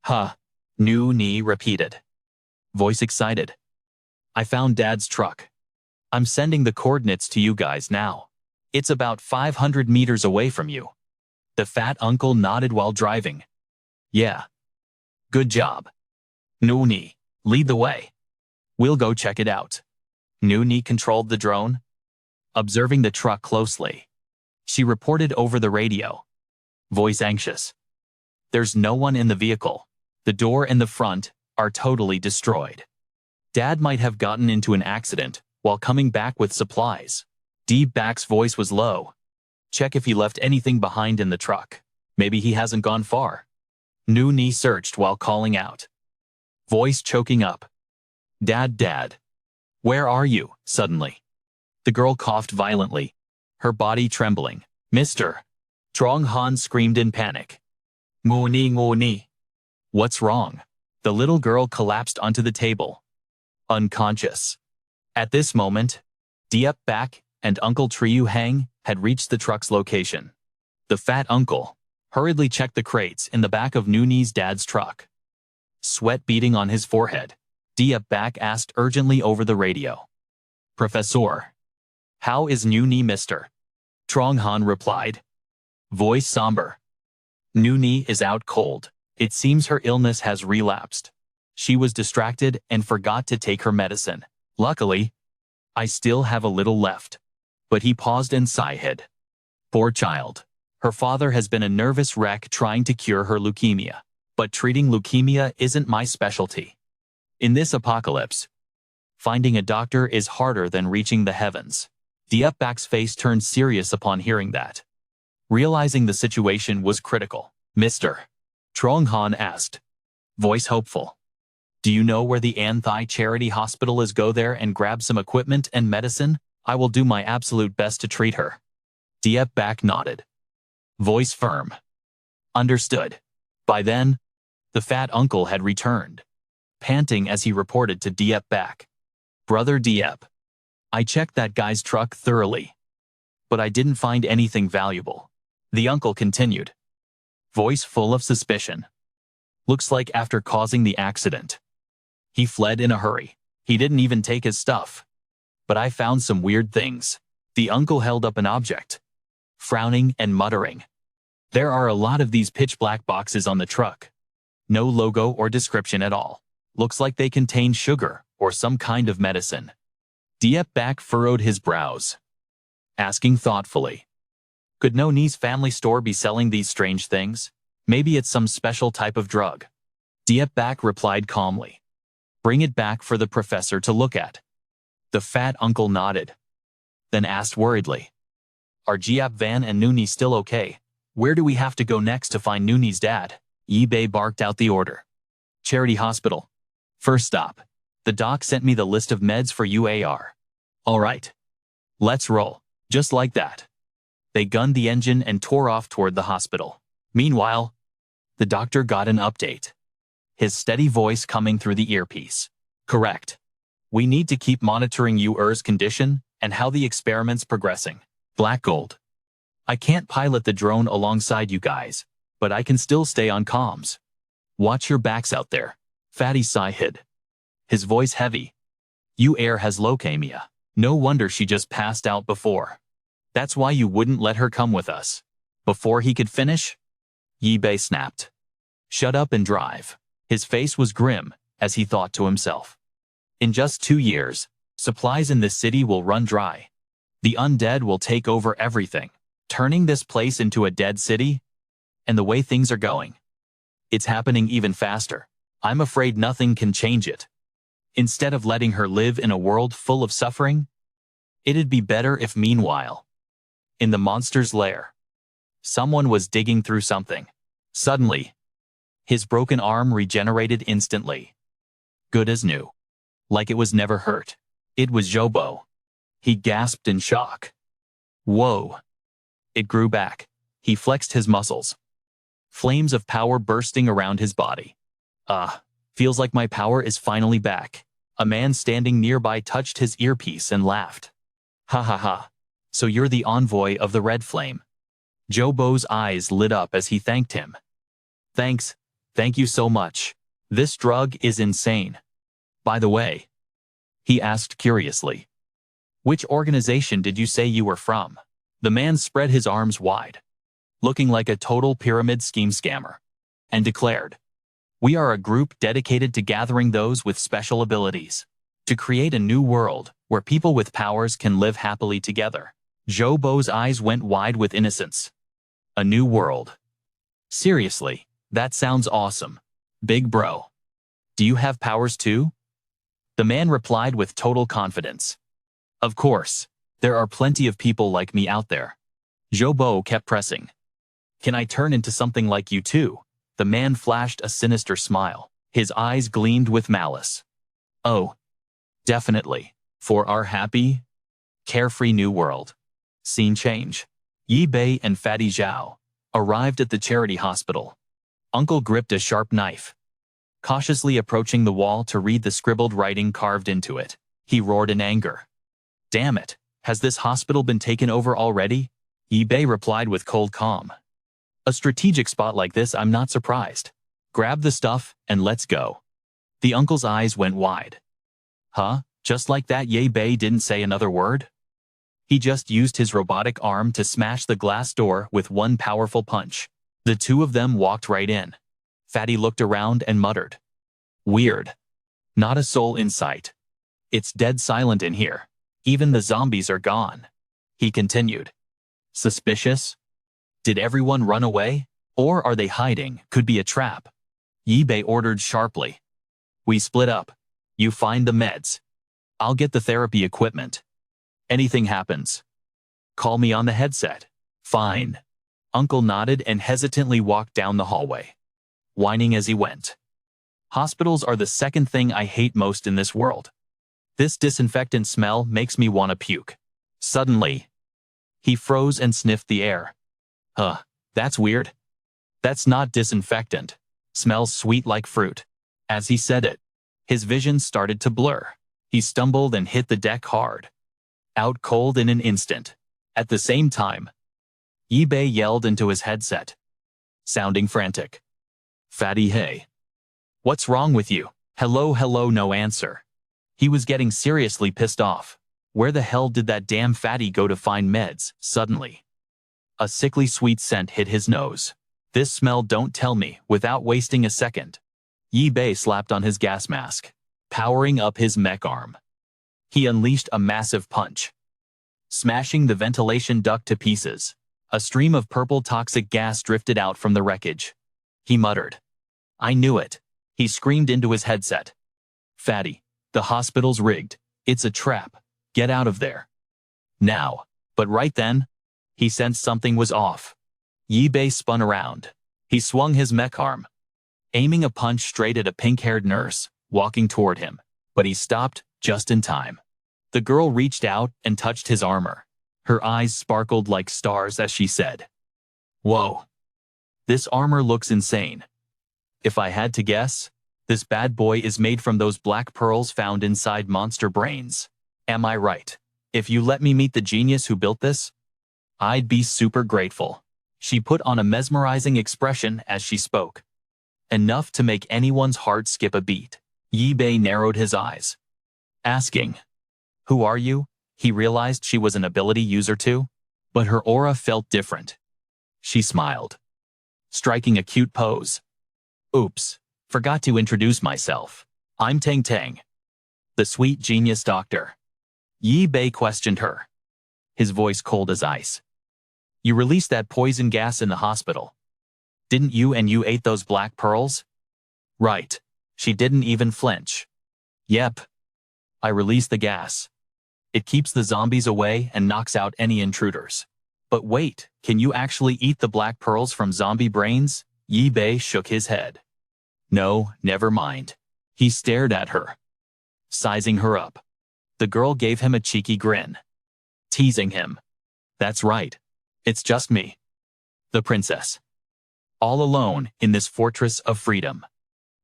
S1: Huh. Nuni repeated, voice excited. I found Dad's truck. I'm sending the coordinates to you guys now. It's about 500 meters away from you. The fat uncle nodded while driving. Yeah. Good job. Nuni, lead the way. We'll go check it out. Nuni controlled the drone, observing the truck closely. She reported over the radio, voice anxious. There's no one in the vehicle. The door and the front are totally destroyed. Dad might have gotten into an accident while coming back with supplies. Back's voice was low. Check if he left anything behind in the truck. Maybe he hasn't gone far. Nuni searched while calling out, voice choking up. Dad. Where are you? Suddenly, the girl coughed violently, her body trembling. Mr. Zhang Heng screamed in panic. Ngoni. What's wrong? The little girl collapsed onto the table, unconscious. At this moment, Diep back and Uncle Triu Heng had reached the truck's location. The fat uncle, hurriedly checked the crates in the back of Nooney's dad's truck. Sweat beading on his forehead, Diep Bak asked urgently over the radio. "Professor, how is Nooney, Mr.?" Trong Han replied, voice somber. "Nooney is out cold. It seems her illness has relapsed. She was distracted and forgot to take her medicine. Luckily, I still have a little left." But he paused and sighed. "Poor child. Her father has been a nervous wreck trying to cure her leukemia. But treating leukemia isn't my specialty. In this apocalypse, finding a doctor is harder than reaching the heavens." Diep Bak's face turned serious upon hearing that. Realizing the situation was critical, "Mr. Trong Han asked, voice hopeful, do you know where the An Thai Charity Hospital is? Go there and grab some equipment and medicine. I will do my absolute best to treat her." Diep Bak nodded. Voice firm. "Understood." By then, the fat uncle had returned, panting as he reported to Diep Bak. "Brother Diep, I checked that guy's truck thoroughly, but I didn't find anything valuable." The uncle continued, voice full of suspicion. "Looks like after causing the accident, he fled in a hurry. He didn't even take his stuff. But I found some weird things." The uncle held up an object, frowning and muttering. "There are a lot of these pitch-black boxes on the truck. No logo or description at all. Looks like they contain sugar or some kind of medicine." Diep Bak furrowed his brows, asking thoughtfully, "Could Nooney's family store be selling these strange things? Maybe it's some special type of drug." Diep Bak replied calmly, "Bring it back for the professor to look at." The fat uncle nodded, then asked worriedly, "Are Giap Van and Nooney still okay? Where do we have to go next to find Nooney's dad?" Yi-Bei barked out the order. "Charity Hospital. First stop. The doc sent me the list of meds for UAR." "All right. Let's roll." Just like that, they gunned the engine and tore off toward the hospital. Meanwhile, the doctor got an update, his steady voice coming through the earpiece. "Correct. We need to keep monitoring UAR's condition and how the experiment's progressing. Black Gold, I can't pilot the drone alongside you guys, but I can still stay on comms. Watch your backs out there." Fatty sighed, his voice heavy. "UAR has leukemia. No wonder she just passed out before. That's why you wouldn't let her come with us." Before he could finish, Yi-Bei snapped, "Shut up and drive." His face was grim as he thought to himself, in just 2 years, supplies in this city will run dry. The undead will take over everything, turning this place into a dead city. And the way things are going, it's happening even faster. I'm afraid nothing can change it. Instead of letting her live in a world full of suffering, it'd be better if meanwhile, in the monster's lair, someone was digging through something. Suddenly, his broken arm regenerated instantly. Good as new. Like it was never hurt. It was Jobo. He gasped in shock. Whoa. It grew back. He flexed his muscles, flames of power bursting around his body. Feels like my power is finally back. A man standing nearby touched his earpiece and laughed. Ha ha ha. So you're the envoy of the Red Flame. Jobo's eyes lit up as he thanked him. Thanks. Thank you so much. This drug is insane. By the way, he asked curiously, which organization did you say you were from? The man spread his arms wide, looking like a total pyramid scheme scammer, and declared, we are a group dedicated to gathering those with special abilities, to create a new world where people with powers can live happily together. Jobo's eyes went wide with innocence. A new world. Seriously, that sounds awesome. Big bro. Do you have powers too? The man replied with total confidence. Of course, there are plenty of people like me out there. Jobo kept pressing. Can I turn into something like you too? The man flashed a sinister smile. His eyes gleamed with malice. Oh, definitely. For our happy, carefree new world. Scene change. Yi-Bei and Fatty Zhao arrived at the charity hospital. Uncle gripped a sharp knife, cautiously approaching the wall to read the scribbled writing carved into it. He roared in anger. Damn it, has this hospital been taken over already? Yi-Bei replied with cold calm. A strategic spot like this, I'm not surprised. Grab the stuff and let's go. The uncle's eyes went wide. Huh? Just like that, Ye Bei didn't say another word? He just used his robotic arm to smash the glass door with one powerful punch. The two of them walked right in. Fatty looked around and muttered. Weird. Not a soul in sight. It's dead silent in here. Even the zombies are gone. He continued. Suspicious? Did everyone run away? Or are they hiding? Could be a trap. Ye Bei ordered sharply. We split up. You find the meds. I'll get the therapy equipment. Anything happens, call me on the headset. Fine. Uncle nodded and hesitantly walked down the hallway, whining as he went. Hospitals are the second thing I hate most in this world. This disinfectant smell makes me want to puke. Suddenly, he froze and sniffed the air. That's weird. That's not disinfectant. Smells sweet like fruit. As he said it, his vision started to blur. He stumbled and hit the deck hard. Out cold in an instant. At the same time, Ye Bei yelled into his headset, sounding frantic. Fatty, hey. What's wrong with you? Hello, no answer. He was getting seriously pissed off. Where the hell did that damn Fatty go to find meds? Suddenly, a sickly sweet scent hit his nose. This smell, don't tell me. Without wasting a second, Ye Bei slapped on his gas mask, powering up his mech arm. He unleashed a massive punch, smashing the ventilation duct to pieces. A stream of purple toxic gas drifted out from the wreckage. He muttered. I knew it. He screamed into his headset. Fatty, the hospital's rigged. It's a trap. Get out of there. Now. But right then, he sensed something was off. Ye Bei spun around. He swung his mech arm, aiming a punch straight at a pink-haired nurse walking toward him. But he stopped just in time. The girl reached out and touched his armor. Her eyes sparkled like stars as she said, Whoa. This armor looks insane. If I had to guess, this bad boy is made from those black pearls found inside monster brains. Am I right? If you let me meet the genius who built this, I'd be super grateful. She put on a mesmerizing expression as she spoke. Enough to make anyone's heart skip a beat. Ye Bei narrowed his eyes, asking, Who are you? He realized she was an ability user too, but her aura felt different. She smiled, striking a cute pose. Oops, forgot to introduce myself. I'm Tang Tang, the sweet genius doctor. Ye Bei questioned her, his voice cold as ice. You released that poison gas in the hospital. Didn't you? And you ate those black pearls? Right. She didn't even flinch. Yep. I released the gas. It keeps the zombies away and knocks out any intruders. But wait, can you actually eat the black pearls from zombie brains? Ye Bei shook his head. No, never mind. He stared at her, sizing her up. The girl gave him a cheeky grin, teasing him. That's right. It's just me, the princess. All alone in this fortress of freedom.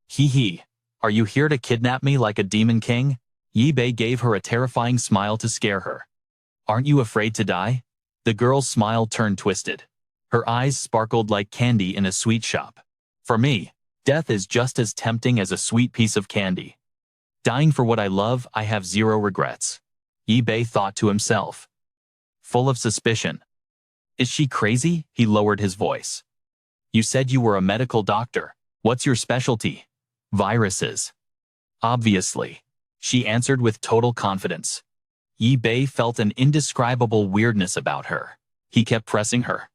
S1: Hee hee. Are you here to kidnap me like a demon king? Ye Bei gave her a terrifying smile to scare her. Aren't you afraid to die? The girl's smile turned twisted. Her eyes sparkled like candy in a sweet shop. For me, death is just as tempting as a sweet piece of candy. Dying for what I love, I have zero regrets. Ye Bei thought to himself, full of suspicion. Is she crazy? He lowered his voice. You said you were a medical doctor. What's your specialty? Viruses. Obviously. She answered with total confidence. Ye Bei felt an indescribable weirdness about her. He kept pressing her.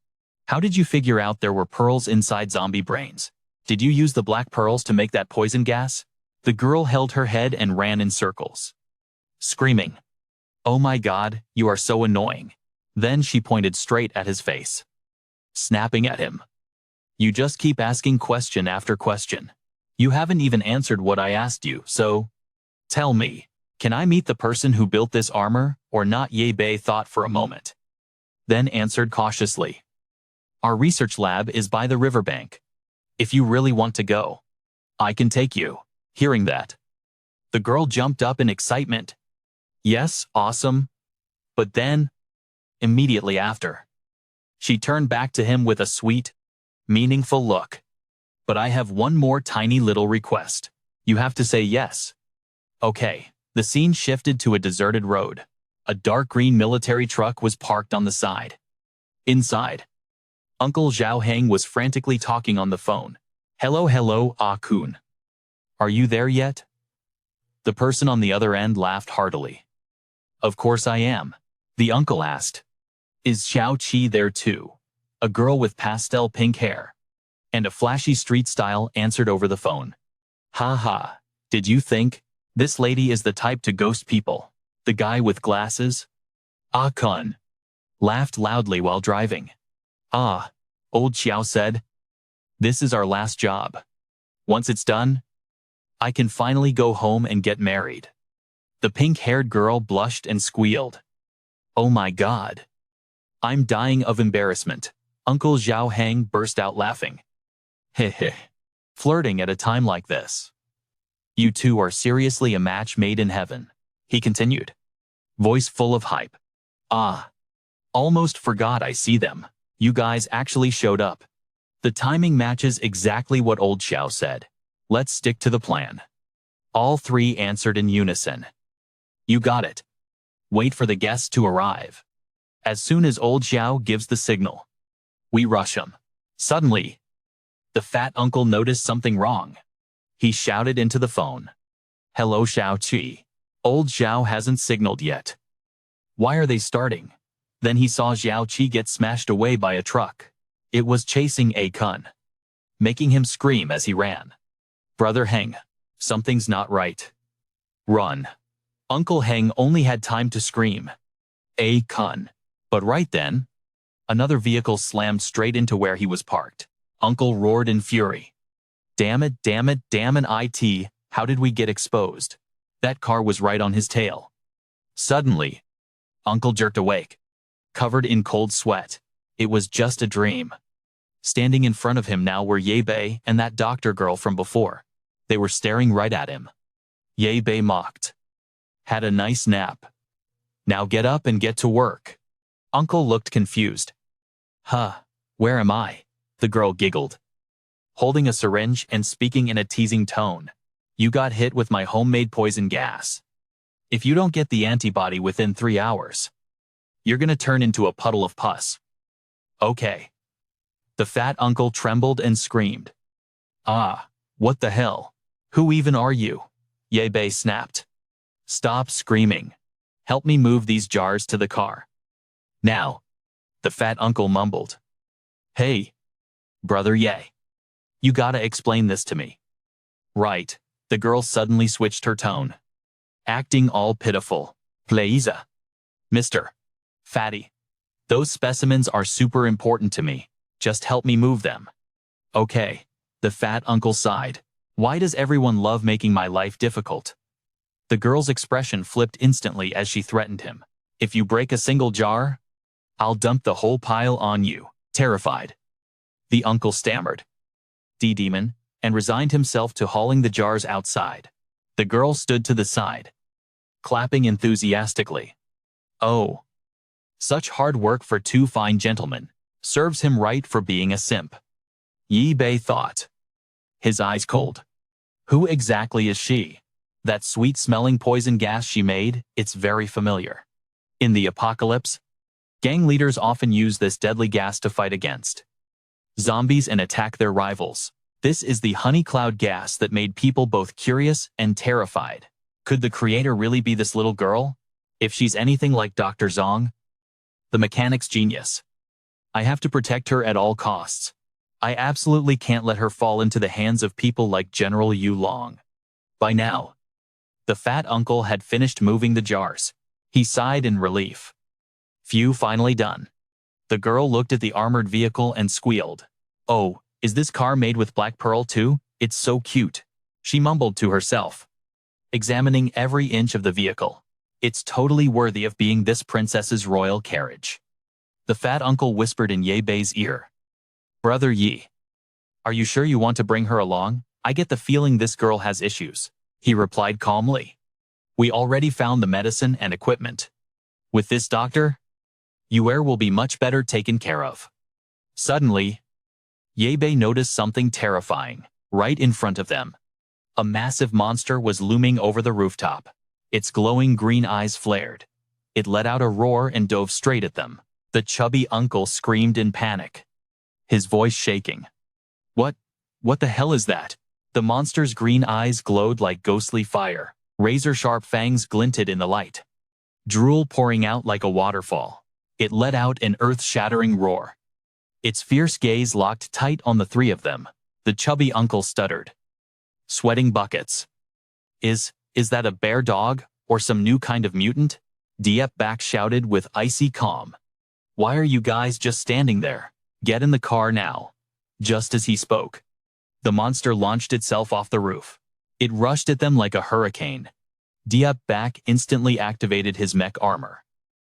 S1: How did you figure out there were pearls inside zombie brains? Did you use the black pearls to make that poison gas? The girl held her head and ran in circles, screaming, Oh my God, you are so annoying. Then she pointed straight at his face, snapping at him. You just keep asking question after question. You haven't even answered what I asked you, so tell me, can I meet the person who built this armor or not? Ye Bei thought for a moment, then answered cautiously. Our research lab is by the riverbank. If you really want to go, I can take you. Hearing that, the girl jumped up in excitement. Yes, awesome. But then, immediately after, she turned back to him with a sweet, Meaningful look. But I have one more tiny little request. You have to say yes. Okay. The scene shifted to a deserted road. A dark green military truck was parked on the side. Inside, Uncle Zhang Heng was frantically talking on the phone. Hello, Ah-kun. Are you there yet? The person on the other end laughed heartily. Of course I am. The uncle asked. Is Xiao Qi there too? A girl with pastel pink hair and a flashy street style answered over the phone. Ha ha, did you think? This lady is the type to ghost people. The guy with glasses? Ah-kun laughed loudly while driving. Ah, old Xiao said. This is our last job. Once it's done, I can finally go home and get married. The pink-haired girl blushed and squealed. Oh my God. I'm dying of embarrassment. Uncle Zhang Heng burst out laughing. Heh. Flirting at a time like this. You two are seriously a match made in heaven, he continued. Voice full of hype. Ah. Almost forgot I see them. You guys actually showed up. The timing matches exactly what old Xiao said. Let's stick to the plan. All three answered in unison. You got it. Wait for the guests to arrive. As soon as old Xiao gives the signal, we rush him. Suddenly, the fat uncle noticed something wrong. He shouted into the phone. Hello, Xiao Qi. Old Xiao hasn't signaled yet. Why are they starting? Then he saw Xiao Qi get smashed away by a truck. It was chasing A-kun, making him scream as he ran. Brother Heng, something's not right. Run. Uncle Heng only had time to scream. A-kun. But right then, another vehicle slammed straight into where he was parked. Uncle roared in fury. Damn it, IT, how did we get exposed? That car was right on his tail. Suddenly, Uncle jerked awake, covered in cold sweat. It was just a dream. Standing in front of him now were Ye Bei and that doctor girl from before. They were staring right at him. Ye Bei mocked. Had a nice nap. Now get up and get to work. Uncle looked confused. Huh, where am I? The girl giggled, holding a syringe and speaking in a teasing tone. You got hit with my homemade poison gas. If you don't get the antibody within 3 hours, you're gonna turn into a puddle of pus. Okay. The fat uncle trembled and screamed. Ah, what the hell? Who even are you? Ye Bei snapped. Stop screaming. Help me move these jars to the car. Now. The fat uncle mumbled. Hey, brother Ye. You gotta explain this to me. Right. The girl suddenly switched her tone, acting all pitiful. Please, Mr. Fatty. Those specimens are super important to me. Just help me move them. Okay. The fat uncle sighed. Why does everyone love making my life difficult? The girl's expression flipped instantly as she threatened him. If you break a single jar, I'll dump the whole pile on you. Terrified, the uncle stammered. Demon, and resigned himself to hauling the jars outside. The girl stood to the side, clapping enthusiastically. Oh. Such hard work for two fine gentlemen. Serves him right for being a simp. Ye Bei thought, his eyes cold. Who exactly is she? That sweet-smelling poison gas she made, it's very familiar. In the apocalypse, gang leaders often use this deadly gas to fight against zombies and attack their rivals. This is the honey cloud gas that made people both curious and terrified. Could the creator really be this little girl? If she's anything like Dr. Zhang, the mechanic's genius, I have to protect her at all costs. I absolutely can't let her fall into the hands of people like General Yu Long. By now, the fat uncle had finished moving the jars. He sighed in relief. Phew, finally done. The girl looked at the armored vehicle and squealed. Oh, is this car made with black pearl too? It's so cute. She mumbled to herself, examining every inch of the vehicle. It's totally worthy of being this princess's royal carriage. The fat uncle whispered in Ye Bei's ear. Brother Yi, are you sure you want to bring her along? I get the feeling this girl has issues, he replied calmly. We already found the medicine and equipment. With this doctor, Yuer will be much better taken care of. Suddenly, Yebei noticed something terrifying. Right in front of them, a massive monster was looming over the rooftop. Its glowing green eyes flared. It let out a roar and dove straight at them. The chubby uncle screamed in panic, his voice shaking. What the hell is that? The monster's green eyes glowed like ghostly fire. Razor-sharp fangs glinted in the light, drool pouring out like a waterfall. It let out an earth-shattering roar. Its fierce gaze locked tight on the three of them. The chubby uncle stuttered, sweating buckets. Is that a bear dog, or some new kind of mutant? Diep back shouted with icy calm. Why are you guys just standing there? Get in the car now. Just as he spoke, the monster launched itself off the roof. It rushed at them like a hurricane. Diep back instantly activated his mech armor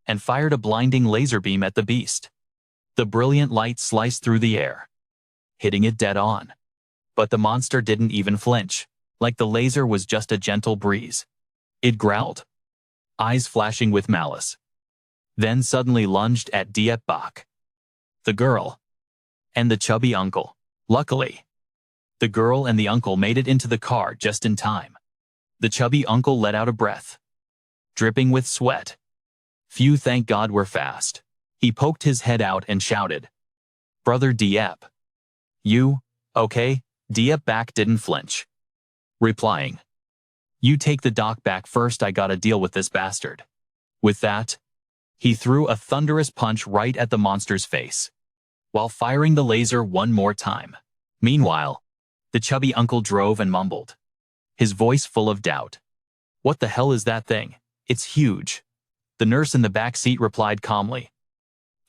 S1: and fired a blinding laser beam at the beast. The brilliant light sliced through the air, hitting it dead on. But the monster didn't even flinch, like the laser was just a gentle breeze. It growled, eyes flashing with malice, then suddenly lunged at Diep Bak, the girl, and the chubby uncle. Luckily, the girl and the uncle made it into the car just in time. The chubby uncle let out a breath, dripping with sweat. Phew, thank God we're fast. He poked his head out and shouted, Brother Diep. You, okay? Diep Bak didn't flinch, replying, You take the doc back first, I gotta deal with this bastard. With that, he threw a thunderous punch right at the monster's face, while firing the laser one more time. Meanwhile, the chubby uncle drove and mumbled, his voice full of doubt. What the hell is that thing? It's huge. The nurse in the back seat replied calmly.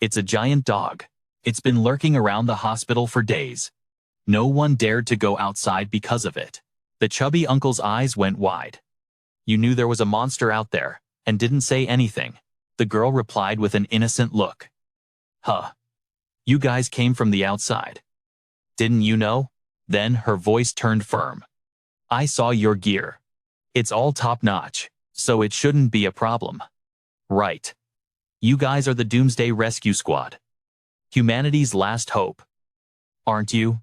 S1: It's a giant dog. It's been lurking around the hospital for days. No one dared to go outside because of it. The chubby uncle's eyes went wide. You knew there was a monster out there, and didn't say anything. The girl replied with an innocent look. Huh. You guys came from the outside. Didn't you know? Then her voice turned firm. I saw your gear. It's all top-notch, so it shouldn't be a problem. Right. You guys are the Doomsday Rescue Squad. Humanity's last hope. Aren't you?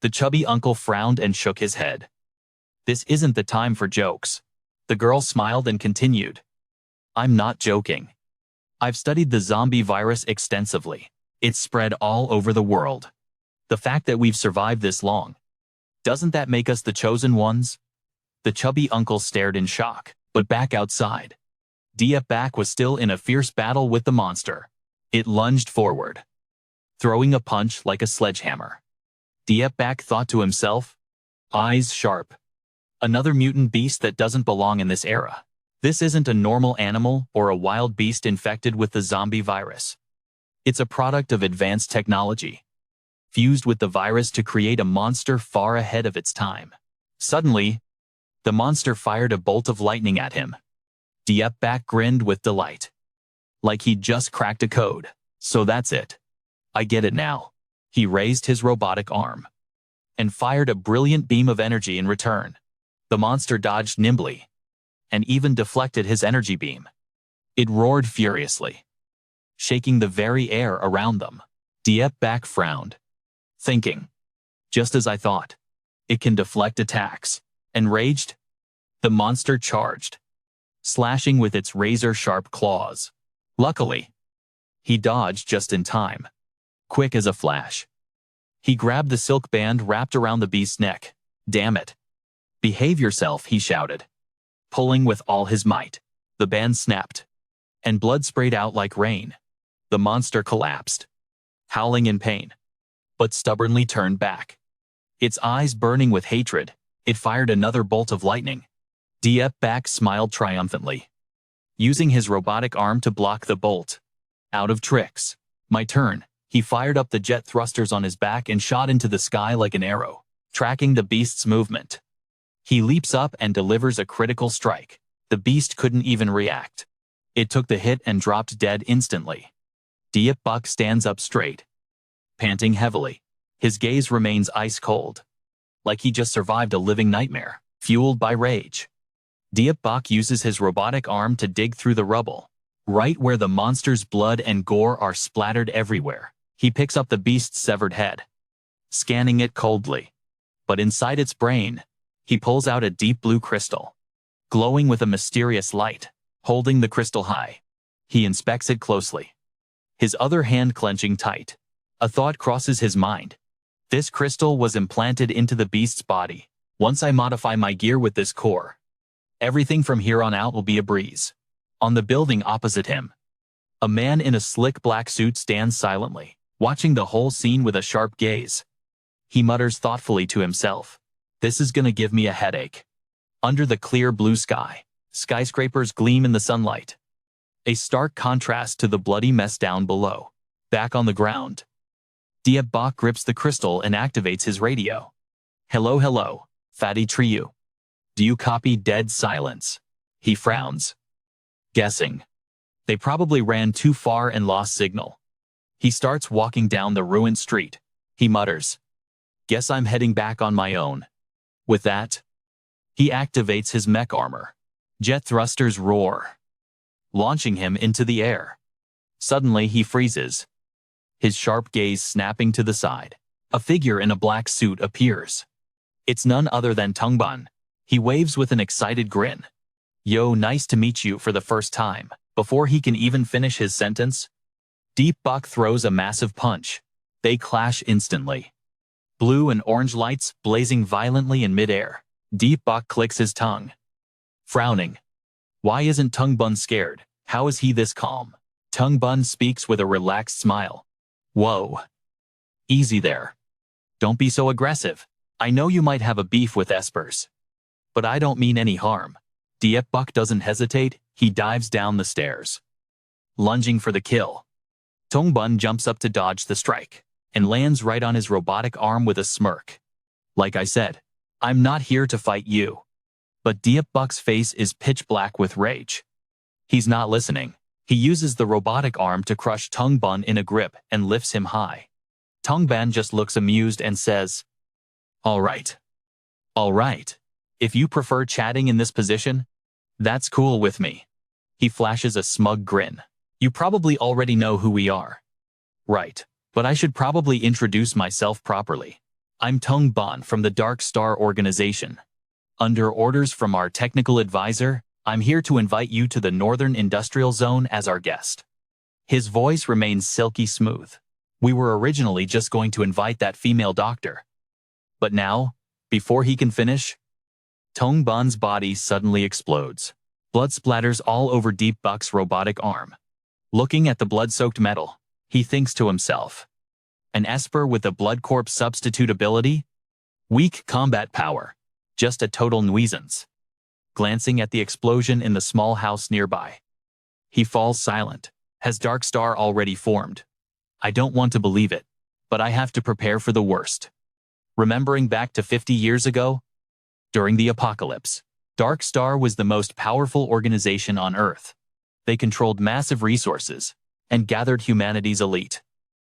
S1: The chubby uncle frowned and shook his head. This isn't the time for jokes. The girl smiled and continued. I'm not joking. I've studied the zombie virus extensively. It's spread all over the world. The fact that we've survived this long, doesn't that make us the chosen ones? The chubby uncle stared in shock, but back outside, Diep Bak was still in a fierce battle with the monster. It lunged forward, throwing a punch like a sledgehammer. Diep Bak thought to himself, eyes sharp. Another mutant beast that doesn't belong in this era. This isn't a normal animal or a wild beast infected with the zombie virus. It's a product of advanced technology, fused with the virus to create a monster far ahead of its time. Suddenly, the monster fired a bolt of lightning at him. Diep Bak grinned with delight, like he'd just cracked a code. So that's it. I get it now. He raised his robotic arm and fired a brilliant beam of energy in return. The monster dodged nimbly and even deflected his energy beam. It roared furiously, shaking the very air around them. Diep Bak frowned, thinking, just as I thought, it can deflect attacks. Enraged, the monster charged, slashing with its razor-sharp claws. Luckily, he dodged just in time, quick as a flash. He grabbed the silk band wrapped around the beast's neck. Damn it. Behave yourself, he shouted, pulling with all his might. The band snapped, and blood sprayed out like rain. The monster collapsed, howling in pain, but stubbornly turned back. Its eyes burning with hatred, it fired another bolt of lightning. Diep Bak smiled triumphantly, using his robotic arm to block the bolt. Out of tricks. My turn. He fired up the jet thrusters on his back and shot into the sky like an arrow, tracking the beast's movement. He leaps up and delivers a critical strike. The beast couldn't even react. It took the hit and dropped dead instantly. Diep Bak stands up straight, panting heavily. His gaze remains ice cold, like he just survived a living nightmare, fueled by rage. Diep Bak uses his robotic arm to dig through the rubble, right where the monster's blood and gore are splattered everywhere. He picks up the beast's severed head, scanning it coldly. But inside its brain, he pulls out a deep blue crystal, glowing with a mysterious light. Holding the crystal high, he inspects it closely, his other hand clenching tight. A thought crosses his mind. This crystal was implanted into the beast's body. Once I modify my gear with this core, everything from here on out will be a breeze. On the building opposite him, a man in a slick black suit stands silently, watching the whole scene with a sharp gaze. He mutters thoughtfully to himself, "This is gonna give me a headache." Under the clear blue sky, skyscrapers gleam in the sunlight, a stark contrast to the bloody mess down below. Back on the ground, Diep Bok grips the crystal and activates his radio. "Hello, hello, Fatty Trio. Do you copy?" Dead silence. He frowns, guessing they probably ran too far and lost signal. He starts walking down the ruined street. He mutters, "Guess I'm heading back on my own." With that, he activates his mech armor. Jet thrusters roar, launching him into the air. Suddenly he freezes, his sharp gaze snapping to the side. A figure in a black suit appears. It's none other than Tungbun. He waves with an excited grin. "Yo, nice to meet you for the first time." Before he can even finish his sentence, Diep Bok throws a massive punch. They clash instantly, blue and orange lights blazing violently in midair. Diep Bok clicks his tongue, frowning. Why isn't Tungbun scared? How is he this calm? Tungbun speaks with a relaxed smile. "Whoa. Easy there. Don't be so aggressive. I know you might have a beef with espers, but I don't mean any harm." Diep Bok doesn't hesitate. He dives down the stairs, lunging for the kill. Tungbun jumps up to dodge the strike and lands right on his robotic arm with a smirk. "Like I said, I'm not here to fight you." But Diep Bok's face is pitch black with rage. He's not listening. He uses the robotic arm to crush Tungbun in a grip and lifts him high. Tungbun just looks amused and says, All right. If you prefer chatting in this position, that's cool with me." He flashes a smug grin. "You probably already know who we are." "Right, but I should probably introduce myself properly. I'm Tungbun from the Dark Star Organization. Under orders from our technical advisor, I'm here to invite you to the Northern Industrial Zone as our guest." His voice remains silky smooth. "We were originally just going to invite that female doctor. But now, before he can finish, Tungbun's body suddenly explodes. Blood splatters all over Diep Bok's robotic arm. Looking at the blood-soaked metal, he thinks to himself, "An Esper with a blood corpse substitute ability? Weak combat power. Just a total nuisance." Glancing at the explosion in the small house nearby, he falls silent. Has Dark Star already formed? I don't want to believe it, but I have to prepare for the worst. Remembering back to 50 years ago, during the apocalypse, Dark Star was the most powerful organization on Earth. They controlled massive resources and gathered humanity's elite,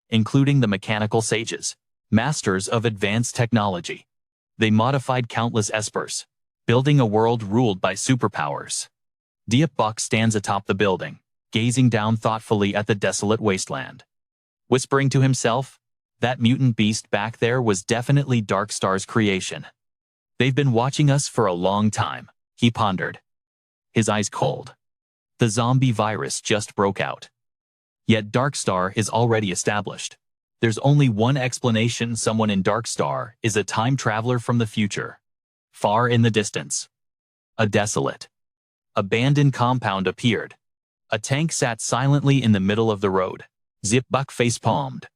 S1: including the mechanical sages, masters of advanced technology. They modified countless espers, building a world ruled by superpowers. Diep Bok stands atop the building, gazing down thoughtfully at the desolate wasteland. Whispering to himself, that mutant beast back there was definitely Dark Star's creation. They've been watching us for a long time, he pondered, his eyes cold. The zombie virus just broke out. Yet Dark Star is already established. There's only one explanation: someone in Dark Star is a time traveler from the future. Far in the distance, a desolate, abandoned compound appeared. A tank sat silently in the middle of the road. Diep Bok face-palmed,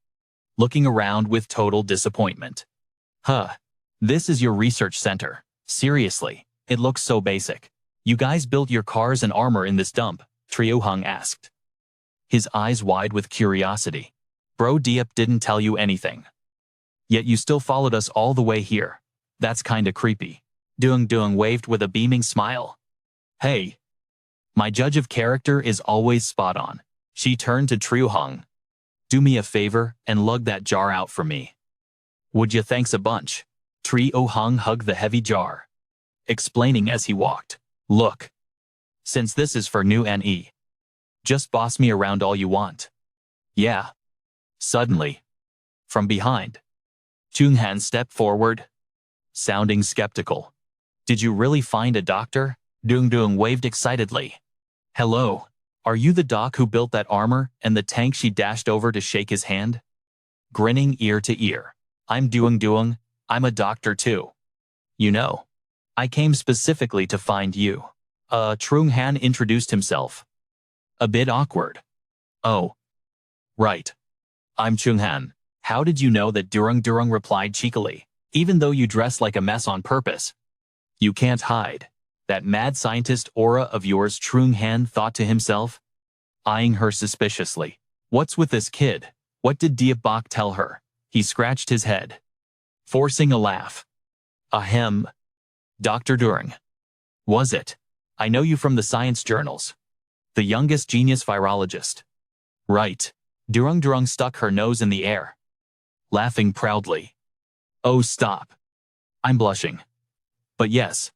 S1: looking around with total disappointment. This is your research center. Seriously, it looks so basic. You guys built your cars and armor in this dump? Trio Hung asked, his eyes wide with curiosity. Bro, Diep didn't tell you anything. Yet you still followed us all the way here. That's kinda creepy. Doong waved with a beaming smile. Hey, my judge of character is always spot on. She turned to Trio Hung. Do me a favor and lug that jar out for me. Would you? Thanks a bunch. Trio Hung hugged the heavy jar, explaining as he walked. Look, since this is for new NE, just boss me around all you want. Yeah. Suddenly, from behind, Zhang Heng stepped forward, sounding skeptical. Did you really find a doctor? Dung waved excitedly. Hello, are you the doc who built that armor and the tank? She dashed over to shake his hand, grinning ear to ear. I'm Dung, I'm a doctor too. You know, I came specifically to find you. Zhang Heng introduced himself. A bit awkward. Oh, right. I'm Zhang Heng. How did you know that? Dung replied cheekily. Even though you dress like a mess on purpose, you can't hide that mad scientist aura of yours, Zhang Heng thought to himself, eyeing her suspiciously. What's with this kid? What did Diabok tell her? He scratched his head, forcing a laugh. Ahem. Dr. Dung. Was it? I know you from the science journals. The youngest genius virologist. Right. Dung stuck her nose in the air, laughing proudly. Oh, stop. I'm blushing. But yes,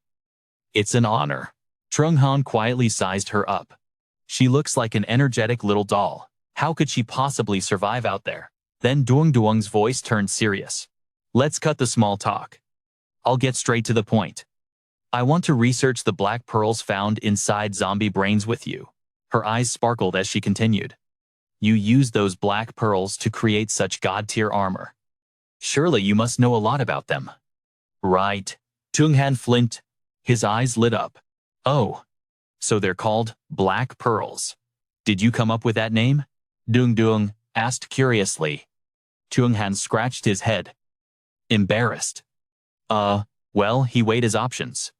S1: it's an honor. Zhang Heng quietly sized her up. She looks like an energetic little doll. How could she possibly survive out there? Then Dung's voice turned serious. Let's cut the small talk. I'll get straight to the point. I want to research the black pearls found inside zombie brains with you. Her eyes sparkled as she continued. You used those black pearls to create such god-tier armor. Surely you must know a lot about them. Right. Zhang Heng flinched. His eyes lit up. Oh, so they're called black pearls. Did you come up with that name? Dung asked curiously. Zhang Heng scratched his head, embarrassed. Well, he weighed his options.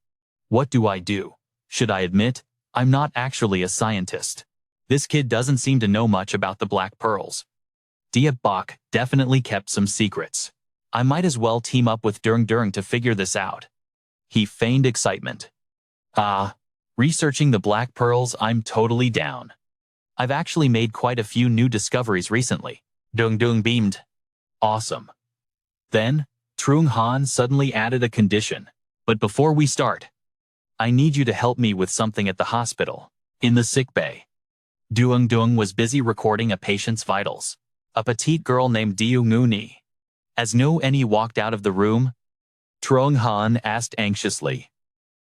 S1: What do I do? Should I admit, I'm not actually a scientist. This kid doesn't seem to know much about the black pearls. Diabok definitely kept some secrets. I might as well team up with Dung to figure this out. He feigned excitement. Researching the black pearls, I'm totally down. I've actually made quite a few new discoveries recently. Dung beamed. Awesome. Then, Zhang Heng suddenly added a condition. But before we start, I need you to help me with something at the hospital. In the sickbay. Dung was busy recording a patient's vitals. A petite girl named Diunguni. As No Any walked out of the room, Zhang Heng asked anxiously.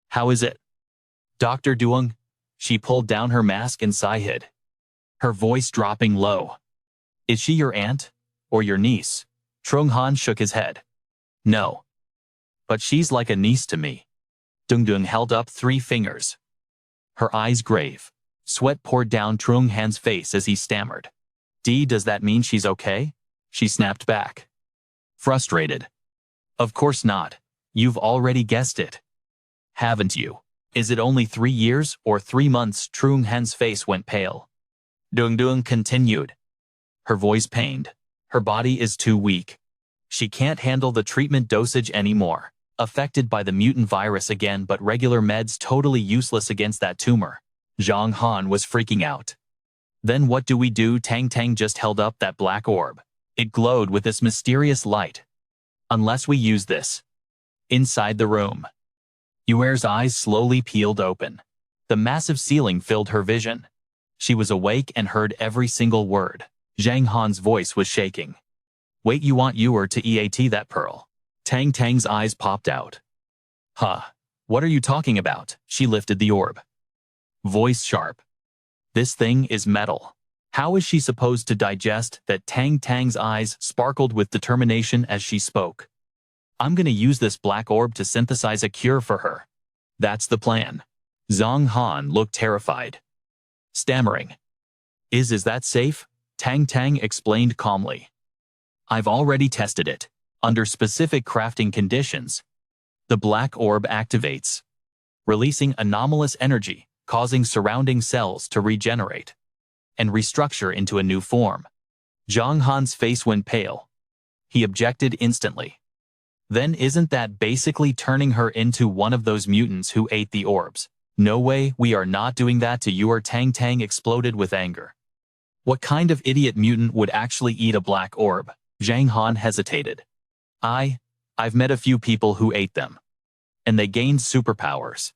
S1: How is it? Dr. Dung? She pulled down her mask and sighed, her voice dropping low. Is she your aunt? Or your niece? Zhang Heng shook his head. No. But she's like a niece to me. Dung held up 3 fingers. Her eyes grave. Sweat poured down Zhang Heng's face as he stammered. Does that mean she's okay? She snapped back. Frustrated. Of course not. You've already guessed it. Haven't you? Is it only 3 years or 3 months? Zhang Heng's face went pale. Dung continued, her voice pained. Her body is too weak. She can't handle the treatment dosage anymore. Affected by the mutant virus again, but regular meds totally useless against that tumor. Zhang Heng was freaking out. Then what do we do? Tang just held up that black orb. It glowed with this mysterious light. Unless we use this. Inside the room. Yuer's eyes slowly peeled open. The massive ceiling filled her vision. She was awake and heard every single word. Zhang Han's voice was shaking. Wait, you want Yuer to EAT that pearl? Tang's eyes popped out. Huh. What are you talking about? She lifted the orb. Voice sharp. This thing is metal. How is she supposed to digest that? Tang's eyes sparkled with determination as she spoke. I'm gonna use this black orb to synthesize a cure for her. That's the plan. Zhang Heng looked terrified. Stammering. Is that safe? Tang explained calmly. I've already tested it. Under specific crafting conditions, the black orb activates, releasing anomalous energy, causing surrounding cells to regenerate and restructure into a new form. Zhang Han's face went pale. He objected instantly. Then isn't that basically turning her into one of those mutants who ate the orbs? No way, we are not doing that to you. Tang exploded with anger. What kind of idiot mutant would actually eat a black orb? Zhang Heng hesitated. I've met a few people who ate them. And they gained superpowers.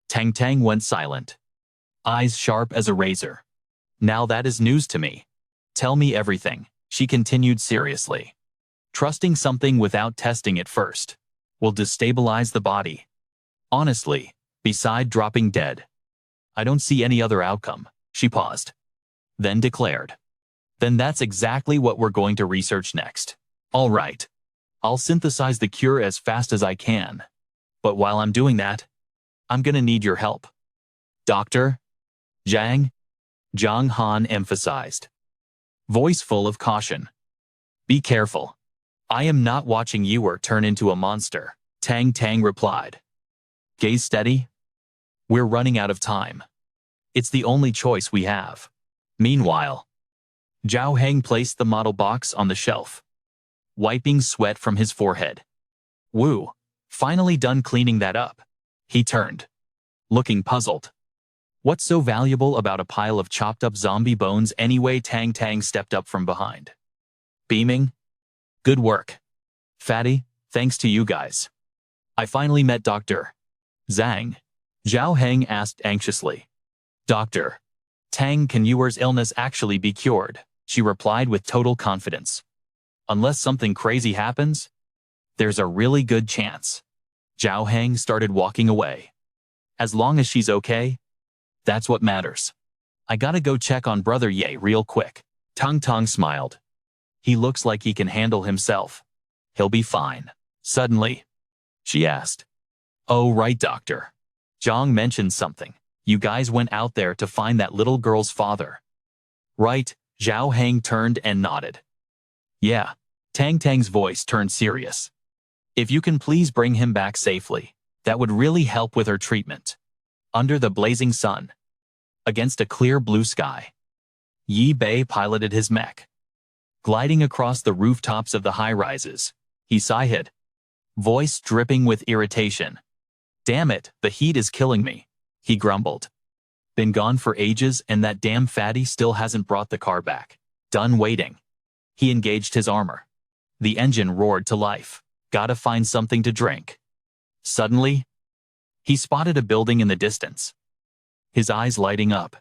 S1: Tang went silent. Eyes sharp as a razor. Now that is news to me. Tell me everything, she continued seriously. Trusting something without testing it first will destabilize the body. Honestly, beside dropping dead, I don't see any other outcome. She paused, then declared. Then that's exactly what we're going to research next. All right. I'll synthesize the cure as fast as I can. But while I'm doing that, I'm gonna need your help. Doctor? Zhang Heng emphasized, voice full of caution. Be careful. I am not watching you or turn into a monster, Tang replied. Gaze steady. We're running out of time. It's the only choice we have. Meanwhile, Zhang Heng placed the model box on the shelf, wiping sweat from his forehead. Woo, finally done cleaning that up. He turned, looking puzzled. What's so valuable about a pile of chopped up zombie bones anyway? Tang stepped up from behind, beaming. Good work, Fatty, thanks to you guys. I finally met Dr. Zhang Heng asked anxiously. Dr. Tang, can Yuer's illness actually be cured? She replied with total confidence. Unless something crazy happens, there's a really good chance. Zhang Heng started walking away. As long as she's okay, that's what matters. I gotta go check on Brother Ye real quick. Tang smiled. He looks like he can handle himself. He'll be fine. Suddenly, she asked. Oh right, Doctor. Zhang mentioned something. You guys went out there to find that little girl's father. Right, Zhang Heng turned and nodded. Yeah. Tang's voice turned serious. If you can please bring him back safely, that would really help with her treatment. Under the blazing sun, against a clear blue sky, Yi Bei piloted his mech. Gliding across the rooftops of the high-rises, he sighed, voice dripping with irritation. Damn it, the heat is killing me, he grumbled. Been gone for ages and that damn fatty still hasn't brought the car back. Done waiting. He engaged his armor. The engine roared to life. Gotta find something to drink. Suddenly, he spotted a building in the distance. His eyes lighting up.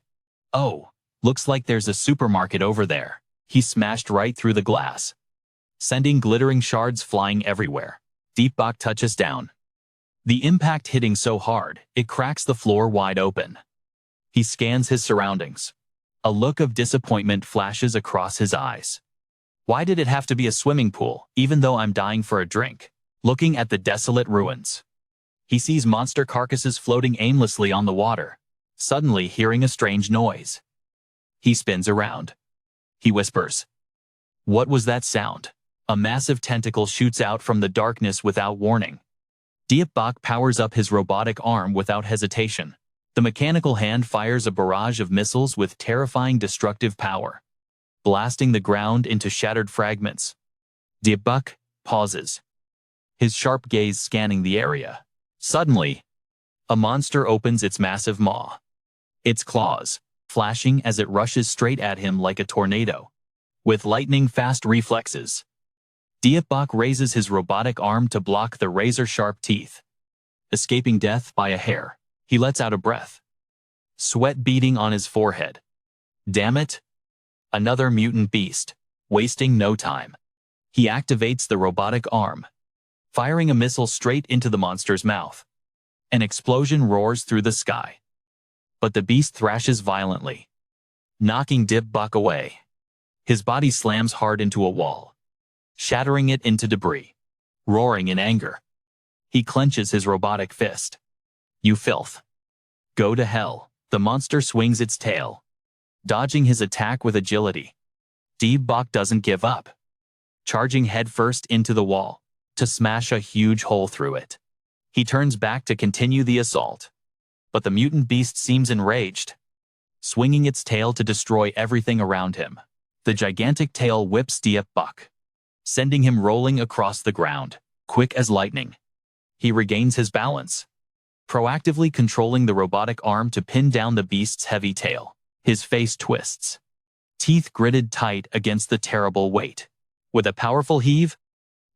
S1: Oh, looks like there's a supermarket over there. He smashed right through the glass, sending glittering shards flying everywhere. Deep Bok touches down. The impact hitting so hard, it cracks the floor wide open. He scans his surroundings. A look of disappointment flashes across his eyes. Why did it have to be a swimming pool, even though I'm dying for a drink? Looking at the desolate ruins, he sees monster carcasses floating aimlessly on the water, suddenly hearing a strange noise. He spins around. He whispers. What was that sound? A massive tentacle shoots out from the darkness without warning. Diep Bok powers up his robotic arm without hesitation. The mechanical hand fires a barrage of missiles with terrifying destructive power, blasting the ground into shattered fragments. Diep Bok pauses, his sharp gaze scanning the area. Suddenly, a monster opens its massive maw, its claws flashing as it rushes straight at him like a tornado. With lightning-fast reflexes, Diep Bok raises his robotic arm to block the razor-sharp teeth. Escaping death by a hair, he lets out a breath, sweat beading on his forehead. Damn it! Another mutant beast. Wasting no time, he activates the robotic arm, firing a missile straight into the monster's mouth. An explosion roars through the sky, but the beast thrashes violently, knocking Diep Bok away. His body slams hard into a wall, shattering it into debris. Roaring in anger, he clenches his robotic fist. You filth. Go to hell. The monster swings its tail, dodging his attack with agility. Diep Bok doesn't give up, charging headfirst into the wall to smash a huge hole through it. He turns back to continue the assault, but the mutant beast seems enraged, swinging its tail to destroy everything around him. The gigantic tail whips Diep Bok, sending him rolling across the ground, quick as lightning. He regains his balance, proactively controlling the robotic arm to pin down the beast's heavy tail. His face twists, teeth gritted tight against the terrible weight. With a powerful heave,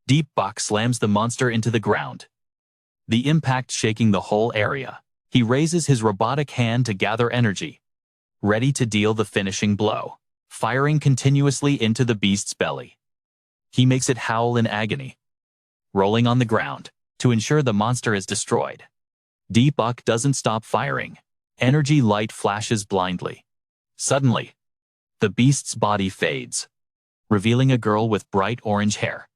S1: Diep Bok slams the monster into the ground, the impact shaking the whole area. He raises his robotic hand to gather energy, ready to deal the finishing blow, firing continuously into the beast's belly. He makes it howl in agony, rolling on the ground to ensure the monster is destroyed. D-Buck doesn't stop firing. Energy light flashes blindly. Suddenly, the beast's body fades, revealing a girl with bright orange hair.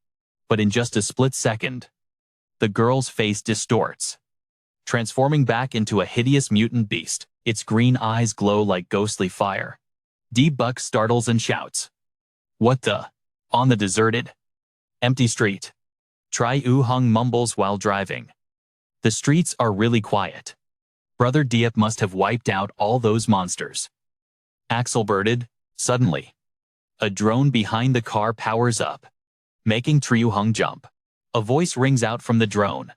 S1: But in just a split second, the girl's face distorts, transforming back into a hideous mutant beast. Its green eyes glow like ghostly fire. D-Buck startles and shouts, "What the?" On the deserted, empty street, Triu Hung mumbles while driving. The streets are really quiet. Brother Diep must have wiped out all those monsters. Axel blurted. Suddenly, a drone behind the car powers up, making Triu Hung jump. A voice rings out from the drone,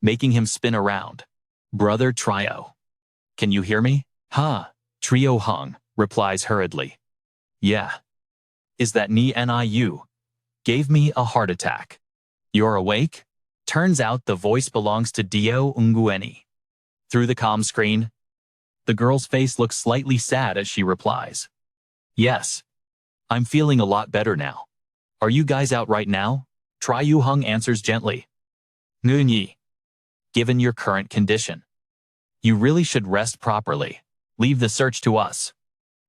S1: making him spin around. "Brother Trio, can you hear me?" "Huh," Trio Hung replies hurriedly. "Yeah. Is that Niu? Gave me a heart attack." "You're awake?" Turns out the voice belongs to Dio Ungueni. Through the comm screen, the girl's face looks slightly sad as she replies, "Yes. I'm feeling a lot better now. Are you guys out right now?" Triu Hung answers gently. "Nunyi. Given your current condition, you really should rest properly. Leave the search to us."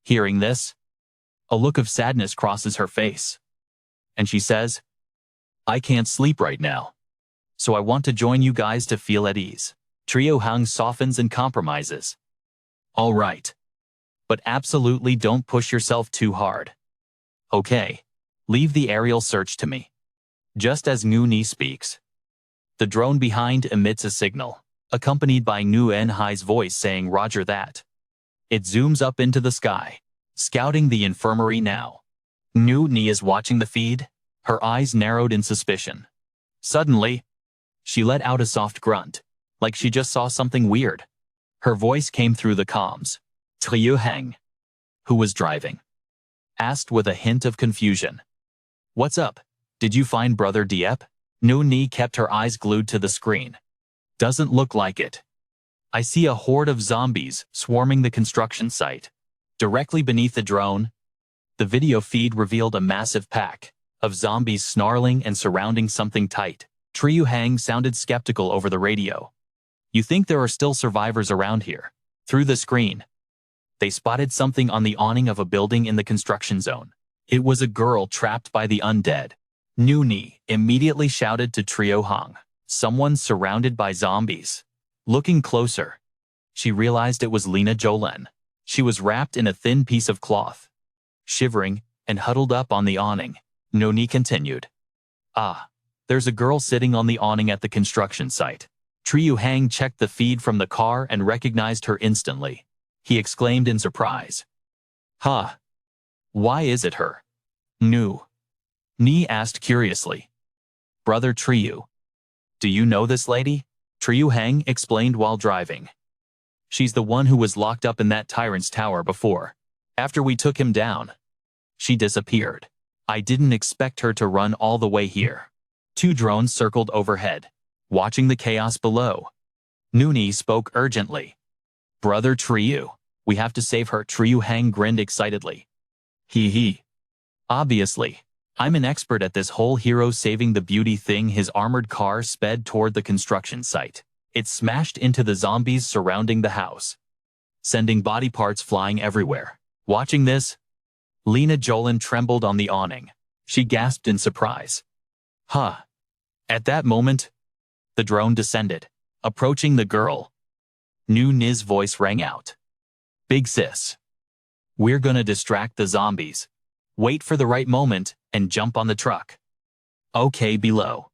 S1: Hearing this, a look of sadness crosses her face, and she says, "I can't sleep right now, so I want to join you guys to feel at ease." Trio Hung softens and compromises. "All right. But absolutely don't push yourself too hard. Okay. Leave the aerial search to me." Just as Ngu Ni speaks, the drone behind emits a signal, accompanied by Ngu Enhai's voice saying "Roger that." It zooms up into the sky, scouting the infirmary now. Ngu Ni is watching the feed, her eyes narrowed in suspicion. Suddenly, she let out a soft grunt, like she just saw something weird. Her voice came through the comms. Triu Heng, who was driving, asked with a hint of confusion, "What's up? Did you find Brother Diep?" Ngu Ni kept her eyes glued to the screen. "Doesn't look like it. I see a horde of zombies swarming the construction site." Directly beneath the drone, the video feed revealed a massive pack of zombies snarling and surrounding something tight. Triu Hang sounded skeptical over the radio. "You think there are still survivors around here?" Through the screen, they spotted something on the awning of a building in the construction zone. It was a girl trapped by the undead. Ngu Ni immediately shouted to Trio Hang, "Someone surrounded by zombies." Looking closer, she realized it was Lina Jolen. She was wrapped in a thin piece of cloth, shivering and huddled up on the awning. Ngu Ni continued, "Ah, there's a girl sitting on the awning at the construction site." Triu Hang checked the feed from the car and recognized her instantly. He exclaimed in surprise, "Huh? Why is it her?" Ngu Ni asked curiously, "Brother Triu, do you know this lady?" Triu Hang explained while driving. "She's the one who was locked up in that tyrant's tower before. After we took him down, she disappeared. I didn't expect her to run all the way here." Two drones circled overhead, watching the chaos below. Ngu Ni spoke urgently, "Brother Triu, we have to save her." Triu Hang grinned excitedly. He. "Obviously. I'm an expert at this whole hero saving the beauty thing." His armored car sped toward the construction site. It smashed into the zombies surrounding the house, sending body parts flying everywhere. Watching this, Lina Jolen trembled on the awning. She gasped in surprise. "Huh." At that moment, the drone descended, approaching the girl. Ngu Ni's voice rang out. "Big sis, we're gonna distract the zombies. Wait for the right moment and jump on the truck." Okay. Below,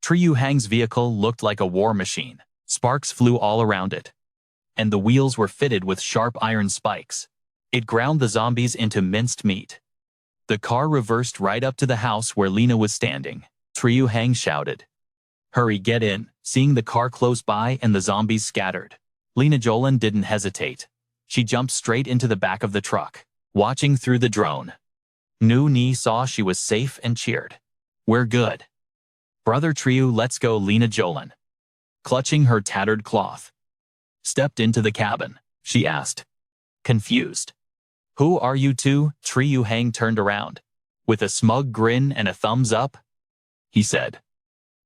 S1: Triu Hang's vehicle looked like a war machine. Sparks flew all around it, and the wheels were fitted with sharp iron spikes. It ground the zombies into minced meat. The car reversed right up to the house where Lina was standing. Triu Hang shouted, "Hurry, get in." Seeing the car close by and the zombies scattered, Lina Jolen didn't hesitate. She jumped straight into the back of the truck. Watching through the drone, Ngu Ni saw she was safe and cheered. "We're good. Brother Triu, let's go." Lina Jolen, clutching her tattered cloth, stepped into the cabin. She asked, confused, "Who are you two?" Triu Hang turned around. With a smug grin and a thumbs up, he said,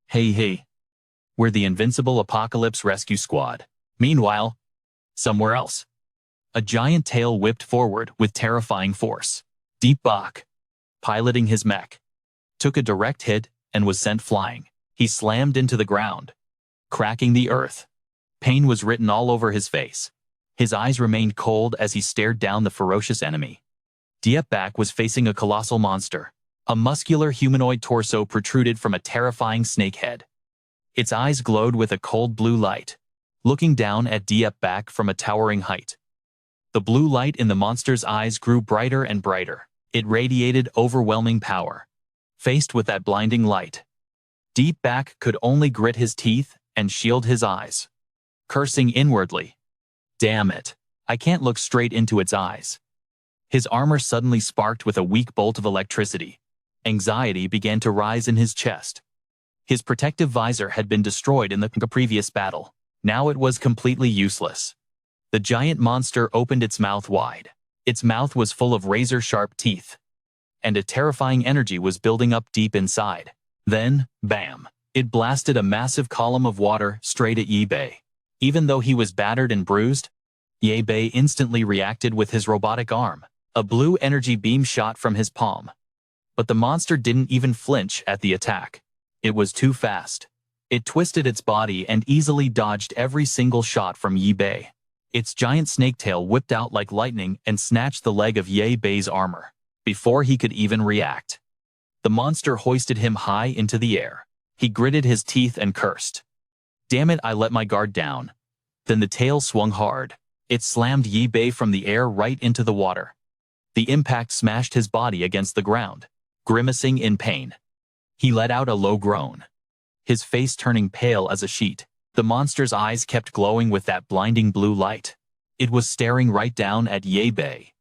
S1: "Hey, hey, we're the Invincible Apocalypse Rescue Squad." Meanwhile, somewhere else, a giant tail whipped forward with terrifying force. Deep Bok, piloting his mech, took a direct hit and was sent flying. He slammed into the ground, cracking the earth. Pain was written all over his face. His eyes remained cold as he stared down the ferocious enemy. Diep Bak was facing a colossal monster. A muscular humanoid torso protruded from a terrifying snake head. Its eyes glowed with a cold blue light, looking down at Diep Bak from a towering height. The blue light in the monster's eyes grew brighter and brighter. It radiated overwhelming power. Faced with that blinding light, Diep Bak could only grit his teeth and shield his eyes, cursing inwardly. Damn it, I can't look straight into its eyes. His armor suddenly sparked with a weak bolt of electricity. Anxiety began to rise in his chest. His protective visor had been destroyed in the previous battle. Now it was completely useless. The giant monster opened its mouth wide. Its mouth was full of razor-sharp teeth, and a terrifying energy was building up deep inside. Then, bam! It blasted a massive column of water straight at Yi Bei. Even though he was battered and bruised, Yi Bei instantly reacted with his robotic arm. A blue energy beam shot from his palm. But the monster didn't even flinch at the attack. It was too fast. It twisted its body and easily dodged every single shot from Yi Bei. Its giant snake tail whipped out like lightning and snatched the leg of Yi Bei's armor. Before he could even react, the monster hoisted him high into the air. He gritted his teeth and cursed. Damn it, I let my guard down. Then the tail swung hard. It slammed Yi Bei from the air right into the water. The impact smashed his body against the ground, grimacing in pain. He let out a low groan, his face turning pale as a sheet. The monster's eyes kept glowing with that blinding blue light. It was staring right down at Yi Bei.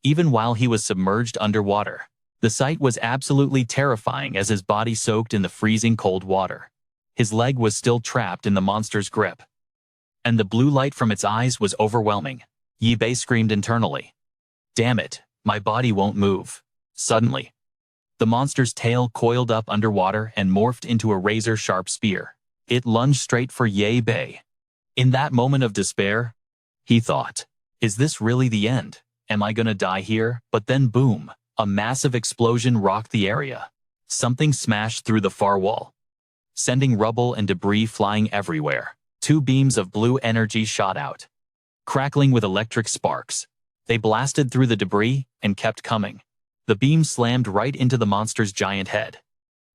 S1: Even while he was submerged underwater, the sight was absolutely terrifying as his body soaked in the freezing cold water. His leg was still trapped in the monster's grip, and the blue light from its eyes was overwhelming. Yi Bei screamed internally. Damn it, my body won't move. Suddenly, the monster's tail coiled up underwater and morphed into a razor-sharp spear. It lunged straight for Yi Bei. In that moment of despair, he thought, is this really the end? Am I gonna die here? But then boom, a massive explosion rocked the area. Something smashed through the far wall, sending rubble and debris flying everywhere. Two beams of blue energy shot out, crackling with electric sparks. They blasted through the debris and kept coming. The beam slammed right into the monster's giant head,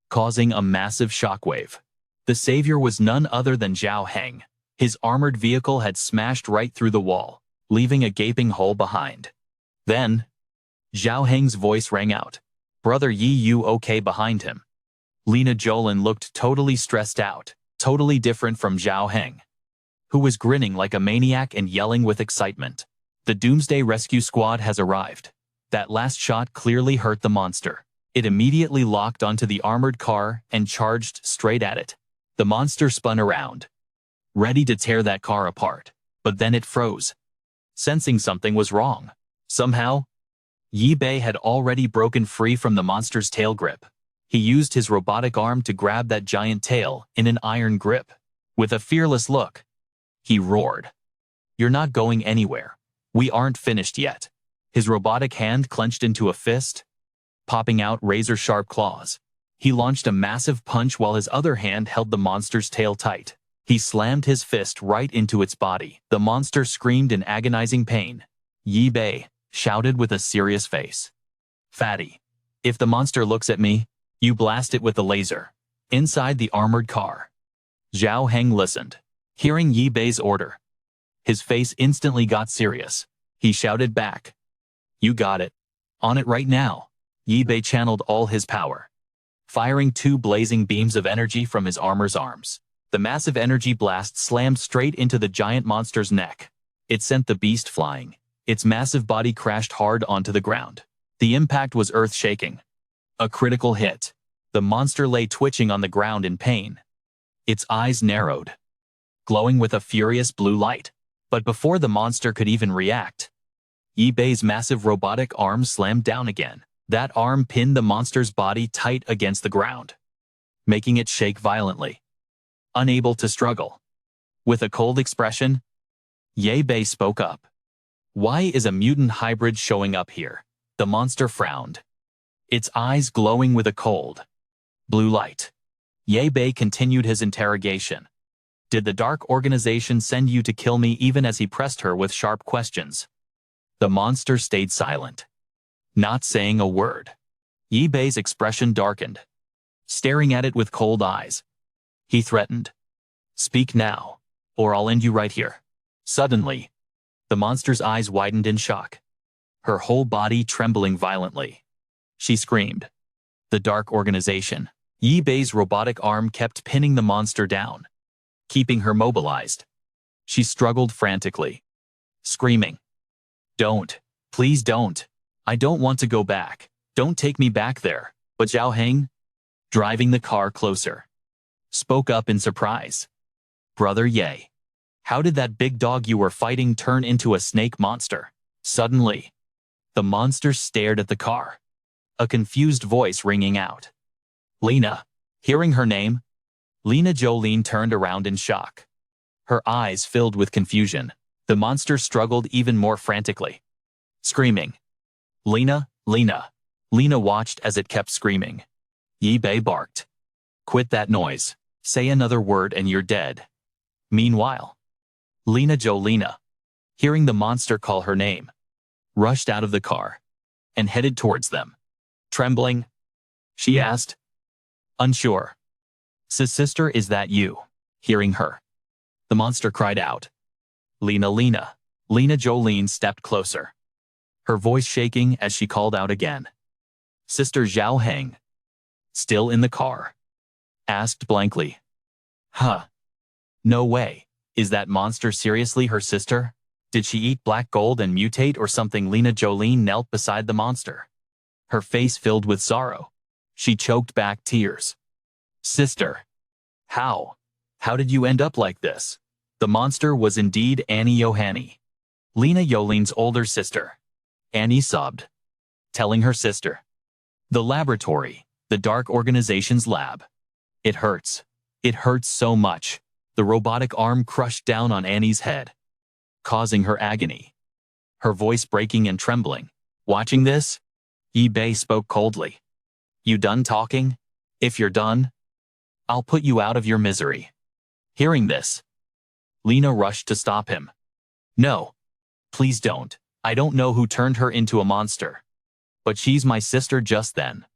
S1: causing a massive shockwave. The savior was none other than Zhang Heng. His armored vehicle had smashed right through the wall, leaving a gaping hole behind. Then, Zhang Heng's voice rang out. Brother Yi, you okay behind him? Lena Jolin looked totally stressed out, totally different from Zhang Heng, who was grinning like a maniac and yelling with excitement. The Doomsday Rescue Squad has arrived. That last shot clearly hurt the monster. It immediately locked onto the armored car and charged straight at it. The monster spun around, ready to tear that car apart. But then it froze, sensing something was wrong. Somehow, Yi Bei had already broken free from the monster's tail grip. He used his robotic arm to grab that giant tail in an iron grip. With a fearless look, he roared, "You're not going anywhere. We aren't finished yet." His robotic hand clenched into a fist, popping out razor-sharp claws. He launched a massive punch while his other hand held the monster's tail tight. He slammed his fist right into its body. The monster screamed in agonizing pain. Yi Bei shouted with a serious face, "Fatty, if the monster looks at me, you blast it with the laser." Inside the armored car, Zhang Heng listened, hearing Yi Bei's order. His face instantly got serious. He shouted back, "You got it. On it right now." Yi Bei channeled all his power, firing two blazing beams of energy from his armor's arms. The massive energy blast slammed straight into the giant monster's neck. It sent the beast flying. Its massive body crashed hard onto the ground. The impact was earth-shaking. A critical hit. The monster lay twitching on the ground in pain. Its eyes narrowed, glowing with a furious blue light. But before the monster could even react, Yi Bei's massive robotic arm slammed down again. That arm pinned the monster's body tight against the ground, making it shake violently. Unable to struggle. With a cold expression, Ye Bei spoke up. Why is a mutant hybrid showing up here? The monster frowned, its eyes glowing with a cold blue light. Ye Bei continued his interrogation. Did the dark organization send you to kill me? Even as he pressed her with sharp questions, the monster stayed silent, not saying a word. Ye Bei's expression darkened, staring at it with cold eyes. He threatened, "Speak now, or I'll end you right here." Suddenly, the monster's eyes widened in shock, her whole body trembling violently. She screamed. The dark organization. Ye Bei's robotic arm kept pinning the monster down, keeping her mobilized. She struggled frantically, screaming, "Don't, please don't. I don't want to go back. Don't take me back there." But Zhang Heng, driving the car closer, spoke up in surprise. "Brother Ye, how did that big dog you were fighting turn into a snake monster?" Suddenly, the monster stared at the car, a confused voice ringing out. "Lena." Hearing her name, Lena Jolene turned around in shock, her eyes filled with confusion. The monster struggled even more frantically, screaming, "Lena, Lena." Lena watched as it kept screaming. Ye Bei barked, "Quit that noise. Say another word and you're dead." Meanwhile, Lena Jolena, hearing the monster call her name, rushed out of the car and headed towards them. Trembling, she asked, unsure, "Sister, is that you?" Hearing her, the monster cried out, "Lena, Lena." Lena Jolene stepped closer, her voice shaking as she called out again. Sister Zhang Heng, still in the car, asked blankly, "Huh? No way. Is that monster seriously her sister? Did she eat black gold and mutate or something?" Lena Jolene knelt beside the monster, her face filled with sorrow. She choked back tears. "Sister, how? How did you end up like this?" The monster was indeed Annie Yohani, Lena Jolene's older sister. Annie sobbed, telling her sister, "The laboratory, the dark organization's lab. It hurts. It hurts so much." The robotic arm crushed down on Annie's head, causing her agony, her voice breaking and trembling. Watching this, Ye Bei spoke coldly. "You done talking? If you're done, I'll put you out of your misery." Hearing this, Lena rushed to stop him. "No, please don't. I don't know who turned her into a monster, but she's my sister." Just then,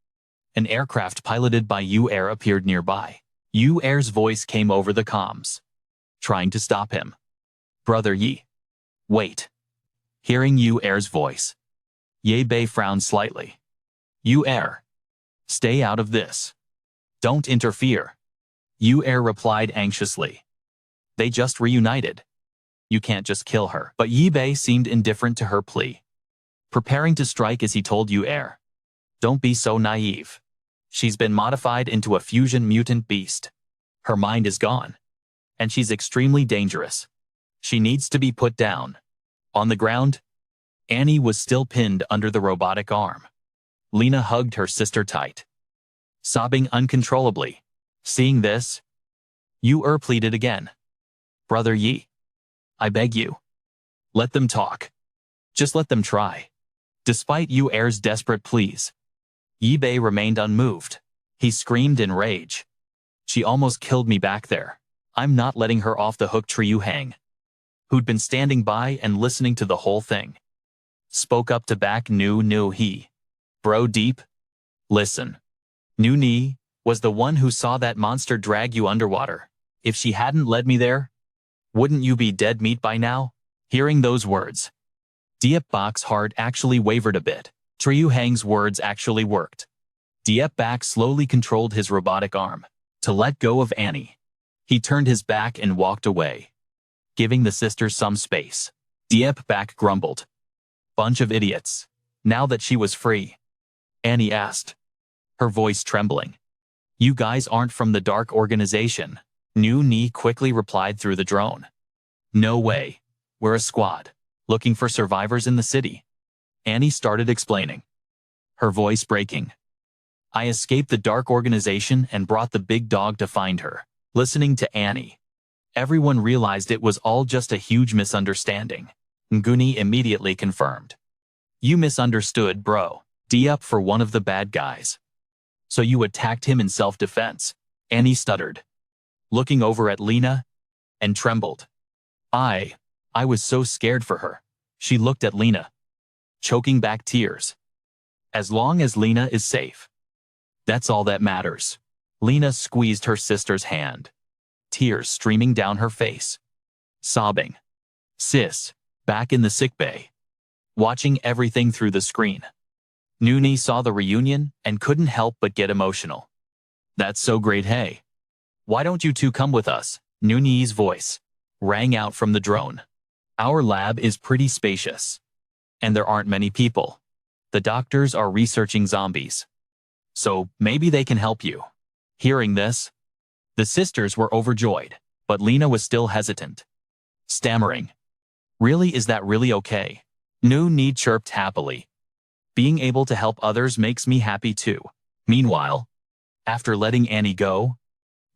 S1: an aircraft piloted by Yu Air appeared nearby. Yu Air's voice came over the comms, trying to stop him. "Brother Yi, wait." Hearing Yu Air's voice, Ye Bei frowned slightly. "Yu Air, stay out of this. Don't interfere." Yu Air replied anxiously. "They just reunited. You can't just kill her." But Ye Bei seemed indifferent to her plea, preparing to strike as he told Yu Air, "Don't be so naive. She's been modified into a fusion mutant beast. Her mind is gone, and she's extremely dangerous. She needs to be put down." On the ground, Annie was still pinned under the robotic arm. Lena hugged her sister tight, sobbing uncontrollably. Seeing this, Yu Er pleaded again. "Brother Yi, I beg you, let them talk. Just let them try." Despite Yu Er's desperate pleas, Ye Bei remained unmoved. He screamed in rage. "She almost killed me back there. I'm not letting her off the hook." Triu Hang, who'd been standing by and listening to the whole thing, spoke up to back Nu He. "Bro Deep, listen. Nu Ni was the one who saw that monster drag you underwater. If she hadn't led me there, wouldn't you be dead meat by now?" Hearing those words, Diep Bak's heart actually wavered a bit. Triu Hang's words actually worked. Diep Bak slowly controlled his robotic arm to let go of Annie. He turned his back and walked away, giving the sisters some space. Diep Bak grumbled, "Bunch of idiots." Now that she was free, Annie asked, her voice trembling, "You guys aren't from the dark organization?" Nu Ni quickly replied through the drone, "No way. We're a squad, looking for survivors in the city." Annie started explaining, her voice breaking. I escaped the dark organization and brought the big dog to find her. Listening to Annie, everyone realized it was all just a huge misunderstanding. Nguni immediately confirmed. You misunderstood, bro. D up for one of the bad guys. So you attacked him in self-defense, Annie stuttered, looking over at Lena, and trembled. I was so scared for her. She looked at Lena, choking back tears. As long as Lena is safe, that's all that matters. Lena squeezed her sister's hand, tears streaming down her face, sobbing. Sis, back in the sickbay, watching everything through the screen. Nuni saw the reunion and couldn't help but get emotional. That's so great, hey. Why don't you two come with us? Nuni's voice rang out from the drone. Our lab is pretty spacious, and there aren't many people. The doctors are researching zombies, so maybe they can help you. Hearing this, the sisters were overjoyed, but Lena was still hesitant, stammering. Really, is that really okay? Nuni chirped happily. Being able to help others makes me happy too. Meanwhile, after letting Annie go,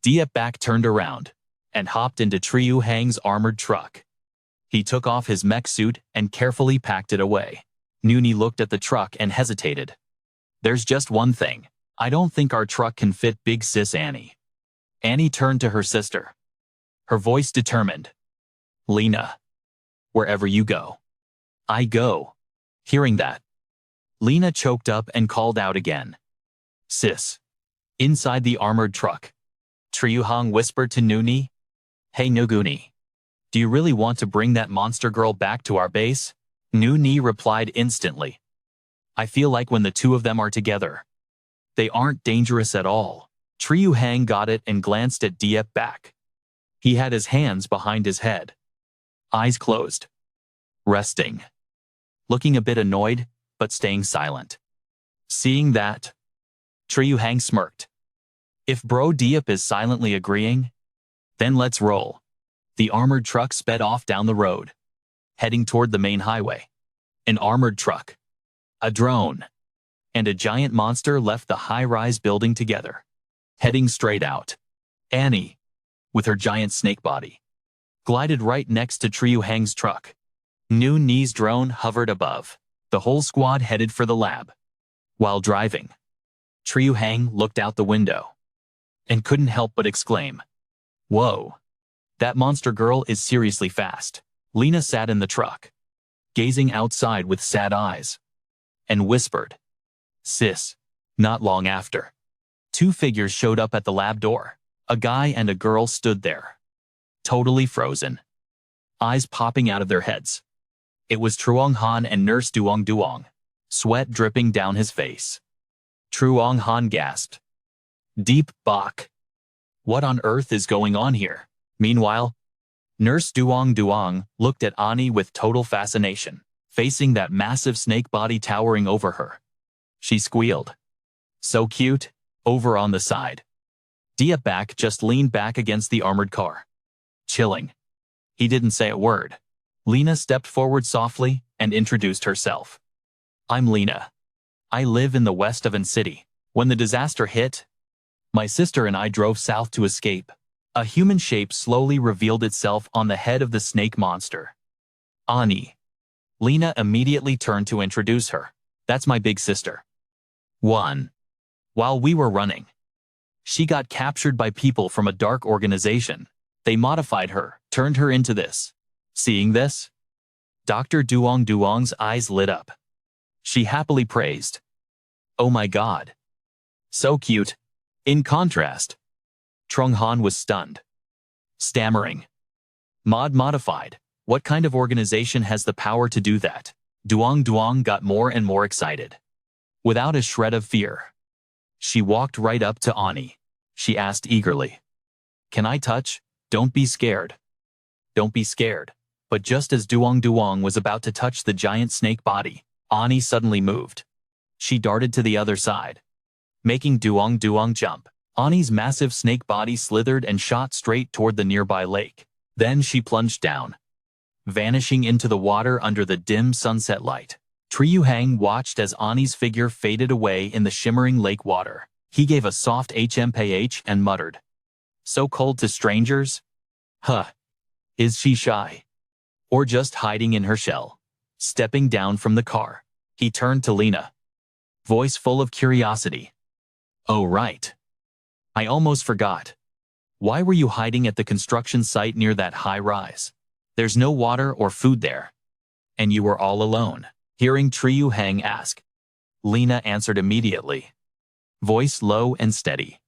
S1: Diepbak turned around and hopped into Triu Hang's armored truck. He took off his mech suit and carefully packed it away. Nuni looked at the truck and hesitated. There's just one thing. I don't think our truck can fit big sis Annie. Annie turned to her sister, her voice determined. Lena, wherever you go, I go. Hearing that, Lena choked up and called out again. Sis. Inside the armored truck, Triu Hang whispered to Nuni. Hey Nuguni, do you really want to bring that monster girl back to our base? Nuni replied instantly. I feel like when the two of them are together, they aren't dangerous at all. Triu Hang got it and glanced at Diepbak. He had his hands behind his head, eyes closed, resting, looking a bit annoyed, but staying silent. Seeing that, Triu Hang smirked. If Bro Diep is silently agreeing, then let's roll. The armored truck sped off down the road, heading toward the main highway. An armored truck, a drone, and a giant monster left the high-rise building together, heading straight out. Annie, with her giant snake body, glided right next to Triu Hang's truck. Nuni's drone hovered above. The whole squad headed for the lab. While driving, Triu Hang looked out the window and couldn't help but exclaim, Whoa, that monster girl is seriously fast. Lena sat in the truck, gazing outside with sad eyes, and whispered, Sis. Not long after, two figures showed up at the lab door. A guy and a girl stood there, totally frozen, eyes popping out of their heads. It was Truong Han and Nurse Duong Duong, sweat dripping down his face. Truong Han gasped. Deep Bok. What on earth is going on here? Meanwhile, Nurse Duong Duong looked at Ani with total fascination, facing that massive snake body towering over her. She squealed. So cute. Over on the side, Diepbak just leaned back against the armored car, chilling. He didn't say a word. Lena stepped forward softly and introduced herself. I'm Lena. I live in the west of An City. When the disaster hit, my sister and I drove south to escape. A human shape slowly revealed itself on the head of the snake monster. Ani. Lena immediately turned to introduce her. That's my big sister. 1. While we were running, she got captured by people from a dark organization. They modified her, turned her into this. Seeing this, Dr. Duong Duong's eyes lit up. She happily praised. Oh my god. So cute. In contrast, Trung Han was stunned, stammering. Modified? What kind of organization has the power to do that? Duong Duong got more and more excited. Without a shred of fear, she walked right up to Ani. She asked eagerly, Can I touch? Don't be scared. Don't be scared. But just as Duong Duong was about to touch the giant snake body, Ani suddenly moved. She darted to the other side, making Duong Duong jump. Ani's massive snake body slithered and shot straight toward the nearby lake. Then she plunged down, vanishing into the water under the dim sunset light. Triyu Heng watched as Ani's figure faded away in the shimmering lake water. He gave a soft HMPH and muttered, "So cold to strangers? Huh. Is she shy? Or just hiding in her shell?" Stepping down from the car, he turned to Lena, voice full of curiosity. "Oh right. I almost forgot. Why were you hiding at the construction site near that high rise? There's no water or food there. And you were all alone." Hearing Triyu Heng ask, Lena answered immediately, voice low and steady.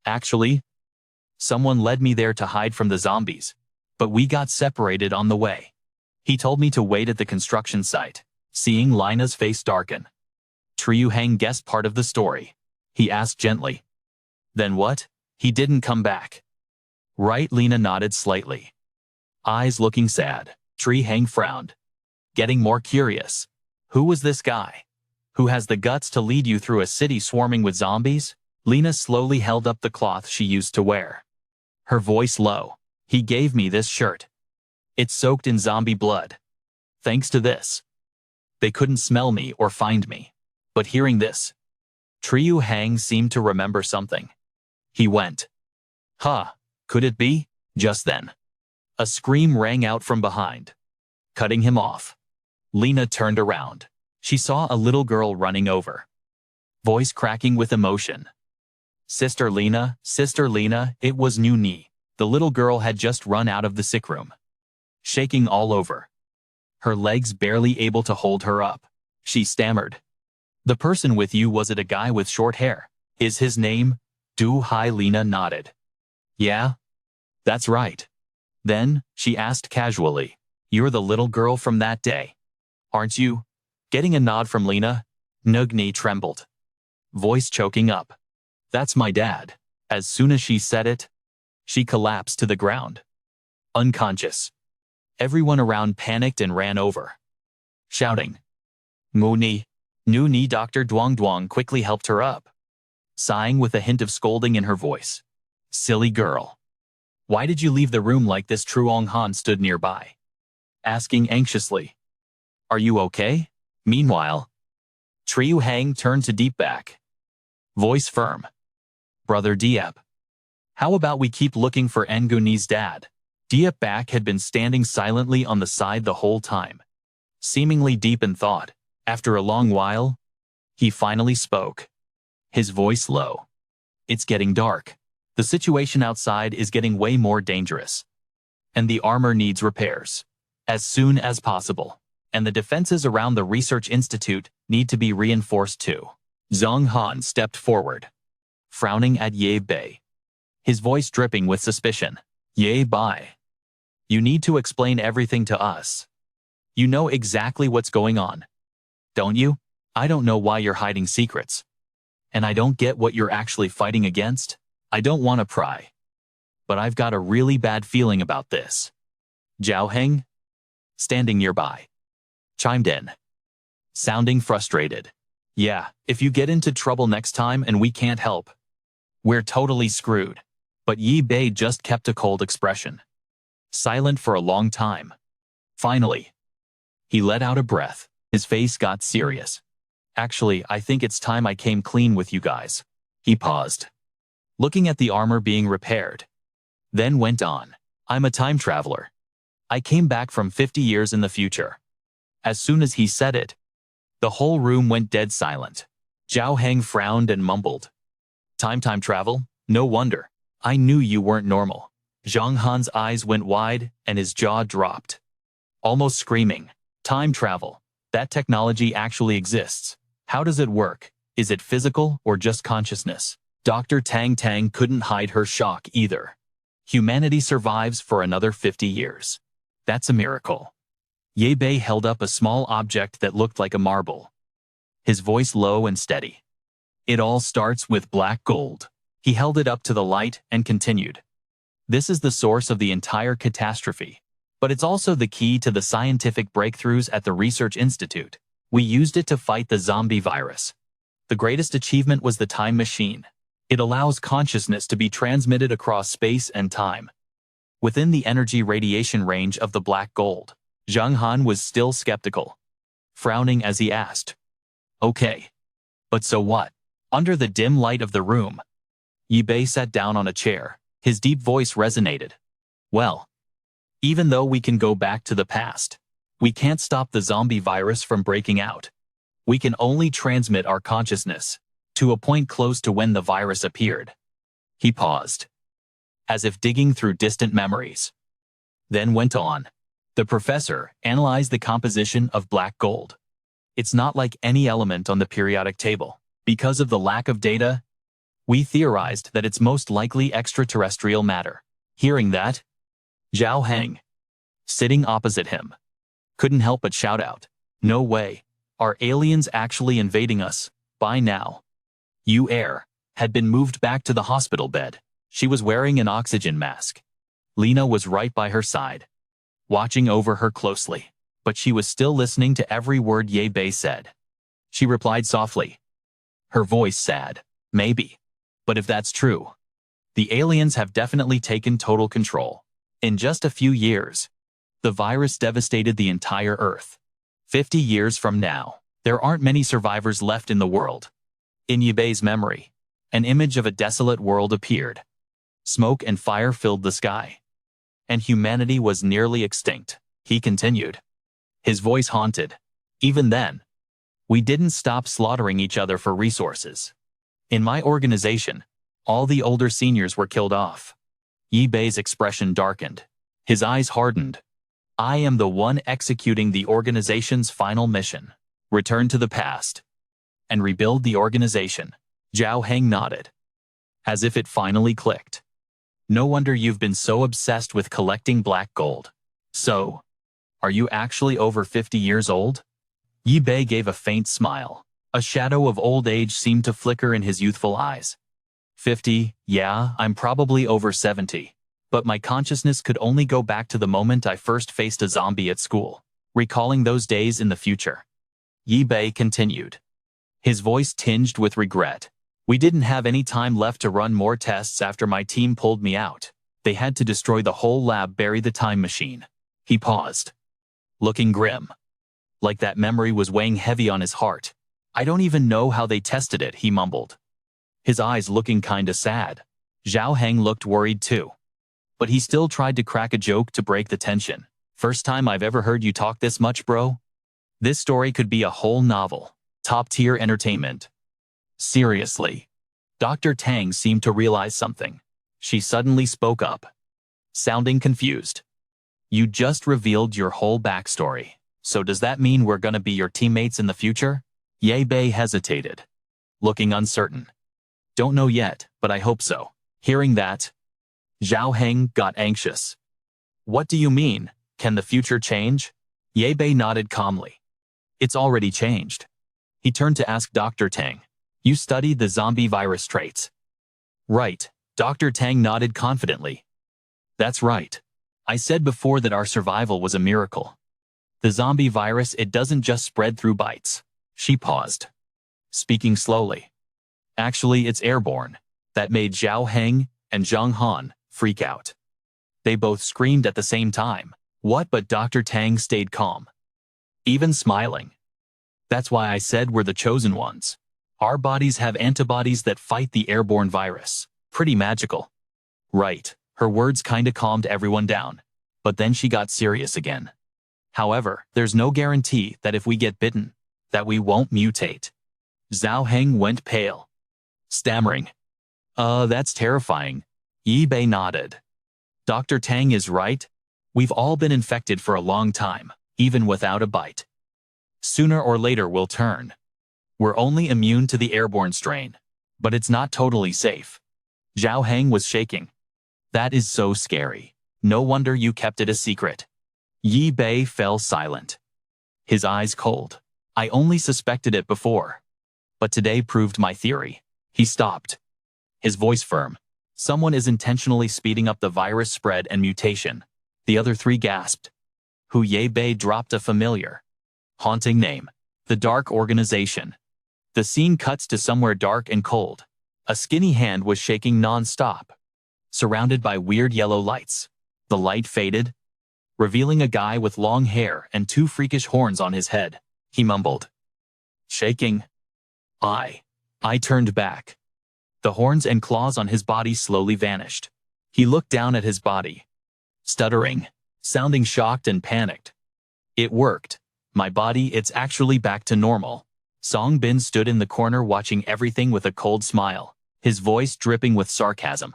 S1: "Actually, someone led me there to hide from the zombies, but we got separated on the way. He told me to wait at the construction site." Seeing Lena's face darken, Triyu Heng guessed part of the story. He asked gently, "Then what? He didn't come back?" Right. Lena nodded slightly, eyes looking sad. Triyu Heng frowned, getting more curious. "Who was this guy? Who has the guts to lead you through a city swarming with zombies?" Lena slowly held up the cloth she used to wear, her voice low. "He gave me this shirt. It's soaked in zombie blood. Thanks to this, they couldn't smell me or find me." But hearing this, Triyu Heng seemed to remember something. He went, "Huh, could it be?" Just then, a scream rang out from behind, cutting him off. Lena turned around. She saw a little girl running over, voice cracking with emotion. Sister Lena, it was New Ni." The little girl had just run out of the sick room, shaking all over, her legs barely able to hold her up. She stammered, "The person with you, was it a guy with short hair? Is his name Du Hai?" Lena nodded. "Yeah, that's right." Then, she asked casually, "You're the little girl from that day, aren't you?" Getting a nod from Lena, Nugni trembled, voice choking up. "That's my dad." As soon as she said it, she collapsed to the ground, unconscious. Everyone around panicked and ran over, shouting, "Mu Ni, Nu Ni!" Dr. Duang Duang quickly helped her up, sighing with a hint of scolding in her voice. "Silly girl. Why did you leave the room like this?" Truong Han stood nearby, asking anxiously, "Are you okay?" Meanwhile, Triyu Heng turned to Deep Back, voice firm, "Brother Diep, how about we keep looking for Nguni's dad?" Diep Back had been standing silently on the side the whole time, seemingly deep in thought. After a long while, he finally spoke, his voice low. "It's getting dark. The situation outside is getting way more dangerous, and the armor needs repairs as soon as possible. And the defenses around the research institute need to be reinforced too." Zhang Han stepped forward, frowning at Ye Bei, his voice dripping with suspicion. "Ye Bei, you need to explain everything to us. You know exactly what's going on, don't you? I don't know why you're hiding secrets. And I don't get what you're actually fighting against. I don't want to pry, but I've got a really bad feeling about this." Zhao Heng, standing nearby, chimed in, sounding frustrated. "Yeah, if you get into trouble next time and we can't help, we're totally screwed." But Yi Bei just kept a cold expression, silent for a long time. Finally, he let out a breath. His face got serious. "Actually, I think it's time I came clean with you guys." He paused, looking at the armor being repaired, then went on, "I'm a time traveler. I came back from 50 years in the future." As soon as he said it, the whole room went dead silent. Zhao Heng frowned and mumbled, Time travel? No wonder. I knew you weren't normal." Zhang Han's eyes went wide and his jaw dropped, almost screaming, "Time travel? That technology actually exists. How does it work? Is it physical or just consciousness?" Dr. Tang Tang couldn't hide her shock either. "Humanity survives for another 50 years. That's a miracle." Ye Bei held up a small object that looked like a marble, his voice low and steady. "It all starts with black gold." He held it up to the light and continued, "This is the source of the entire catastrophe, but it's also the key to the scientific breakthroughs at the Research Institute. We used it to fight the zombie virus. The greatest achievement was the time machine. It allows consciousness to be transmitted across space and time, within the energy radiation range of the black gold." Zhang Han was still skeptical. frowning as he asked, "Okay. But so what?" Under the dim light of the room, Yi Bei sat down on a chair. His deep voice resonated. "Well, even though we can go back to the past, we can't stop the zombie virus from breaking out. We can only transmit our consciousness to a point close to when the virus appeared." He paused, as if digging through distant memories. Then went on. "The professor analyzed the composition of black gold. It's not like any element on the periodic table. Because of the lack of data, we theorized that it's most likely extraterrestrial matter." Hearing that, Zhang Heng, sitting opposite him, couldn't help but shout out, "No way. Are aliens actually invading us?" By now, Yu Er had been moved back to the hospital bed. She was wearing an oxygen mask. Lena was right by her side, watching over her closely, but she was still listening to every word Ye Bei said. She replied softly, her voice sad, "Maybe. But if that's true, the aliens have definitely taken total control. In just a few years, the virus devastated the entire Earth. 50 years from now, there aren't many survivors left in the world." In Ye Bei's memory, an image of a desolate world appeared. Smoke and fire filled the sky, and humanity was nearly extinct. He continued, his voice haunted. "Even then, we didn't stop slaughtering each other for resources. In my organization, all the older seniors were killed off." Yi Bei's expression darkened. His eyes hardened. "I am the one executing the organization's final mission. Return to the past and rebuild the organization." Zhang Heng nodded, as if it finally clicked. "No wonder you've been so obsessed with collecting black gold. So, are you actually over 50 years old?" Yi Bei gave a faint smile. A shadow of old age seemed to flicker in his youthful eyes. 50, yeah, I'm probably over 70. But my consciousness could only go back to the moment I first faced a zombie at school, recalling those days in the future." Yi Bei continued, his voice tinged with regret. "We didn't have any time left to run more tests after my team pulled me out. They had to destroy the whole lab, bury the time machine." He paused, looking grim, like that memory was weighing heavy on his heart. "I don't even know how they tested it," he mumbled, his eyes looking kinda sad. Zhang Heng looked worried too, but he still tried to crack a joke to break the tension. "First time I've ever heard you talk this much, bro. This story could be a whole novel. Top-tier entertainment." "Seriously." Dr. Tang seemed to realize something. She suddenly spoke up, sounding confused. "You just revealed your whole backstory. So does that mean we're gonna be your teammates in the future?" Ye Bei hesitated, looking uncertain. "Don't know yet, but I hope so." Hearing that, Zhang Heng got anxious. "What do you mean? Can the future change?" Ye Bei nodded calmly. "It's already changed." He turned to ask Dr. Tang, "You studied the zombie virus traits?" "Right." Dr. Tang nodded confidently. "That's right. I said before that our survival was a miracle. The zombie virus, it doesn't just spread through bites." She paused, speaking slowly. "Actually, it's airborne." That made Zhang Heng and Zhang Han freak out. They both screamed at the same time. "What?" But Dr. Tang stayed calm, even smiling. "That's why I said we're the chosen ones. Our bodies have antibodies that fight the airborne virus. Pretty magical." "Right." Her words kinda calmed everyone down, but then she got serious again. "However, there's no guarantee that if we get bitten, that we won't mutate." Zhang Heng went pale, stammering, That's terrifying." Yi Bei nodded. "Dr. Tang is right. We've all been infected for a long time, even without a bite. Sooner or later we'll turn. We're only immune to the airborne strain, but it's not totally safe." Zhang Heng was shaking. "That is so scary. No wonder you kept it a secret." Yi Bei fell silent, his eyes cold. "I only suspected it before, but today proved my theory." He stopped, his voice firm. "Someone is intentionally speeding up the virus spread and mutation." The other three gasped. Hu Ye Bei dropped a familiar, haunting name. The Dark Organization. The scene cuts to somewhere dark and cold. A skinny hand was shaking non-stop, surrounded by weird yellow lights. The light faded, revealing a guy with long hair and two freakish horns on his head. he mumbled. Shaking. I turned back. The horns and claws on his body slowly vanished. He looked down at his body, stuttering, sounding shocked and panicked. It worked. My body, it's actually back to normal. Song Bin stood in the corner watching everything with a cold smile, his voice dripping with sarcasm.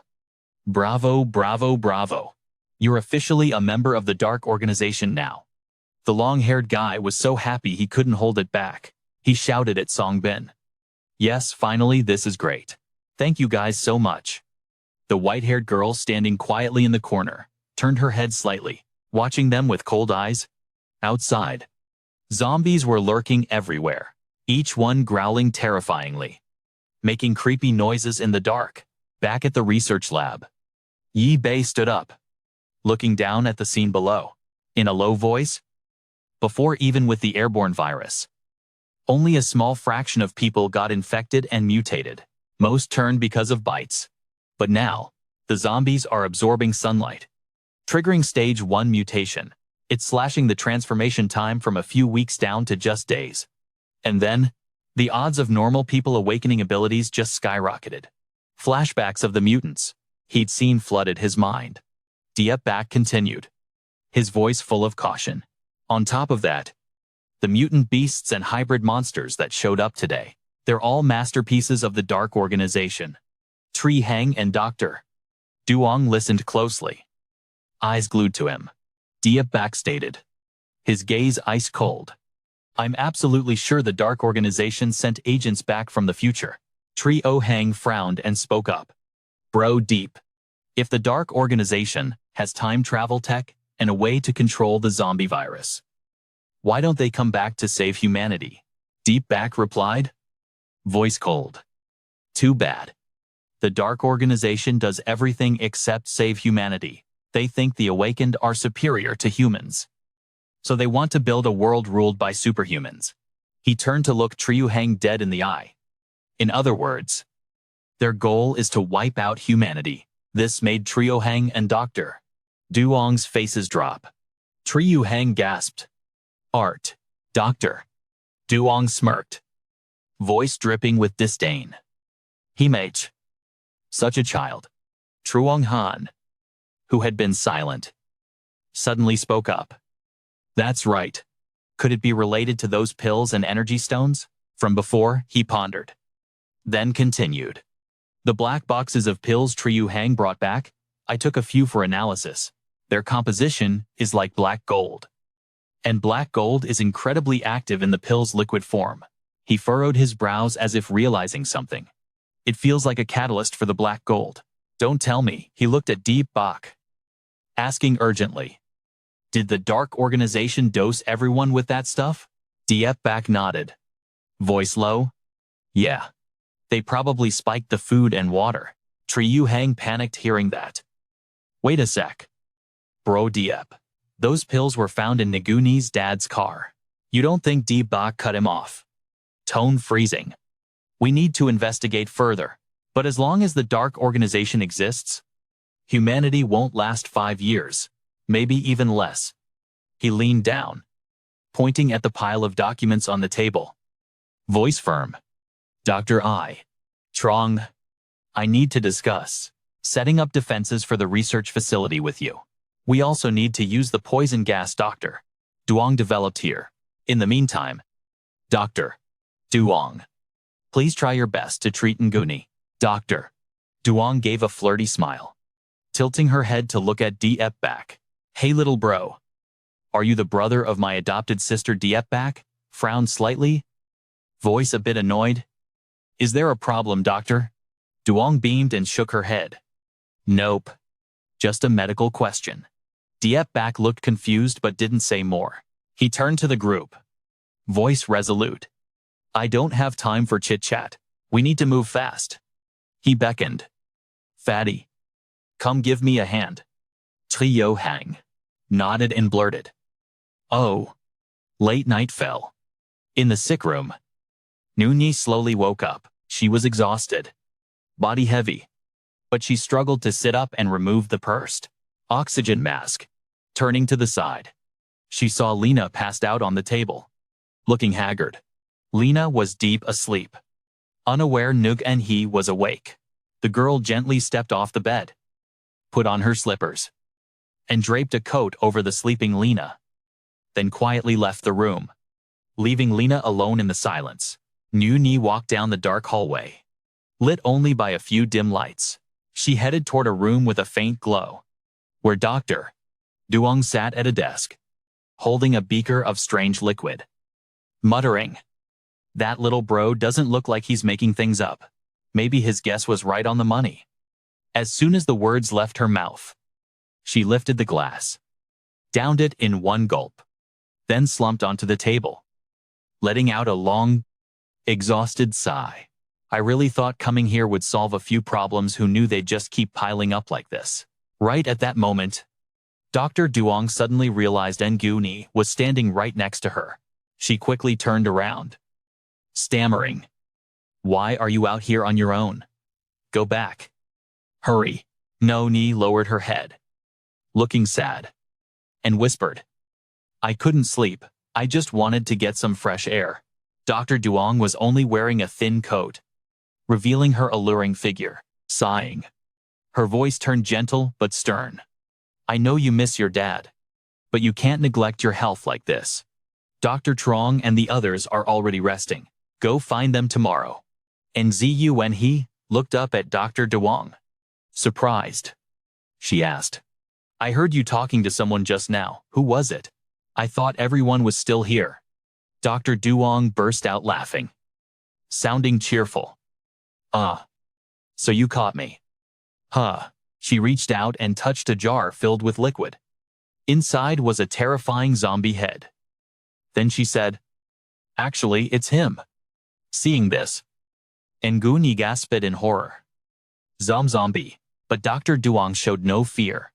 S1: Bravo, bravo, bravo. You're officially a member of the Dark Organization now. The long-haired guy was so happy he couldn't hold it back. He shouted at Song Bin. Yes, finally, this is great. Thank you guys so much. The white-haired girl standing quietly in the corner turned her head slightly, watching them with cold eyes. Outside, zombies were lurking everywhere, each one growling terrifyingly, making creepy noises in the dark. Back at the research lab, Yi Bei stood up, looking down at the scene below, in a low voice. Before, even with the airborne virus, only a small fraction of people got infected and mutated. Most turned because of bites. But now, the zombies are absorbing sunlight, triggering stage 1 mutation. It's slashing the transformation time from a few weeks down to just days. And then, the odds of normal people awakening abilities just skyrocketed. Flashbacks of the mutants he'd seen flooded his mind. Diep Bak continued, his voice full of caution. On top of that, the mutant beasts and hybrid monsters that showed up today, they're all masterpieces of the Dark Organization. Zhang Heng and Dr. Duong listened closely, eyes glued to him. Diep Bak stated, his gaze ice cold. I'm absolutely sure the Dark Organization sent agents back from the future. Trio Heng frowned and spoke up. Bro Deep. If the Dark Organization has time travel tech and a way to control the zombie virus, why don't they come back to save humanity? Diep Bak replied, voice cold. Too bad. The Dark Organization does everything except save humanity. They think the awakened are superior to humans, so they want to build a world ruled by superhumans. He turned to look Trio Heng dead in the eye. In other words, their goal is to wipe out humanity. This made Trio Heng and Dr. Duong's faces drop. Trio Heng gasped. Art. Dr. Duong smirked, voice dripping with disdain. Himage. Such a child. Truong Han, who had been silent, suddenly spoke up. That's right. Could it be related to those pills and energy stones? From before, he pondered. Then continued. The black boxes of pills Trio Heng brought back, I took a few for analysis. Their composition is like black gold. And black gold is incredibly active in the pill's liquid form. He furrowed his brows as if realizing something. It feels like a catalyst for the black gold. Don't tell me. He looked at Diep Bak, asking urgently. Did the Dark Organization dose everyone with that stuff? Diep Bak nodded, voice low. Yeah. They probably spiked the food and water. Trio Heng panicked hearing that. Wait a sec. Bro Diep. Those pills were found in Naguni's dad's car. You don't think Diep Bak cut him off? Tone freezing. We need to investigate further. But as long as the Dark Organization exists, humanity won't last 5 years, maybe even less. He leaned down, pointing at the pile of documents on the table. Voice firm. Dr. Trong, I need to discuss setting up defenses for the research facility with you. We also need to use the poison gas Dr. Duong developed here. In the meantime, Dr. Duong, please try your best to treat Nguni. Dr. Duong gave a flirty smile, tilting her head to look at Diep Bak. Hey little bro. Are you the brother of my adopted sister Diep Bak? Frowned slightly, voice a bit annoyed. Is there a problem, doctor? Duong beamed and shook her head. Nope. Just a medical question. Diep Bak looked confused but didn't say more. He turned to the group, voice resolute. I don't have time for chit-chat. We need to move fast. He beckoned. Fatty, come give me a hand. Trio Heng nodded and blurted. Oh. Late night fell. In the sick room, Nuni slowly woke up. She was exhausted, body heavy, but she struggled to sit up and remove the pursed oxygen mask. Turning to the side, she saw Lena passed out on the table. looking haggard. Lena was deep asleep. Unaware Nug and he was awake. The girl gently stepped off the bed, put on her slippers, and draped a coat over the sleeping Lena, then quietly left the room, leaving Lena alone in the silence. Nu Ni walked down the dark hallway, lit only by a few dim lights. She headed toward a room with a faint glow, where Dr. Duong sat at a desk, holding a beaker of strange liquid, muttering, "That little bro doesn't look like he's making things up. Maybe his guess was right on the money." As soon as the words left her mouth, she lifted the glass, downed it in one gulp, then slumped onto the table, letting out a long, exhausted sigh. I really thought coming here would solve a few problems. Who knew they'd just keep piling up like this? Right at that moment, Dr. Duong suddenly realized Ngu Ni was standing right next to her. She quickly turned around, stammering, "Why are you out here on your own? Go back. Hurry." No Ni lowered her head, looking sad, and whispered, "I couldn't sleep. I just wanted to get some fresh air." Dr. Duong was only wearing a thin coat, revealing her alluring figure. Sighing, her voice turned gentle but stern. "I know you miss your dad, but you can't neglect your health like this. Dr. Trong and the others are already resting. Go find them tomorrow." And Ziyu, when he looked up at Dr. Duong, surprised, she asked, "I heard you talking to someone just now. Who was it? I thought everyone was still here." Dr. Duong burst out laughing, sounding cheerful. So you caught me. Huh." She reached out and touched a jar filled with liquid. Inside was a terrifying zombie head. Then she said, "Actually, it's him." Seeing this, Ngu Ni gasped in horror. Zombie. But Dr. Duong showed no fear.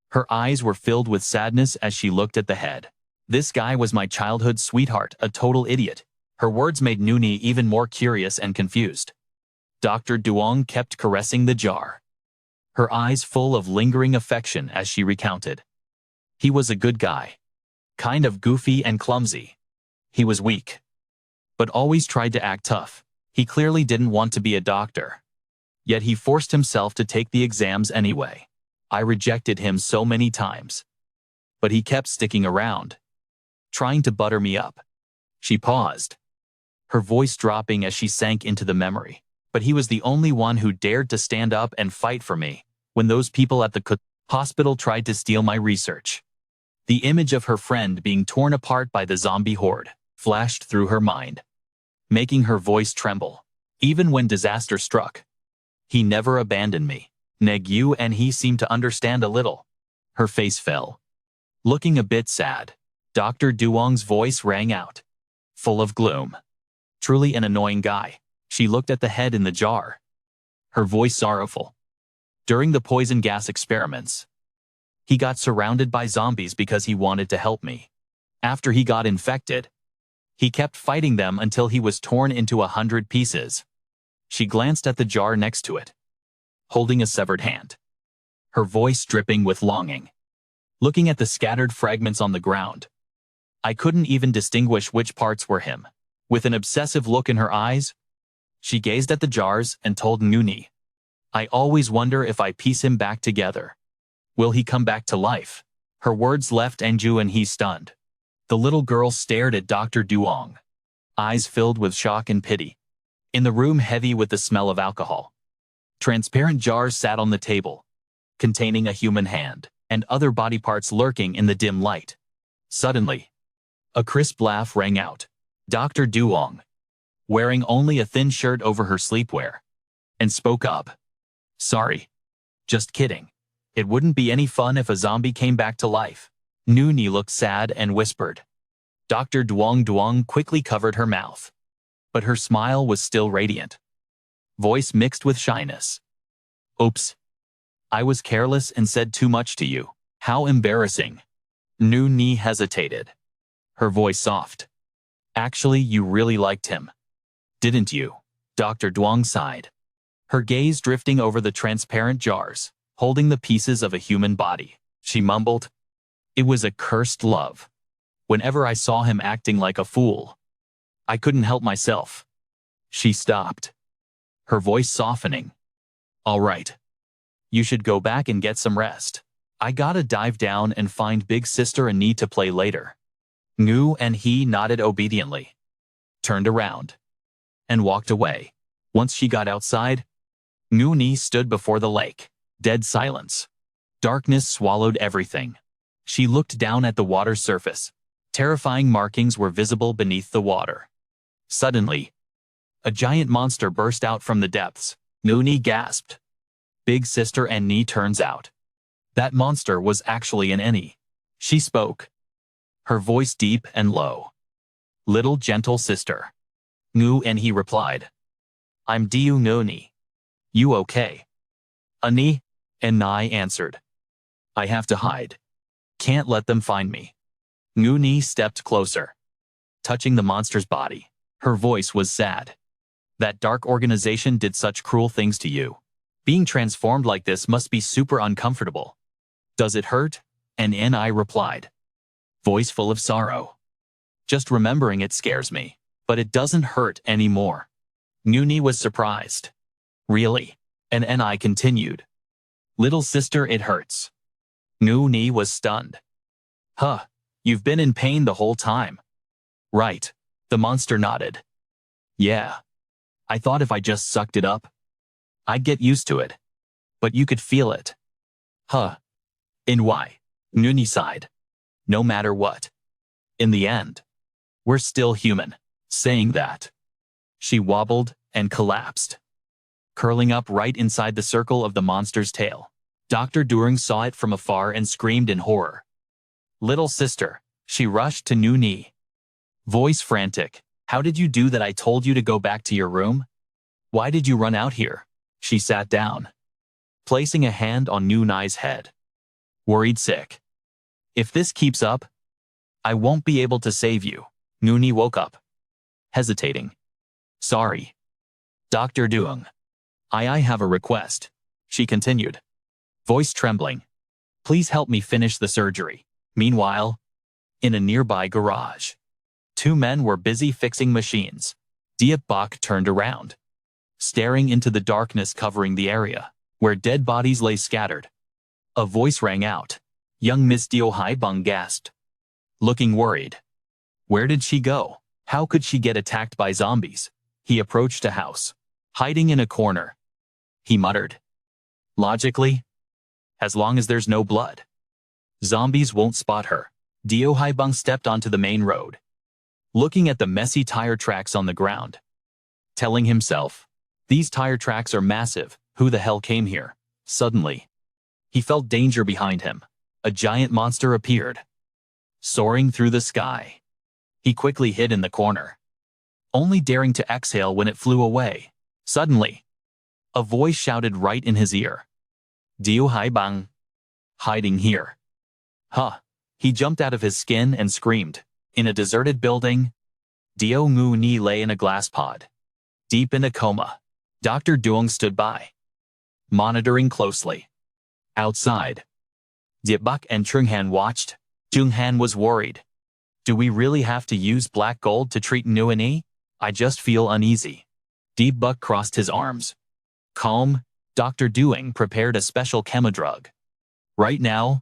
S1: Her eyes were filled with sadness as she looked at the head. "This guy was my childhood sweetheart, a total idiot." Her words made Nu Ni even more curious and confused. Dr. Duong kept caressing the jar, her eyes full of lingering affection as she recounted. "He was a good guy. Kind of goofy and clumsy. He was weak, but always tried to act tough. He clearly didn't want to be a doctor, yet he forced himself to take the exams anyway. I rejected him so many times, but he kept sticking around, trying to butter me up." She paused, her voice dropping as she sank into the memory. "But he was the only one who dared to stand up and fight for me when those people at the hospital tried to steal my research." The image of her friend being torn apart by the zombie horde flashed through her mind, making her voice tremble. "Even when disaster struck, he never abandoned me." Negu and he seemed to understand a little. Her face fell, looking a bit sad. Dr. Duong's voice rang out, full of gloom. "Truly an annoying guy." She looked at the head in the jar, her voice sorrowful. "During the poison gas experiments, he got surrounded by zombies because he wanted to help me. After he got infected, he kept fighting them until he was torn into 100 pieces." She glanced at the jar next to it, holding a severed hand, her voice dripping with longing. Looking at the scattered fragments on the ground, I couldn't even distinguish which parts were him. With an obsessive look in her eyes, she gazed at the jars and told Nu Ni, "I always wonder if I piece him back together. Will he come back to life?" Her words left Anju and he stunned. The little girl stared at Dr. Duong, eyes filled with shock and pity. In the room heavy with the smell of alcohol, transparent jars sat on the table, containing a human hand and other body parts lurking in the dim light. Suddenly, a crisp laugh rang out. Dr. Duong, wearing only a thin shirt over her sleepwear, and spoke up. "Sorry. Just kidding. It wouldn't be any fun if a zombie came back to life." Nu Ni looked sad and whispered. Dr. Duong quickly covered her mouth, but her smile was still radiant, voice mixed with shyness. "Oops. I was careless and said too much to you. How embarrassing." Nu Ni hesitated, her voice soft. "Actually, you really liked him, didn't you?" Dr. Duong sighed, her gaze drifting over the transparent jars, holding the pieces of a human body. She mumbled, "It was a cursed love. Whenever I saw him acting like a fool, I couldn't help myself. She stopped, her voice softening. All right. You should go back and get some rest. I gotta dive down and find big sister and need to play later. Ngu and he nodded obediently, turned around, and walked away. Once she got outside, Ngu Ni stood before the lake. Dead silence. Darkness swallowed everything. She looked down at the water's surface. Terrifying markings were visible beneath the water. Suddenly, a giant monster burst out from the depths. Ngu Ni gasped. Big sister and Ni turns out. That monster was actually an Eni. She spoke, her voice deep and low. Little gentle sister. Ngu and he replied. I'm Diu Ngu Ni. You okay? Ani? And Nai answered. I have to hide. Can't let them find me. Ngu Ni stepped closer, touching the monster's body. Her voice was sad. That dark organization did such cruel things to you. Being transformed like this must be super uncomfortable. Does it hurt? And Ni replied, voice full of sorrow. Just remembering it scares me, but it doesn't hurt anymore. Ngu Ni was surprised. Really? And Ni continued. Little sister, it hurts. Ngu Ni was stunned. Huh, you've been in pain the whole time. Right, the monster nodded. Yeah. I thought if I just sucked it up, I'd get used to it. But you could feel it. Huh. And why? Ngu Ni sighed. No matter what. In the end, we're still human. Saying that, she wobbled and collapsed, curling up right inside the circle of the monster's tail. Dr. During saw it from afar and screamed in horror. Little sister, she rushed to Ngu Ni. Voice frantic. How did you do that? I told you to go back to your room. Why did you run out here? She sat down, placing a hand on Ngu Ni's head. Worried sick. If this keeps up, I won't be able to save you. Ngu Ni woke up, hesitating. Sorry. Dr. Duong. I have a request, she continued, voice trembling. Please help me finish the surgery. Meanwhile, in a nearby garage, two men were busy fixing machines. Diep Bok turned around, staring into the darkness covering the area, where dead bodies lay scattered. A voice rang out. Young Miss Dio Hai Bung gasped, looking worried. Where did she go? How could she get attacked by zombies? He approached a house, hiding in a corner. He muttered. Logically, as long as there's no blood, zombies won't spot her. Dio Hai Bung stepped onto the main road, looking at the messy tire tracks on the ground, telling himself, these tire tracks are massive. Who the hell came here? Suddenly, he felt danger behind him. A giant monster appeared, soaring through the sky. He quickly hid in the corner, only daring to exhale when it flew away. Suddenly, a voice shouted right in his ear. Dio Hai Bang, hiding here. Huh. He jumped out of his skin and screamed. In a deserted building, Dio Ngu Ni lay in a glass pod, deep in a coma. Dr. Duong stood by, monitoring closely. Outside, Diep Bok and Trung Han watched. Trung Han was worried. Do we really have to use black gold to treat Ngu Ni? I just feel uneasy. Diep Bok crossed his arms. Calm, Dr. Duong prepared a special chemodrug. Right now,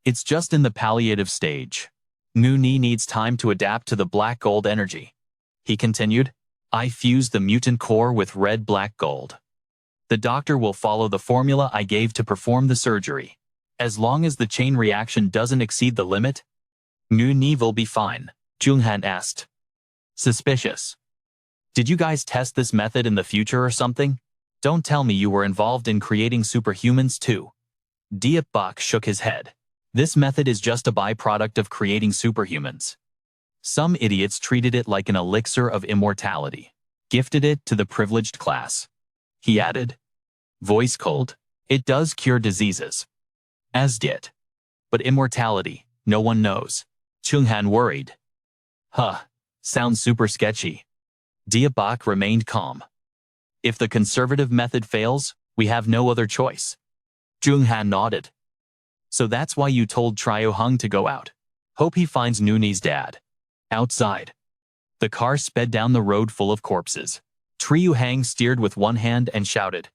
S1: it's just in the palliative stage. Ngu Ni needs time to adapt to the black gold energy. He continued, I fused the mutant core with red-black gold. The doctor will follow the formula I gave to perform the surgery. As long as the chain reaction doesn't exceed the limit, Ngu Ni will be fine. Trung Han asked. Suspicious. Did you guys test this method in the future or something? Don't tell me you were involved in creating superhumans too. Diep Bok shook his head. This method is just a byproduct of creating superhumans. Some idiots treated it like an elixir of immortality, gifted it to the privileged class. He added, voice cold, it does cure diseases. As did. But immortality, no one knows. Trung Han worried. Huh, sounds super sketchy. Diep Bok remained calm. If the conservative method fails, we have no other choice. Trung Han nodded. So that's why you told Trio Hung to go out. Hope he finds Ngu Ni's dad. Outside, The car sped down the road full of corpses. Zhang Heng steered with one hand and shouted,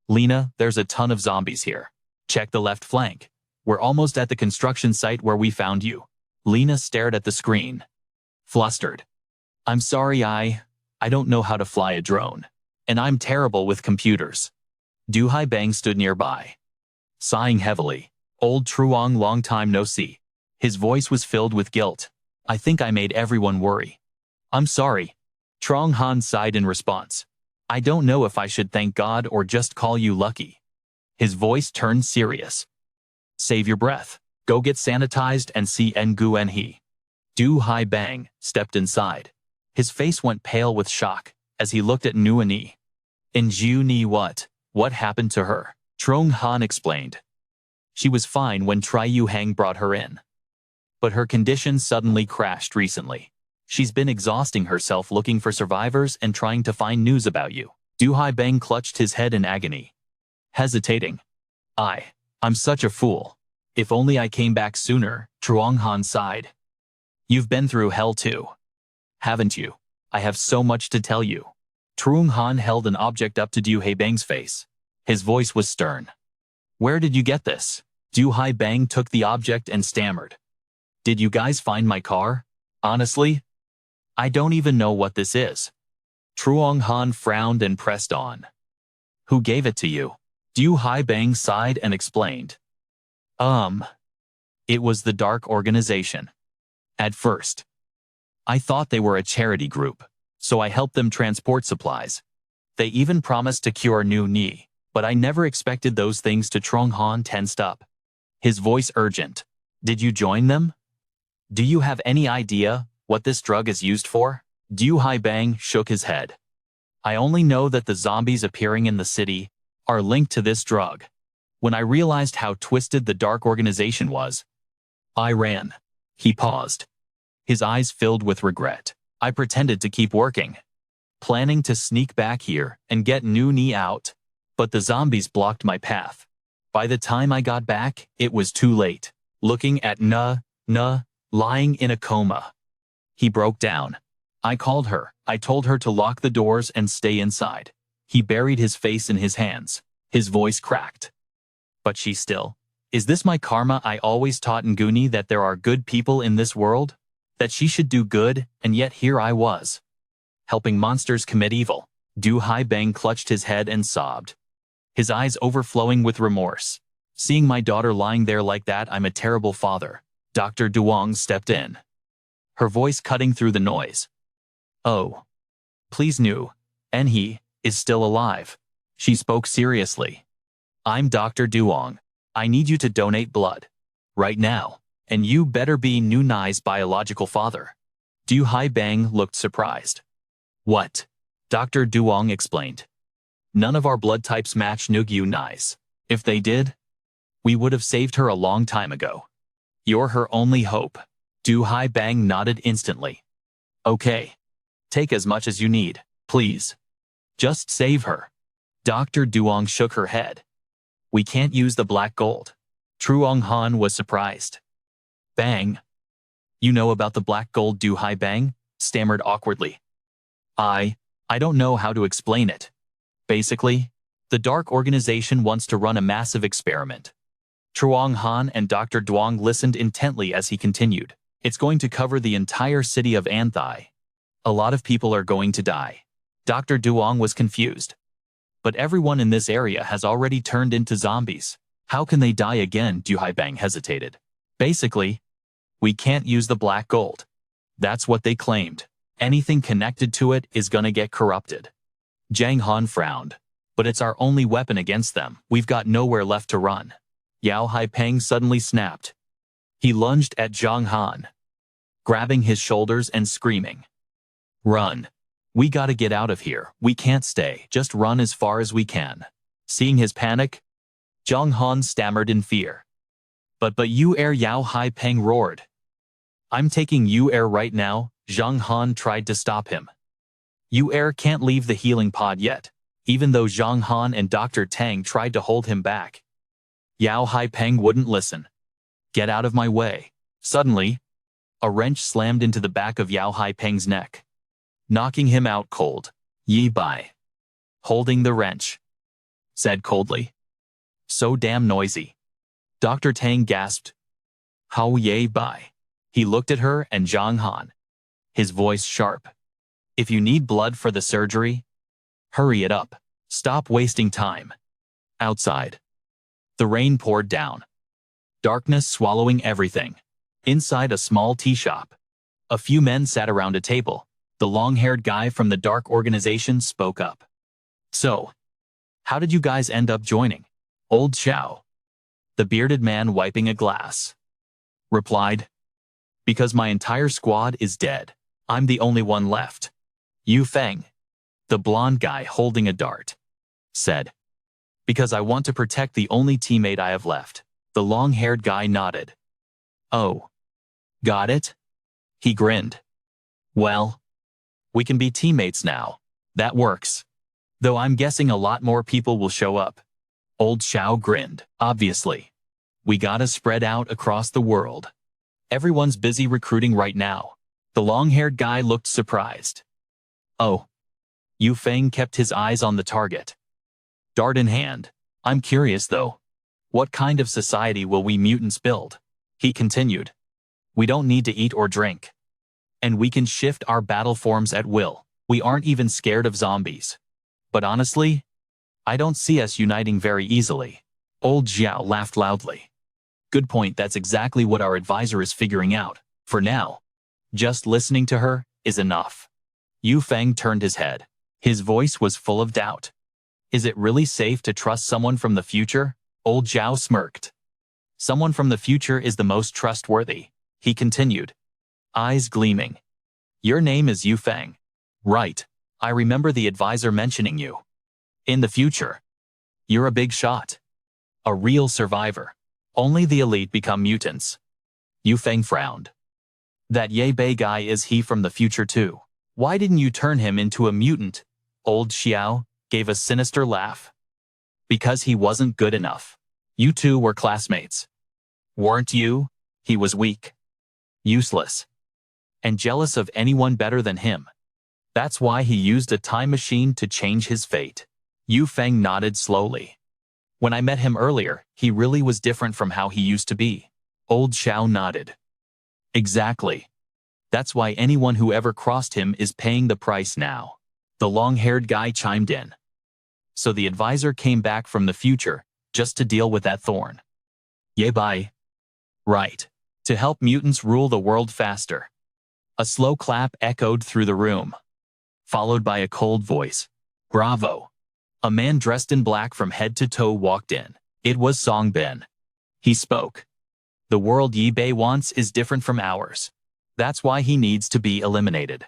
S1: "Lena, there's a ton of zombies here. Check the left flank. We're almost at the construction site where we found you." Lena stared at the screen, flustered. "I'm sorry, I don't know how to fly a drone. And I'm terrible with computers." Du Haibang stood nearby, sighing heavily. "Old Truong, long time no see." His voice was filled with guilt. "I think I made everyone worry." "I'm sorry." Trong Han sighed in response. "I don't know if I should thank God or just call you lucky." His voice turned serious. "Save your breath. Go get sanitized and see Ngu and he." Du Haibang stepped inside. His face went pale with shock as he looked at Nu and Yi. "Ngu Ni what? What happened to her?" Trong Han explained. "She was fine when Zhang Heng brought her in. But her condition suddenly crashed recently. She's been exhausting herself looking for survivors and trying to find news about you." Du Haibang clutched his head in agony, hesitating. I'm such a fool. If only I came back sooner." Truong Han sighed. "You've been through hell too, haven't you? I have so much to tell you." Truong Han held an object up to Du Haibang's face. His voice was stern. "Where did you get this?" Du Haibang took the object and stammered. "Did you guys find my car? Honestly, I don't even know what this is." Truong Han frowned and pressed on. "Who gave it to you?" Du Haibang sighed and explained. It was the Dark Organization. At first, I thought they were a charity group, so I helped them transport supplies. They even promised to cure Nu Ni, but I never expected those things to." Trong Han tensed up, his voice urgent. "Did you join them? Do you have any idea what this drug is used for?" Du Haibang shook his head. "I only know that the zombies appearing in the city are linked to this drug. When I realized how twisted the Dark Organization was, I ran." He paused, his eyes filled with regret. "I pretended to keep working, planning to sneak back here and get Nu Ni out, but the zombies blocked my path. By the time I got back, it was too late." Looking at Na lying in a coma, he broke down. "I called her. I told her to lock the doors and stay inside." He buried his face in his hands, his voice cracked. "But she still. Is this my karma? I always taught Nguni that there are good people in this world, that she should do good, and yet here I was, helping monsters commit evil." Du Haibang clutched his head and sobbed, his eyes overflowing with remorse. "Seeing my daughter lying there like that, I'm a terrible father." Dr. Duong stepped in, her voice cutting through the noise. "Oh, please Nu, and he is still alive." She spoke seriously. "I'm Dr. Duong. I need you to donate blood. Right now. And you better be Nu Nai's biological father." Du Haibang looked surprised. "What?" Dr. Duong explained. "None of our blood types match Nu Nai's. If they did, we would have saved her a long time ago. You're her only hope." Du Haibang nodded instantly. "Okay. Take as much as you need, please. Just save her." Dr. Duong shook her head. "We can't use the black gold." Truong Han was surprised. "Bang. You know about the black gold?" Du Haibang stammered awkwardly. I don't know how to explain it. Basically, the Dark Organization wants to run a massive experiment." Truong Han and Dr. Duong listened intently as he continued. "It's going to cover the entire city of Anthai. A lot of people are going to die." Dr. Duong was confused. "But everyone in this area has already turned into zombies. How can they die again?" Du Haibang hesitated. "Basically, we can't use the black gold. That's what they claimed. Anything connected to it is gonna get corrupted." Zhang Han frowned. "But it's our only weapon against them. We've got nowhere left to run." Yao Haipeng suddenly snapped. He lunged at Zhang Han, grabbing his shoulders and screaming, "Run! We gotta get out of here. We can't stay. Just run as far as we can." Seeing his panic, Zhang Han stammered in fear. But you air," Yao Haipeng roared. "I'm taking you air right now." Zhang Han tried to stop him. "You air can't leave the healing pod yet," even though Zhang Han and Dr. Tang tried to hold him back. Yao Haipeng wouldn't listen. "Get out of my way." Suddenly, a wrench slammed into the back of Yao Haipeng's neck. knocking him out cold. Yi Bai, holding the wrench, said coldly. So damn noisy. Dr. Tang gasped. How Yi Bai? He looked at her and Zhang Heng, his voice sharp. If you need blood for the surgery, hurry it up. Stop wasting time. Outside, the rain poured down, darkness swallowing everything. Inside a small tea shop, a few men sat around a table. The long-haired guy from the dark organization spoke up. So, how did you guys end up joining? Old Xiao, the bearded man wiping a glass, replied. Because my entire squad is dead. I'm the only one left. Yu Feng, the blonde guy holding a dart, said. Because I want to protect the only teammate I have left. The long-haired guy nodded. Oh. Got it? He grinned. Well, we can be teammates now. That works. Though I'm guessing a lot more people will show up. Old Xiao grinned. Obviously. We gotta spread out across the world. Everyone's busy recruiting right now. The long-haired guy looked surprised. Oh. Yu Feng kept his eyes on the target, dart in hand. I'm curious though. What kind of society will we mutants build? He continued. We don't need to eat or drink. And we can shift our battle forms at will. We aren't even scared of zombies. But honestly, I don't see us uniting very easily. Old Xiao laughed loudly. Good point, that's exactly what our advisor is figuring out. For now, just listening to her is enough. Yu Feng turned his head. His voice was full of doubt. Is it really safe to trust someone from the future? Old Xiao smirked. Someone from the future is the most trustworthy, he continued, eyes gleaming. Your name is Yu Feng. Right. I remember the advisor mentioning you. In the future, you're a big shot. A real survivor. Only the elite become mutants. Yu Feng frowned. That Ye Bei guy, is he from the future too? Why didn't you turn him into a mutant? Old Xiao gave a sinister laugh. Because he wasn't good enough. You two were classmates. Weren't you? He was weak, useless, and jealous of anyone better than him. That's why he used a time machine to change his fate. Yu Feng nodded slowly. When I met him earlier, he really was different from how he used to be. Old Xiao nodded. Exactly. That's why anyone who ever crossed him is paying the price now. The long-haired guy chimed in. So the advisor came back from the future, just to deal with that thorn. Ye Bai. Right. To help mutants rule the world faster. A slow clap echoed through the room, followed by a cold voice. Bravo. A man dressed in black from head to toe walked in. It was Song Bin. He spoke. The world Yi Bei wants is different from ours. That's why he needs to be eliminated.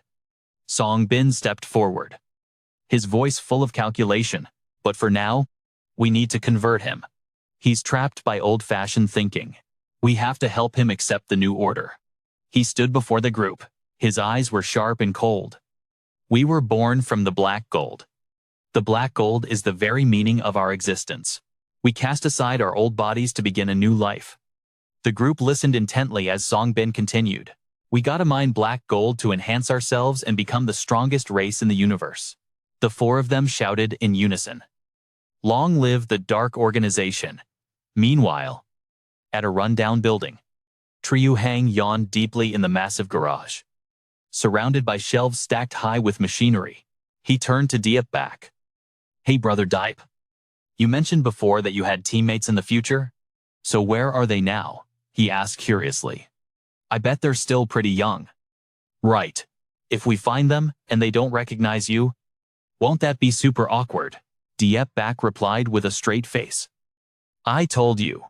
S1: Song Bin stepped forward, his voice full of calculation. But for now, we need to convert him. He's trapped by old-fashioned thinking. We have to help him accept the new order. He stood before the group. His eyes were sharp and cold. We were born from the black gold. The black gold is the very meaning of our existence. We cast aside our old bodies to begin a new life. The group listened intently as Song Bin continued. We gotta mine black gold to enhance ourselves and become the strongest race in the universe. The four of them shouted in unison. Long live the Dark Organization. Meanwhile, at a rundown building, Triu Hang yawned deeply in the massive garage. Surrounded by shelves stacked high with machinery, he turned to Diep back. Hey brother Diep. You mentioned before that you had teammates in the future? So where are they now? He asked curiously. I bet they're still pretty young. Right. If we find them and they don't recognize you, won't that be super awkward? Diep back replied with a straight face. I told you.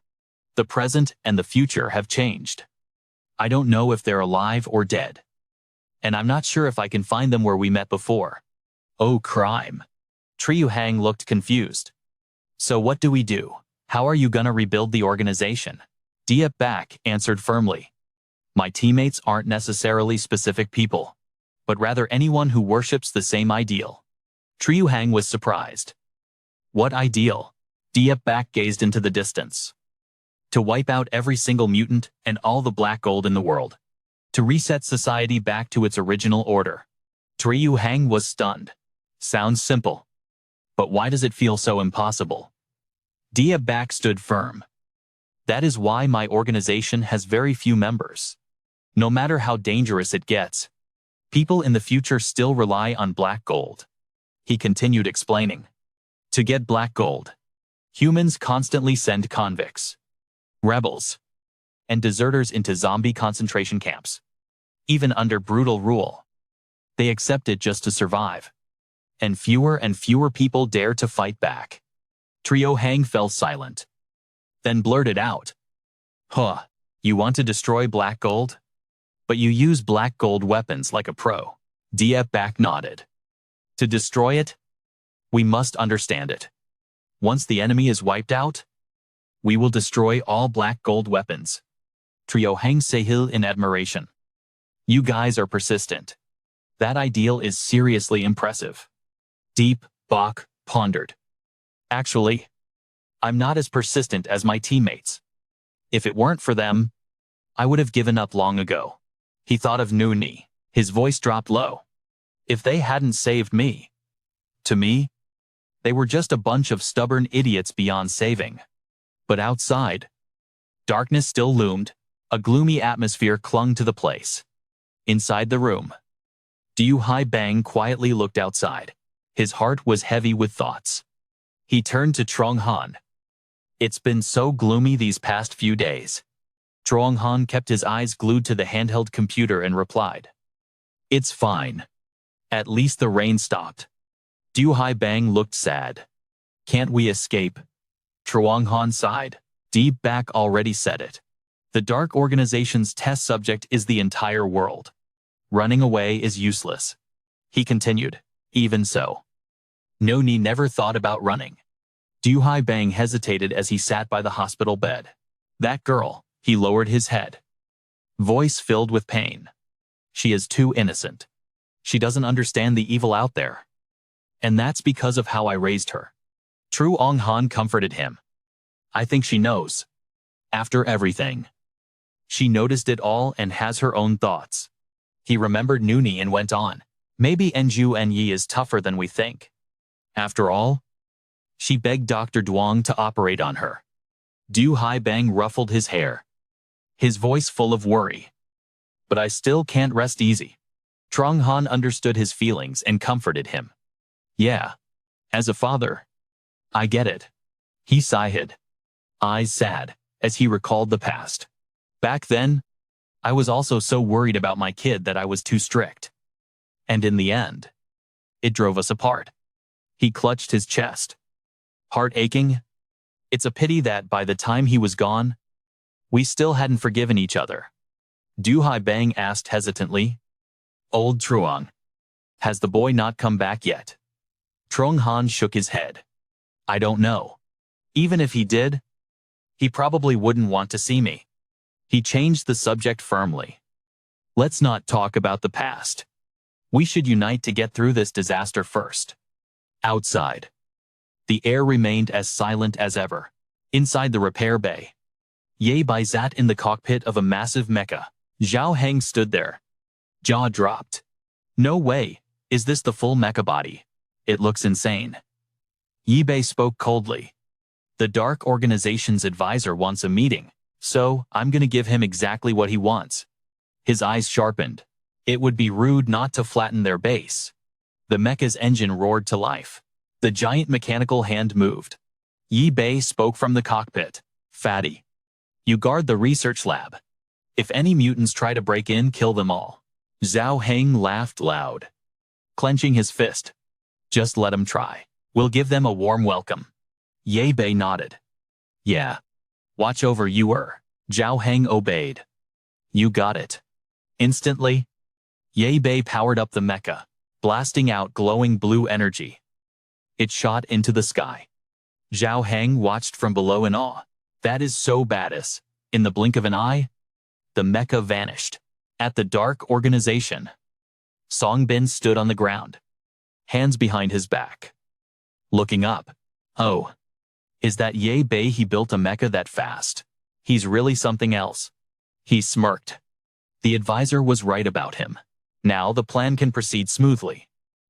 S1: The present and the future have changed. I don't know if they're alive or dead. And I'm not sure if I can find them where we met before. Oh crime. Triu Hang looked confused. So what do we do? How are you gonna rebuild the organization? Diep back answered firmly. My teammates aren't necessarily specific people, but rather anyone who worships the same ideal. Triu Hang was surprised. What ideal? Diep back gazed into the distance. To wipe out every single mutant and all the black gold in the world. To reset society back to its original order. Zhang Heng was stunned. Sounds simple. But why does it feel so impossible? Dia back stood firm. That is why my organization has very few members. No matter how dangerous it gets, people in the future still rely on black gold. He continued explaining. To get black gold, humans constantly send convicts, rebels, and deserters into zombie concentration camps. Even under brutal rule, they accept it just to survive. And fewer people dare to fight back. Zhang Heng fell silent, then blurted out. Huh, you want to destroy black gold? But you use black gold weapons like a pro. Dia back nodded. To destroy it, we must understand it. Once the enemy is wiped out, we will destroy all black gold weapons. Zhang Heng said in admiration. You guys are persistent. That ideal is seriously impressive. Deep Bach pondered. Actually, I'm not as persistent as my teammates. If it weren't for them, I would have given up long ago. He thought of Nuni. His voice dropped low. If they hadn't saved me, to me, they were just a bunch of stubborn idiots beyond saving. But outside, darkness still loomed. A gloomy atmosphere clung to the place. Inside the room, Hai Bang quietly looked outside. His heart was heavy with thoughts. He turned to Trong Han. It's been so gloomy these past few days. Trong Han kept his eyes glued to the handheld computer and replied. It's fine. At least the rain stopped. Hai Bang looked sad. Can't we escape? Trong Han sighed. Deep back already said it. The Dark Organization's test subject is the entire world. Running away is useless. He continued. Even so, Noni never thought about running. Hai Bang hesitated as he sat by the hospital bed. That girl, he lowered his head. Voice filled with pain. She is too innocent. She doesn't understand the evil out there. And that's because of how I raised her. Trong Han comforted him. I think she knows. After everything, she noticed it all and has her own thoughts. He remembered Nuni and went on. Maybe Enju Enyi is tougher than we think. After all, she begged Dr. Duong to operate on her. Hai Bang ruffled his hair, his voice full of worry. But I still can't rest easy. Trong Han understood his feelings and comforted him. Yeah, as a father, I get it. He sighed, eyes sad, as he recalled the past. Back then, I was also so worried about my kid that I was too strict. And in the end, it drove us apart. He clutched his chest. Heart aching. It's a pity that by the time he was gone, we still hadn't forgiven each other. Hai Bang asked hesitantly. Old Truong. Has the boy not come back yet? Trong Han shook his head. I don't know. Even if he did, he probably wouldn't want to see me. He changed the subject firmly. Let's not talk about the past. We should unite to get through this disaster first. Outside, the air remained as silent as ever. Inside the repair bay, Ye Bai sat in the cockpit of a massive mecha. Zhang Heng stood there. Jaw dropped. No way, is this the full mecha body? It looks insane. Ye Bai spoke coldly. The Dark Organization's advisor wants a meeting, so I'm gonna give him exactly what he wants. His eyes sharpened. It would be rude not to flatten their base. The mecha's engine roared to life. The giant mechanical hand moved. Yi Bei spoke from the cockpit. Fatty, you guard the research lab. If any mutants try to break in, kill them all. Zhang Heng laughed loud, clenching his fist. Just let them try. We'll give them a warm welcome. Ye Bei nodded. Yeah. Watch over you. Zhao Heng obeyed. You got it. Instantly, Ye Bei powered up the mecha, blasting out glowing blue energy. It shot into the sky. Zhao Heng watched from below in awe. That is so badass. In the blink of an eye, the mecha vanished. At the Dark Organization, Song Bin stood on the ground, hands behind his back. Looking up. Oh. Is that Ye Bei? He built a mecha that fast. He's really something else. He smirked. The advisor was right about him. Now the plan can proceed smoothly.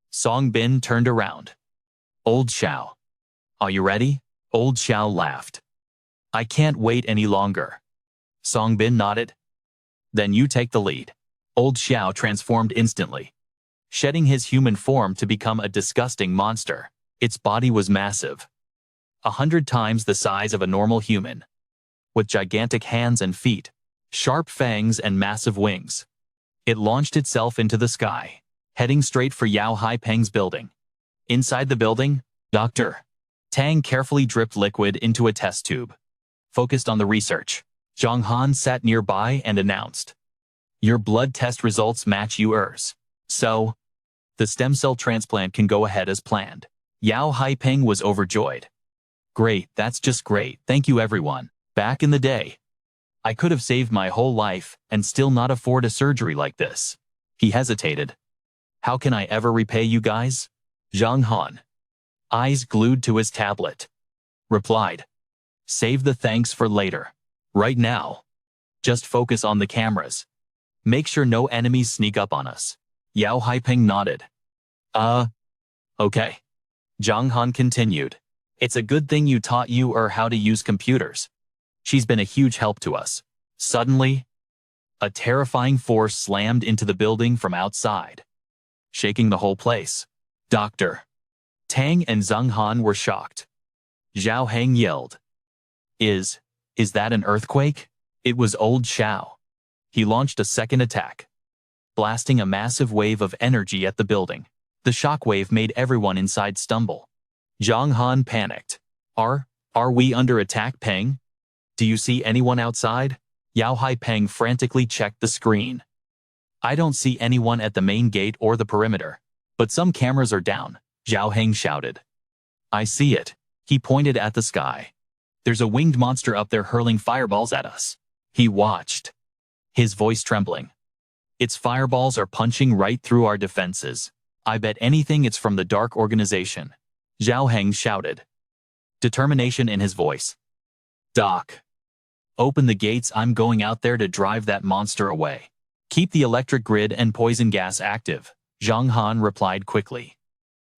S1: Song Bin turned around. Old Xiao. Are you ready? Old Xiao laughed. I can't wait any longer. Song Bin nodded. Then you take the lead. Old Xiao transformed instantly, shedding his human form to become a disgusting monster. Its body was massive, 100 times the size of a normal human, with gigantic hands and feet, sharp fangs and massive wings. It launched itself into the sky, heading straight for Yao Haipeng's building. Inside the building, Dr. Tang carefully dripped liquid into a test tube, focused on the research. Zhang Heng sat nearby and announced, "Your blood test results match yours. So, the stem cell transplant can go ahead as planned." Yao Haipeng was overjoyed. Great, that's just great, thank you everyone. Back in the day, I could have saved my whole life and still not afford a surgery like this. He hesitated. How can I ever repay you guys? Zhang Heng, eyes glued to his tablet, replied, Save the thanks for later. Right now, just focus on the cameras. Make sure no enemies sneak up on us. Yao Haipeng nodded. Okay. Zhang Heng continued. It's a good thing you taught you how to use computers. She's been a huge help to us. Suddenly, a terrifying force slammed into the building from outside, shaking the whole place. Dr. Tang and Zhang Heng were shocked. Zhao Heng yelled, Is that an earthquake? It was old Xiao. He launched a second attack, blasting a massive wave of energy at the building. The shockwave made everyone inside stumble. Zhang Heng panicked. Are we under attack, Peng? Do you see anyone outside? Yao Haipeng frantically checked the screen. I don't see anyone at the main gate or the perimeter, but some cameras are down, Zhao Heng shouted. I see it. He pointed at the sky. There's a winged monster up there hurling fireballs at us. He watched, his voice trembling. Its fireballs are punching right through our defenses. I bet anything it's from the Dark Organization. Zhao Heng shouted, determination in his voice. Doc, open the gates, I'm going out there to drive that monster away. Keep the electric grid and poison gas active, Zhang Heng replied quickly.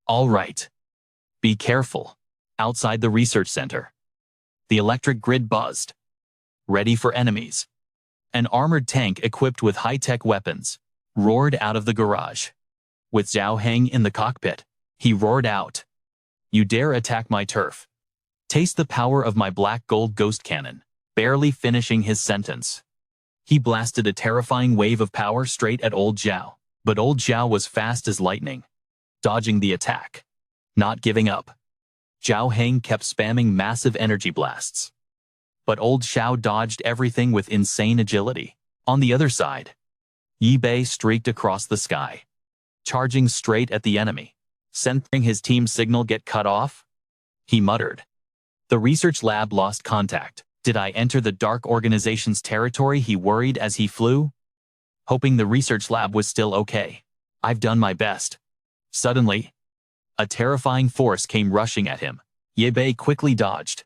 S1: All right. Be careful. Outside the research center, the electric grid buzzed. Ready for enemies. An armored tank equipped with high-tech weapons roared out of the garage. With Zhao Heng in the cockpit, he roared out, You dare attack my turf? Taste the power of my black gold ghost cannon. Barely finishing his sentence, he blasted a terrifying wave of power straight at old Zhao. But old Zhao was fast as lightning, dodging the attack, not giving up. Zhao Heng kept spamming massive energy blasts, but old Xiao dodged everything with insane agility. On the other side, Yi Bei streaked across the sky, charging straight at the enemy. Sensing his team's signal get cut off, he muttered. The research lab lost contact. Did I enter the Dark Organization's territory? He worried as he flew, hoping the research lab was still okay. I've done my best. Suddenly, a terrifying force came rushing at him. Ye Bei quickly dodged,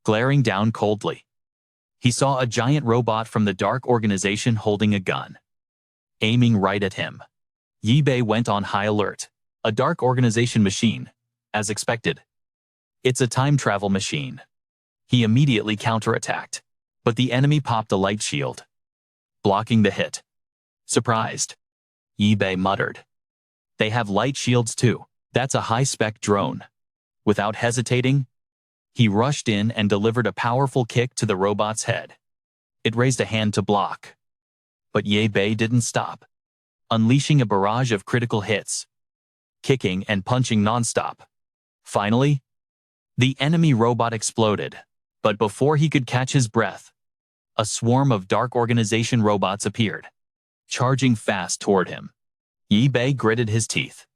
S1: glaring down coldly. He saw a giant robot from the Dark Organization holding a gun, aiming right at him. Yi Bei went on high alert. A Dark Organization machine, as expected. It's a time travel machine. He immediately counterattacked, but the enemy popped a light shield, blocking the hit. Surprised, Yi Bei muttered. They have light shields too. That's a high-spec drone. Without hesitating, he rushed in and delivered a powerful kick to the robot's head. It raised a hand to block, but Ye Bei didn't stop, unleashing a barrage of critical hits, kicking and punching nonstop. Finally, the enemy robot exploded, but before he could catch his breath, a swarm of Dark Organization robots appeared, charging fast toward him. Yi Bei gritted his teeth.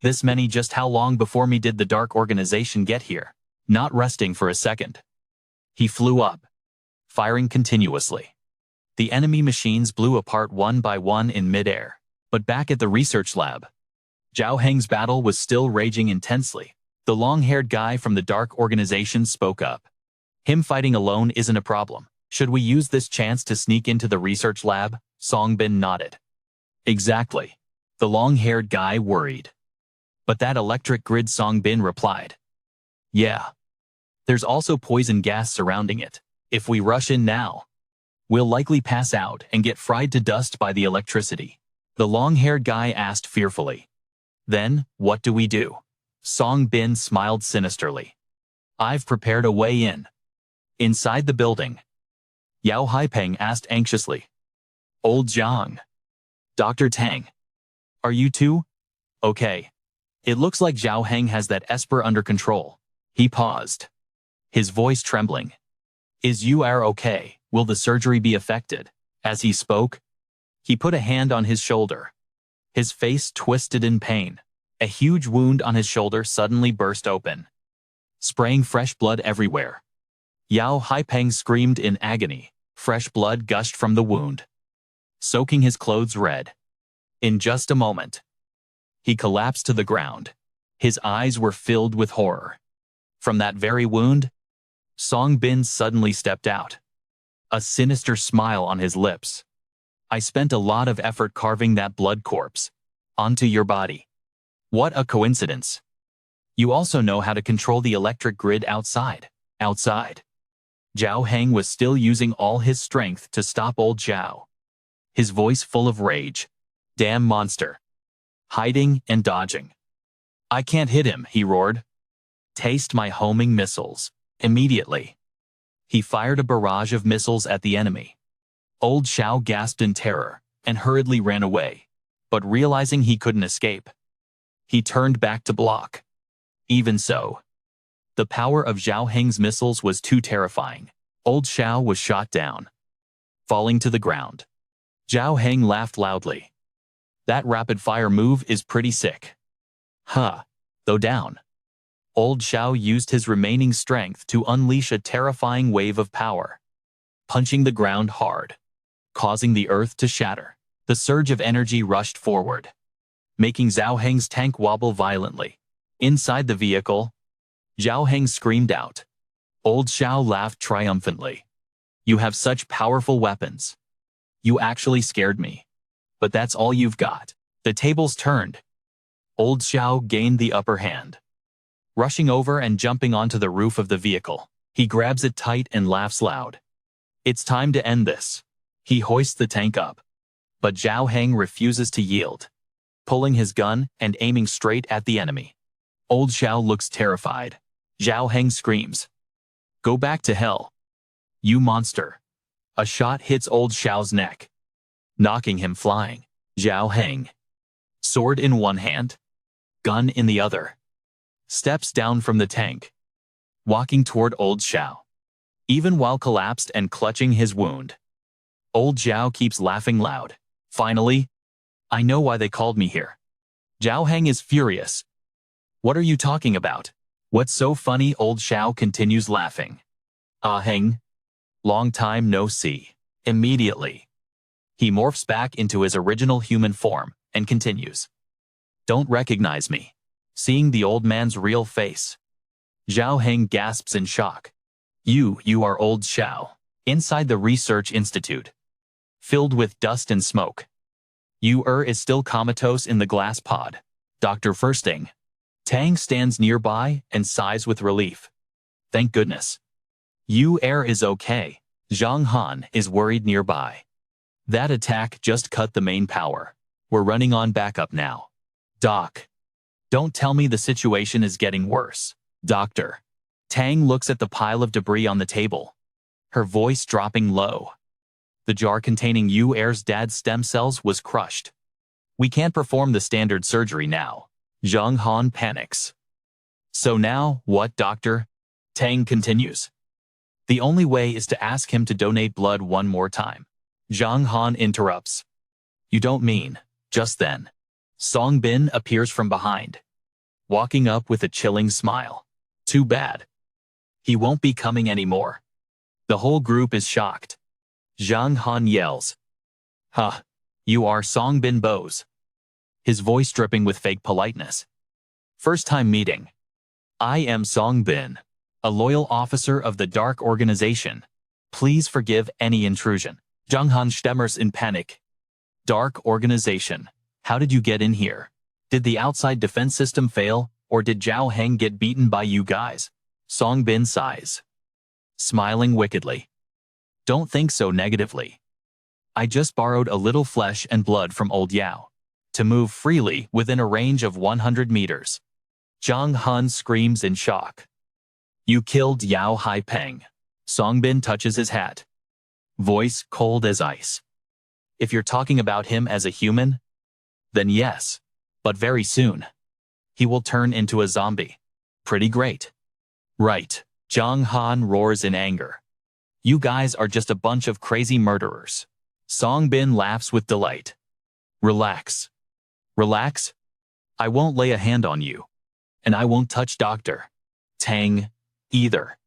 S1: This many, just how long before me did the Dark Organization get here? Not resting for a second, he flew up, firing continuously. The enemy machines blew apart one by one in midair. But back at the research lab, Zhao Heng's battle was still raging intensely. The long-haired guy from the Dark Organization spoke up. Him fighting alone isn't a problem. Should we use this chance to sneak into the research lab? Song Bin nodded. Exactly. The long-haired guy worried. But that electric grid, Song Bin replied. Yeah. There's also poison gas surrounding it. If we rush in now, we'll likely pass out and get fried to dust by the electricity. The long-haired guy asked fearfully. Then, what do we do? Song Bin smiled sinisterly. I've prepared a way in. Inside the building. Yao Haipeng asked anxiously. Old Zhang. Dr. Tang. Are you too? Okay. It looks like Zhang Heng has that Esper under control. He paused. His voice trembling. Is you are okay? Will the surgery be affected? As he spoke, he put a hand on his shoulder. His face twisted in pain. A huge wound on his shoulder suddenly burst open, spraying fresh blood everywhere. Yao Haipeng screamed in agony. Fresh blood gushed from the wound, soaking his clothes red. In just a moment, he collapsed to the ground. His eyes were filled with horror. From that very wound, Song Bin suddenly stepped out, a sinister smile on his lips. I spent a lot of effort carving that blood corpse onto your body. What a coincidence. You also know how to control the electric grid outside. Zhang Heng was still using all his strength to stop old Zhao, his voice full of rage. Damn monster. Hiding and dodging. I can't hit him, he roared. Taste my homing missiles. Immediately, he fired a barrage of missiles at the enemy. Old Zhao gasped in terror and hurriedly ran away, but realizing he couldn't escape, he turned back to block. Even so, the power of Zhang Heng's missiles was too terrifying. Old Zhao was shot down, falling to the ground. Zhang Heng laughed loudly. That rapid-fire move is pretty sick. Huh. Though down. Old Zhao used his remaining strength to unleash a terrifying wave of power, punching the ground hard, causing the earth to shatter. The surge of energy rushed forward, making Zhang Heng's tank wobble violently. Inside the vehicle, Zhang Heng screamed out. Old Zhao laughed triumphantly. You have such powerful weapons. You actually scared me. But that's all you've got. The tables turned. Old Zhao gained the upper hand, rushing over and jumping onto the roof of the vehicle. He grabs it tight and laughs loud. It's time to end this. He hoists the tank up. But Zhang Heng refuses to yield, pulling his gun and aiming straight at the enemy. Old Zhao looks terrified. Zhang Heng screams. Go back to hell. You monster. A shot hits Old Zhao's neck, knocking him flying. Zhang Heng, sword in one hand, gun in the other, steps down from the tank, walking toward Old Zhao. Even while collapsed and clutching his wound, Old Zhao keeps laughing loud. Finally, I know why they called me here. Zhang Heng is furious. What are you talking about? What's so funny? Old Zhao continues laughing. Ah Heng, long time no see. Immediately, he morphs back into his original human form and continues. Don't recognize me. Seeing the old man's real face, Zhang Heng gasps in shock. You are Old Zhao. Inside the research institute, filled with dust and smoke. Is still comatose in the glass pod. Dr. Firsting. Tang stands nearby and sighs with relief. Thank goodness. Is okay. Zhang Han is worried nearby. That attack just cut the main power. We're running on backup now. Doc. Don't tell me the situation is getting worse. Doctor. Tang looks at the pile of debris on the table, her voice dropping low. The jar containing Er's dad's stem cells was crushed. We can't perform the standard surgery now. Zhang Han panics. So now, what, doctor? Tang continues. The only way is to ask him to donate blood one more time. Zhang Han interrupts. You don't mean. Just then, Song Bin appears from behind, walking up with a chilling smile. Too bad. He won't be coming anymore. The whole group is shocked. Zhang Han yells. Huh, you are Song Bin Bose. His voice dripping with fake politeness. First time meeting. I am Song Bin, a loyal officer of the Dark Organization. Please forgive any intrusion. Zhang Han stammers in panic. Dark Organization. How did you get in here? Did the outside defense system fail, or did Zhang Heng get beaten by you guys? Song Bin sighs, smiling wickedly. Don't think so negatively. I just borrowed a little flesh and blood from old Yao to move freely within a range of 100 meters. Zhang Heng screams in shock. You killed Yao Haipeng. Songbin touches his hat. Voice cold as ice. If you're talking about him as a human, then yes, but very soon, he will turn into a zombie. Pretty great. Right, Zhang Han roars in anger. You guys are just a bunch of crazy murderers. Songbin laughs with delight. Relax. Relax? I won't lay a hand on you. And I won't touch Dr. Tang either.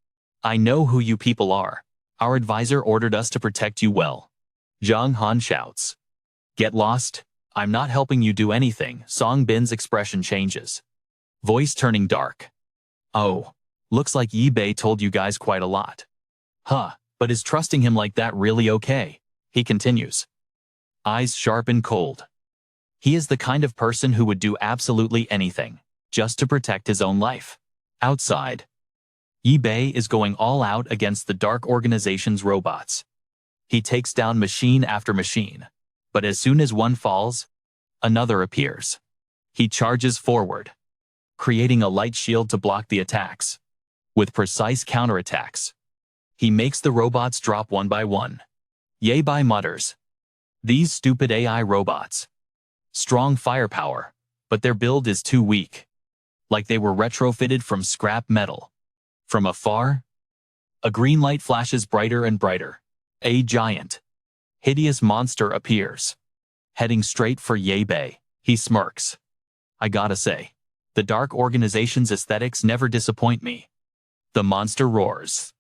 S1: I know who you people are. Our advisor ordered us to protect you well. Zhang Han shouts. Get lost. I'm not helping you do anything. Song Bin's expression changes. Voice turning dark. Oh, looks like Yi Bei told you guys quite a lot. Huh, but is trusting him like that really okay? He continues. Eyes sharp and cold. He is the kind of person who would do absolutely anything, just to protect his own life. Outside, Yi Bei is going all out against the Dark Organization's robots. He takes down machine after machine, but as soon as one falls, another appears. He charges forward, creating a light shield to block the attacks. With precise counterattacks, he makes the robots drop one by one. Ye Bai mutters. These stupid AI robots. Strong firepower, but their build is too weak. Like they were retrofitted from scrap metal. From afar, a green light flashes brighter and brighter. A giant, hideous monster appears. Heading straight for Ye Bei, he smirks. I gotta say, the Dark Organization's aesthetics never disappoint me. The monster roars,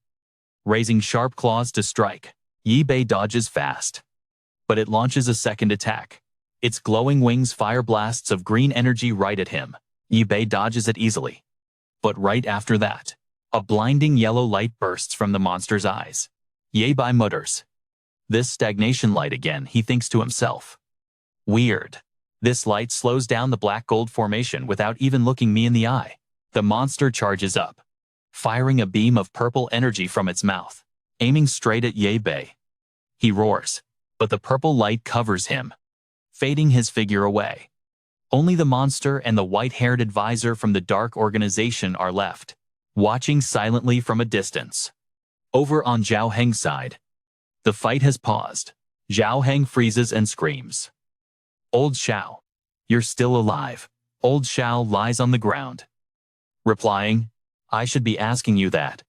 S1: raising sharp claws to strike. Yi Bei dodges fast, but it launches a second attack. Its glowing wings fire blasts of green energy right at him. Yi Bei dodges it easily. But right after that, a blinding yellow light bursts from the monster's eyes. Ye Bai mutters. This stagnation light again, he thinks to himself. Weird. This light slows down the black gold formation without even looking me in the eye. The monster charges up, firing a beam of purple energy from its mouth, aiming straight at Ye Bei. He roars, but the purple light covers him, fading his figure away. Only the monster and the white-haired advisor from the Dark Organization are left, watching silently from a distance. Over on Zhao Heng's side, the fight has paused. Zhao Heng freezes and screams. Old Xiao, you're still alive. Old Xiao lies on the ground, replying, I should be asking you that.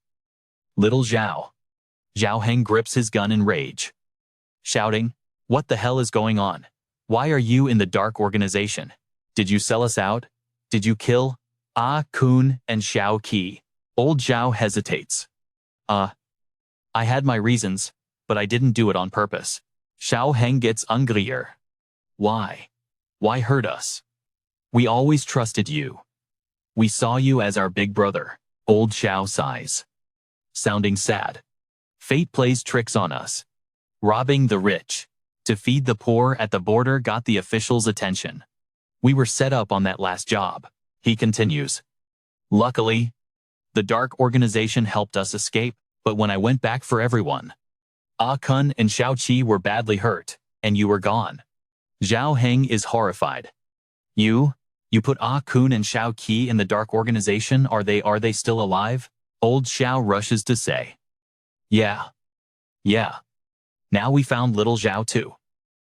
S1: Little Zhao. Zhao Heng grips his gun in rage, shouting, what the hell is going on? Why are you in the Dark Organization? Did you sell us out? Did you kill Kun and Xiao Qi? Old Zhao hesitates. I had my reasons, but I didn't do it on purpose. Xiao Heng gets angrier. Why? Why hurt us? We always trusted you. We saw you as our big brother. Old Xiao sighs, sounding sad. Fate plays tricks on us. Robbing the rich to feed the poor at the border got the officials' attention. We were set up on that last job, he continues. Luckily, the Dark Organization helped us escape, but when I went back for everyone, Kun and Xiao Qi were badly hurt, and you were gone. Zhao Heng is horrified. You put Kun and Xiao Qi in the Dark Organization? Are they still alive? Old Xiao rushes to say. Yeah. Now we found little Zhao too.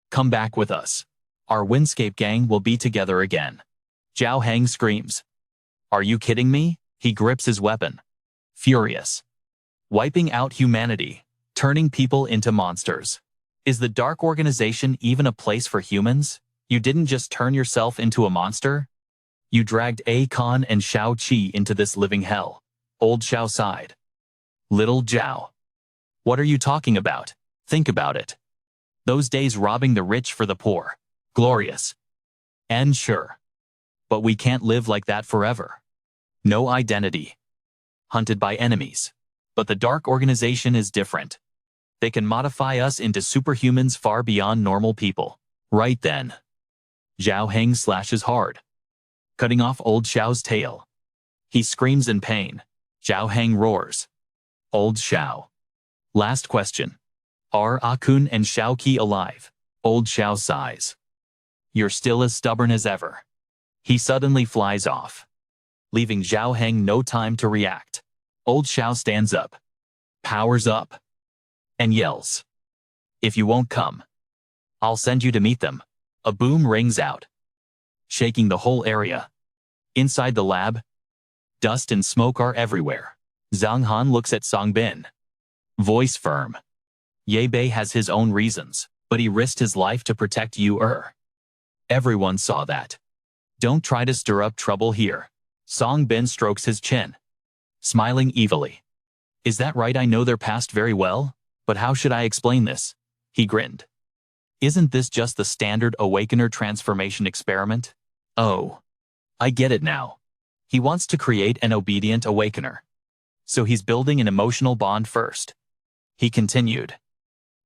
S1: Come back with us. Our Windscape gang will be together again. Zhao Heng screams. Are you kidding me? He grips his weapon, furious. Wiping out humanity, turning people into monsters. Is the Dark Organization even a place for humans? You didn't just turn yourself into a monster? You dragged Kun and Xiao Qi into this living hell. Old Xiao sighed. Little Zhao. What are you talking about? Think about it. Those days robbing the rich for the poor. Glorious. And sure. But we can't live like that forever. No identity. Hunted by enemies. But the Dark Organization is different. They can modify us into superhumans far beyond normal people. Right then, Zhang Heng slashes hard, cutting off Old Xiao's tail. He screams in pain. Zhang Heng roars. Old Xiao. Last question. Are Akun and Xiaoqi alive? Old Xiao sighs. You're still as stubborn as ever. He suddenly flies off, leaving Zhang Heng no time to react. Old Xiao stands up, powers up, and yells, "If you won't come, I'll send you to meet them." A boom rings out, shaking the whole area. Inside the lab, dust and smoke are everywhere. Zhang Han looks at Songbin. Voice firm. Ye Bei has his own reasons, but he risked his life to protect you. Everyone saw that. Don't try to stir up trouble here. Songbin strokes his chin, smiling evilly. Is that right? I know their past very well, but how should I explain this? He grinned. Isn't this just the standard Awakener transformation experiment? Oh, I get it now. He wants to create an obedient Awakener. So he's building an emotional bond first. He continued.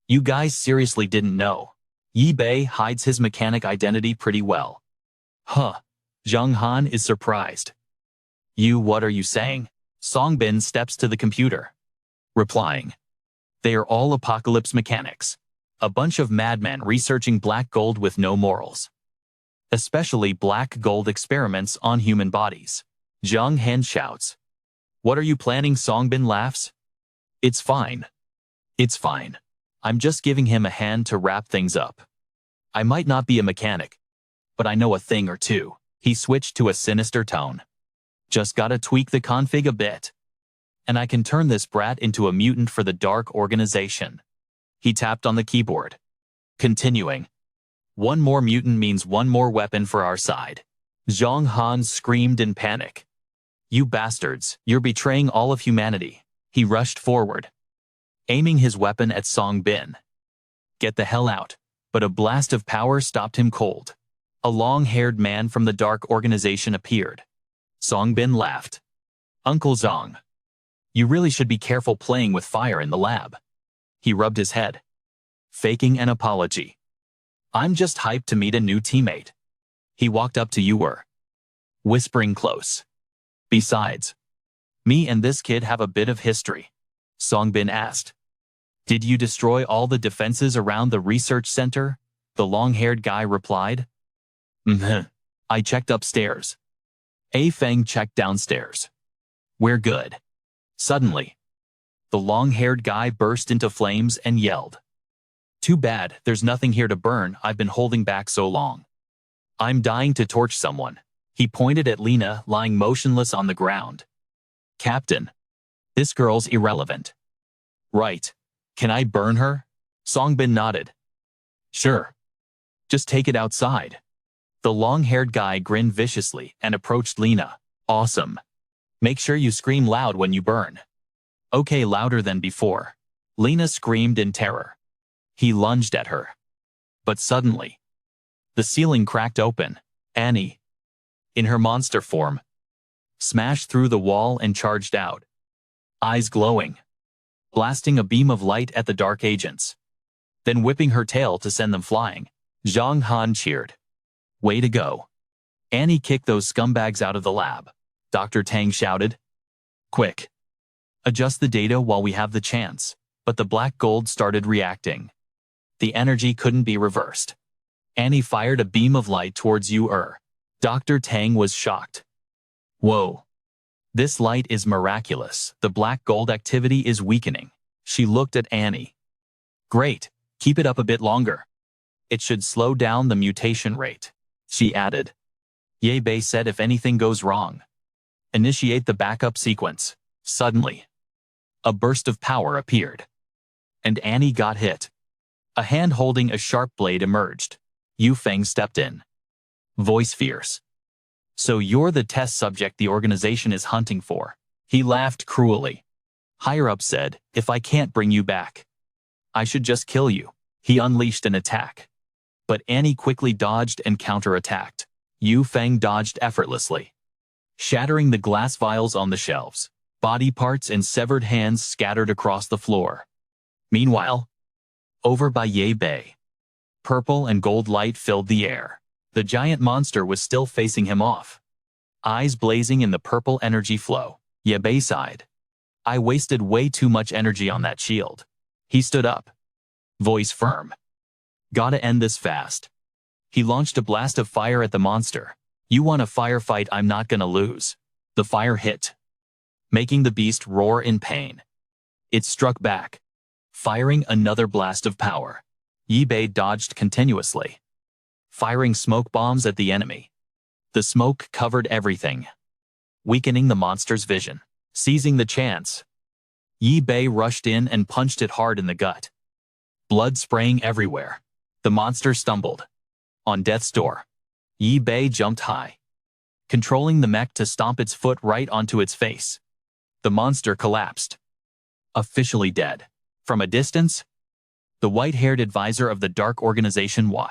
S1: You guys seriously didn't know. Ye Bei hides his mechanic identity pretty well. Huh. Zhang Han is surprised. What are you saying? Songbin steps to the computer, replying. They are all apocalypse mechanics. A bunch of madmen researching black gold with no morals. Especially black gold experiments on human bodies. Zhang Han shouts. What are you planning? Songbin laughs. It's fine. It's fine. I'm just giving him a hand to wrap things up. I might not be a mechanic, but I know a thing or two. He switched to a sinister tone. Just gotta tweak the config a bit, and I can turn this brat into a mutant for the dark organization. He tapped on the keyboard, continuing. One more mutant means one more weapon for our side. Zhang Han screamed in panic. You bastards, you're betraying all of humanity. He rushed forward, aiming his weapon at Songbin. Get the hell out. But a blast of power stopped him cold. A long-haired man from the dark organization appeared. Songbin laughed. Uncle Zhang, you really should be careful playing with fire in the lab. He rubbed his head, faking an apology. I'm just hyped to meet a new teammate. He walked up to Yu, whispering close. Besides, me and this kid have a bit of history. Songbin asked. Did you destroy all the defenses around the research center? The long-haired guy replied. I checked upstairs. A Feng checked downstairs. We're good. Suddenly, the long-haired guy burst into flames and yelled. Too bad, there's nothing here to burn. I've been holding back so long. I'm dying to torch someone. He pointed at Lena lying motionless on the ground. Captain, this girl's irrelevant. Right. Can I burn her? Songbin nodded. Sure. Just take it outside. The long-haired guy grinned viciously and approached Lena. Awesome. Make sure you scream loud when you burn. Okay, louder than before. Lena screamed in terror. He lunged at her. But suddenly, the ceiling cracked open. Annie, in her monster form, smashed through the wall and charged out, eyes glowing, blasting a beam of light at the dark agents, then whipping her tail to send them flying. Zhang Han cheered. Way to go. Annie, kick those scumbags out of the lab. Dr. Tang shouted. Quick. Adjust the data while we have the chance. But the black gold started reacting. The energy couldn't be reversed. Annie fired a beam of light towards Yu. Dr. Tang was shocked. Whoa. This light is miraculous. The black gold activity is weakening. She looked at Annie. Great. Keep it up a bit longer. It should slow down the mutation rate. She added. Ye Bei said if anything goes wrong, initiate the backup sequence. Suddenly, a burst of power appeared, and Annie got hit. A hand holding a sharp blade emerged. Yu Feng stepped in. Voice fierce. So you're the test subject the organization is hunting for. He laughed cruelly. Higher up said, if I can't bring you back, I should just kill you. He unleashed an attack. But Annie quickly dodged and counterattacked. Yu Feng dodged effortlessly, shattering the glass vials on the shelves. Body parts and severed hands scattered across the floor. Meanwhile, over by Ye Bei, purple and gold light filled the air. The giant monster was still facing him off, eyes blazing in the purple energy flow. Yi Bei sighed. I wasted way too much energy on that shield. He stood up, voice firm. Gotta end this fast. He launched a blast of fire at the monster. You want a firefight, I'm not gonna lose. The fire hit, making the beast roar in pain. It struck back, firing another blast of power. Yi Bei dodged continuously, firing smoke bombs at the enemy. The smoke covered everything, weakening the monster's vision. Seizing the chance, Yi Bei rushed in and punched it hard in the gut, blood spraying everywhere. The monster stumbled on death's door. Yi Bei jumped high, controlling the mech to stomp its foot right onto its face. The monster collapsed, officially dead. From a distance, the white-haired advisor of the Dark Organization watched.